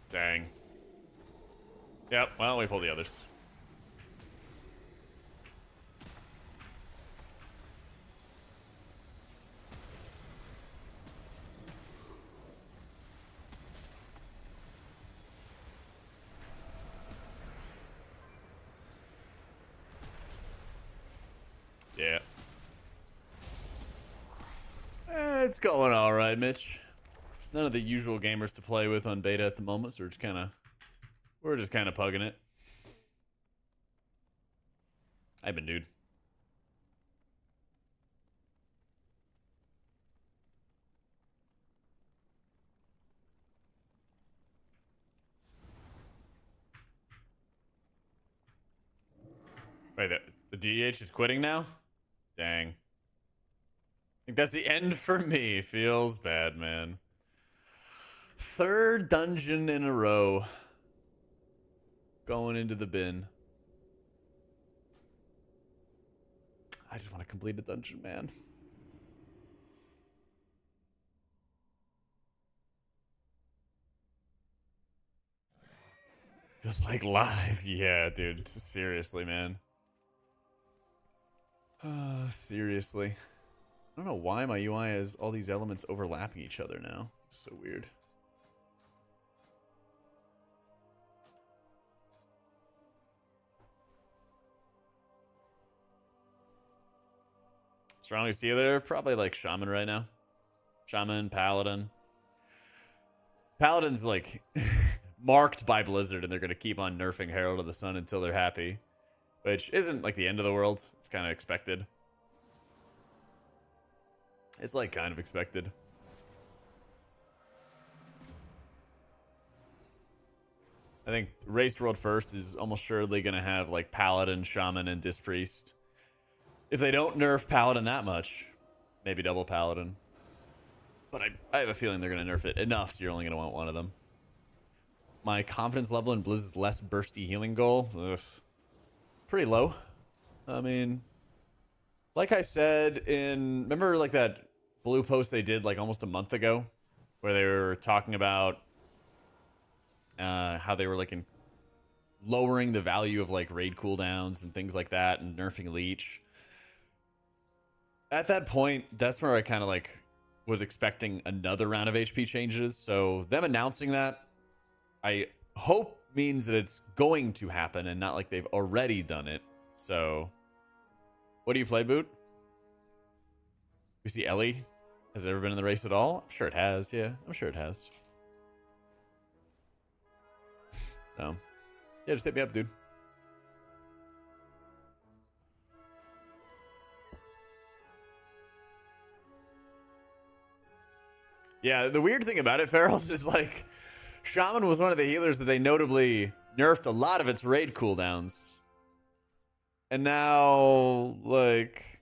Dang. Yep, well, we pull the others. It's going all right, Mitch. None of the usual gamers to play with on beta at the moment, so we're just kind of pugging it. I've been, dude. Wait, the DH is quitting now? Dang. I think that's the end for me. Feels bad, man. 3rd dungeon in a row. Going into the bin. I just want to complete a dungeon, man. Just like live. Yeah, dude. Seriously, man. Seriously. I don't know why my UI has all these elements overlapping each other now. It's so weird. Strongest healer? Probably like Shaman right now. Shaman, Paladin. Paladin's like marked by Blizzard, and they're going to keep on nerfing Herald of the Sun until they're happy. Which isn't like the end of the world. It's kind of expected. It's like kind of expected. I think Raised World First is almost surely going to have like Paladin, Shaman, and Dispriest. If they don't nerf Paladin that much, maybe double Paladin. But I have a feeling they're going to nerf it enough, so you're only going to want one of them. My confidence level in Blizz's less bursty healing goal, ugh, pretty low. I mean, like I said remember like that blue post they did like almost a month ago, where they were talking about how they were like lowering the value of like raid cooldowns and things like that, and nerfing leech. At that point, that's where I kind of like was expecting another round of HP changes. So them announcing that, I hope means that it's going to happen and not like they've already done it. So, what do you play, Boot? You see Ellie? Has it ever been in the race at all? I'm sure it has. Yeah, I'm sure it has. So, yeah, just hit me up, dude. Yeah, the weird thing about it, Ferals, is like Shaman was one of the healers that they notably nerfed a lot of its raid cooldowns. And now, like,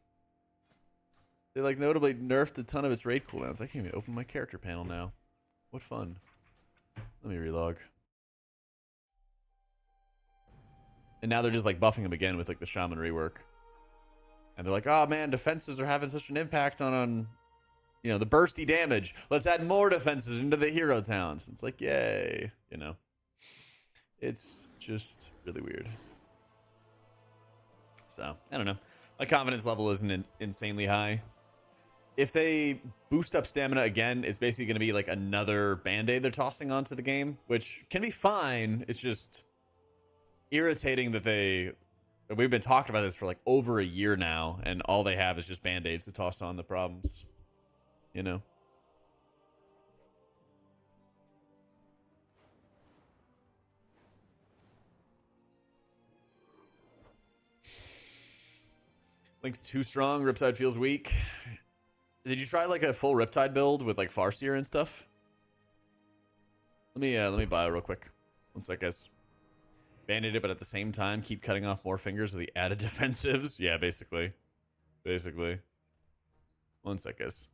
they like notably nerfed a ton of its raid cooldowns. I can't even open my character panel now. What fun. Let me relog. And now they're just like buffing him again with like the Shaman rework. And they're like, oh man, defensives are having such an impact on you know, the bursty damage. Let's add more defenses into the hero towns. It's like, yay. You know. It's just really weird. So, I don't know. My confidence level isn't insanely high. If they boost up stamina again, it's basically going to be like another band-aid they're tossing onto the game, which can be fine. It's just irritating that we've been talking about this for like over a year now, and all they have is just band-aids to toss on the problems. You know? Link's too strong. Riptide feels weak. Did you try like a full Riptide build with like Farseer and stuff? Let me buy it real quick. One sec, guys. Banded it, but at the same time keep cutting off more fingers with the added defensives. Yeah, basically. Basically. One sec, guys.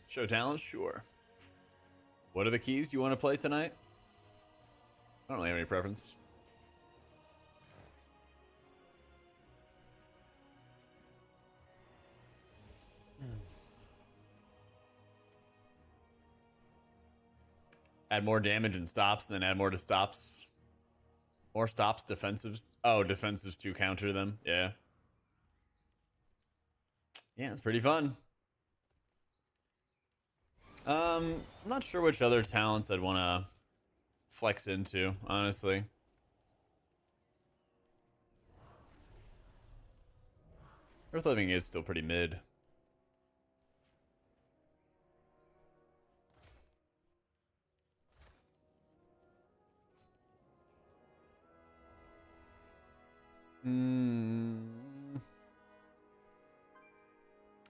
Show talents? Sure. What are the keys you want to play tonight? I don't really have any preference. Add more damage and stops, and then add more to stops. More stops, defensives. Oh, defensives to counter them. Yeah. Yeah, it's pretty fun. I'm not sure which other talents I'd want to flex into, honestly. Earth Living is still pretty mid.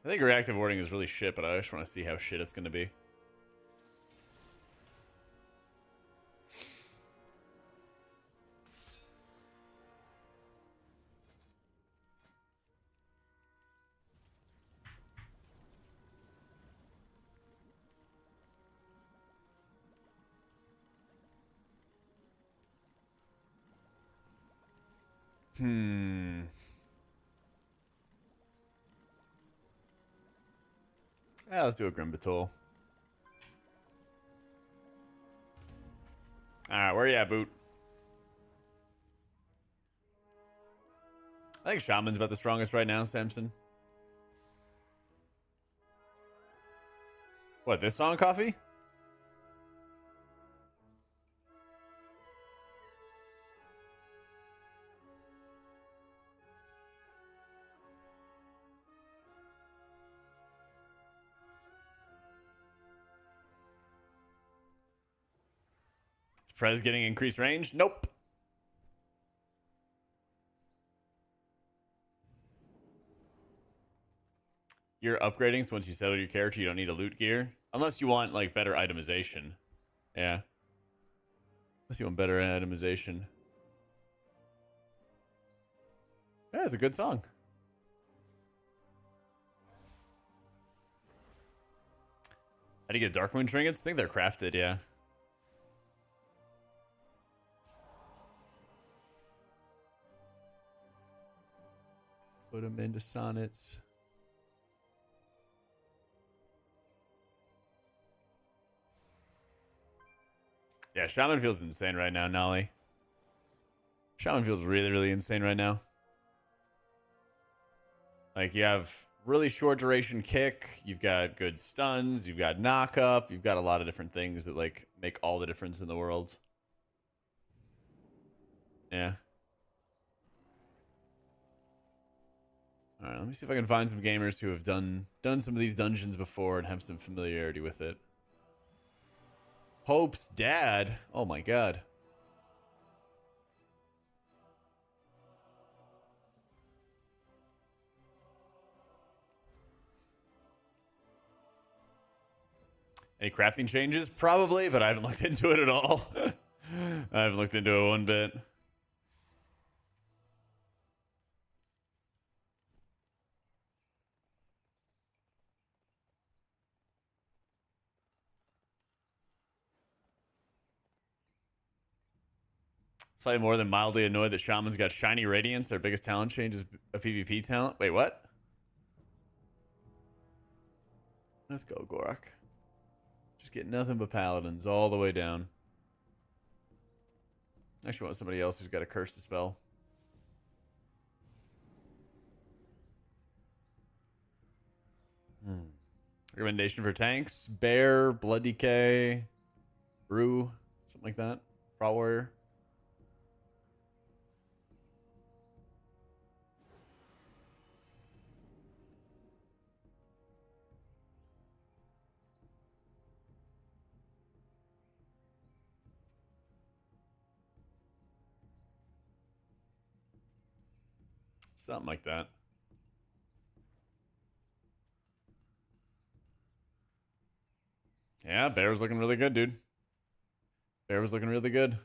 I think reactive warding is really shit, but I just want to see how shit it's going to be. Yeah, let's do a Grim Batol. Alright, where you at, Boot? I think Shaman's about the strongest right now, Samson. What, this song, Coffee? Is Prez getting increased range? Nope. You're upgrading, so once you settle your character, you don't need a loot gear. Unless you want, like, better itemization. Yeah. Unless you want better itemization. Yeah, it's a good song. How do you get Darkmoon trinkets? I think they're crafted, yeah. Put them into sonnets. Yeah, Shaman feels insane right now, Nolly. Shaman feels really, really insane right now. Like, you have really short duration kick, you've got good stuns, you've got knock up, you've got a lot of different things that, like, make all the difference in the world. Yeah. Alright, let me see if I can find some gamers who have done some of these dungeons before and have some familiarity with it. Hope's dad? Oh my god. Any crafting changes? Probably, but I haven't looked into it at all. I haven't looked into it one bit. Slightly more than mildly annoyed that Shaman's got Shiny Radiance. Their biggest talent change is a PvP talent. Wait, what? Let's go, Gorak. Just get nothing but paladins all the way down. I actually want somebody else who's got a curse to spell. Recommendation for tanks? Bear, Blood Decay, Brew, something like that. Brawl Warrior. Something like that. Yeah, Bear was looking really good, dude. Bear was looking really good.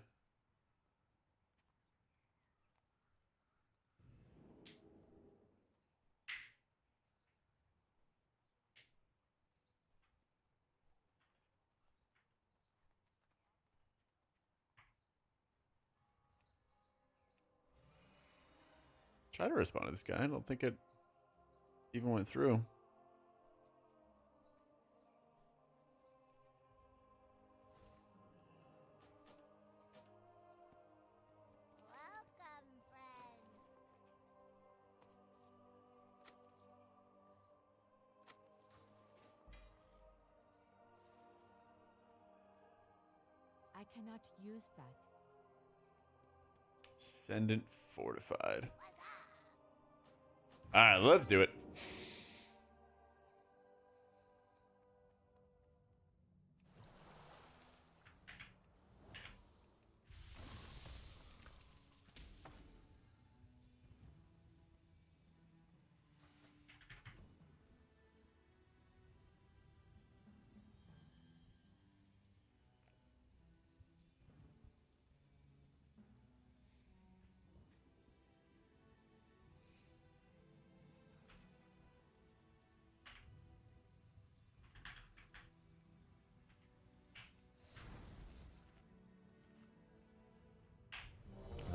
Try to respond to this guy. I don't think it even went through. I cannot use that. Ascendant fortified. All right, let's do it.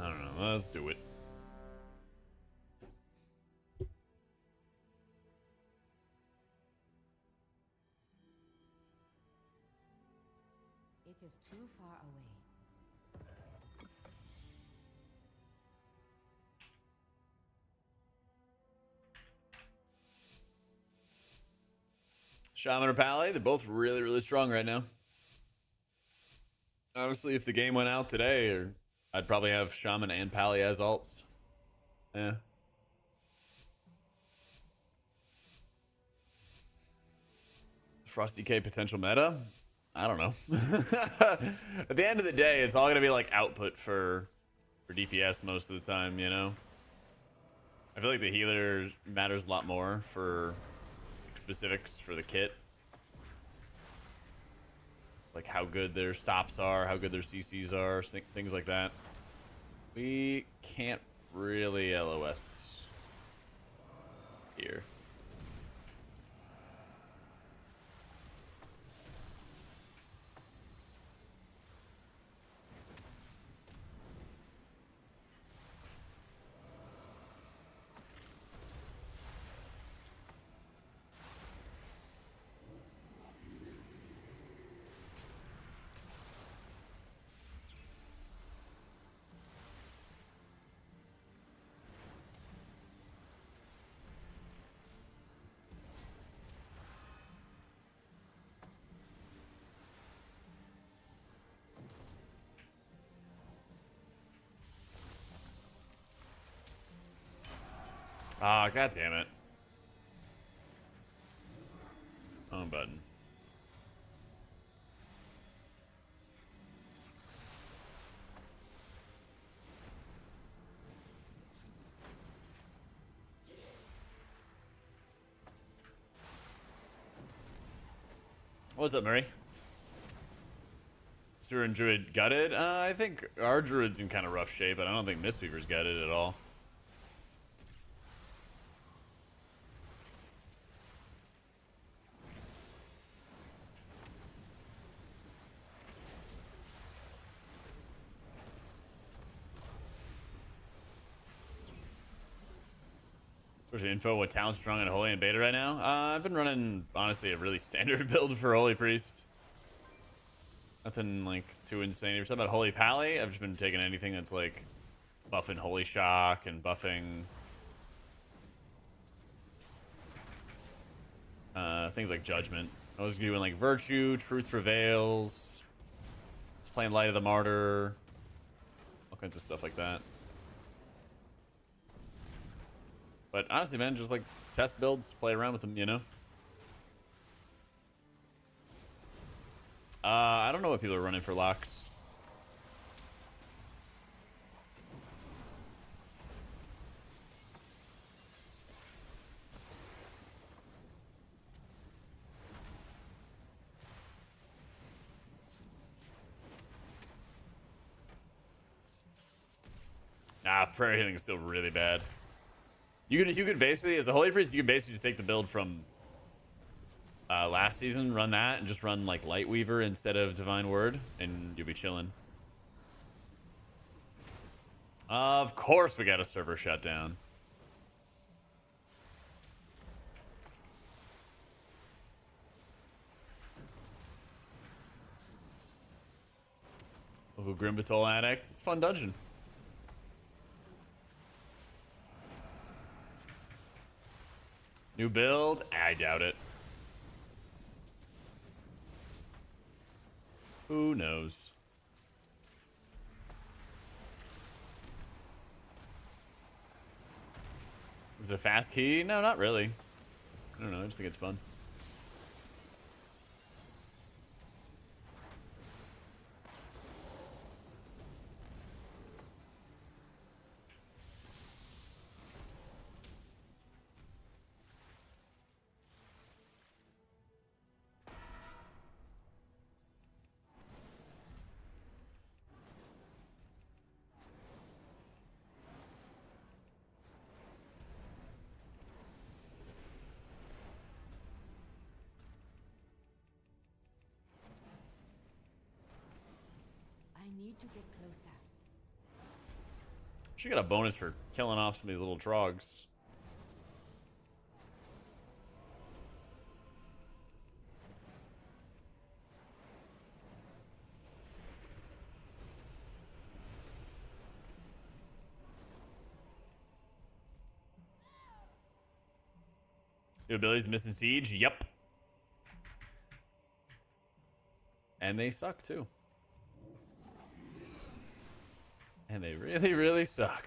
I don't know. Let's do it. It is too far away. Shaman or Pally, they're both really, really strong right now. Honestly, if the game went out today, I'd probably have Shaman and Pally as alts. Yeah. Frosty K potential meta? I don't know. At the end of the day, it's all going to be like output for DPS most of the time, you know? I feel like the healer matters a lot more for specifics for the kit. Like how good their stops are, how good their CCs are, things like that. We can't really LOS here. Ah, god damn it. Home button. What's up, Murray? Sewer and Druid gutted? I think our Druid's in kind of rough shape, but I don't think Mistweaver's gutted at all. Where's the info? What town's strong and Holy and Beta right now? I've been running, honestly, a really standard build for Holy Priest. Nothing, like, too insane. If you're talking about Holy Pally, I've just been taking anything that's, like, buffing Holy Shock and buffing... things like Judgment. I was doing, like, Virtue, Truth Prevails, just playing Light of the Martyr, all kinds of stuff like that. But honestly, man, just like test builds, play around with them, you know? I don't know what people are running for locks. Nah, prayer healing is still really bad. You could basically, as a Holy Priest, you could basically just take the build from last season, run that, and just run like Light Weaver instead of Divine Word, and you'll be chilling. Of course we got a server shutdown. Local Grimbatol addict. It's a fun dungeon. New build? I doubt it. Who knows? Is it a fast key? No, not really. I don't know. I just think it's fun. I need to get closer. She got a bonus for killing off some of these little trogs. New abilities missing siege? Yep. And they suck too. And they really, really suck.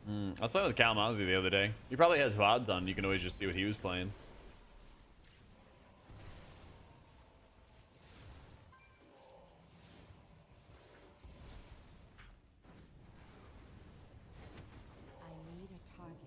I was playing with Kalamazoo the other day. He probably has VODs on. You can always just see what he was playing. I need a target.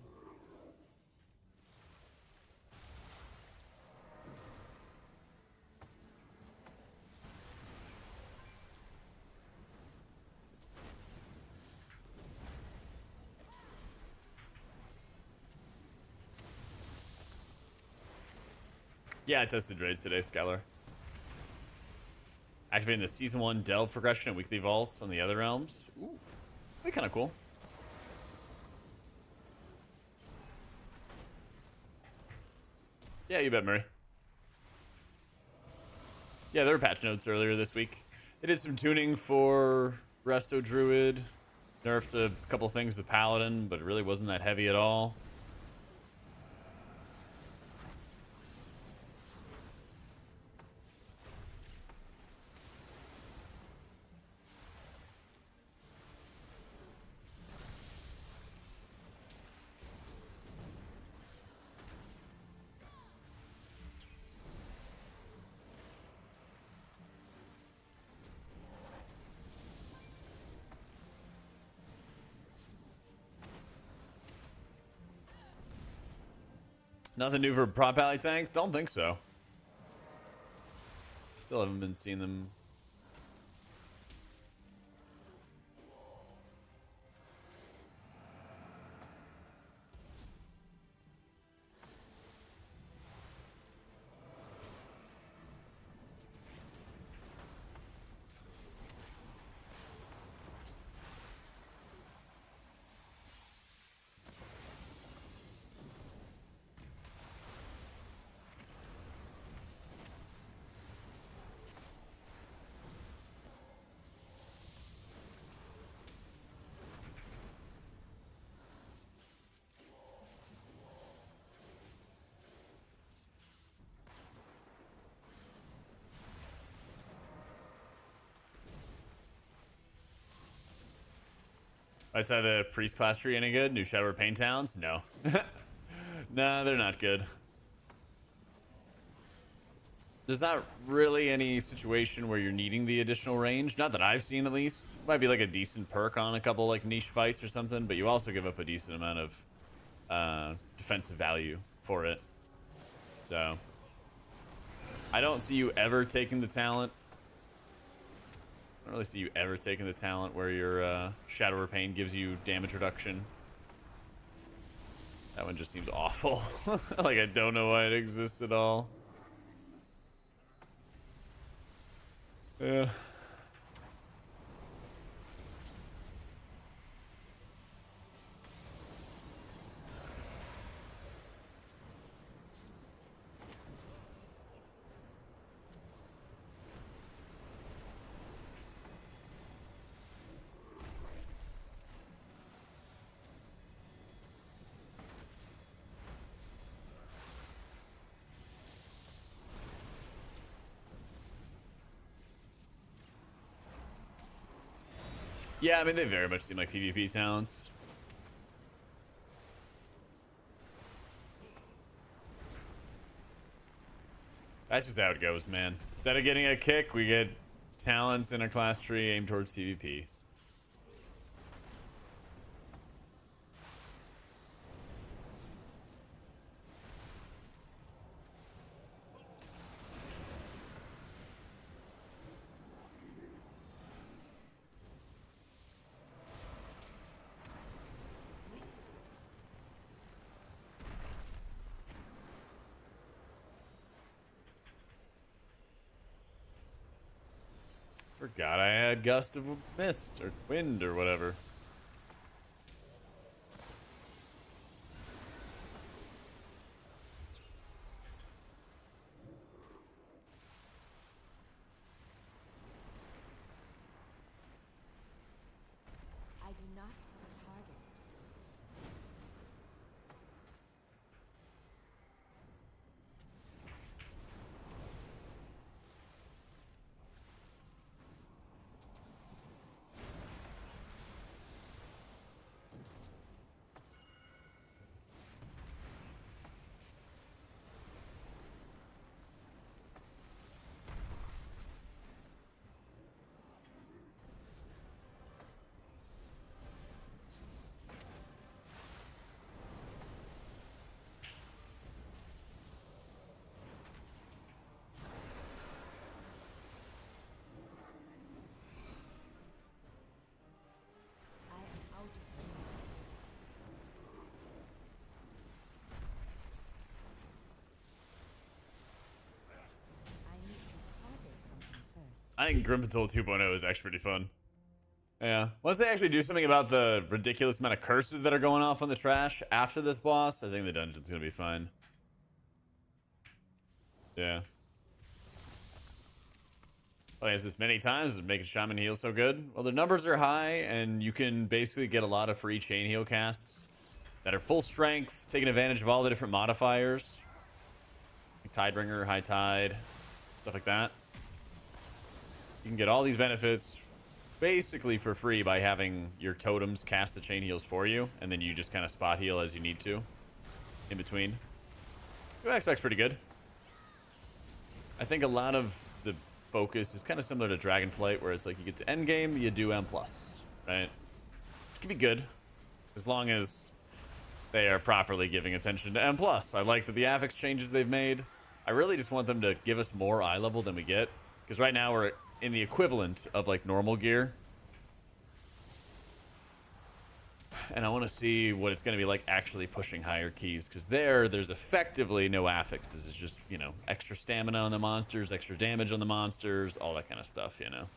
Yeah, I tested raids today, Skylar. Activating the Season 1 Delve progression and weekly vaults on the other realms. Ooh, that'd be kind of cool. Yeah, you bet, Murray. Yeah, there were patch notes earlier this week. They did some tuning for Resto Druid. Nerfed a couple things with Paladin, but it really wasn't that heavy at all. Nothing new for prop alley tanks? Don't think so. Still haven't been seeing them. Outside the priest class tree, any good? New Shadow Pain Towns? No. Nah, they're not good. There's not really any situation where you're needing the additional range. Not that I've seen, at least. Might be like a decent perk on a couple like niche fights or something, but you also give up a decent amount of defensive value for it. So I don't see you ever taking the talent. I don't really see you ever taking the talent where your Shadow Pain gives you damage reduction. That one just seems awful. Like, I don't know why it exists at all. Yeah. Yeah, I mean, they very much seem like PvP talents. That's just how it goes, man. Instead of getting a kick, we get talents in a class tree aimed towards PvP. Forgot I had Gust of Mist or Wind or whatever. I do not have a target. I think Grim Patrol 2.0 is actually pretty fun. Yeah. Once they actually do something about the ridiculous amount of curses that are going off on the trash after this boss, I think the dungeon's gonna be fine. Yeah. Oh, has this many times is making Shaman heal so good. Well, the numbers are high, and you can basically get a lot of free chain heal casts that are full strength, taking advantage of all the different modifiers. Like Tidebringer, High Tide, stuff like that. You can get all these benefits basically for free by having your totems cast the chain heals for you, and then you just kind of spot heal as you need to in between. Your expect's pretty good. I think a lot of the focus is kind of similar to Dragonflight, where it's like you get to endgame, you do M+, right? Which can be good, as long as they are properly giving attention to M+. I like that the affix changes they've made. I really just want them to give us more eye level than we get, because right now we're in the equivalent of like normal gear. And I want to see what it's going to be like actually pushing higher keys, because there's effectively no affixes. It's just, you know, extra stamina on the monsters, extra damage on the monsters, all that kind of stuff, you know.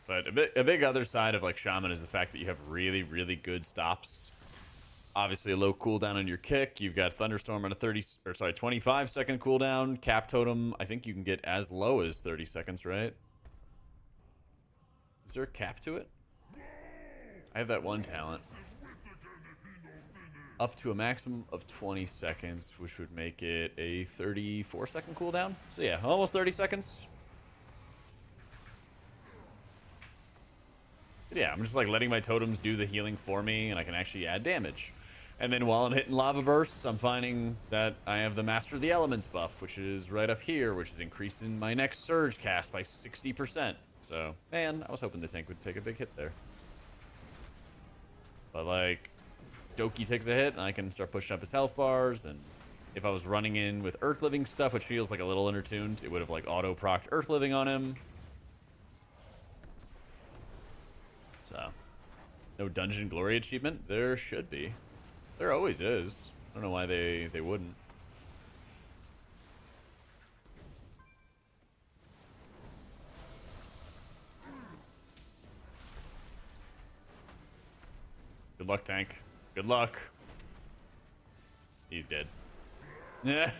But a big other side of like Shaman is the fact that you have really, really good stops. Obviously a low cooldown on your kick. You've got Thunderstorm on a 25-second cooldown. Cap Totem, I think you can get as low as 30 seconds, right? Is there a cap to it? I have that one talent. Up to a maximum of 20 seconds, which would make it a 34-second cooldown. So yeah, almost 30 seconds. But yeah, I'm just like letting my totems do the healing for me, and I can actually add damage. And then while I'm hitting lava bursts, I'm finding that I have the Master of the Elements buff, which is right up here, which is increasing my next surge cast by 60%. So, man, I was hoping the tank would take a big hit there. But like, Doki takes a hit, and I can start pushing up his health bars, and if I was running in with Earth Living stuff, which feels like a little intertuned, it would have like auto-procced Earth Living on him. So, no Dungeon Glory achievement? There should be. There always is. I don't know why they wouldn't. Good luck, tank. Good luck. He's dead. Yeah.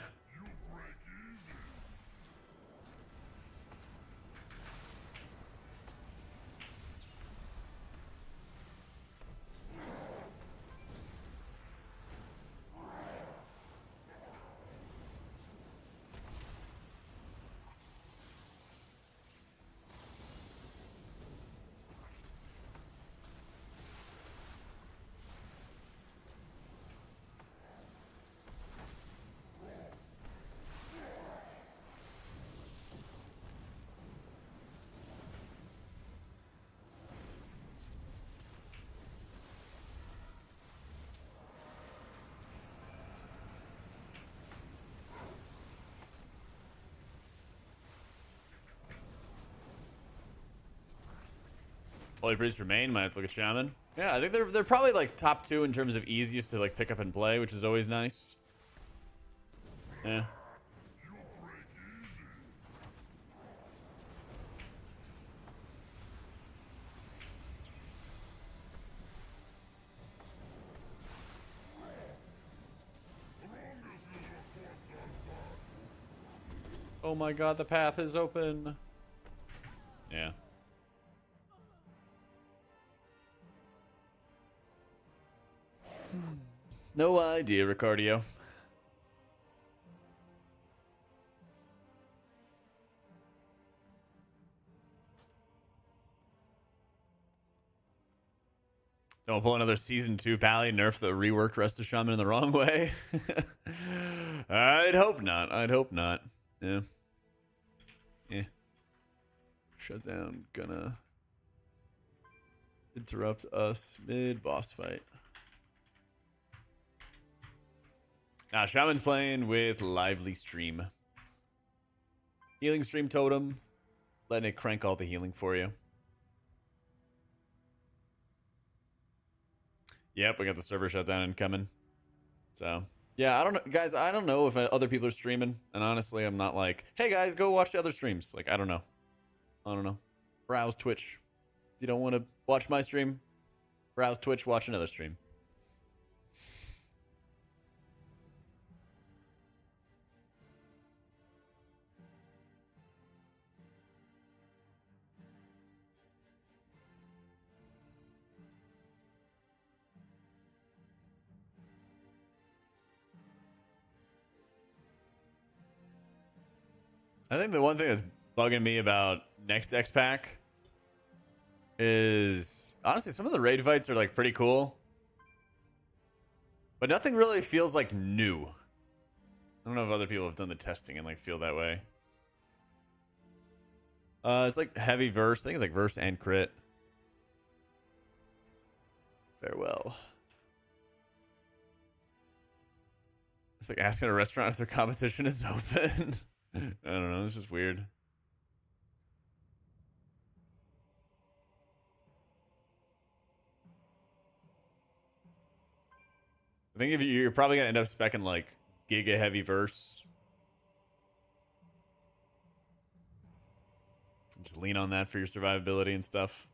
Holy Priest remain. Might have to look at Shaman. Yeah, I think they're probably like top 2 in terms of easiest to like pick up and play, which is always nice. Yeah. Oh my god, the path is open. Yeah. No idea, Ricardio. Don't pull another season 2 pally, nerf the reworked rest of Shaman in the wrong way. I'd hope not. I'd hope not. Yeah. Yeah. Shutdown gonna interrupt us mid boss fight. Now Shaman's playing with lively stream. Healing stream totem. Letting it crank all the healing for you. Yep, we got the server shutdown incoming. So, yeah, I don't know, guys, I don't know if other people are streaming. And honestly, I'm not like, hey guys, go watch the other streams. Like, I don't know. I don't know. Browse Twitch. If you don't want to watch my stream, browse Twitch, watch another stream. I think the one thing that's bugging me about next X pack is honestly some of the raid fights are like pretty cool, but nothing really feels like new. I don't know if other people have done the testing and like feel that way. It's like heavy verse. I think it's like verse and crit. Farewell. It's like asking a restaurant if their competition is open. I don't know, it's just weird. I think if you're probably gonna end up speccing like giga heavy verse. Just lean on that for your survivability and stuff.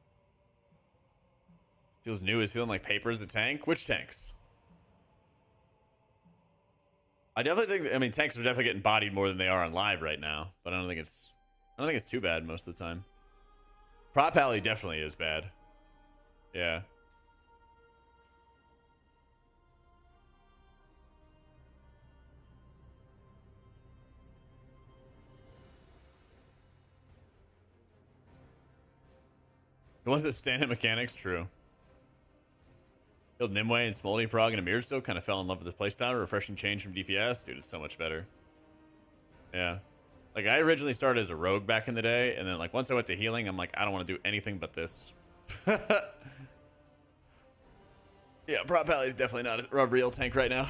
Feels new. Is feeling like paper is a tank. Which tanks? I definitely think. I mean, tanks are definitely getting bodied more than they are on live right now. But I don't think it's too bad most of the time. Prop alley definitely is bad. Yeah. The ones that stand in mechanics, true. Killed Nimue and Smoldy Prog and Amir still kind of fell in love with the playstyle. Refreshing change from DPS. Dude, it's so much better. Yeah. Like, I originally started as a rogue back in the day, and then, like, once I went to healing, I'm like, I don't want to do anything but this. Yeah, Prop Alley is definitely not a real tank right now.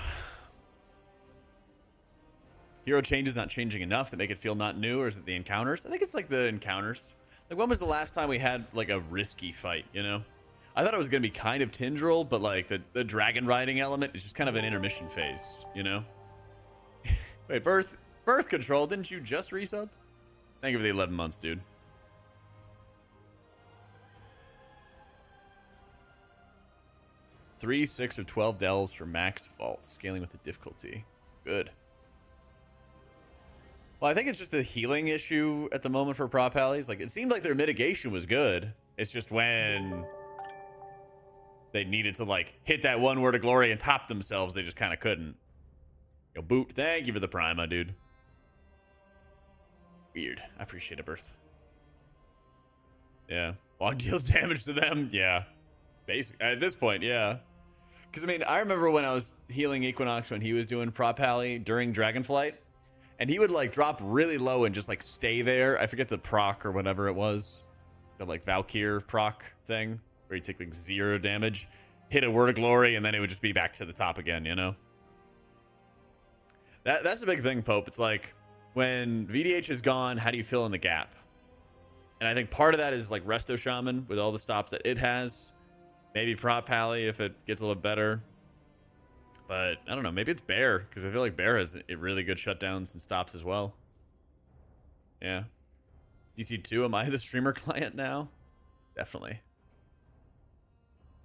Hero changes not changing enough that make it feel not new, or is it the encounters? I think it's, like, the encounters. Like, when was the last time we had, like, a risky fight, you know? I thought it was going to be kind of Tindril, but, like, the dragon riding element is just kind of an intermission phase, you know? Wait, Birth Control, didn't you just resub? Thank you for the 11 months, dude. Three, 6, or 12 delves for max vaults, scaling with the difficulty. Good. Well, I think it's just the healing issue at the moment for prop allies. Like, it seemed like their mitigation was good. It's just when they needed to, like, hit that one word of glory and top themselves, they just kind of couldn't. Yo, Boot, thank you for the Prima, dude. Weird. I appreciate it, Birth. Yeah. Log deals damage to them? Yeah. Basic. At this point, yeah. Because, I mean, I remember when I was healing Equinox when he was doing prop alley during Dragonflight. And he would, like, drop really low and just, like, stay there. I forget the proc or whatever it was. The, like, Valkyr proc thing. Where he'd take, like, 0 damage. Hit a word of glory, and then it would just be back to the top again, you know? That's the big thing, Pope. It's like, when VDH is gone, how do you fill in the gap? And I think part of that is like Resto Shaman with all the stops that it has. Maybe Prop Pally if it gets a little better. But I don't know. Maybe it's Bear, because I feel like Bear has really good shutdowns and stops as well. Yeah. DC2, am I the streamer client now? Definitely.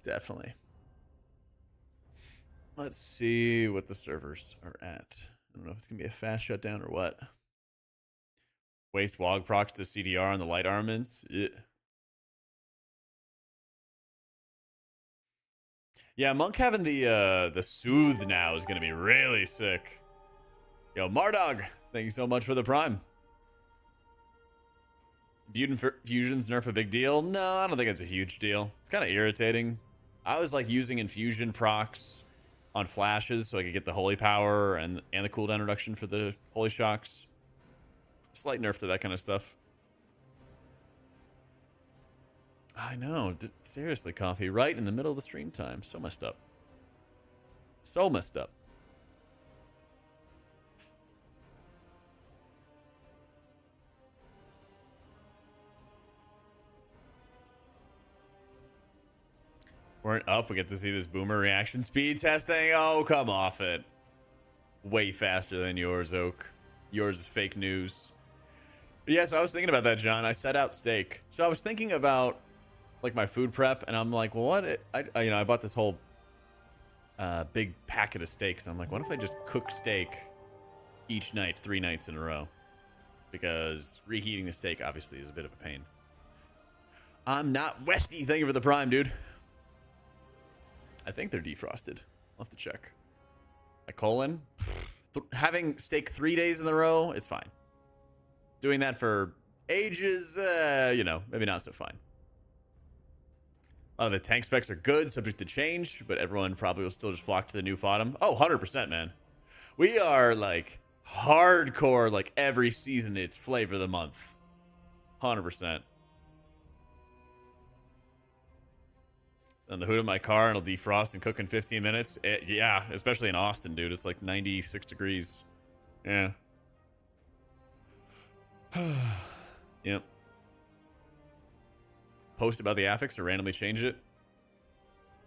Definitely. Let's see what the servers are at. I don't know if it's going to be a fast shutdown or what. Waste WOG procs to CDR on the light armaments. Yeah, Monk having the Soothe now is going to be really sick. Yo, Mardog, thank you so much for the Prime. Fusion's nerf a big deal? No, I don't think it's a huge deal. It's kind of irritating. I was like using infusion procs on flashes so I could get the holy power and the cooldown reduction for the holy shocks. Slight nerf to that kind of stuff. I know. Seriously, Coffee. Right in the middle of the stream time. So messed up. So messed up. Weren't up. We get to see this boomer reaction speed testing. Oh, come off it. Way faster than yours, Oak. Yours is fake news. But yes, I was thinking about that, John. I set out steak. So I was thinking about like my food prep, and I'm like, well, what? I bought this whole big packet of steaks. And I'm like, what if I just cook steak each night, 3 nights in a row? Because reheating the steak obviously is a bit of a pain. I'm not Westy. Thank you for the Prime, dude. I think they're defrosted. I'll have to check. My colon, having steak 3 days in a row, it's fine. Doing that for ages, maybe not so fine. A lot of the tank specs are good, subject to change, but everyone probably will still just flock to the new Fodom. Oh, 100%, man. We are, like, hardcore, like, every season it's flavor of the month. 100%. On the hood of my car, and it'll defrost and cook in 15 minutes. Yeah, especially in Austin, dude. It's like 96 degrees. Yeah. Yep. Post about the affix or randomly change it.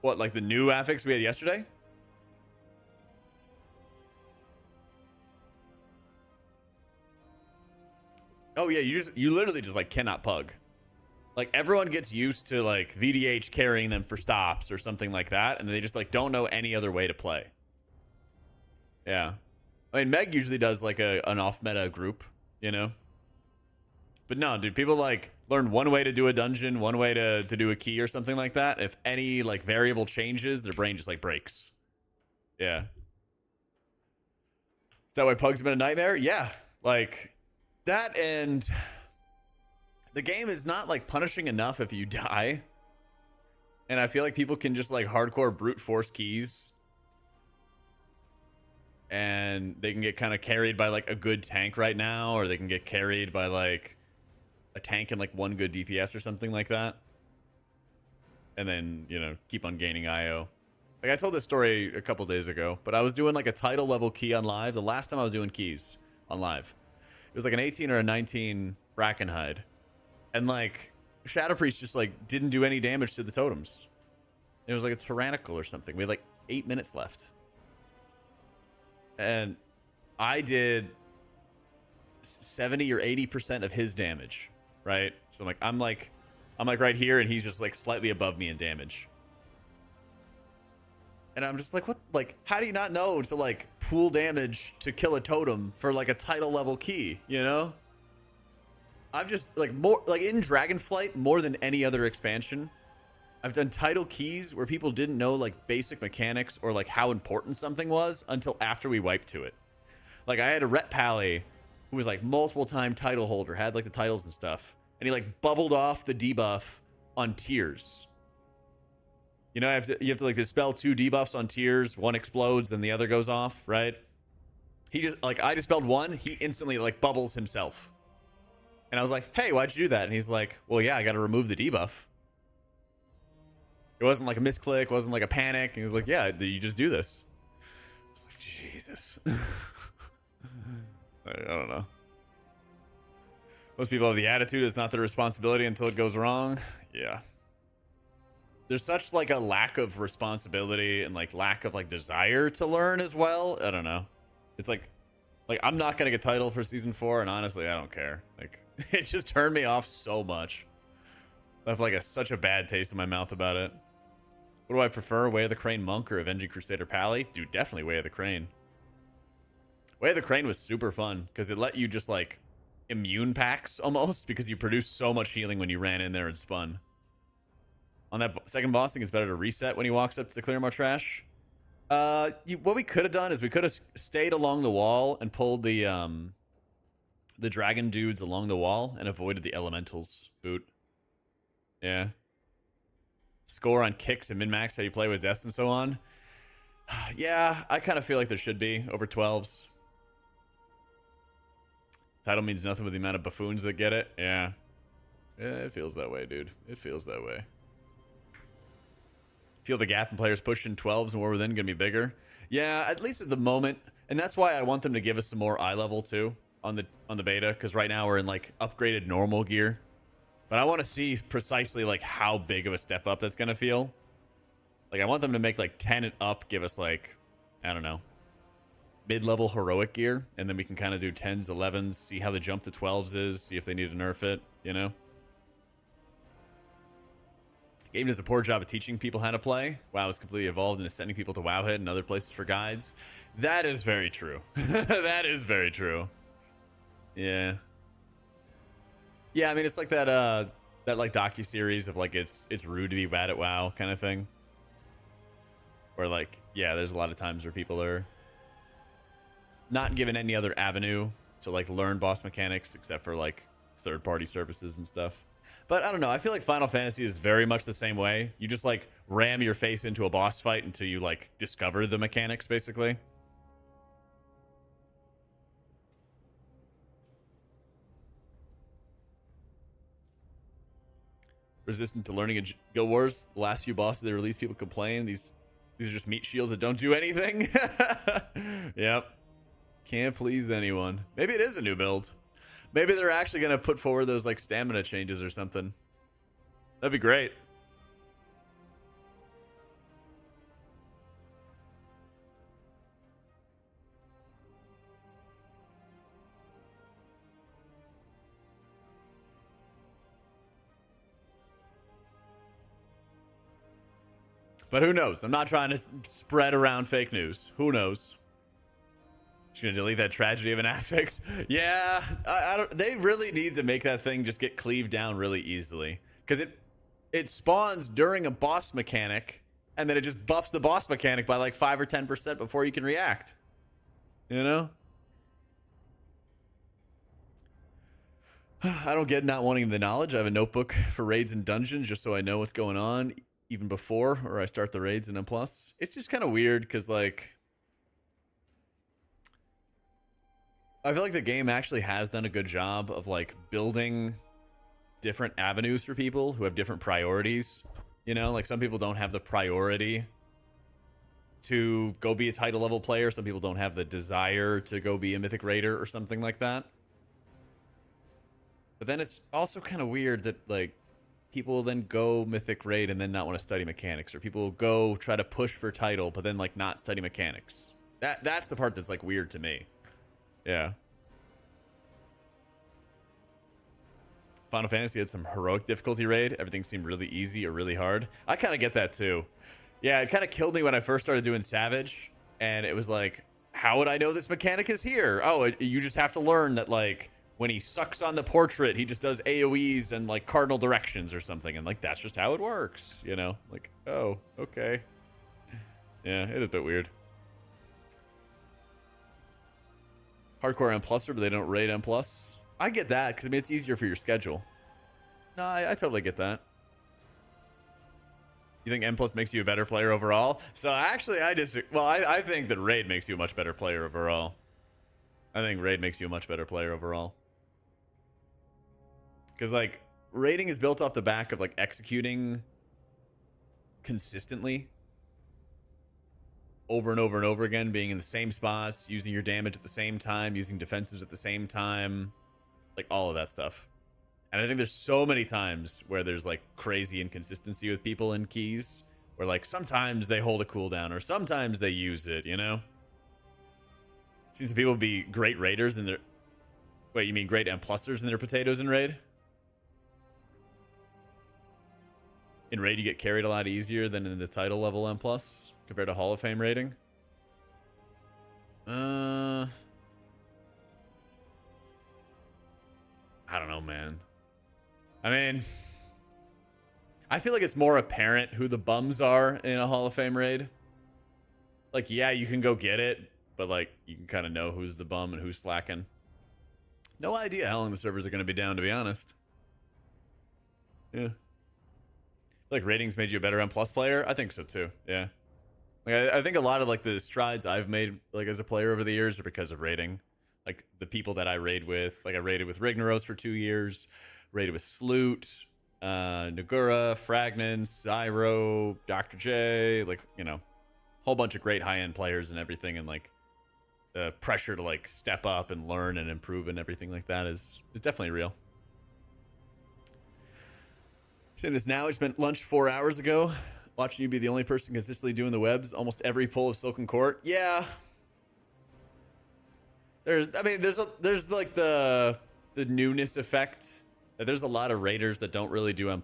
What, like the new affix we had yesterday? Oh yeah, you literally just like cannot pug. Like everyone gets used to like VDH carrying them for stops or something like that, and they just like don't know any other way to play. Yeah. I mean, Meg usually does like an off-meta group, you know? But no, dude, people like learn one way to do a dungeon, one way to do a key or something like that. If any like variable changes, their brain just like breaks. Yeah. Is that why Pug's been a nightmare? Yeah. Like that, and the game is not like punishing enough if you die. And I feel like people can just like hardcore brute force keys. And they can get kind of carried by like a good tank right now, or they can get carried by like a tank and like one good DPS or something like that. And then, keep on gaining IO. Like I told this story a couple days ago, but I was doing like a title level key on live. The last time I was doing keys on live, it was like an 18 or a 19 Brackenhide. And like Shadow Priest just like didn't do any damage to the totems. It was like a tyrannical or something. We had like 8 minutes left. And I did 70 or 80% of his damage, right? So I'm like right here, and he's just like slightly above me in damage. And I'm just like, what? Like, how do you not know to like pool damage to kill a totem for like a title level key? I've just like more like in Dragonflight more than any other expansion. I've done title keys where people didn't know like basic mechanics or like how important something was until after we wiped to it. Like I had a Ret Pally who was like multiple time title holder, had like the titles and stuff, and he like bubbled off the debuff on Tears. You have to like dispel 2 debuffs on Tears, one explodes, then the other goes off, right? He just like I dispelled one, he instantly like bubbles himself. And I was like, hey, why'd you do that? And he's like, well, yeah, I got to remove the debuff. It wasn't like a misclick, wasn't like a panic. And he was like, yeah, you just do this. I was like, Jesus. I don't know. Most people have the attitude it's not their responsibility until it goes wrong. Yeah. There's such like a lack of responsibility and like lack of like desire to learn as well. I don't know. It's like I'm not gonna get title for season 4, and honestly, I don't care. Like it just turned me off so much. I have like such a bad taste in my mouth about it. What do I prefer, Way of the Crane Monk or Avenging Crusader Pally? Dude, definitely Way of the Crane. Way of the Crane was super fun because it let you just like immune packs almost because you produced so much healing when you ran in there and spun. On that second boss, I think it's better to reset when he walks up to clear more trash. What we could have done is we could have stayed along the wall and pulled the dragon dudes along the wall and avoided the elementals boot. Yeah. Score on kicks and min-max, how you play with deaths and so on. Yeah, I kind of feel like there should be over 12s. Title means nothing with the amount of buffoons that get it. Yeah. Yeah, it feels that way, dude. It feels that way. Feel the gap in players pushing 12s and war within gonna be bigger. Yeah, at least at the moment. And that's why I want them to give us some more eye level too on the beta, because right now we're in like upgraded normal gear. But I want to see precisely like how big of a step up that's gonna feel. Like I want them to make like 10 and up, give us like, I don't know, mid-level heroic gear, and then we can kind of do 10s, 11s, see how the jump to 12s is, see if they need to nerf it, you know? Game does a poor job of teaching people how to play. WoW is completely evolved into sending people to Wowhead and other places for guides. That is very true. That is very true. Yeah. Yeah, I mean, it's like that like docu-series of like it's rude to be bad at WoW kind of thing. Where like, yeah, there's a lot of times where people are not given any other avenue to like learn boss mechanics except for like third-party services and stuff. But I don't know, I feel like Final Fantasy is very much the same way. You just like ram your face into a boss fight until you like discover the mechanics, basically. Resistant to learning in Guild Wars. The last few bosses they released, people complain. These are just meat shields that don't do anything. Yep. Can't please anyone. Maybe it is a new build. Maybe they're actually going to put forward those like stamina changes or something. That'd be great. But who knows? I'm not trying to spread around fake news. Who knows? Just gonna delete that tragedy of an affix. Yeah, I don't. They really need to make that thing just get cleaved down really easily, because it spawns during a boss mechanic, and then it just buffs the boss mechanic by like 5 or 10% before you can react. You know? I don't get not wanting the knowledge. I have a notebook for raids and dungeons just so I know what's going on even before or I start the raids in M+. It's just kind of weird because like I feel like the game actually has done a good job of like building different avenues for people who have different priorities. You know, like some people don't have the priority to go be a title level player. Some people don't have the desire to go be a Mythic Raider or something like that. But then it's also kind of weird that like people will then go Mythic Raid and then not want to study mechanics, or people will go try to push for title but then like not study mechanics. That's the part that's like weird to me. Yeah. Final Fantasy had some heroic difficulty raid. Everything seemed really easy or really hard. I kind of get that too. Yeah, it kind of killed me when I first started doing Savage, and it was like, how would I know this mechanic is here? Oh, you just have to learn that like when he sucks on the portrait, he just does AoEs and like cardinal directions or something, and like that's just how it works, you know? Like, oh, okay. Yeah, it is a bit weird. Hardcore M+er, but they don't raid M+. I get that, because I mean, it's easier for your schedule. No, I totally get that. You think M+ makes you a better player overall? So actually, I think that raid makes you a much better player overall. I think raid makes you a much better player overall. Because, like, raiding is built off the back of, like, executing consistently. Over and over and over again, being in the same spots, using your damage at the same time, using defensives at the same time. like all of that stuff. And I think there's so many times where there's like crazy inconsistency with people in keys, where like sometimes they hold a cooldown or sometimes they use it, you know? Seems people be great raiders in their... Wait, you mean great M+ers in their potatoes in raid? In raid, you get carried a lot easier than in the title level M+ compared to Hall of Fame rating. I don't know, man. I mean, I feel like it's more apparent who the bums are in a Hall of Fame raid. Like, yeah, you can go get it, but like, you can kind of know who's the bum and who's slacking. No idea how long the servers are going to be down, to be honest. Yeah. Like, ratings made you a better M+ player? I think so, too. Yeah. Like, I think a lot of, like, the strides I've made, like, as a player over the years are because of rating. Like, the people that I raid with. Like, I raided with Rignaros for 2 years. Raided with Sloot, Nagura, Fragnan, Zyro, Dr. J. Like, you know, whole bunch of great high-end players and everything. And, like, the pressure to, like, step up and learn and improve and everything like that is definitely real. Saying this now, I spent lunch 4 hours ago watching you be the only person consistently doing the webs almost every pull of Silken Court. Yeah. There's like the newness effect. That there's a lot of raiders that don't really do M+,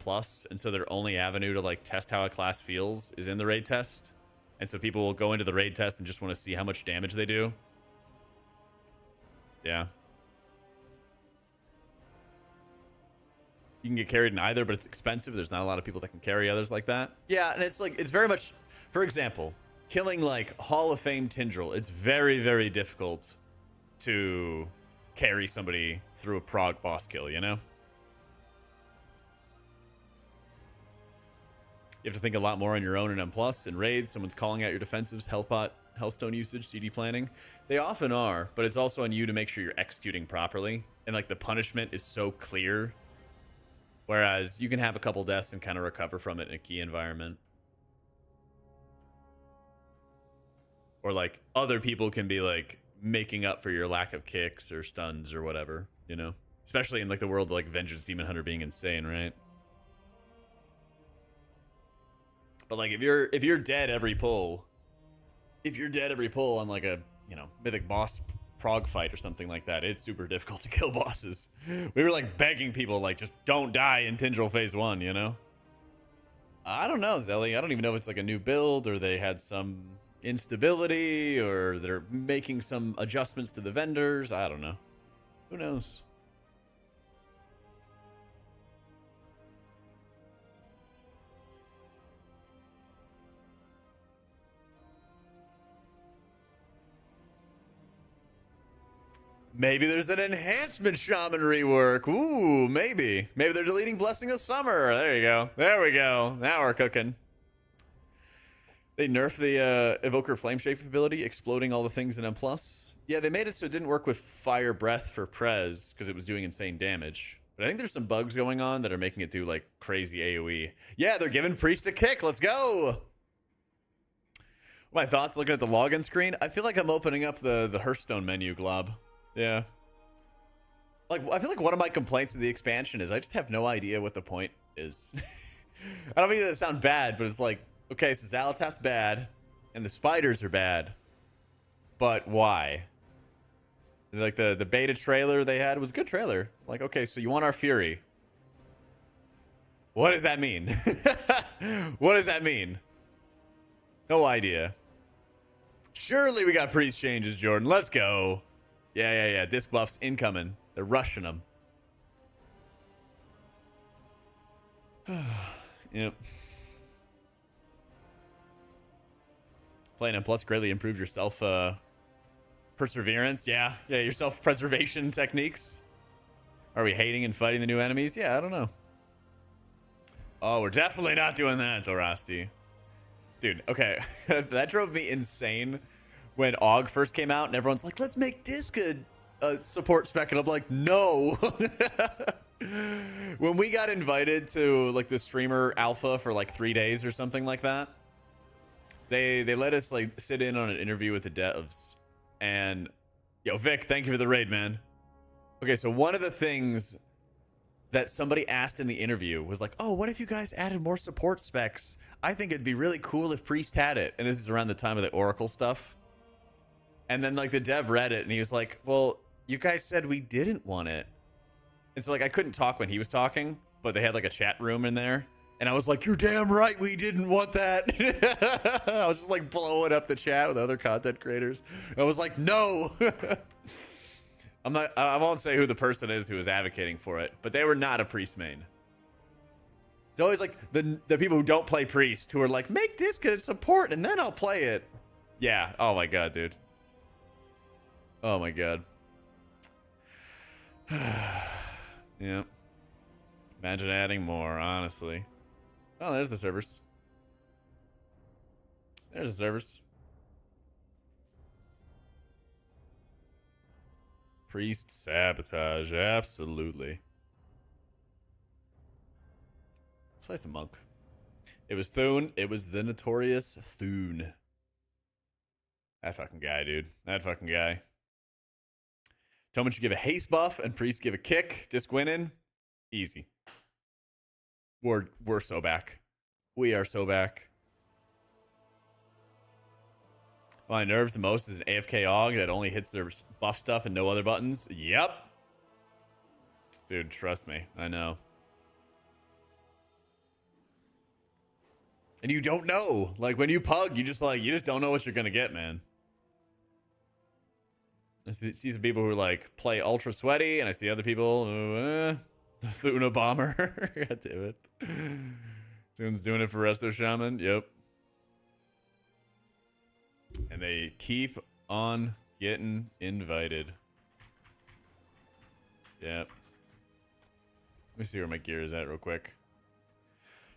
and so their only avenue to like test how a class feels is in the raid test. And so people will go into the raid test and just want to see how much damage they do. Yeah. You can get carried in either, but it's expensive. There's not a lot of people that can carry others like that. Yeah, and it's like, it's very much, for example, killing like Hall of Fame Tindril. It's very, very difficult to carry somebody through a prog boss kill, you know? You have to think a lot more on your own in M+. In raids, someone's calling out your defensives, health pot, Hellstone usage, CD planning. They often are, but it's also on you to make sure you're executing properly. And like the punishment is so clear. Whereas you can have a couple deaths and kind of recover from it in a key environment. Or like other people can be like making up for your lack of kicks or stuns or whatever, you know? Especially in like the world of like Vengeance Demon Hunter being insane, right? But like if you're dead every pull, on like a, you know, mythic boss prog fight or something like that, it's super difficult to kill bosses. We were like begging people like just don't die in Tindril phase 1, you know? I don't know, Zelly. I don't even know if it's like a new build or they had some instability or they're making some adjustments to the vendors. I don't know. Who knows? Maybe there's an enhancement shaman rework. Ooh, maybe. Maybe they're deleting Blessing of Summer. There you go. There we go. Now we're cooking. They nerfed the Evoker Flame Shape ability, exploding all the things in M+. Yeah, they made it so it didn't work with Fire Breath for Prez because it was doing insane damage. But I think there's some bugs going on that are making it do like crazy AoE. Yeah, they're giving Priest a kick. Let's go. My thoughts looking at the login screen. I feel like I'm opening up the Hearthstone menu, Glob. Yeah. Like, I feel like one of my complaints with the expansion is I just have no idea what the point is. I don't mean that to sound bad, but it's like, okay, so Xal'atath's bad, and the spiders are bad. But why? Like, the beta trailer they had was a good trailer. Like, okay, so you want our Fury. What does that mean? What does that mean? No idea. Surely we got priest changes, Jordan. Let's go. Yeah. Disc buffs incoming. They're rushing them. Yep. Playing M+ greatly improved your self perseverance. Yeah, your self-preservation techniques. Are we hating and fighting the new enemies? Yeah, I don't know. Oh, we're definitely not doing that, Dorasti. Dude, okay. That drove me insane when AUG first came out and everyone's like, let's make Disc a support spec. And I'm like, no. When we got invited to like the streamer alpha for like 3 days or something like that, they let us like sit in on an interview with the devs. And yo, Vic, thank you for the raid, man. Okay, so one of the things that somebody asked in the interview was like, oh, what if you guys added more support specs? I think it'd be really cool if Priest had it. And this is around the time of the Oracle stuff. And then like the dev read it and he was like, well, you guys said we didn't want it. And so like I couldn't talk when he was talking, but they had like a chat room in there. And I was like, you're damn right we didn't want that. I was just like blowing up the chat with other content creators. I was like, no. I won't say who the person is who was advocating for it, but they were not a Priest main. It's always like the people who don't play Priest who are like, make this good support and then I'll play it. Yeah. Oh my God, dude. Oh my God. Yep. Imagine adding more, honestly. Oh, there's the servers. There's the servers. Priest sabotage, absolutely. Let's play some monk. It was Thune. It was the notorious Thune. That fucking guy, dude. That fucking guy. Toman should give a haste buff and Priest give a kick. Disc winning. Easy. We're so back. We are so back. What I nerves the most is an AFK AUG that only hits their buff stuff and no other buttons. Yep. Dude, trust me. I know. And you don't know. Like when you pug, you just don't know what you're gonna get, man. I see some people who like play ultra sweaty, and I see other people who, the Thuna bomber. God damn it. Thune's doing it for Resto Shaman. Yep. And they keep on getting invited. Yep. Let me see where my gear is at real quick.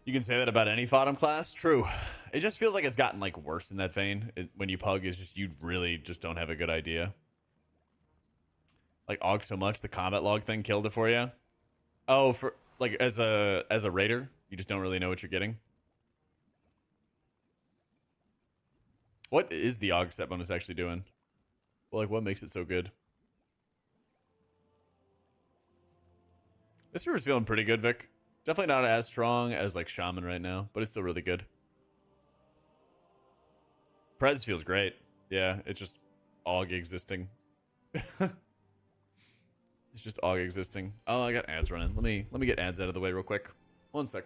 You can say that about any Fodom class. True. It just feels like it's gotten like worse in that vein. When you pug, it's just you really just don't have a good idea. Like AUG so much, the combat log thing killed it for you. Oh, for like as a raider, you just don't really know what you're getting. What is the AUG set bonus actually doing? Well, like what makes it so good? This river's feeling pretty good, Vic. Definitely not as strong as like Shaman right now, but it's still really good. Prez feels great. Yeah, it's just AUG existing. It's just AUG existing. Oh, I got ads running. Let me get ads out of the way real quick. One sec.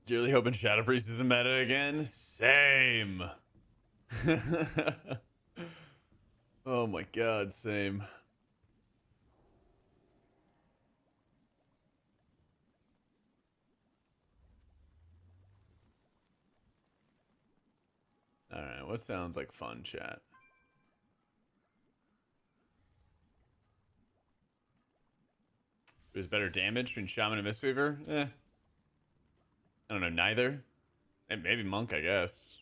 Dearly hoping Shadow Priest is a meta again. Same. Oh my god, same. Alright, what sounds like fun, chat? There's better damage between Shaman and Mistweaver? Eh. I don't know, neither. And maybe Monk, I guess.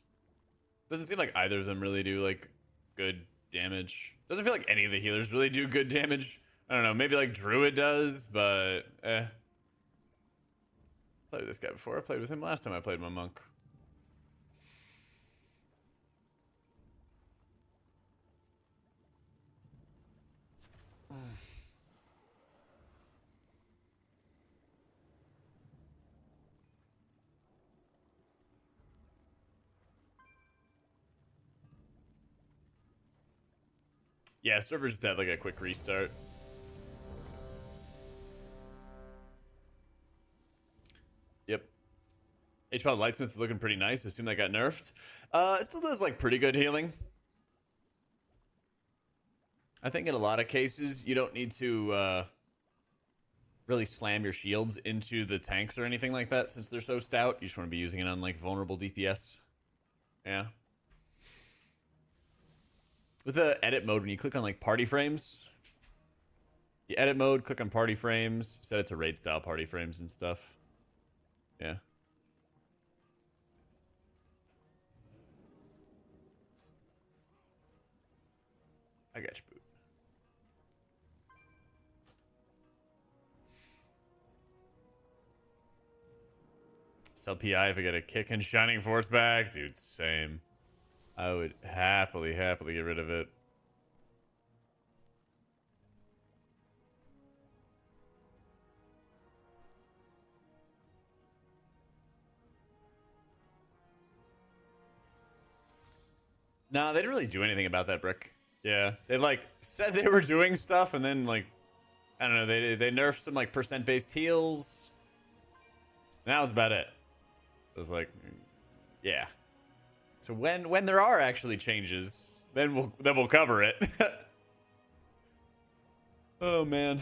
Doesn't seem like either of them really do, like, good damage. Doesn't feel like any of the healers really do good damage. I don't know, maybe like Druid does, but eh. Played with this guy before. I played with him last time I played my Monk. Yeah, servers just had like a quick restart. Yep. H-Pod Lightsmith is looking pretty nice. Assume that got nerfed. It still does like pretty good healing. I think in a lot of cases you don't need to really slam your shields into the tanks or anything like that since they're so stout. You just want to be using it on like vulnerable DPS. Yeah. With the edit mode, when you click on like party frames, you edit mode, click on party frames, set it to raid style party frames and stuff. Yeah. I got you, boot. Sell PI if I get a kick and Shining Force back. Dude, same. I would happily get rid of it. Nah, they didn't really do anything about that brick. Yeah, they like said they were doing stuff, and then like, I don't know, they nerfed some like percent-based heals. And that was about it. It was like, yeah. So when there are actually changes, then we'll cover it. Oh man.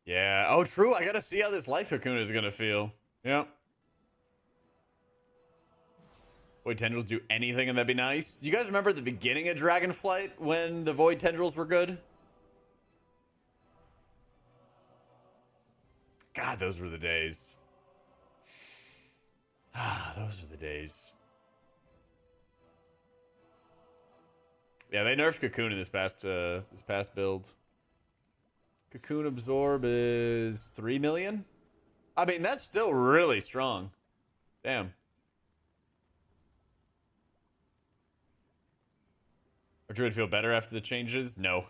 Yeah. Oh, true. I gotta see how this life cocoon is gonna feel. Yep. Void tendrils do anything and that'd be nice. Do you guys remember the beginning of Dragonflight when the void tendrils were good? God, those were the days. Ah, those were the days. Yeah, they nerfed Cocoon in this past build. Cocoon Absorb is 3 million? I mean, that's still really strong. Damn. Or Druid feel better after the changes? No.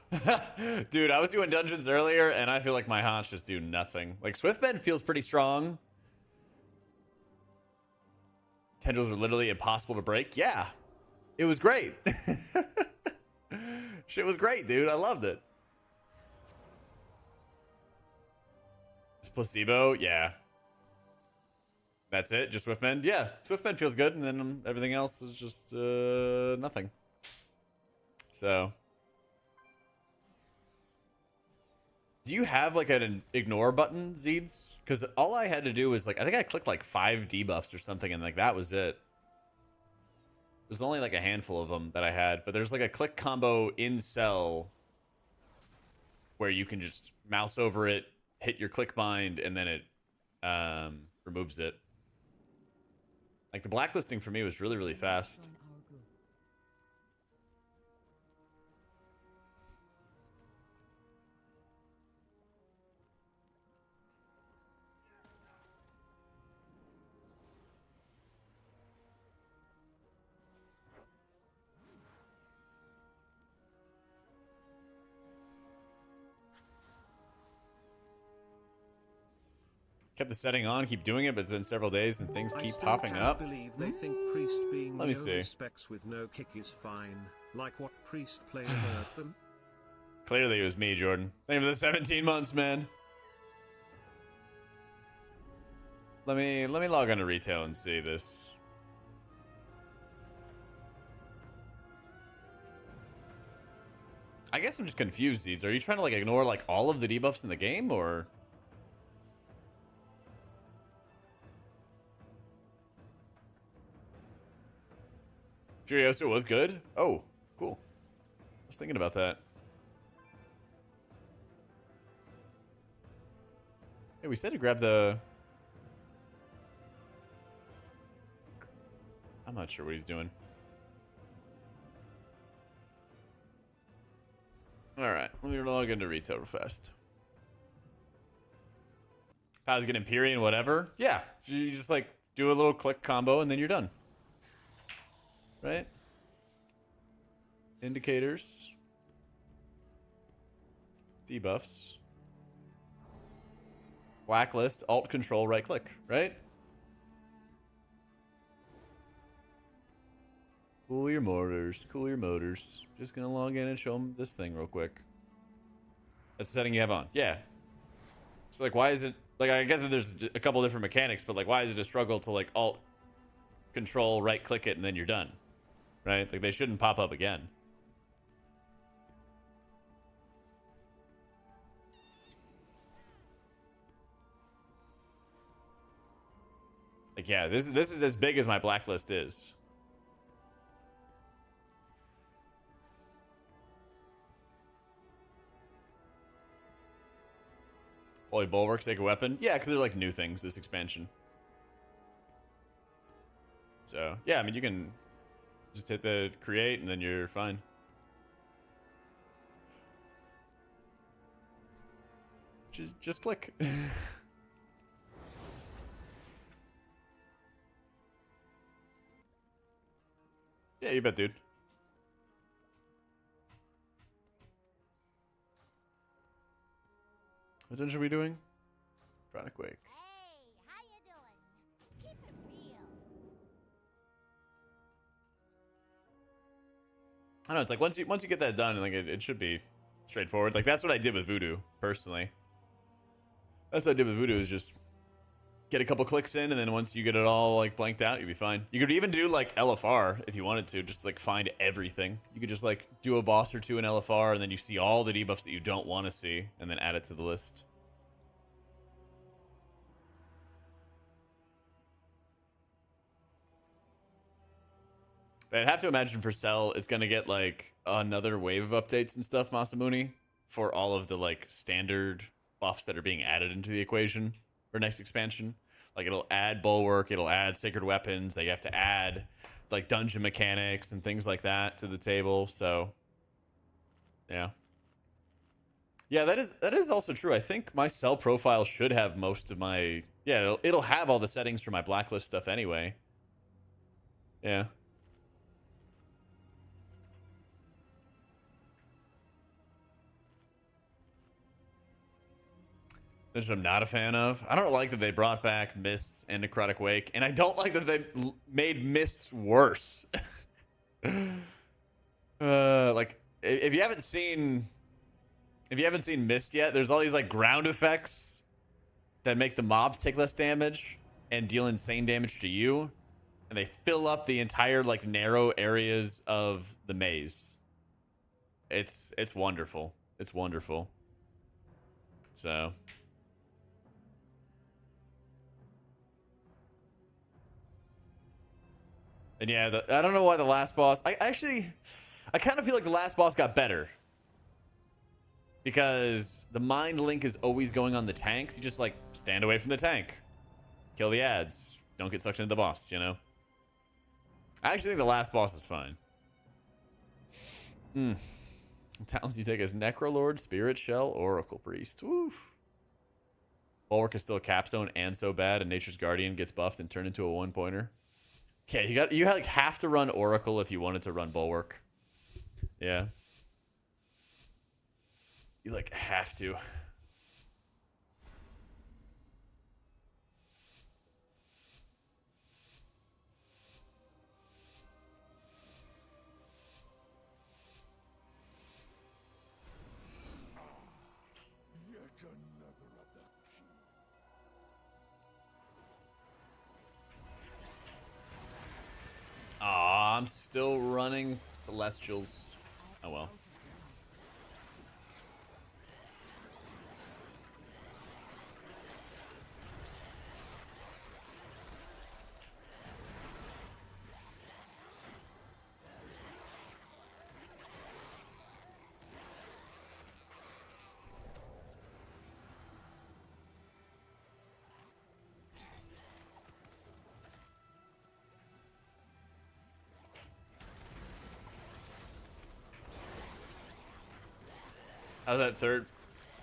Dude, I was doing dungeons earlier, and I feel like my haunts just do nothing. Like, Swiftbend feels pretty strong. Tendrils are literally impossible to break. Yeah. It was great. Shit was great, dude. I loved it. It's placebo? Yeah. That's it? Just Swiftbend? Yeah. Swiftbend feels good, and then everything else is just nothing. So, do you have like an ignore button, Zeeds? Because all I had to do was like, I think I clicked like 5 debuffs or something, and like that was it. There's only like a handful of them that I had, but there's like a click combo in cell where you can just mouse over it, hit your click bind, and then it removes it. Like the blacklisting for me was really, really fast. Kept the setting on, keep doing it, but it's been several days and things I keep still popping can't up. believe they think priest being Let me no see. specs with no kick is fine. Like what priest player hurt them? Clearly it was me, Jordan. Thank you for the 17 months, man. Let me log on to retail and see this. I guess I'm just confused, Zeeds. Are you trying to like ignore like all of the debuffs in the game, or? Furiosa was good? Oh, cool. I was thinking about that. Hey, we said to grab the... I'm not sure what he's doing. Alright, let me log into retail real fast. How's it get Empyrean, whatever? Yeah, you just like do a little click combo and then you're done. Right? Indicators. Debuffs. Blacklist, Alt Control, right click, right? Cool your motors, cool your motors. Just gonna log in and show them this thing real quick. That's the setting you have on. Yeah. So like, why is it, like, I get that there's a couple different mechanics, but like, why is it a struggle to like Alt Control, right click it, and then you're done? Right? Like, they shouldn't pop up again. Like, yeah, this is as big as my blacklist is. Holy Bulwark, Sacred Weapon? Yeah, because they're like new things this expansion. So, yeah, I mean, you can just hit the create and then you're fine. Just click. Yeah, you bet, dude. What dungeon are we doing? Chronic Wake. I don't know, it's like once you get that done, like it should be straightforward. Like that's what I did with Voodoo, personally. That's what I did with Voodoo, is just get a couple clicks in, and then once you get it all like blanked out, you'll be fine. You could even do like LFR if you wanted to, just like find everything. You could just like do a boss or two in LFR, and then you see all the debuffs that you don't want to see, and then add it to the list. But I'd have to imagine for Cell, it's gonna get like another wave of updates and stuff, Masamune, for all of the like standard buffs that are being added into the equation for next expansion. Like it'll add Bulwark, it'll add Sacred Weapons. They have to add like dungeon mechanics and things like that to the table. So yeah. Yeah, that is also true. I think my Cell profile should have most of my, yeah, it'll have all the settings for my blacklist stuff anyway. Yeah. Which I'm not a fan of. I don't like that they brought back Mists and Necrotic Wake, and I don't like that they made Mists worse. Like if you haven't seen Mist yet, there's all these like ground effects that make the mobs take less damage and deal insane damage to you, and they fill up the entire like narrow areas of the maze. It's wonderful. It's wonderful. So. And yeah, I don't know why the last boss... I kind of feel like the last boss got better. Because the mind link is always going on the tanks. You just, like, stand away from the tank. Kill the ads. Don't get sucked into the boss, you know? I actually think the last boss is fine. Talents you take as Necrolord, Spirit Shell, Oracle Priest. Woof. Bulwark is still a capstone and so bad, and Nature's Guardian gets buffed and turned into a one-pointer. Yeah, you like have to run Oracle if you wanted to run Bulwark. Yeah. You like have to. Aw, I'm still running Celestials. Oh well. How's that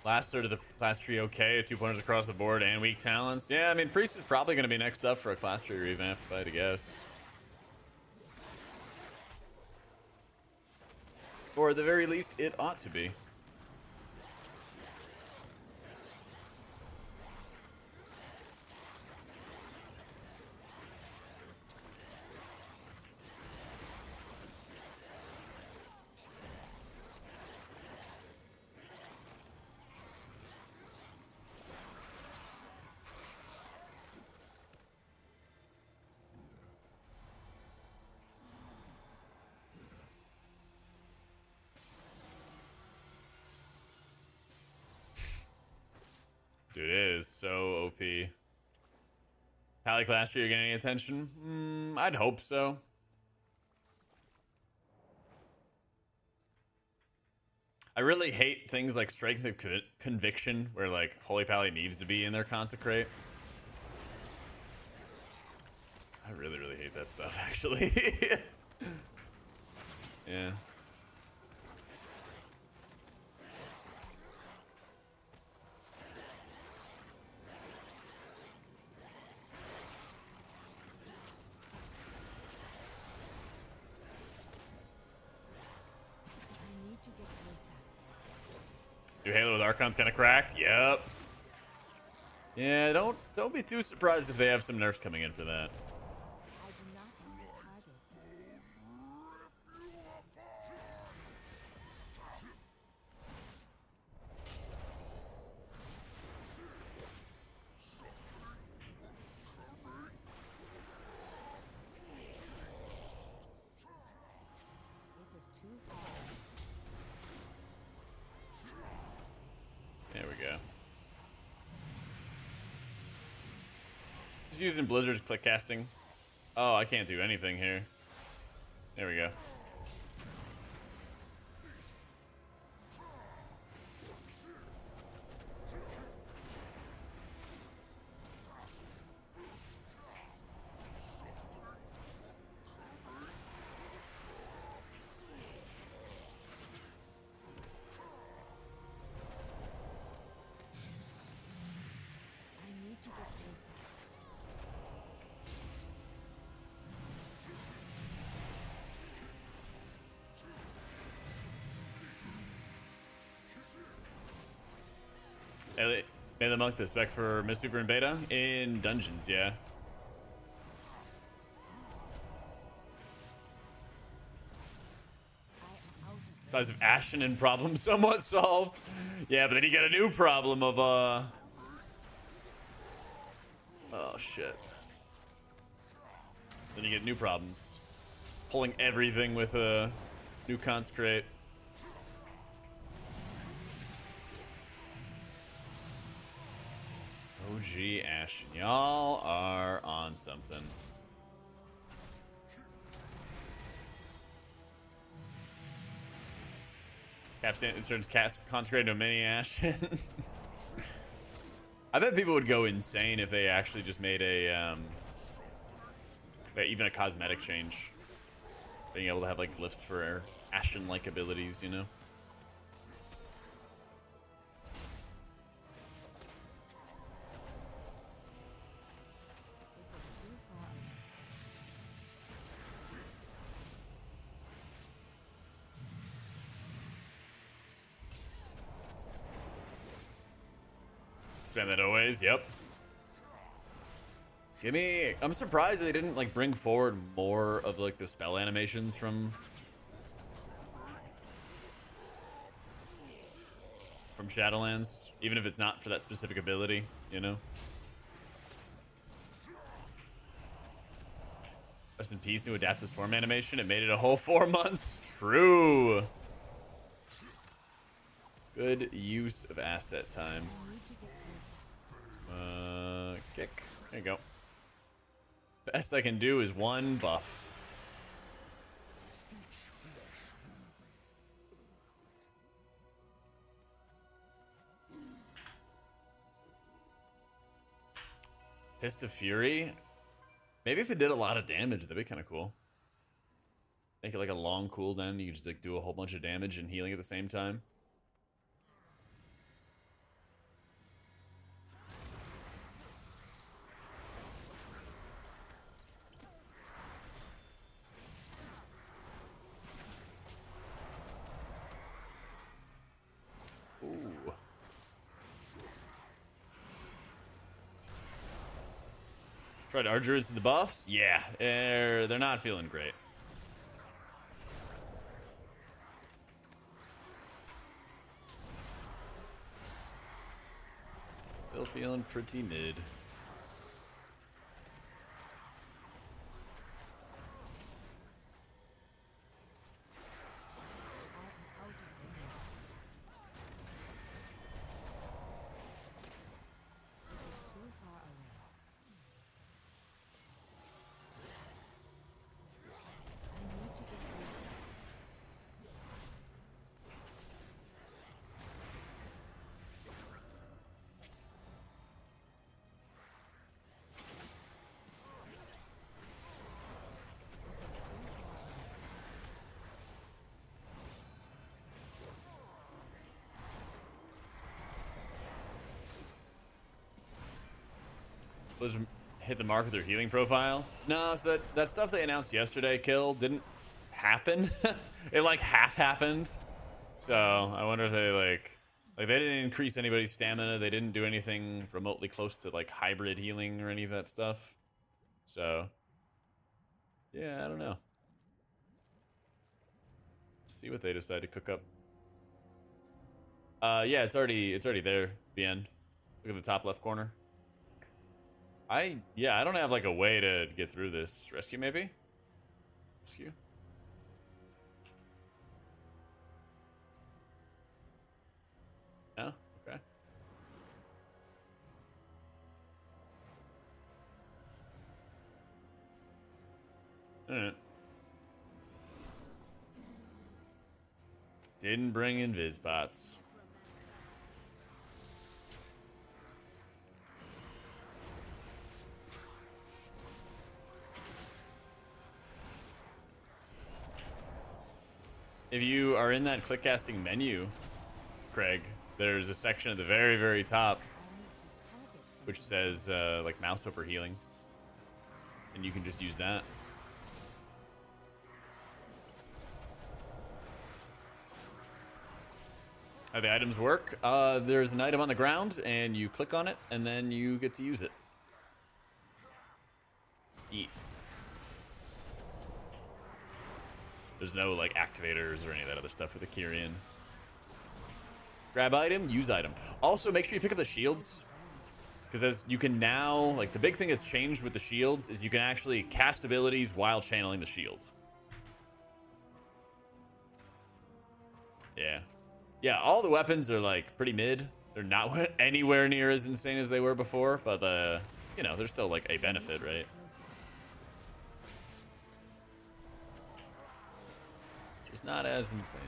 last third of the class tree okay? 2 pointers across the board and weak talents. Yeah, I mean, Priest is probably going to be next up for a class tree revamp, if I had to guess. Or at the very least, it ought to be. Dude, it is so OP. Pally class tree, are you getting any attention? I'd hope so. I really hate things like Strength of Conviction, where like Holy Pally needs to be in their Consecrate. I really, really hate that stuff, actually. Yeah. Dude, Halo with Archon's kind of cracked. Yep. Yeah, don't be too surprised if they have some nerfs coming in for that. There we go. Just using Blizzard's click casting. Oh, I can't do anything here. There we go. May the Monk the spec for Mistweaver and Beta in dungeons, yeah. Size of Ashen and problem somewhat solved. Yeah, but then you got a new problem of oh shit. Then you get new problems. Pulling everything with a new Consecrate. OG Ashen. Y'all are on something. Capstan turns Consecrated to a mini Ashen. I bet people would go insane if they actually just made a even a cosmetic change. Being able to have like glyphs for Ashen-like abilities, you know? Spam that always, yep. Give me, I'm surprised they didn't like bring forward more of like the spell animations from from Shadowlands, even if it's not for that specific ability, you know? Rest in peace, new adaptive swarm animation. It made it a whole 4 months. True. Good use of asset time. Kick. There you go. Best I can do is 1 buff. Fist of Fury? Maybe if it did a lot of damage, that'd be kind of cool. Make it like a long cooldown. You could just like do a whole bunch of damage and healing at the same time. Ooh. Tried Arduous to the buffs? Yeah, they're not feeling great. Still feeling pretty mid. Was hit the mark with their healing profile? No, so that stuff they announced yesterday, Kill, didn't happen. It like half happened. So I wonder if they like they didn't increase anybody's stamina. They didn't do anything remotely close to like hybrid healing or any of that stuff. So yeah, I don't know. See what they decide to cook up. Yeah, it's already there, BN. Look at the top left corner. I don't have like a way to get through this. Rescue maybe? Rescue? No? Okay. Alright. Didn't bring in Vizbots. If you are in that click casting menu, Craig, there's a section at the very, very top which says like mouse over healing, and you can just use that. How the items work? There's an item on the ground, and you click on it, and then you get to use it. Eat. There's no like activators or any of that other stuff with the Kyrian. Grab item, use item. Also, make sure you pick up the shields, because as you can now, like the big thing that's changed with the shields is you can actually cast abilities while channeling the shields. Yeah. Yeah, all the weapons are like pretty mid. They're not anywhere near as insane as they were before, but you know, they're still like a benefit, right? Just not as insane.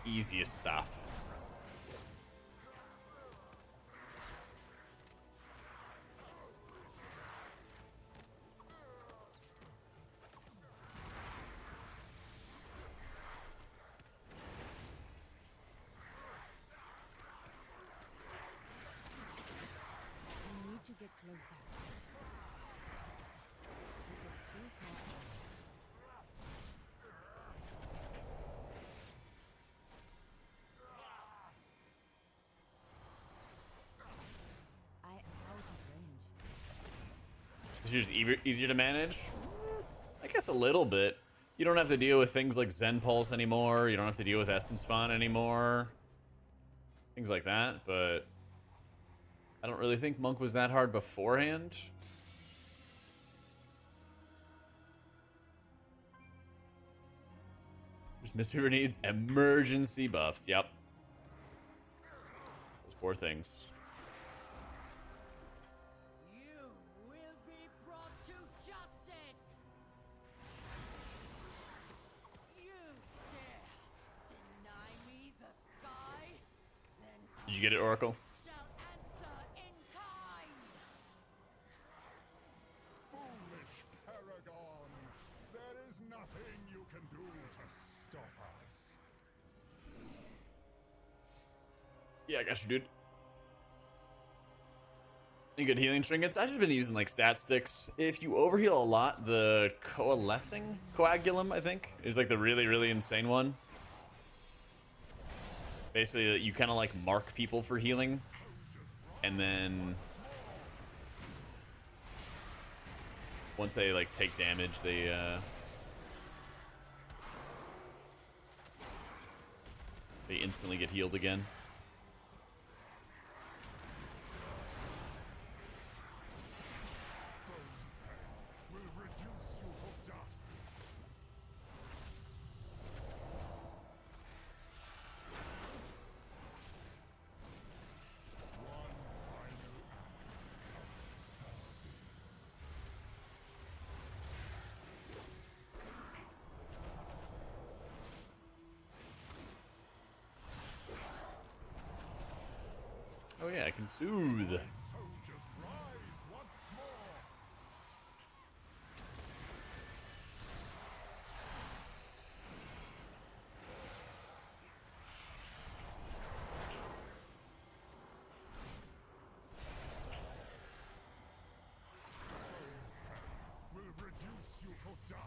Easiest stop. closer. It is too far. I am out of range. It's just easier to manage? I guess a little bit. You don't have to deal with things like Zen Pulse anymore. You don't have to deal with Essence Font anymore. Things like that, but I don't really think Monk was that hard beforehand. Just Mistweaver needs emergency buffs. Yep. Those poor things. You will be brought to justice. You dare deny me the sky? Then Did you get it, Oracle? shall answer in kind. Foolish Paragon, there is nothing you can do to stop us. Yeah, I got you, dude. Any good healing trinkets? I've just been using like stat sticks. If you overheal a lot, the coalescing coagulum, I think, is like the really, really insane one. Basically, you kind of like mark people for healing, and then once they like take damage, they instantly get healed again. Will reduce you to dust. Oh yeah, I can soothe. Will reduce you to dust.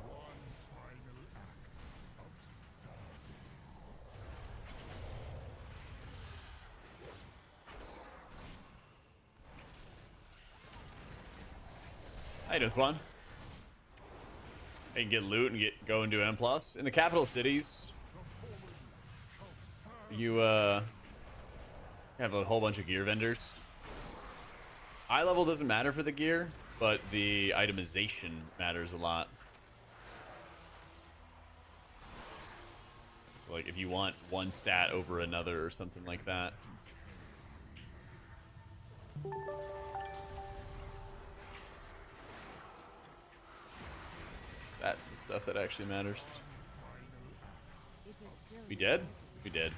One final act of service. Hey, doing Swan. I can get loot and go and do M+. In the capital cities, you have a whole bunch of gear vendors. Eye level doesn't matter for the gear, but the itemization matters a lot. So like if you want one stat over another or something like that. That's the stuff that actually matters. We dead? We dead.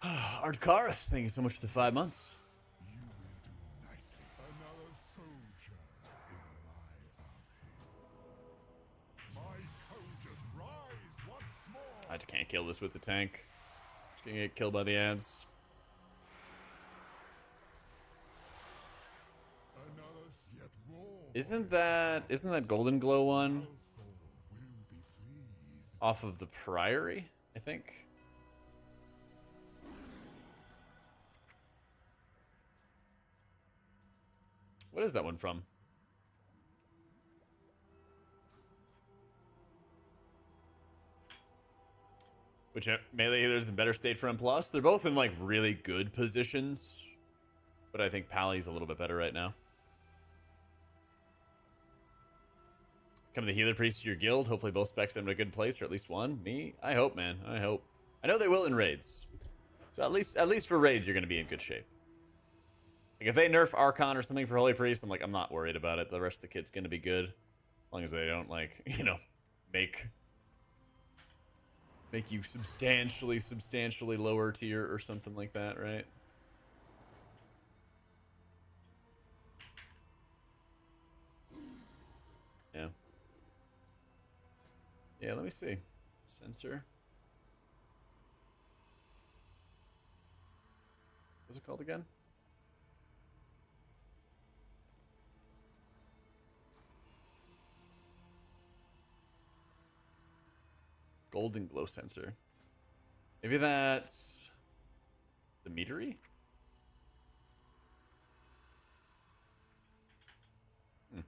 Ardkaris, thank you so much for the 5 months. Another soldier in my army. My soldiers rise once more. I just can't kill this with the tank. Just gonna get killed by the ads. Another yet more. Isn't that Golden Glow one off of the Priory, I think? What is that one from? Which melee healers in better state for M+. They're both in like really good positions, but I think Pally's a little bit better right now. Come the healer priest to your guild. Hopefully both specs in a good place, or at least one. Me? I hope, man. I hope. I know they will in raids. So at least for raids, you're gonna be in good shape. Like if they nerf Archon or something for Holy Priest, I'm not worried about it. The rest of the kit's gonna be good. As long as they don't like, make you substantially lower tier or something like that, right? Yeah, let me see. Sensor. What's it called again? Golden glow sensor. Maybe that's the metery? Hmm.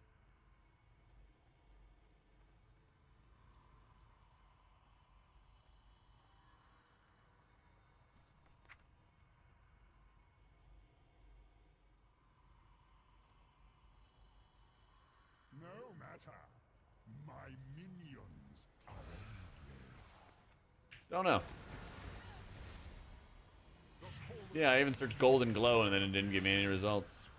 No matter. My minions are endless. Don't know. Yeah, I even searched golden glow and then it didn't give me any results.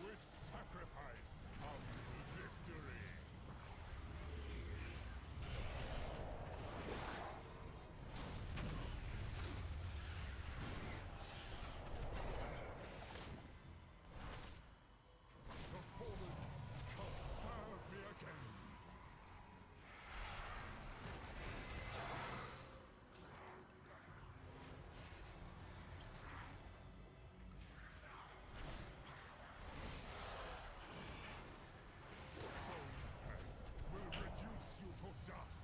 With sacrifice comes victory. The fallen shall serve me again. Will reduce you to dust.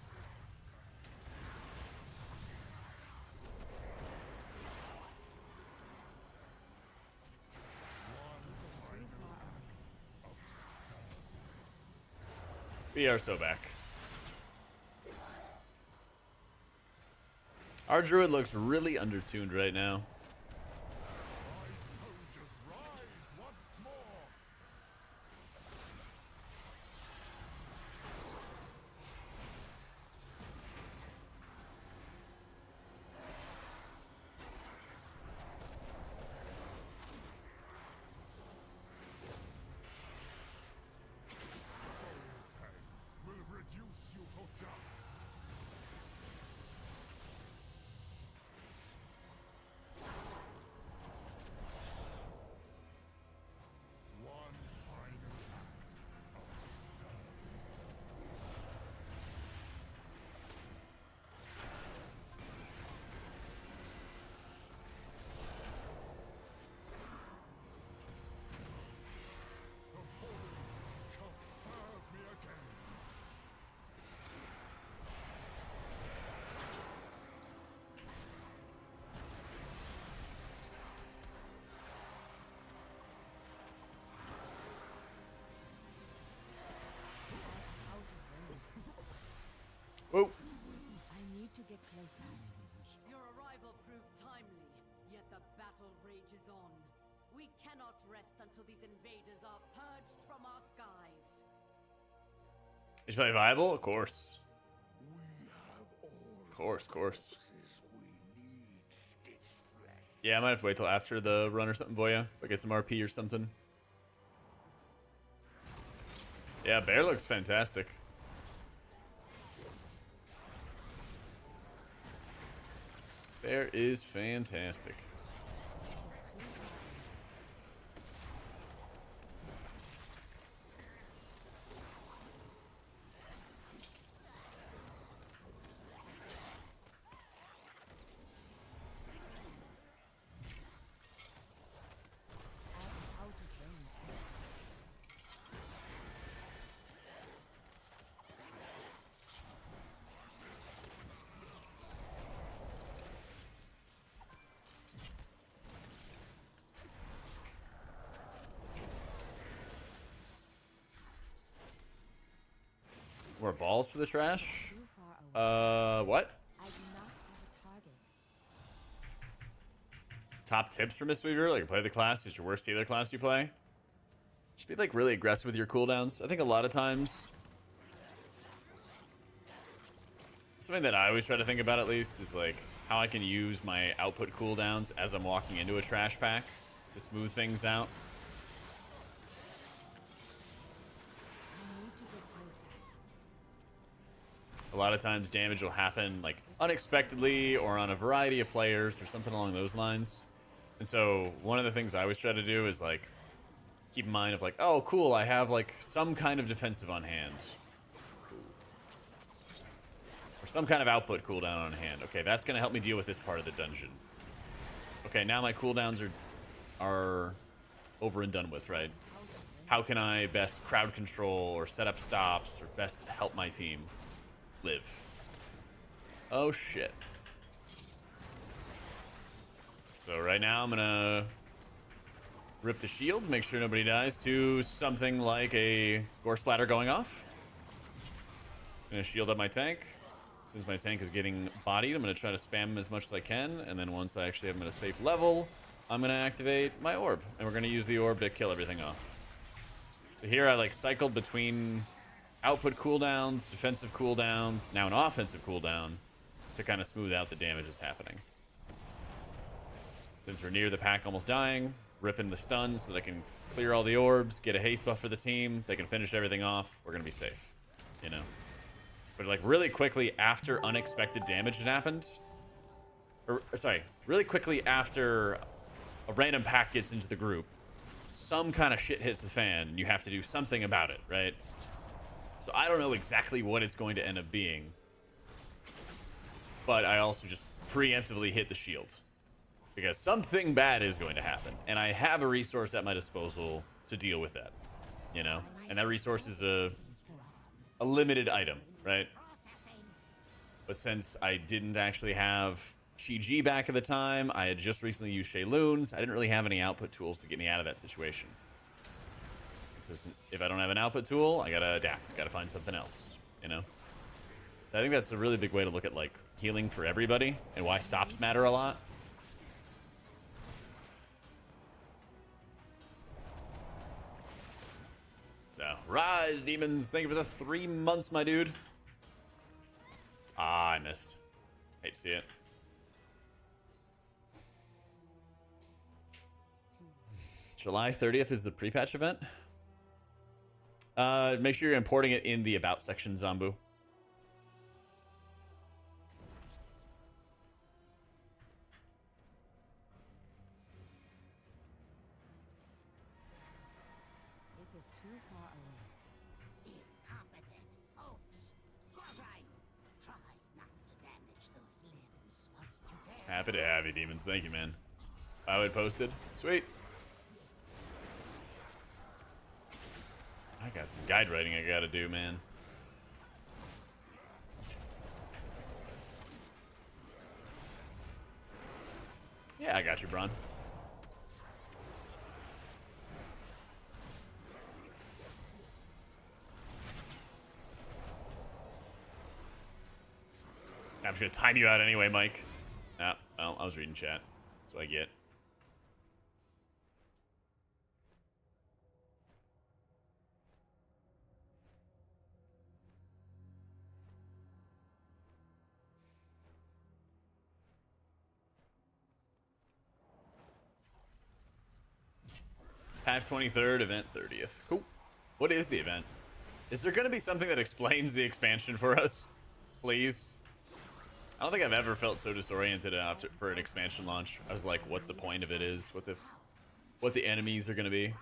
We are so back. Our druid looks really undertuned right now. Will reduce you to dust. One final act of the fallen shall serve me again. Whoa. I need to get closer. Your arrival proved timely, yet the battle rages on. We cannot rest until these invaders are purged from our skies. Is play viable? Of course. Of course. Yeah, I might have to wait till after the run or something, Voya. If I get some RP or something. Yeah, Bear looks fantastic. Bear is fantastic. More balls for the trash? What? I do not have a target. Top tips for Mistweaver? Like, play the class is your worst healer class you play. Just be like really aggressive with your cooldowns. I think a lot of times, something that I always try to think about at least is like, how I can use my output cooldowns as I'm walking into a trash pack to smooth things out. A lot of times damage will happen like unexpectedly or on a variety of players or something along those lines. And so one of the things I always try to do is like keep in mind of like, oh cool, I have like some kind of defensive on hand. Or some kind of output cooldown on hand. Okay, that's gonna help me deal with this part of the dungeon. Okay, now my cooldowns are over and done with, right? How can I best crowd control or set up stops or best help my team live? Oh shit. So right now I'm gonna rip the shield, make sure nobody dies, to something like a gore splatter going off. I'm gonna shield up my tank. Since my tank is getting bodied, I'm gonna try to spam him as much as I can, and then once I actually have him at a safe level, I'm gonna activate my orb, and we're gonna use the orb to kill everything off. So here I like cycled between output cooldowns, defensive cooldowns, now an offensive cooldown to kind of smooth out the damage that's happening. Since we're near the pack almost dying, ripping the stuns so that I can clear all the orbs, get a haste buff for the team, they can finish everything off, we're gonna be safe, you know? But like really quickly after unexpected damage had happened, or sorry, really quickly after a random pack gets into the group, some kind of shit hits the fan and you have to do something about it, right? So I don't know exactly what it's going to end up being, but I also just preemptively hit the shield because something bad is going to happen and I have a resource at my disposal to deal with that, you know? And that resource is a limited item, right? But since I didn't actually have Chi back at the time, I had just recently used Shayloons, I didn't really have any output tools to get me out of that situation. So if I don't have an output tool, I gotta adapt, gotta find something else, you know? I think that's a really big way to look at like healing for everybody and why stops matter a lot. So, rise, demons. Thank you for the 3 months, my dude. Ah, I missed. Hate to see it. July 30th is the pre-patch event. Make sure you're importing it in the About section, Zombu. Happy to have you, demons. Thank you, man. I would posted. Sweet. I got some guide writing I gotta do, man. Yeah, I got you, Bron. I'm just gonna time you out anyway, Mike. Ah, well, I was reading chat. That's what I get. Patch 23rd, event 30th. Cool. What is the event? Is there gonna be something that explains the expansion for us? Please? I don't think I've ever felt so disoriented after for an expansion launch. I was like, what the point of it is, what the enemies are gonna be.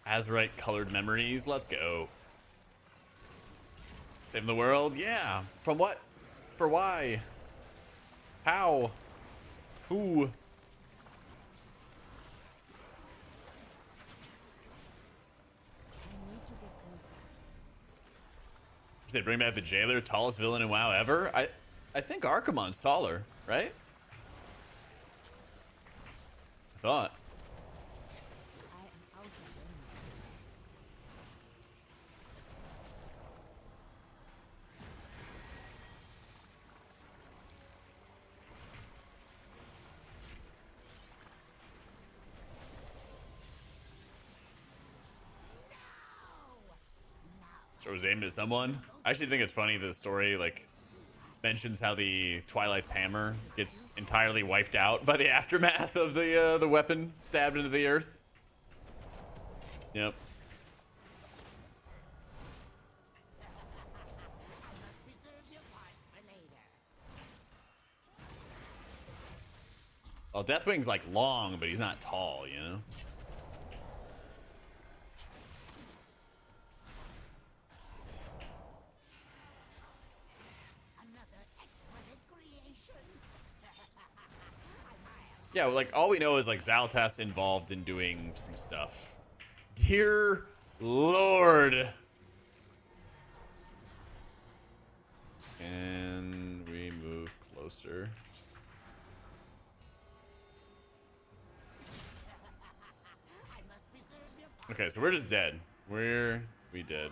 Azurite colored memories, let's go. Saving the world? Yeah. From what? For why? How? Who? Did they bring back the jailer? Tallest villain in WoW ever? I think Archimon's taller, right? I thought. So it was aimed at someone. I actually think it's funny that the story like mentions how the Twilight's hammer gets entirely wiped out by the aftermath of the weapon stabbed into the earth. Yep. Well, Deathwing's like long, but he's not tall, you know? Yeah, well, like all we know is like Xaltas involved in doing some stuff. Dear Lord. And we move closer. Okay, so we're just dead. We dead.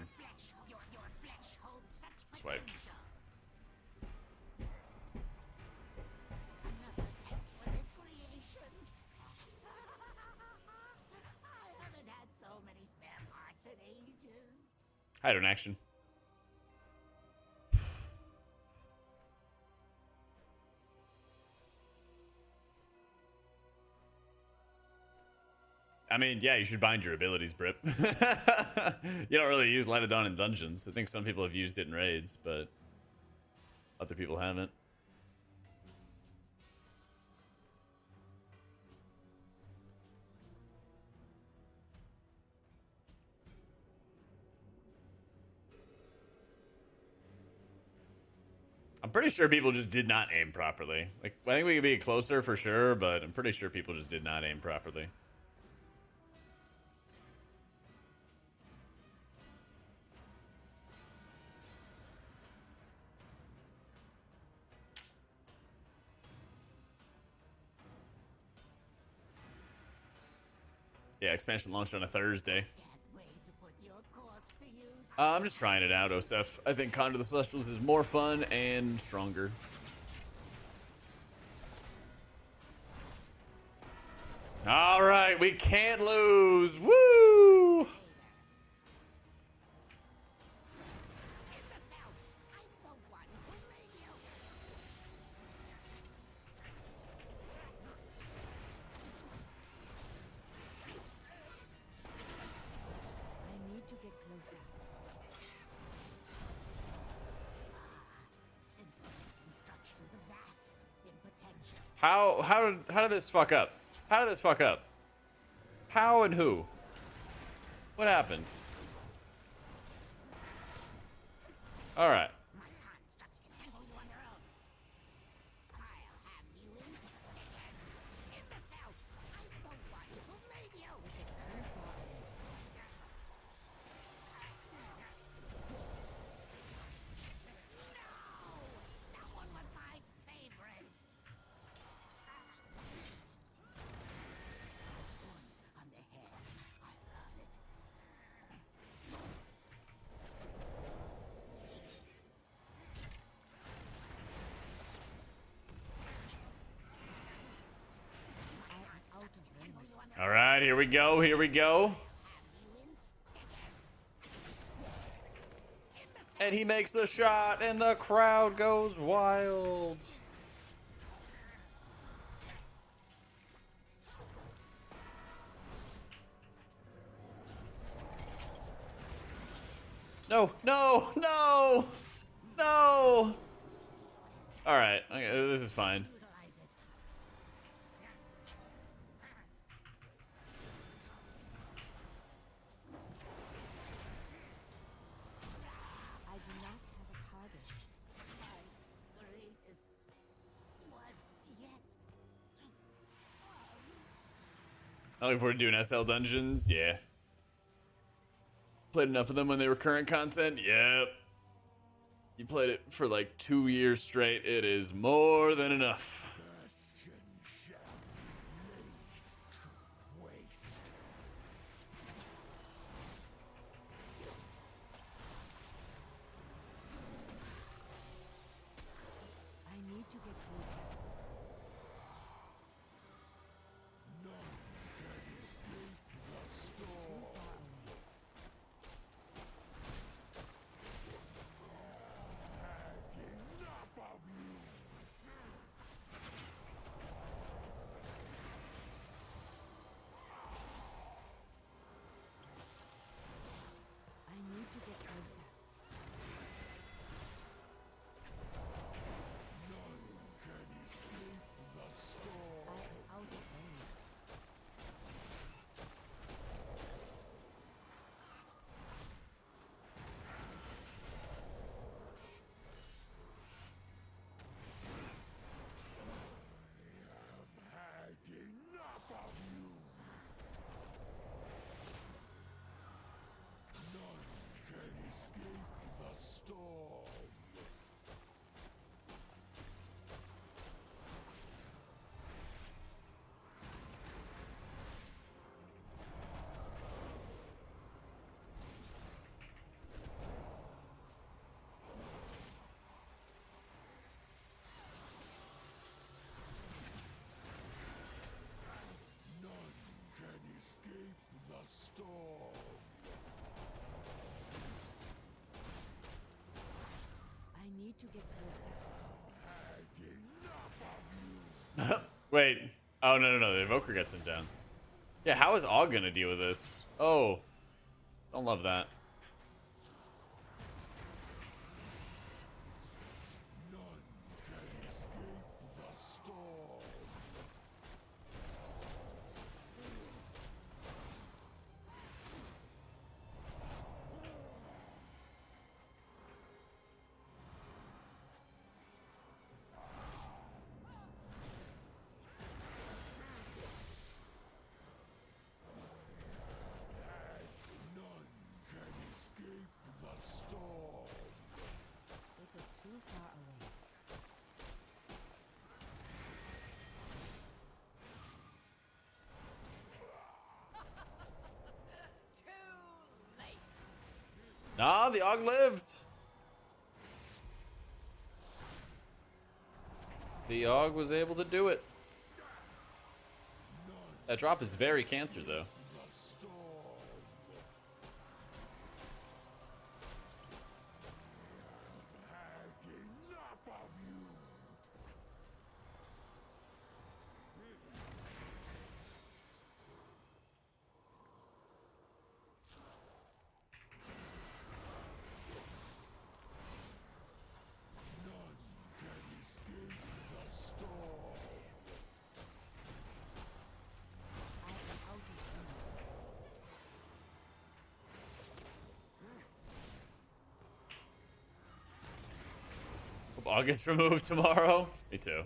Swipe. Hide in action. I mean, yeah, you should bind your abilities, Brip. You don't really use Light of Dawn in dungeons. I think some people have used it in raids, but other people haven't. I'm pretty sure people just did not aim properly. Like, I think we could be closer for sure, but I'm pretty sure people just did not aim properly. Yeah, expansion launched on a Thursday. I'm just trying it out, Osef. I think Conjure the Celestials is more fun and stronger. All right, we can't lose. Woo! How did this fuck up? How did this fuck up? How and who? What happened? All right. All right, here we go. Here we go. And he makes the shot, and the crowd goes wild. No, no, no, no. All right, okay, this is fine. I look forward to doing SL dungeons. Yeah. Played enough of them when they were current content. Yep. You played it for like 2 years straight. It is more than enough. Wait. Oh, no. The Evoker gets sent down. Yeah, how is Og gonna deal with this? Oh. Don't love that. Nah, the Og lived. The Og was able to do it. That drop is very Cancer, though. Hope Og gets removed tomorrow. Me too.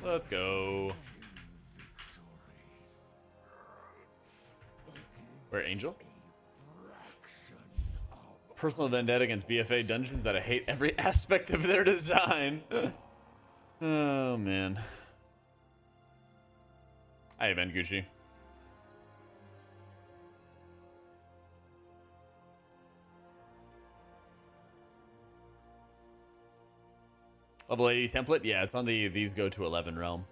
Let's go. Where, Angel? Personal vendetta against BFA dungeons that I hate every aspect of their design. Oh, man. Hi, Ben Gucci. Level 80 template? Yeah, it's on the these go to 11 realm.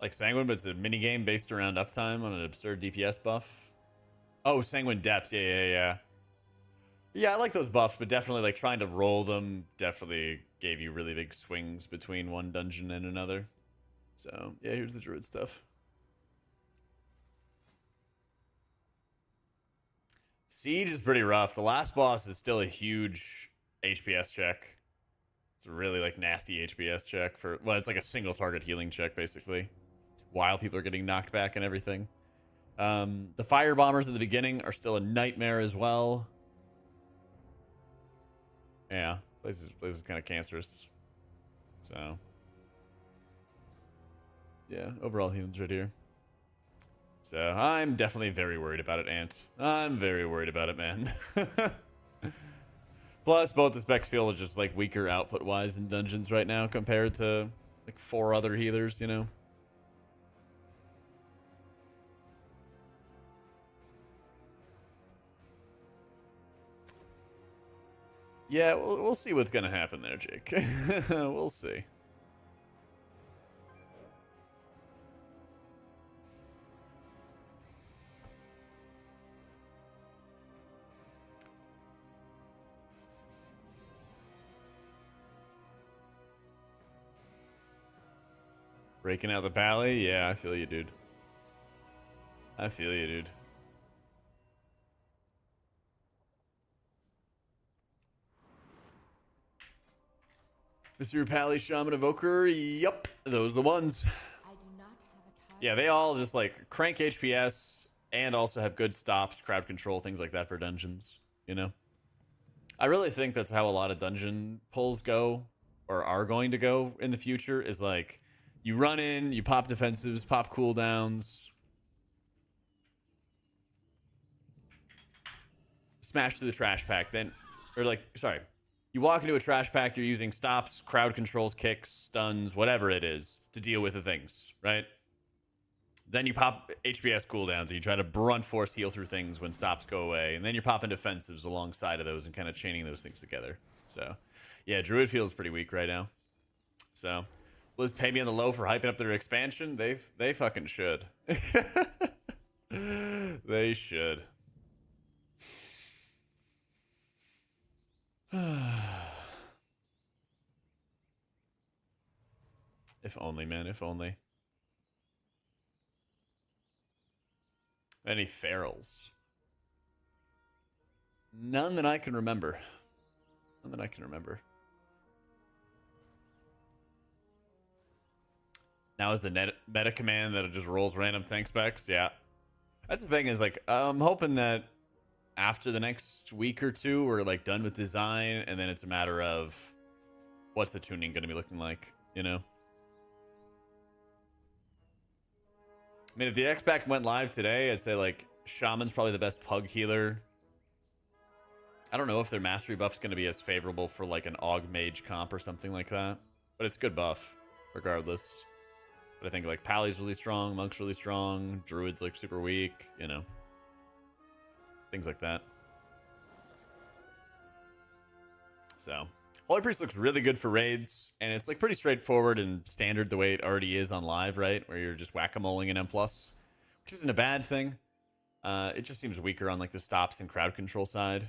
Like Sanguine, but it's a mini game based around uptime on an absurd DPS buff. Oh, Sanguine Depths. Yeah. Yeah, I like those buffs, but definitely like trying to roll them definitely gave you really big swings between one dungeon and another. So, yeah, here's the druid stuff. Siege is pretty rough. The last boss is still a huge HPS check. It's a really like nasty HPS check for, well, it's like a single target healing check basically, while people are getting knocked back and everything. The fire bombers in the beginning are still a nightmare as well. Yeah, place is kind of cancerous. So, yeah, overall healing's right here. So I'm definitely very worried about it, Ant. I'm very worried about it, man. Plus, both the specs feel just like weaker output-wise in dungeons right now compared to like 4 other healers, you know. Yeah, we'll see what's gonna happen there, Jake. We'll see. Breaking out the pally? Yeah, I feel you, dude. I feel you, dude. Mr. Pally, Shaman, Evoker. Yup, those are the ones. Yeah, they all just like crank HPS and also have good stops, crowd control, things like that for dungeons, you know? I really think that's how a lot of dungeon pulls go, or are going to go in the future, is like you run in, you pop defensives, pop cooldowns, smash through the trash pack, then, or like, sorry, you walk into a trash pack, you're using stops, crowd controls, kicks, stuns, whatever it is to deal with the things, right? Then you pop HPS cooldowns and you try to brunt force heal through things when stops go away. And then you're popping defensives alongside of those and kind of chaining those things together. So, yeah, Druid feels pretty weak right now. So, Blizz pay me on the low for hyping up their expansion. They fucking should. They should. If only, man, if only. Any ferals? None that I can remember. None that I can remember. Now is the meta command that it just rolls random tank specs? Yeah. That's the thing, is like, I'm hoping that after the next week or two, we're like done with design, and then it's a matter of what's the tuning going to be looking like, you know? I mean, if the X-Pack went live today, I'd say, like, Shaman's probably the best pug healer. I don't know if their mastery buff's going to be as favorable for, like, an Aug Mage comp or something like that. But it's good buff, regardless. But I think, like, Pally's really strong, Monk's really strong, Druid's, like, super weak, you know. Things like that. So, Holy Priest looks really good for raids, and it's like pretty straightforward and standard the way it already is on live, right? Where you're just whack-a-moling an M+, which isn't a bad thing. It just seems weaker on like the stops and crowd control side,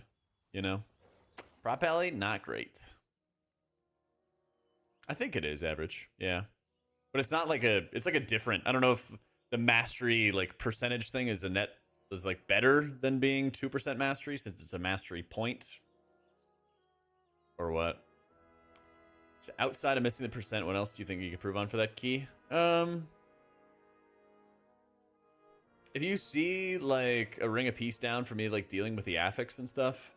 you know? Prop Alley, not great. I think it is average, yeah. But it's not like it's like a different, I don't know if the mastery like percentage thing is like better than being 2% mastery since it's a mastery point. Or what? So outside of missing the percent, what else do you think you could prove on for that key? If you see like a ring of peace down for me, like dealing with the affix and stuff,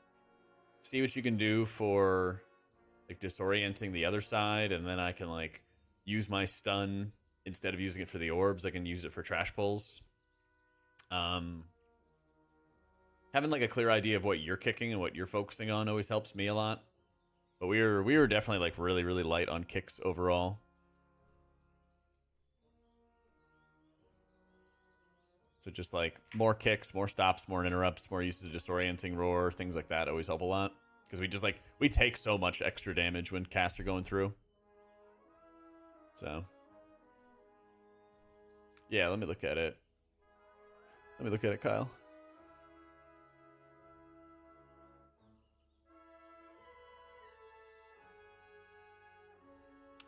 see what you can do for like disorienting the other side, and then I can like use my stun instead of using it for the orbs. I can use it for trash pulls. Having like a clear idea of what you're kicking and what you're focusing on always helps me a lot. But we were definitely like really, really light on kicks overall. So just like more kicks, more stops, more interrupts, more uses of disorienting roar, things like that always help a lot. Because we just like, we take so much extra damage when casts are going through. So. Yeah, let me look at it. Let me look at it, Kyle.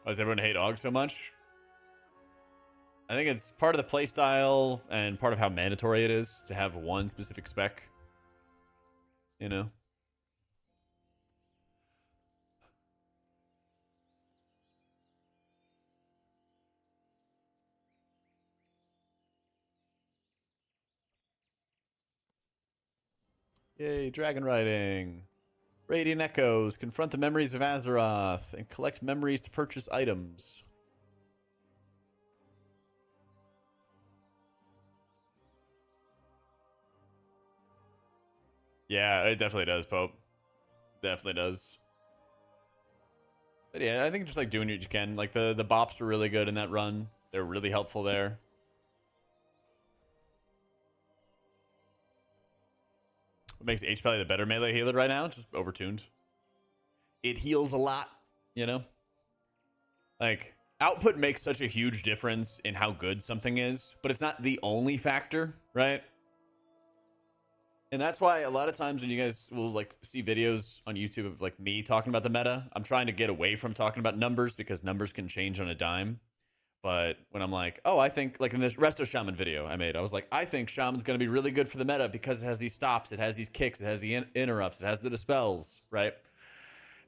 Why does everyone hate AUG so much? I think it's part of the playstyle and part of how mandatory it is to have one specific spec. You know? Yay, dragon riding. Radiant Echoes, confront the memories of Azeroth, and collect memories to purchase items. Yeah, it definitely does, Pope. Definitely does. But yeah, I think just like doing what you can. Like the bops were really good in that run. They're really helpful there. What makes H-Pally the better melee healer right now? Just overtuned. It heals a lot, you know? Like, output makes such a huge difference in how good something is, but it's not the only factor, right? And that's why a lot of times when you guys will like see videos on YouTube of like me talking about the meta, I'm trying to get away from talking about numbers because numbers can change on a dime. But when I'm like, oh, I think, like in this Resto Shaman video I made, I was like, I think Shaman's going to be really good for the meta because it has these stops, it has these kicks, it has the interrupts, it has the dispels, right?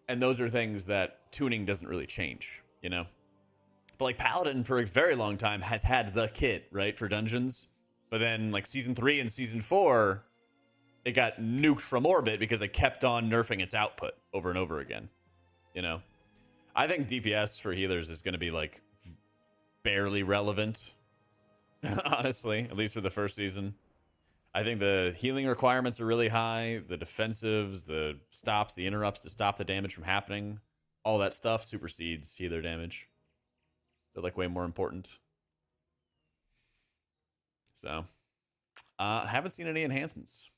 And those are things that tuning doesn't really change, you know? But like Paladin for a very long time has had the kit, right, for dungeons. But then like season 3 and season 4, it got nuked from orbit because it kept on nerfing its output over and over again, you know? I think DPS for healers is going to be like barely relevant, honestly, at least for the first season. I think the healing requirements are really high. The defensives, the stops, the interrupts to stop the damage from happening, all that stuff supersedes healer damage. They're like way more important. So, I haven't seen any enhancements.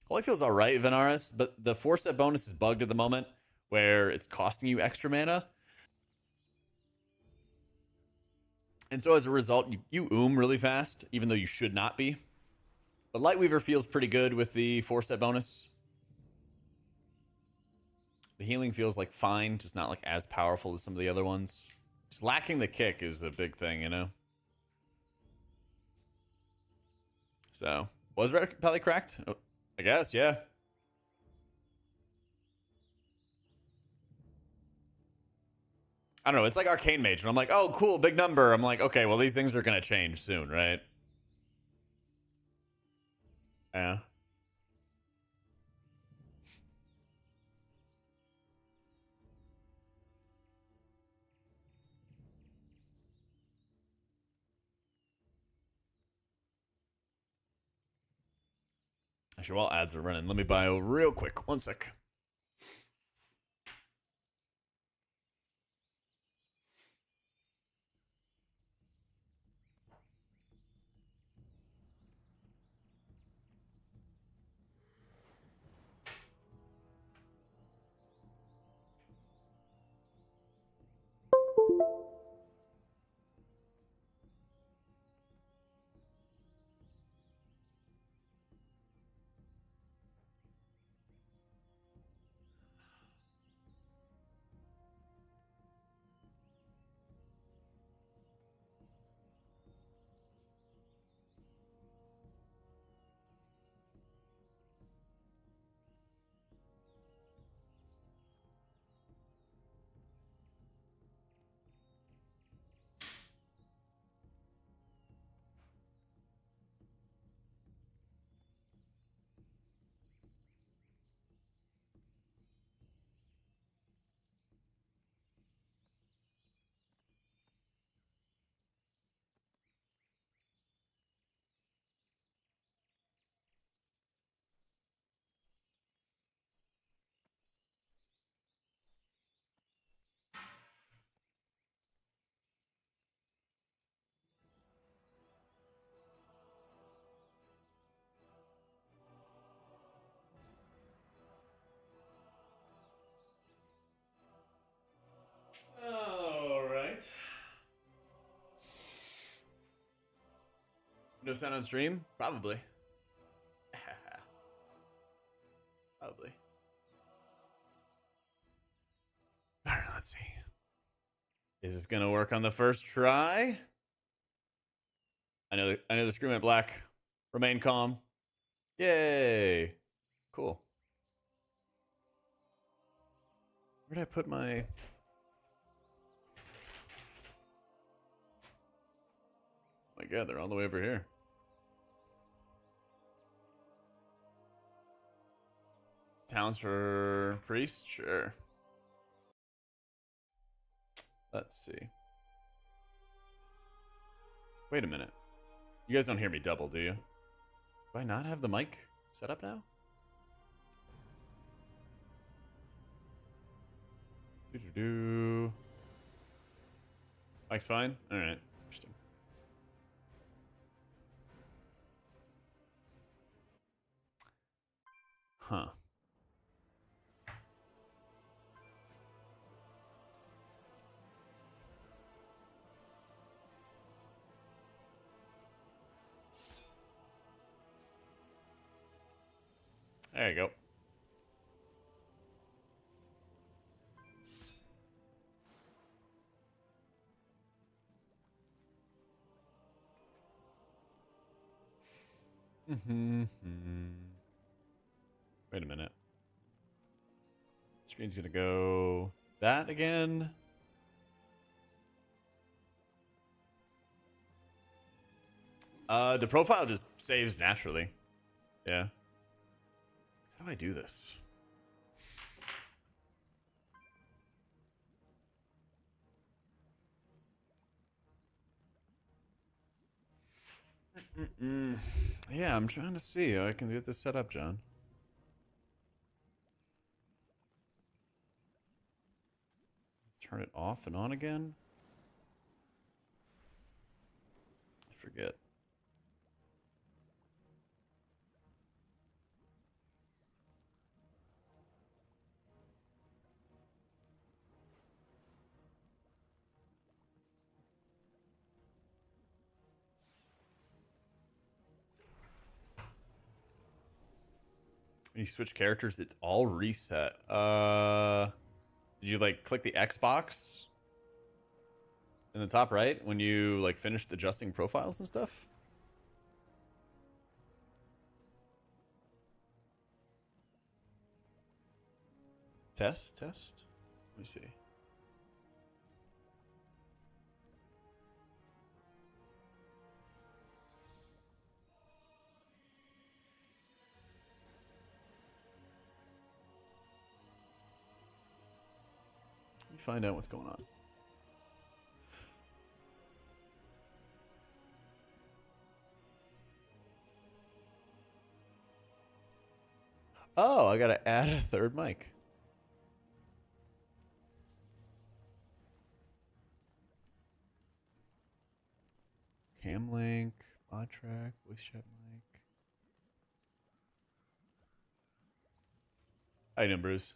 Holy feels all right, Venaris, but the 4-set bonus is bugged at the moment where it's costing you extra mana. And so as a result, you really fast, even though you should not be. But Lightweaver feels pretty good with the 4-set bonus. The healing feels like fine, just not like as powerful as some of the other ones. Just lacking the kick is a big thing, you know? So, was Red Pally cracked? Oh, I guess, yeah. I don't know, it's like Arcane Mage, and I'm like, oh, cool, big number. I'm like, okay, well, these things are gonna change soon, right? Yeah. Actually, while ads are running, let me bio real quick. 1 sec. All right. No sound on stream? Probably. Probably. All right, let's see. Is this gonna work on the first try? I know the screen went black. Remain calm. Yay. Cool. Where did I put my... Oh my god, they're all the way over here. Towns for priest? Sure. Let's see. Wait a minute. You guys don't hear me double, do you? Do I not have the mic set up now? Doo-doo-doo. Mic's fine? Alright. Interesting. Huh. There you go. Wait a minute. Screen's gonna go that again. The profile just saves naturally. Yeah. How do I do this? Yeah, I'm trying to see how I can get this set up, John. Turn it off and on again? I forget. When you switch characters, it's all reset. Did you like click the Xbox in the top right when you like finished adjusting profiles and stuff? Test. Let me see. Let me find out what's going on. Oh, I gotta add a third mic. Cam link, mod track, voice chat mic. How you doing, Bruce?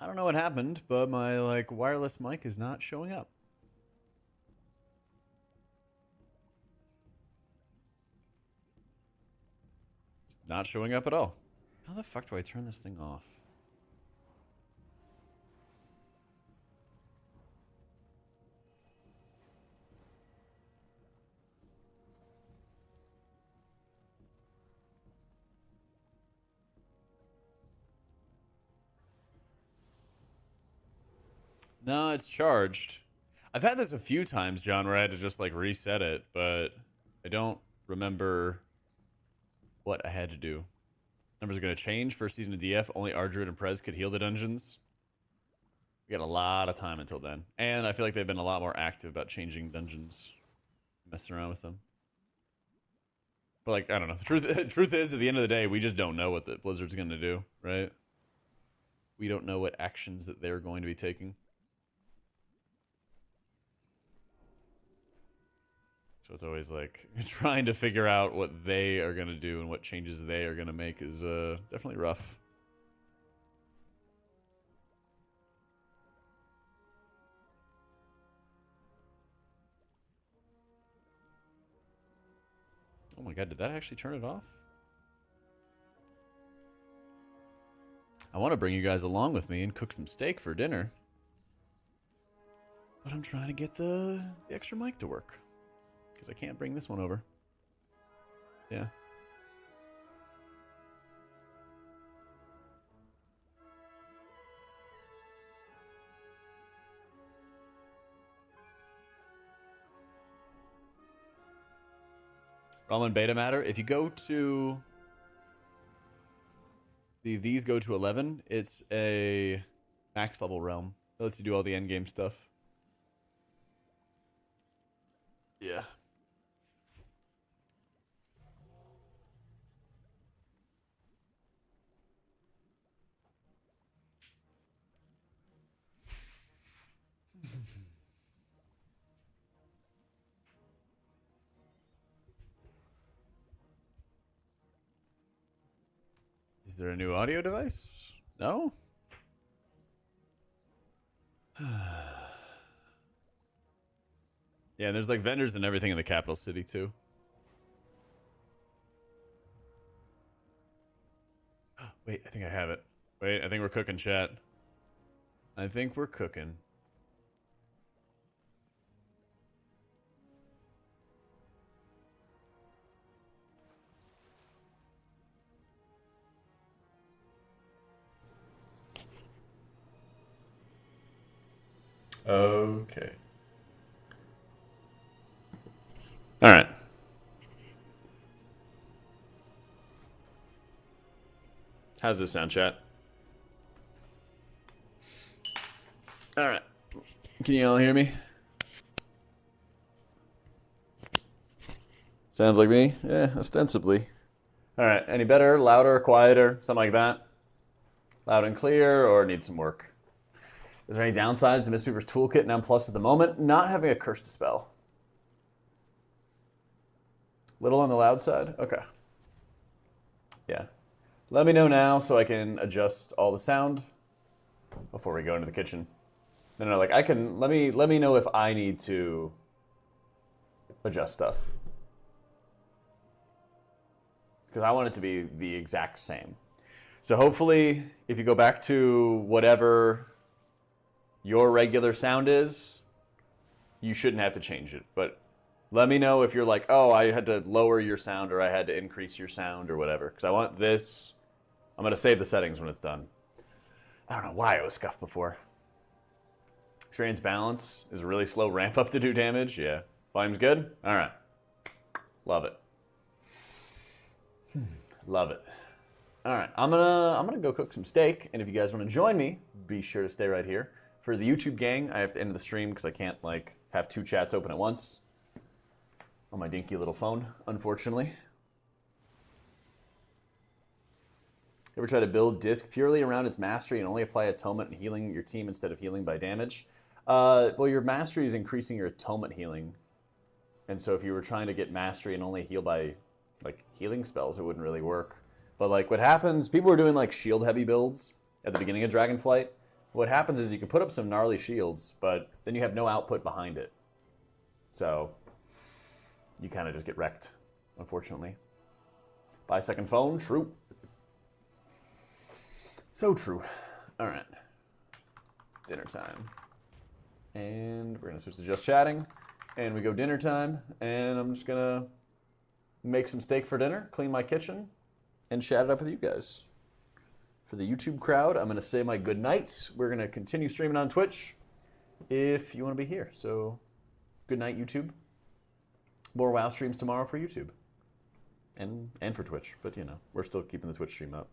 I don't know what happened, but my like wireless mic is not showing up. It's not showing up at all. How the fuck do I turn this thing off? No, it's charged. I've had this a few times, John, where I had to just like reset it, but I don't remember what I had to do. Numbers are going to change. First season of DF, only Ardred and Prez could heal the dungeons. We got a lot of time until then. And I feel like they've been a lot more active about changing dungeons, messing around with them. But like, I don't know. The truth is, at the end of the day, we just don't know what the Blizzard's going to do, right? We don't know what actions that they're going to be taking. So it's always like trying to figure out what they are going to do and what changes they are going to make is definitely rough. Oh my god, did that actually turn it off? I want to bring you guys along with me and cook some steak for dinner. But I'm trying to get the extra mic to work. Because I can't bring this one over. Yeah. Ramen beta matter. If you go to these go to 11, it's a max level realm. It lets you do all the end game stuff. Yeah. Is there a new audio device? No? Yeah, there's like vendors and everything in the capital city too. Wait, I think I have it. Wait, I think we're cooking, chat. I think we're cooking. Okay. All right. How's this sound, chat? All right. Can you all hear me? Sounds like me? Yeah, ostensibly. All right. Any better, louder, quieter, something like that? Loud and clear, or need some work? Is there any downsides to Mistweaver's toolkit and M+ at the moment? Not having a curse to spell. Little on the loud side? Okay. Yeah. Let me know now so I can adjust all the sound before we go into the kitchen. No, like I can, let me know if I need to adjust stuff. Because I want it to be the exact same. So hopefully, if you go back to whatever your regular sound is, you shouldn't have to change it. But let me know if you're like, oh, I had to lower your sound or I had to increase your sound or whatever. Because I want this. I'm going to save the settings when it's done. I don't know why it was scuffed before. Experience balance is a really slow ramp up to do damage. Yeah. Volume's good? All right. Love it. Love it. All right. I'm gonna go cook some steak. And if you guys want to join me, be sure to stay right here. For the YouTube gang, I have to end the stream because I can't like have two chats open at once on my dinky little phone, unfortunately. Ever try to build disc purely around its mastery and only apply atonement and healing your team instead of healing by damage? Well, your mastery is increasing your atonement healing. And so if you were trying to get mastery and only heal by like healing spells, it wouldn't really work. But like what happens, people are doing like shield heavy builds at the beginning of Dragonflight. What happens is you can put up some gnarly shields, but then you have no output behind it. So you kind of just get wrecked, unfortunately. Buy a second phone, true. So true. All right. Dinner time. And we're going to switch to just chatting. And we go dinner time. And I'm just going to make some steak for dinner, clean my kitchen, and chat it up with you guys. For the YouTube crowd, I'm going to say my good nights. We're going to continue streaming on Twitch if you want to be here. So good night, YouTube. More WoW streams tomorrow for YouTube. And for Twitch. But, you know, we're still keeping the Twitch stream up.